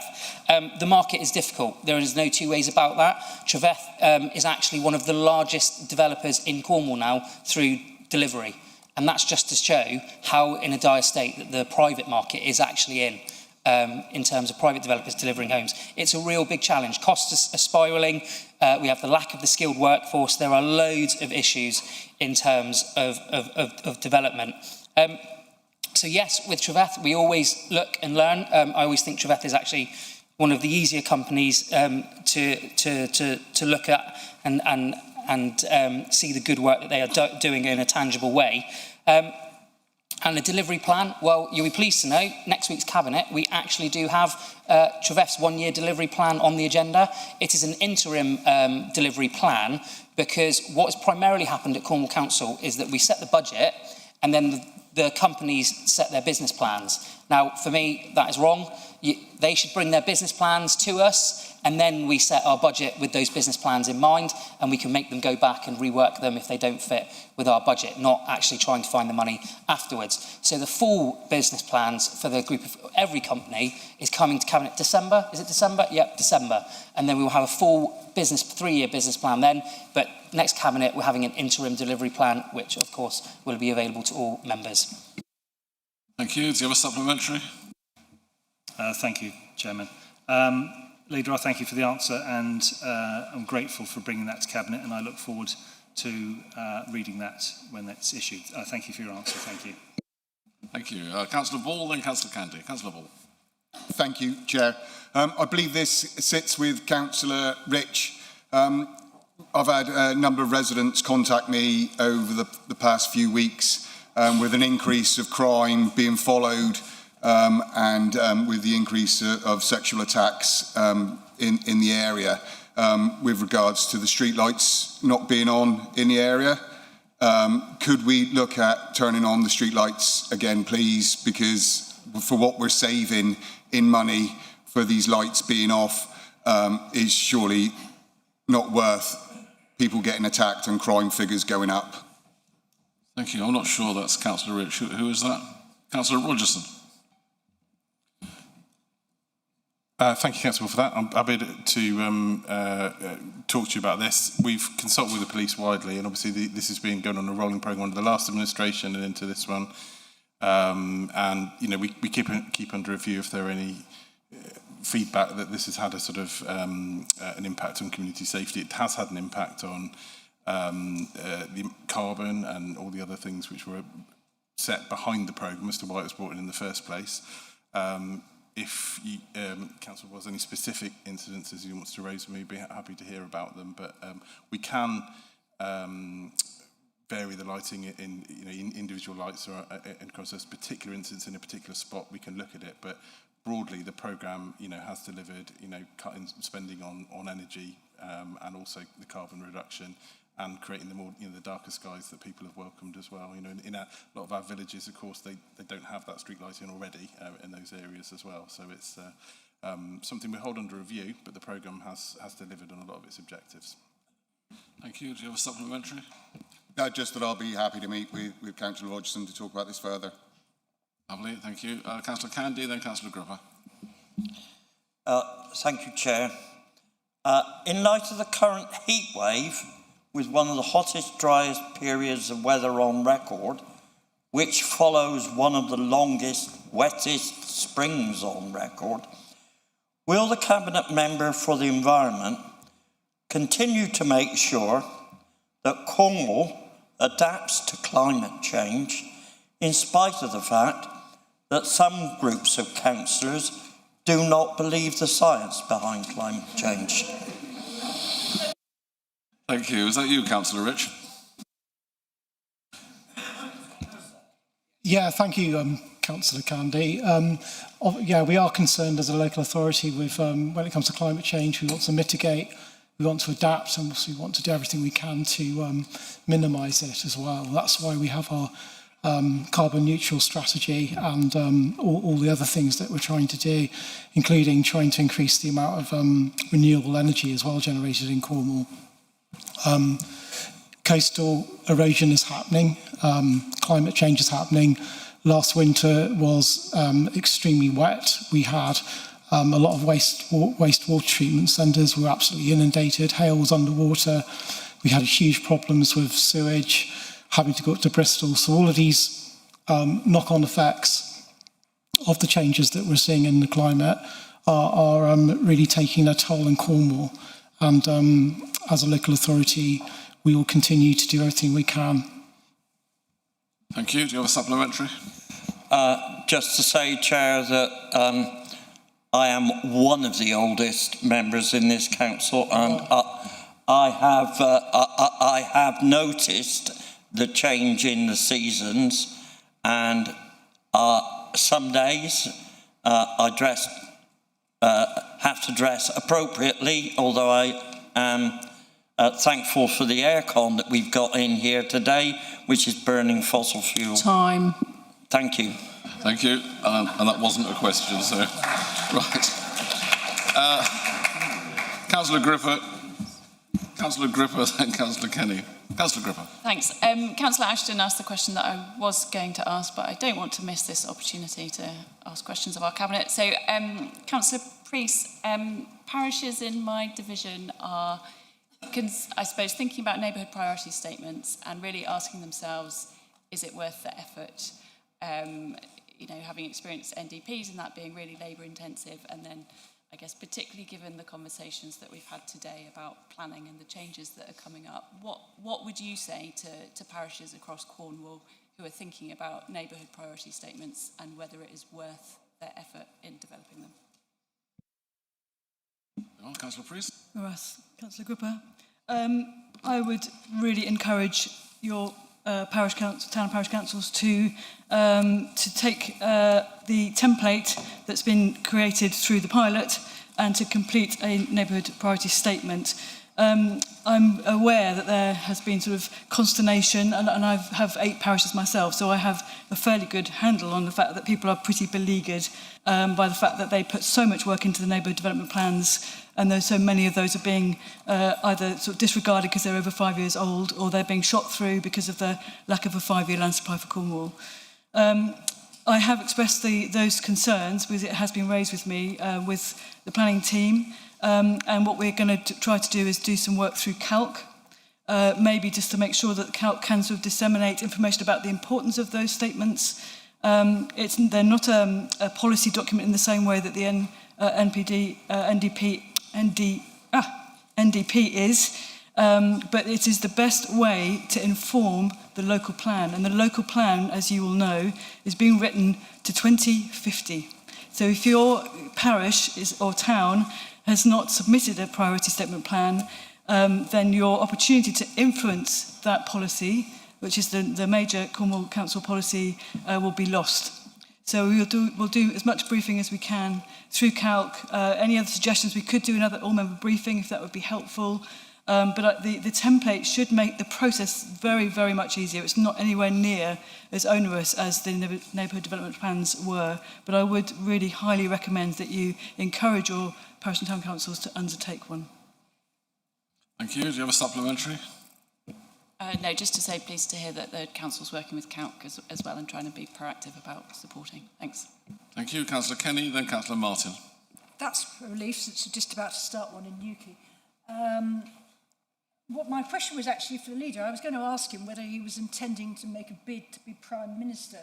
B: The market is difficult. There is no two ways about that. Treveth is actually one of the largest developers in Cornwall now through delivery. And that's just to show how in a dire state that the private market is actually in terms of private developers delivering homes. It's a real big challenge. Costs are spiralling. We have the lack of the skilled workforce. There are loads of issues in terms of development. So yes, with Treveth, we always look and learn. I always think Treveth is actually one of the easier companies to look at and see the good work that they are doing in a tangible way. And the delivery plan, well, you'll be pleased to know, next week's Cabinet, we actually do have Treveth's one-year delivery plan on the agenda. It is an interim delivery plan because what has primarily happened at Cornwall Council is that we set the budget and then the companies set their business plans. Now, for me, that is wrong. They should bring their business plans to us, and then we set our budget with those business plans in mind, and we can make them go back and rework them if they don't fit with our budget, not actually trying to find the money afterwards. So the full business plans for the group of every company is coming to Cabinet December. Is it December? Yep, December. And then we will have a full three-year business plan then, but next Cabinet we're having an interim delivery plan, which of course will be available to all members.
A: Thank you. Do you have a supplementary?
I: Thank you, Chairman. Leader, I thank you for the answer, and I'm grateful for bringing that to Cabinet, and I look forward to reading that when it's issued. Thank you for your answer. Thank you.
A: Thank you. Councillor Ball, then Councillor Candy. Councillor Ball.
F: Thank you, Chair. I believe this sits with Councillor Rich. I've had a number of residents contact me over the past few weeks with an increase of crime being followed and with the increase of sexual attacks in the area with regards to the street lights not being on in the area. Could we look at turning on the street lights again, please? Because for what we're saving in money for these lights being off is surely not worth people getting attacked and crime figures going up.
A: Thank you. I'm not sure that's Councillor Rich. Who is that? Councillor Rogerson.
Q: Thank you, Councillor, for that. I'm happy to talk to you about this. We've consulted with the police widely, and obviously this has been going on a rolling programme under the last administration and into this one. And you know, we keep under review if there are any feedback that this has had a sort of an impact on community safety. It has had an impact on the carbon and all the other things which were set behind the programme as to why it was brought in the first place. If you, Council, was any specific incidences you want to raise with me, be happy to hear about them. But we can vary the lighting in individual lights, or and because there's a particular instance in a particular spot, we can look at it. But broadly, the programme has delivered cutting spending on energy and also the carbon reduction, and creating the more, the darker skies that people have welcomed as well. In a lot of our villages, of course, they don't have that street lighting already in those areas as well. So it's something we hold under review, but the programme has delivered on a lot of its objectives.
A: Thank you. Do you have a supplementary?
F: Just that I'll be happy to meet with Councillor Hodgson to talk about this further.
A: Lovely, thank you. Councillor Candy, then Councillor Gripper.
N: Thank you, Chair. In light of the current heat wave, with one of the hottest, driest periods of weather on record, which follows one of the longest, wettest springs on record, will the Cabinet Member for the Environment continue to make sure that Cornwall adapts to climate change in spite of the fact that some groups of councillors do not believe the science behind climate change?
A: Thank you. Is that you, Councillor Rich?
M: Yeah, thank you, Councillor Candy. We are concerned as a local authority with when it comes to climate change. We want to mitigate, we want to adapt, and we want to do everything we can to minimise it as well. That's why we have our carbon neutral strategy and all the other things that we're trying to do, including trying to increase the amount of renewable energy as well generated in Cornwall. Coastal erosion is happening, climate change is happening. Last winter was extremely wet. We had a lot of wastewater treatment centres were absolutely inundated, hail was underwater. We had huge problems with sewage, having to go up to Bristol. So all of these knock-on effects of the changes that we're seeing in the climate are really taking a toll in Cornwall. And as a local authority, we will continue to do everything we can.
A: Thank you. Do you have a supplementary?
N: Just to say, Chair, that I am one of the oldest members in this council, and I have noticed the change in the seasons, and some days I have to dress appropriately, although I am thankful for the aircon that we've got in here today, which is burning fossil fuel.
K: Time.
N: Thank you.
A: Thank you. And that wasn't a question, so... Right. Councillor Gripper, then Councillor Kenny. Councillor Gripper.
U: Thanks. Councillor Ashton asked the question that I was going to ask, but I don't want to miss this opportunity to ask questions of our Cabinet. So, Councillor Priest, parishes in my division are, I suppose, thinking about neighbourhood priority statements and really asking themselves, is it worth the effort? Having experienced NDPs and that being really labour intensive, and then I guess particularly given the conversations that we've had today about planning and the changes that are coming up, what would you say to parishes across Cornwall who are thinking about neighbourhood priority statements and whether it is worth their effort in developing them?
A: Councillor Priest.
J: Councillor Gripper. I would really encourage your town and parish councils to take the template that's been created through the pilot and to complete a neighbourhood priority statement. I'm aware that there has been sort of consternation, and I have 8 parishes myself, so I have a fairly good handle on the fact that people are pretty beleaguered by the fact that they put so much work into the neighbourhood development plans, and so many of those are being either sort of disregarded because they're over 5 years old, or they're being shot through because of the lack of a 5-year land supply for Cornwall. I have expressed those concerns, because it has been raised with me with the planning team, and what we're going to try to do is do some work through Calc, maybe just to make sure that Calc can sort of disseminate information about the importance of those statements. They're not a policy document in the same way that the NDP is, but it is the best way to inform the local plan. And the local plan, as you will know, is being written to 2050. So if your parish or town has not submitted a priority statement plan, then your opportunity to influence that policy, which is the major Cornwall Council policy, will be lost. So we'll do as much briefing as we can through Calc. Any other suggestions, we could do another all-member briefing if that would be helpful. But the template should make the process very, very much easier. It's not anywhere near as onerous as the neighbourhood development plans were, but I would really highly recommend that you encourage your parish and town councils to undertake one.
A: Thank you. Do you have a supplementary?
U: No, just to say, pleased to hear that the council's working with CALC as well and trying to be proactive about supporting. Thanks.
A: Thank you. Councillor Kenny, then Councillor Martin.
C: That's a relief since you're just about to start one in Newquay. What my question was actually for the leader. I was going to ask him whether he was intending to make a bid to be Prime Minister,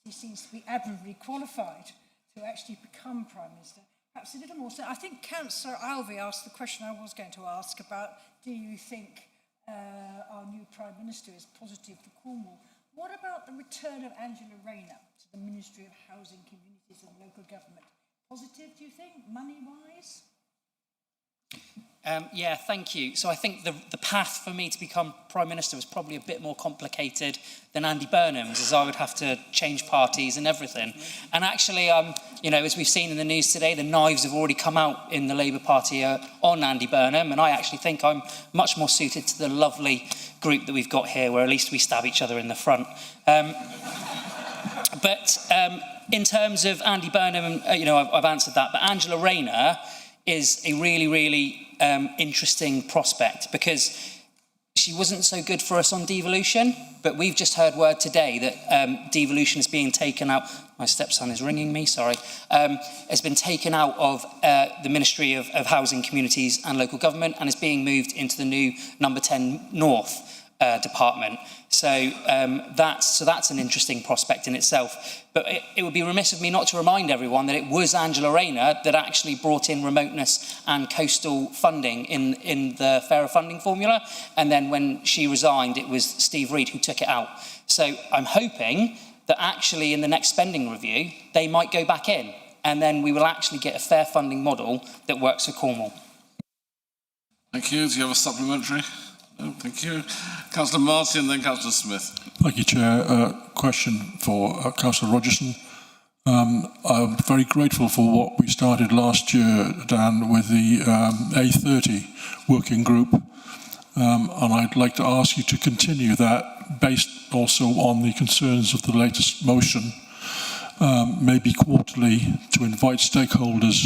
C: since he seems to be admirably qualified to actually become Prime Minister. Perhaps a little more. So I think Councillor Alvey asked the question I was going to ask about, do you think our new Prime Minister is positive for Cornwall? What about the return of Angela Rayner to the Ministry of Housing, Communities and Local Government? Positive, do you think, money-wise?
B: Yeah, thank you. So I think the path for me to become Prime Minister was probably a bit more complicated than Andy Burnham's, as I would have to change parties and everything. And actually, you know, as we've seen in the news today, the knives have already come out in the Labour Party on Andy Burnham, and I actually think I'm much more suited to the lovely group that we've got here, where at least we stab each other in the front. In terms of Andy Burnham, you know, I've answered that, but Angela Rayner is a really, really interesting prospect, because she wasn't so good for us on devolution, but we've just heard word today that devolution is being taken out. My stepson is ringing me, sorry. Has been taken out of the Ministry of Housing, Communities and Local Government and is being moved into the new number 10 North department. So that's an interesting prospect in itself. But it would be remiss of me not to remind everyone that it was Angela Rayner that actually brought in remoteness and coastal funding in the fairer funding formula. And then when she resigned, it was Steve Reed who took it out. So I'm hoping that actually in the next spending review, they might go back in, and then we will actually get a fair funding model that works for Cornwall.
A: Thank you. Do you have a supplementary? No, thank you. Councillor Martin, then Councillor Smith.
D: Thank you, Chair. Question for Councillor Rogerson. I'm very grateful for what we started last year, Dan, with the A30 working group. And I'd like to ask you to continue that, based also on the concerns of the latest motion, maybe quarterly, to invite stakeholders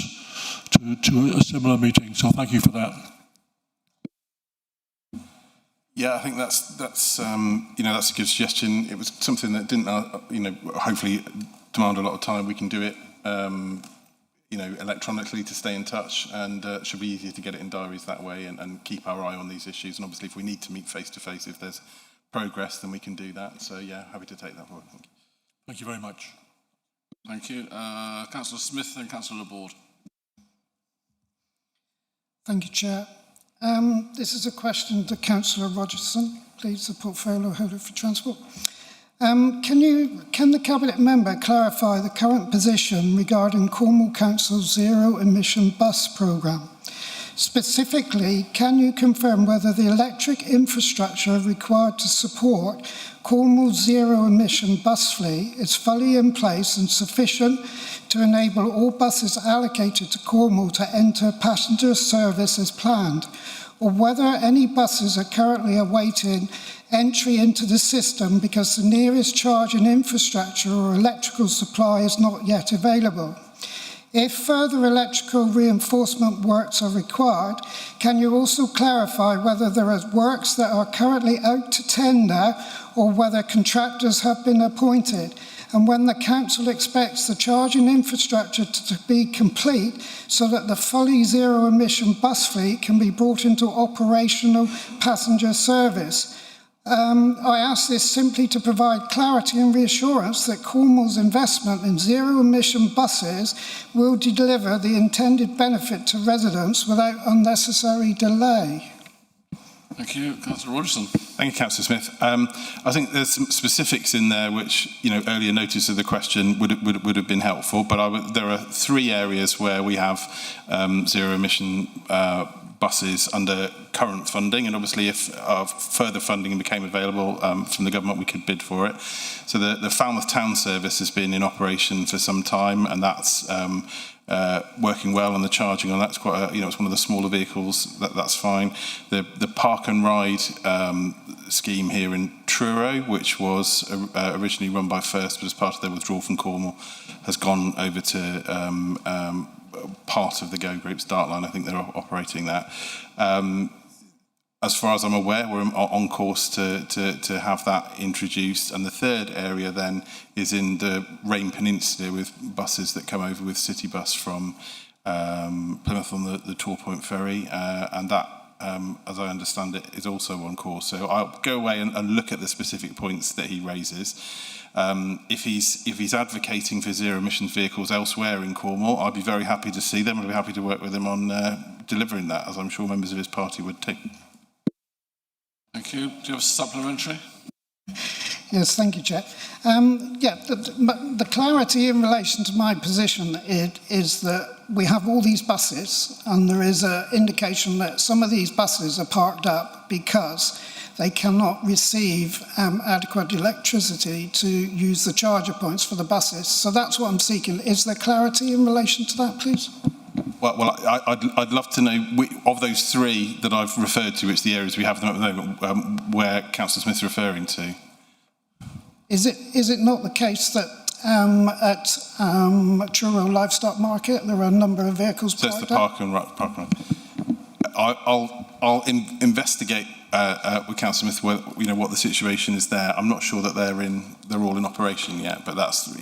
D: to a similar meeting. So thank you for that.
Q: Yeah, I think that's you know, that's a good suggestion. It was something that didn't you know, hopefully demand a lot of time. We can do it you know, electronically to stay in touch, and it should be easier to get it in diaries that way and keep our eye on these issues. And obviously, if we need to meet face to face, if there's progress, then we can do that. So yeah, happy to take that forward. Thank you.
D: Thank you very much.
A: Thank you. Councillor Smith and Councillor Laborde.
M: Thank you, Chair. This is a question to Councillor Rogerson, please, the portfolio holder for transport. Can the Cabinet member clarify the current position regarding Cornwall Council's zero-emission bus programme? Specifically, can you confirm whether the electric infrastructure required to support Cornwall's zero-emission bus fleet is fully in place and sufficient to enable all buses allocated to Cornwall to enter passenger service as planned, or whether any buses are currently awaiting entry into the system because the nearest charging infrastructure or electrical supply is not yet available? If further electrical reinforcement works are required, can you also clarify whether there are works that are currently out to tender or whether contractors have been appointed, and when the Council expects the charging infrastructure to be complete so that the fully zero-emission bus fleet can be brought into operational passenger service? I ask this simply to provide clarity and reassurance that Cornwall's investment in zero-emission buses will deliver the intended benefit to residents without unnecessary delay.
A: Thank you. Councillor Rogerson.
Q: Thank you, Councillor Smith. I think there's some specifics in there which, you know, earlier notice of the question would have been helpful, but there are three areas where we have zero-emission buses under current funding, and obviously if further funding became available from the government, we could bid for it. So the Falmouth Town Service has been in operation for some time, and that's working well, and the charging on that's quite it's one of the smaller vehicles. That's fine. The Park and Ride scheme here in Truro, which was originally run by First, but as part of their withdrawal from Cornwall, has gone over to part of the Go Group's Dartline. I think they're operating that. As far as I'm aware, we're on course to have that introduced. And the third area then is in the Rain Peninsula with buses that come over with City Bus from Plymouth on the Tor Point ferry. And that, as I understand it, is also on course. So I'll go away and look at the specific points that he raises. If he's advocating for zero emissions vehicles elsewhere in Cornwall, I'd be very happy to see them. I'd be happy to work with him on delivering that, as I'm sure members of his party would too.
A: Thank you. Do you have a supplementary?
M: Yes, thank you, Chair. The clarity in relation to my position is that we have all these buses, and there is an indication that some of these buses are parked up because they cannot receive adequate electricity to use the charger points for the buses. So that's what I'm seeking. Is there clarity in relation to that, please?
Q: Well, I'd love to know, of those three that I've referred to, which the areas we have them at the moment, where Councillor Smith's referring to. Is
M: it not the case that at Truro Livestock Market there are a number of vehicles parked up?
Q: So it's the Park and Ride. I'll investigate with Councillor Smith what the situation is there. I'm not sure that they're all in operation yet, but that's as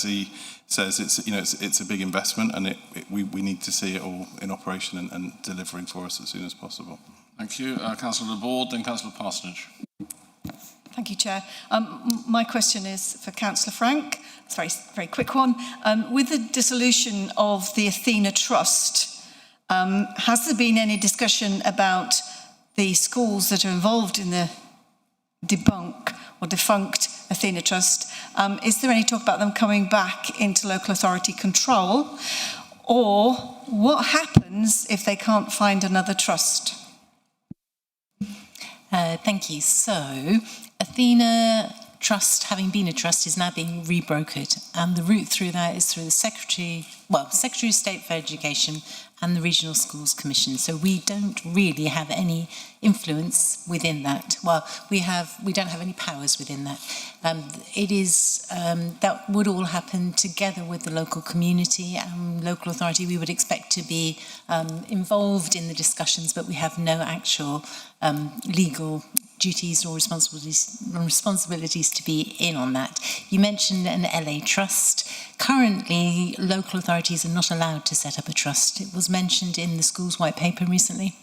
Q: he says, it's a big investment, and we need to see it all in operation and delivering for us as soon as possible.
A: Thank you. Councillor Laborde, then Councillor Parsonage.
L: Thank you, Chair. My question is for Councillor Frank. It's a very quick one. With the dissolution of the Athena Trust, has there been any discussion about the schools that are involved in the defunct Athena Trust? Is there any talk about them coming back into local authority control? Or what happens if they can't find another trust?
T: Thank you. So, Athena Trust, having been a trust, is now being rebrokered, and the route through that is through the Secretary of State for Education and the Regional Schools Commission. So we don't really have any influence within that. Well, we don't have any powers within that. It is that would all happen together with the local community and local authority. We would expect to be involved in the discussions, but we have no actual legal duties or responsibilities to be in on that. You mentioned an LA trust. Currently, local authorities are not allowed to set up a trust. It was mentioned in the school's white paper recently,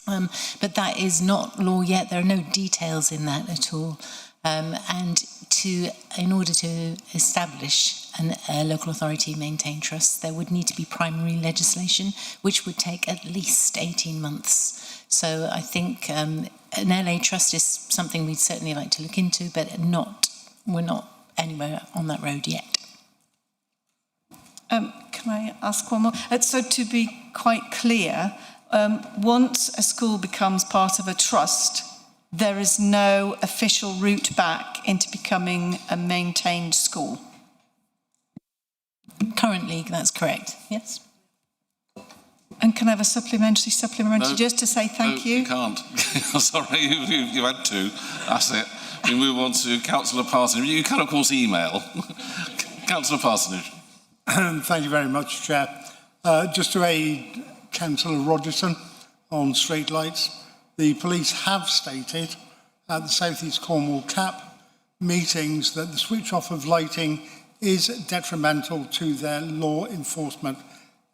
T: but that is not law yet. There are no details in that at all. In order to establish a local authority maintained trust, there would need to be primary legislation, which would take at least 18 months. So I think an LA trust is something we'd certainly like to look into, but we're not anywhere on that road yet.
L: Can I ask one more? So to be quite clear, once a school becomes part of a trust, there is no official route back into becoming a maintained school?
T: Currently, that's correct, yes.
L: And can I have a supplementary
A: No,
L: just to say thank you?
A: You can't. Sorry, you had to. That's it. We move on to Councillor Parsonage. You can, of course, email. Councillor Parsonage.
O: Thank you very much, Chair. Just to aid Councillor Rogerson on street lights, the police have stated at the South East Cornwall CAP meetings that the switch off of lighting is detrimental to their law enforcement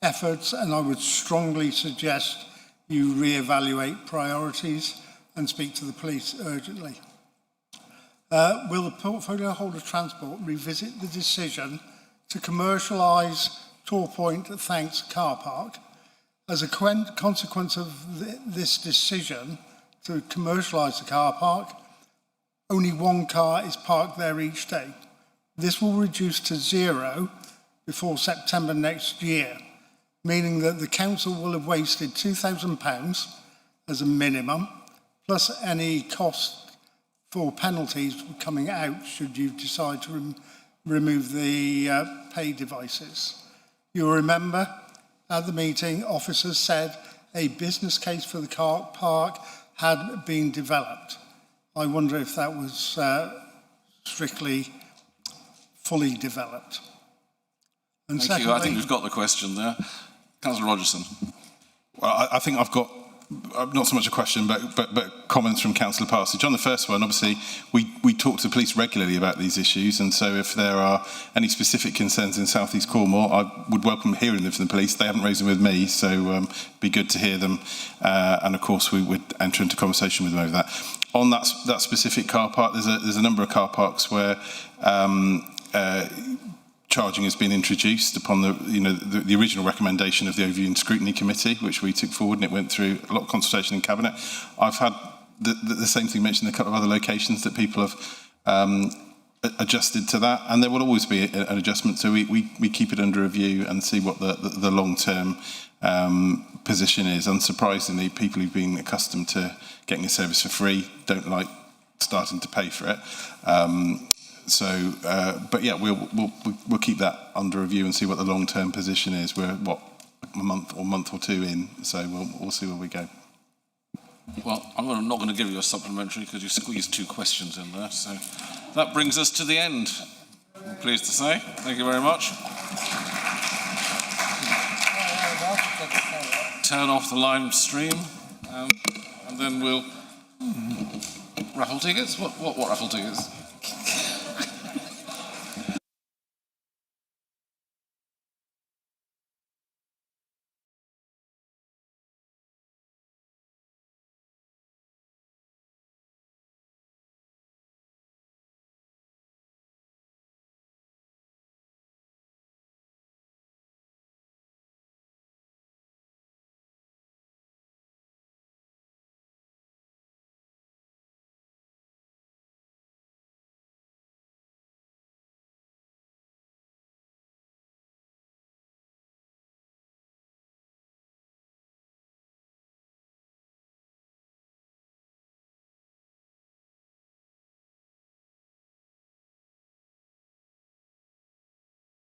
O: efforts, and I would strongly suggest you re-evaluate priorities and speak to the police urgently. Will the portfolio holder transport revisit the decision to commercialise Tor Point Thanks car park? As a consequence of this decision to commercialise the car park, only one car is parked there each day. This will reduce to 0 before September next year. meaning that the council will have wasted £2,000 as a minimum, plus any cost for penalties coming out should you decide to remove the pay devices. You'll remember at the meeting, officers said a business case for the car park had been developed. I wonder if that was strictly fully developed. And
A: Thank
O: secondly,
A: you. I think we've got the question there. Councillor Rogerson.
Q: Well, I think I've got not so much a question, but comments from Councillor Parsonage. On the first one, obviously, we talk to the police regularly about these issues, and so if there are any specific concerns in South East Cornwall, I would welcome hearing them from the police. They haven't raised them with me, so be good to hear them. And of course, we would enter into conversation with them over that. On that specific car park, there's a number of car parks where charging has been introduced upon the original recommendation of the Overview and Scrutiny Committee, which we took forward, and it went through a lot of consultation in Cabinet. I've had the same thing mentioned in a couple of other locations that people have adjusted to that, and there will always be an adjustment, so we keep it under review and see what the long-term position is. Unsurprisingly, people who've been accustomed to getting a service for free don't like starting to pay for it. But yeah, we'll keep that under review and see what the long-term position is. We're a month or two in, so we'll see where we go.
A: Well, I'm not going to give you a supplementary because you squeezed 2 questions in there. So that brings us to the end. I'm pleased to say. Thank you very much. Turn off the live stream, and then we'll raffle tickets. What raffle tickets?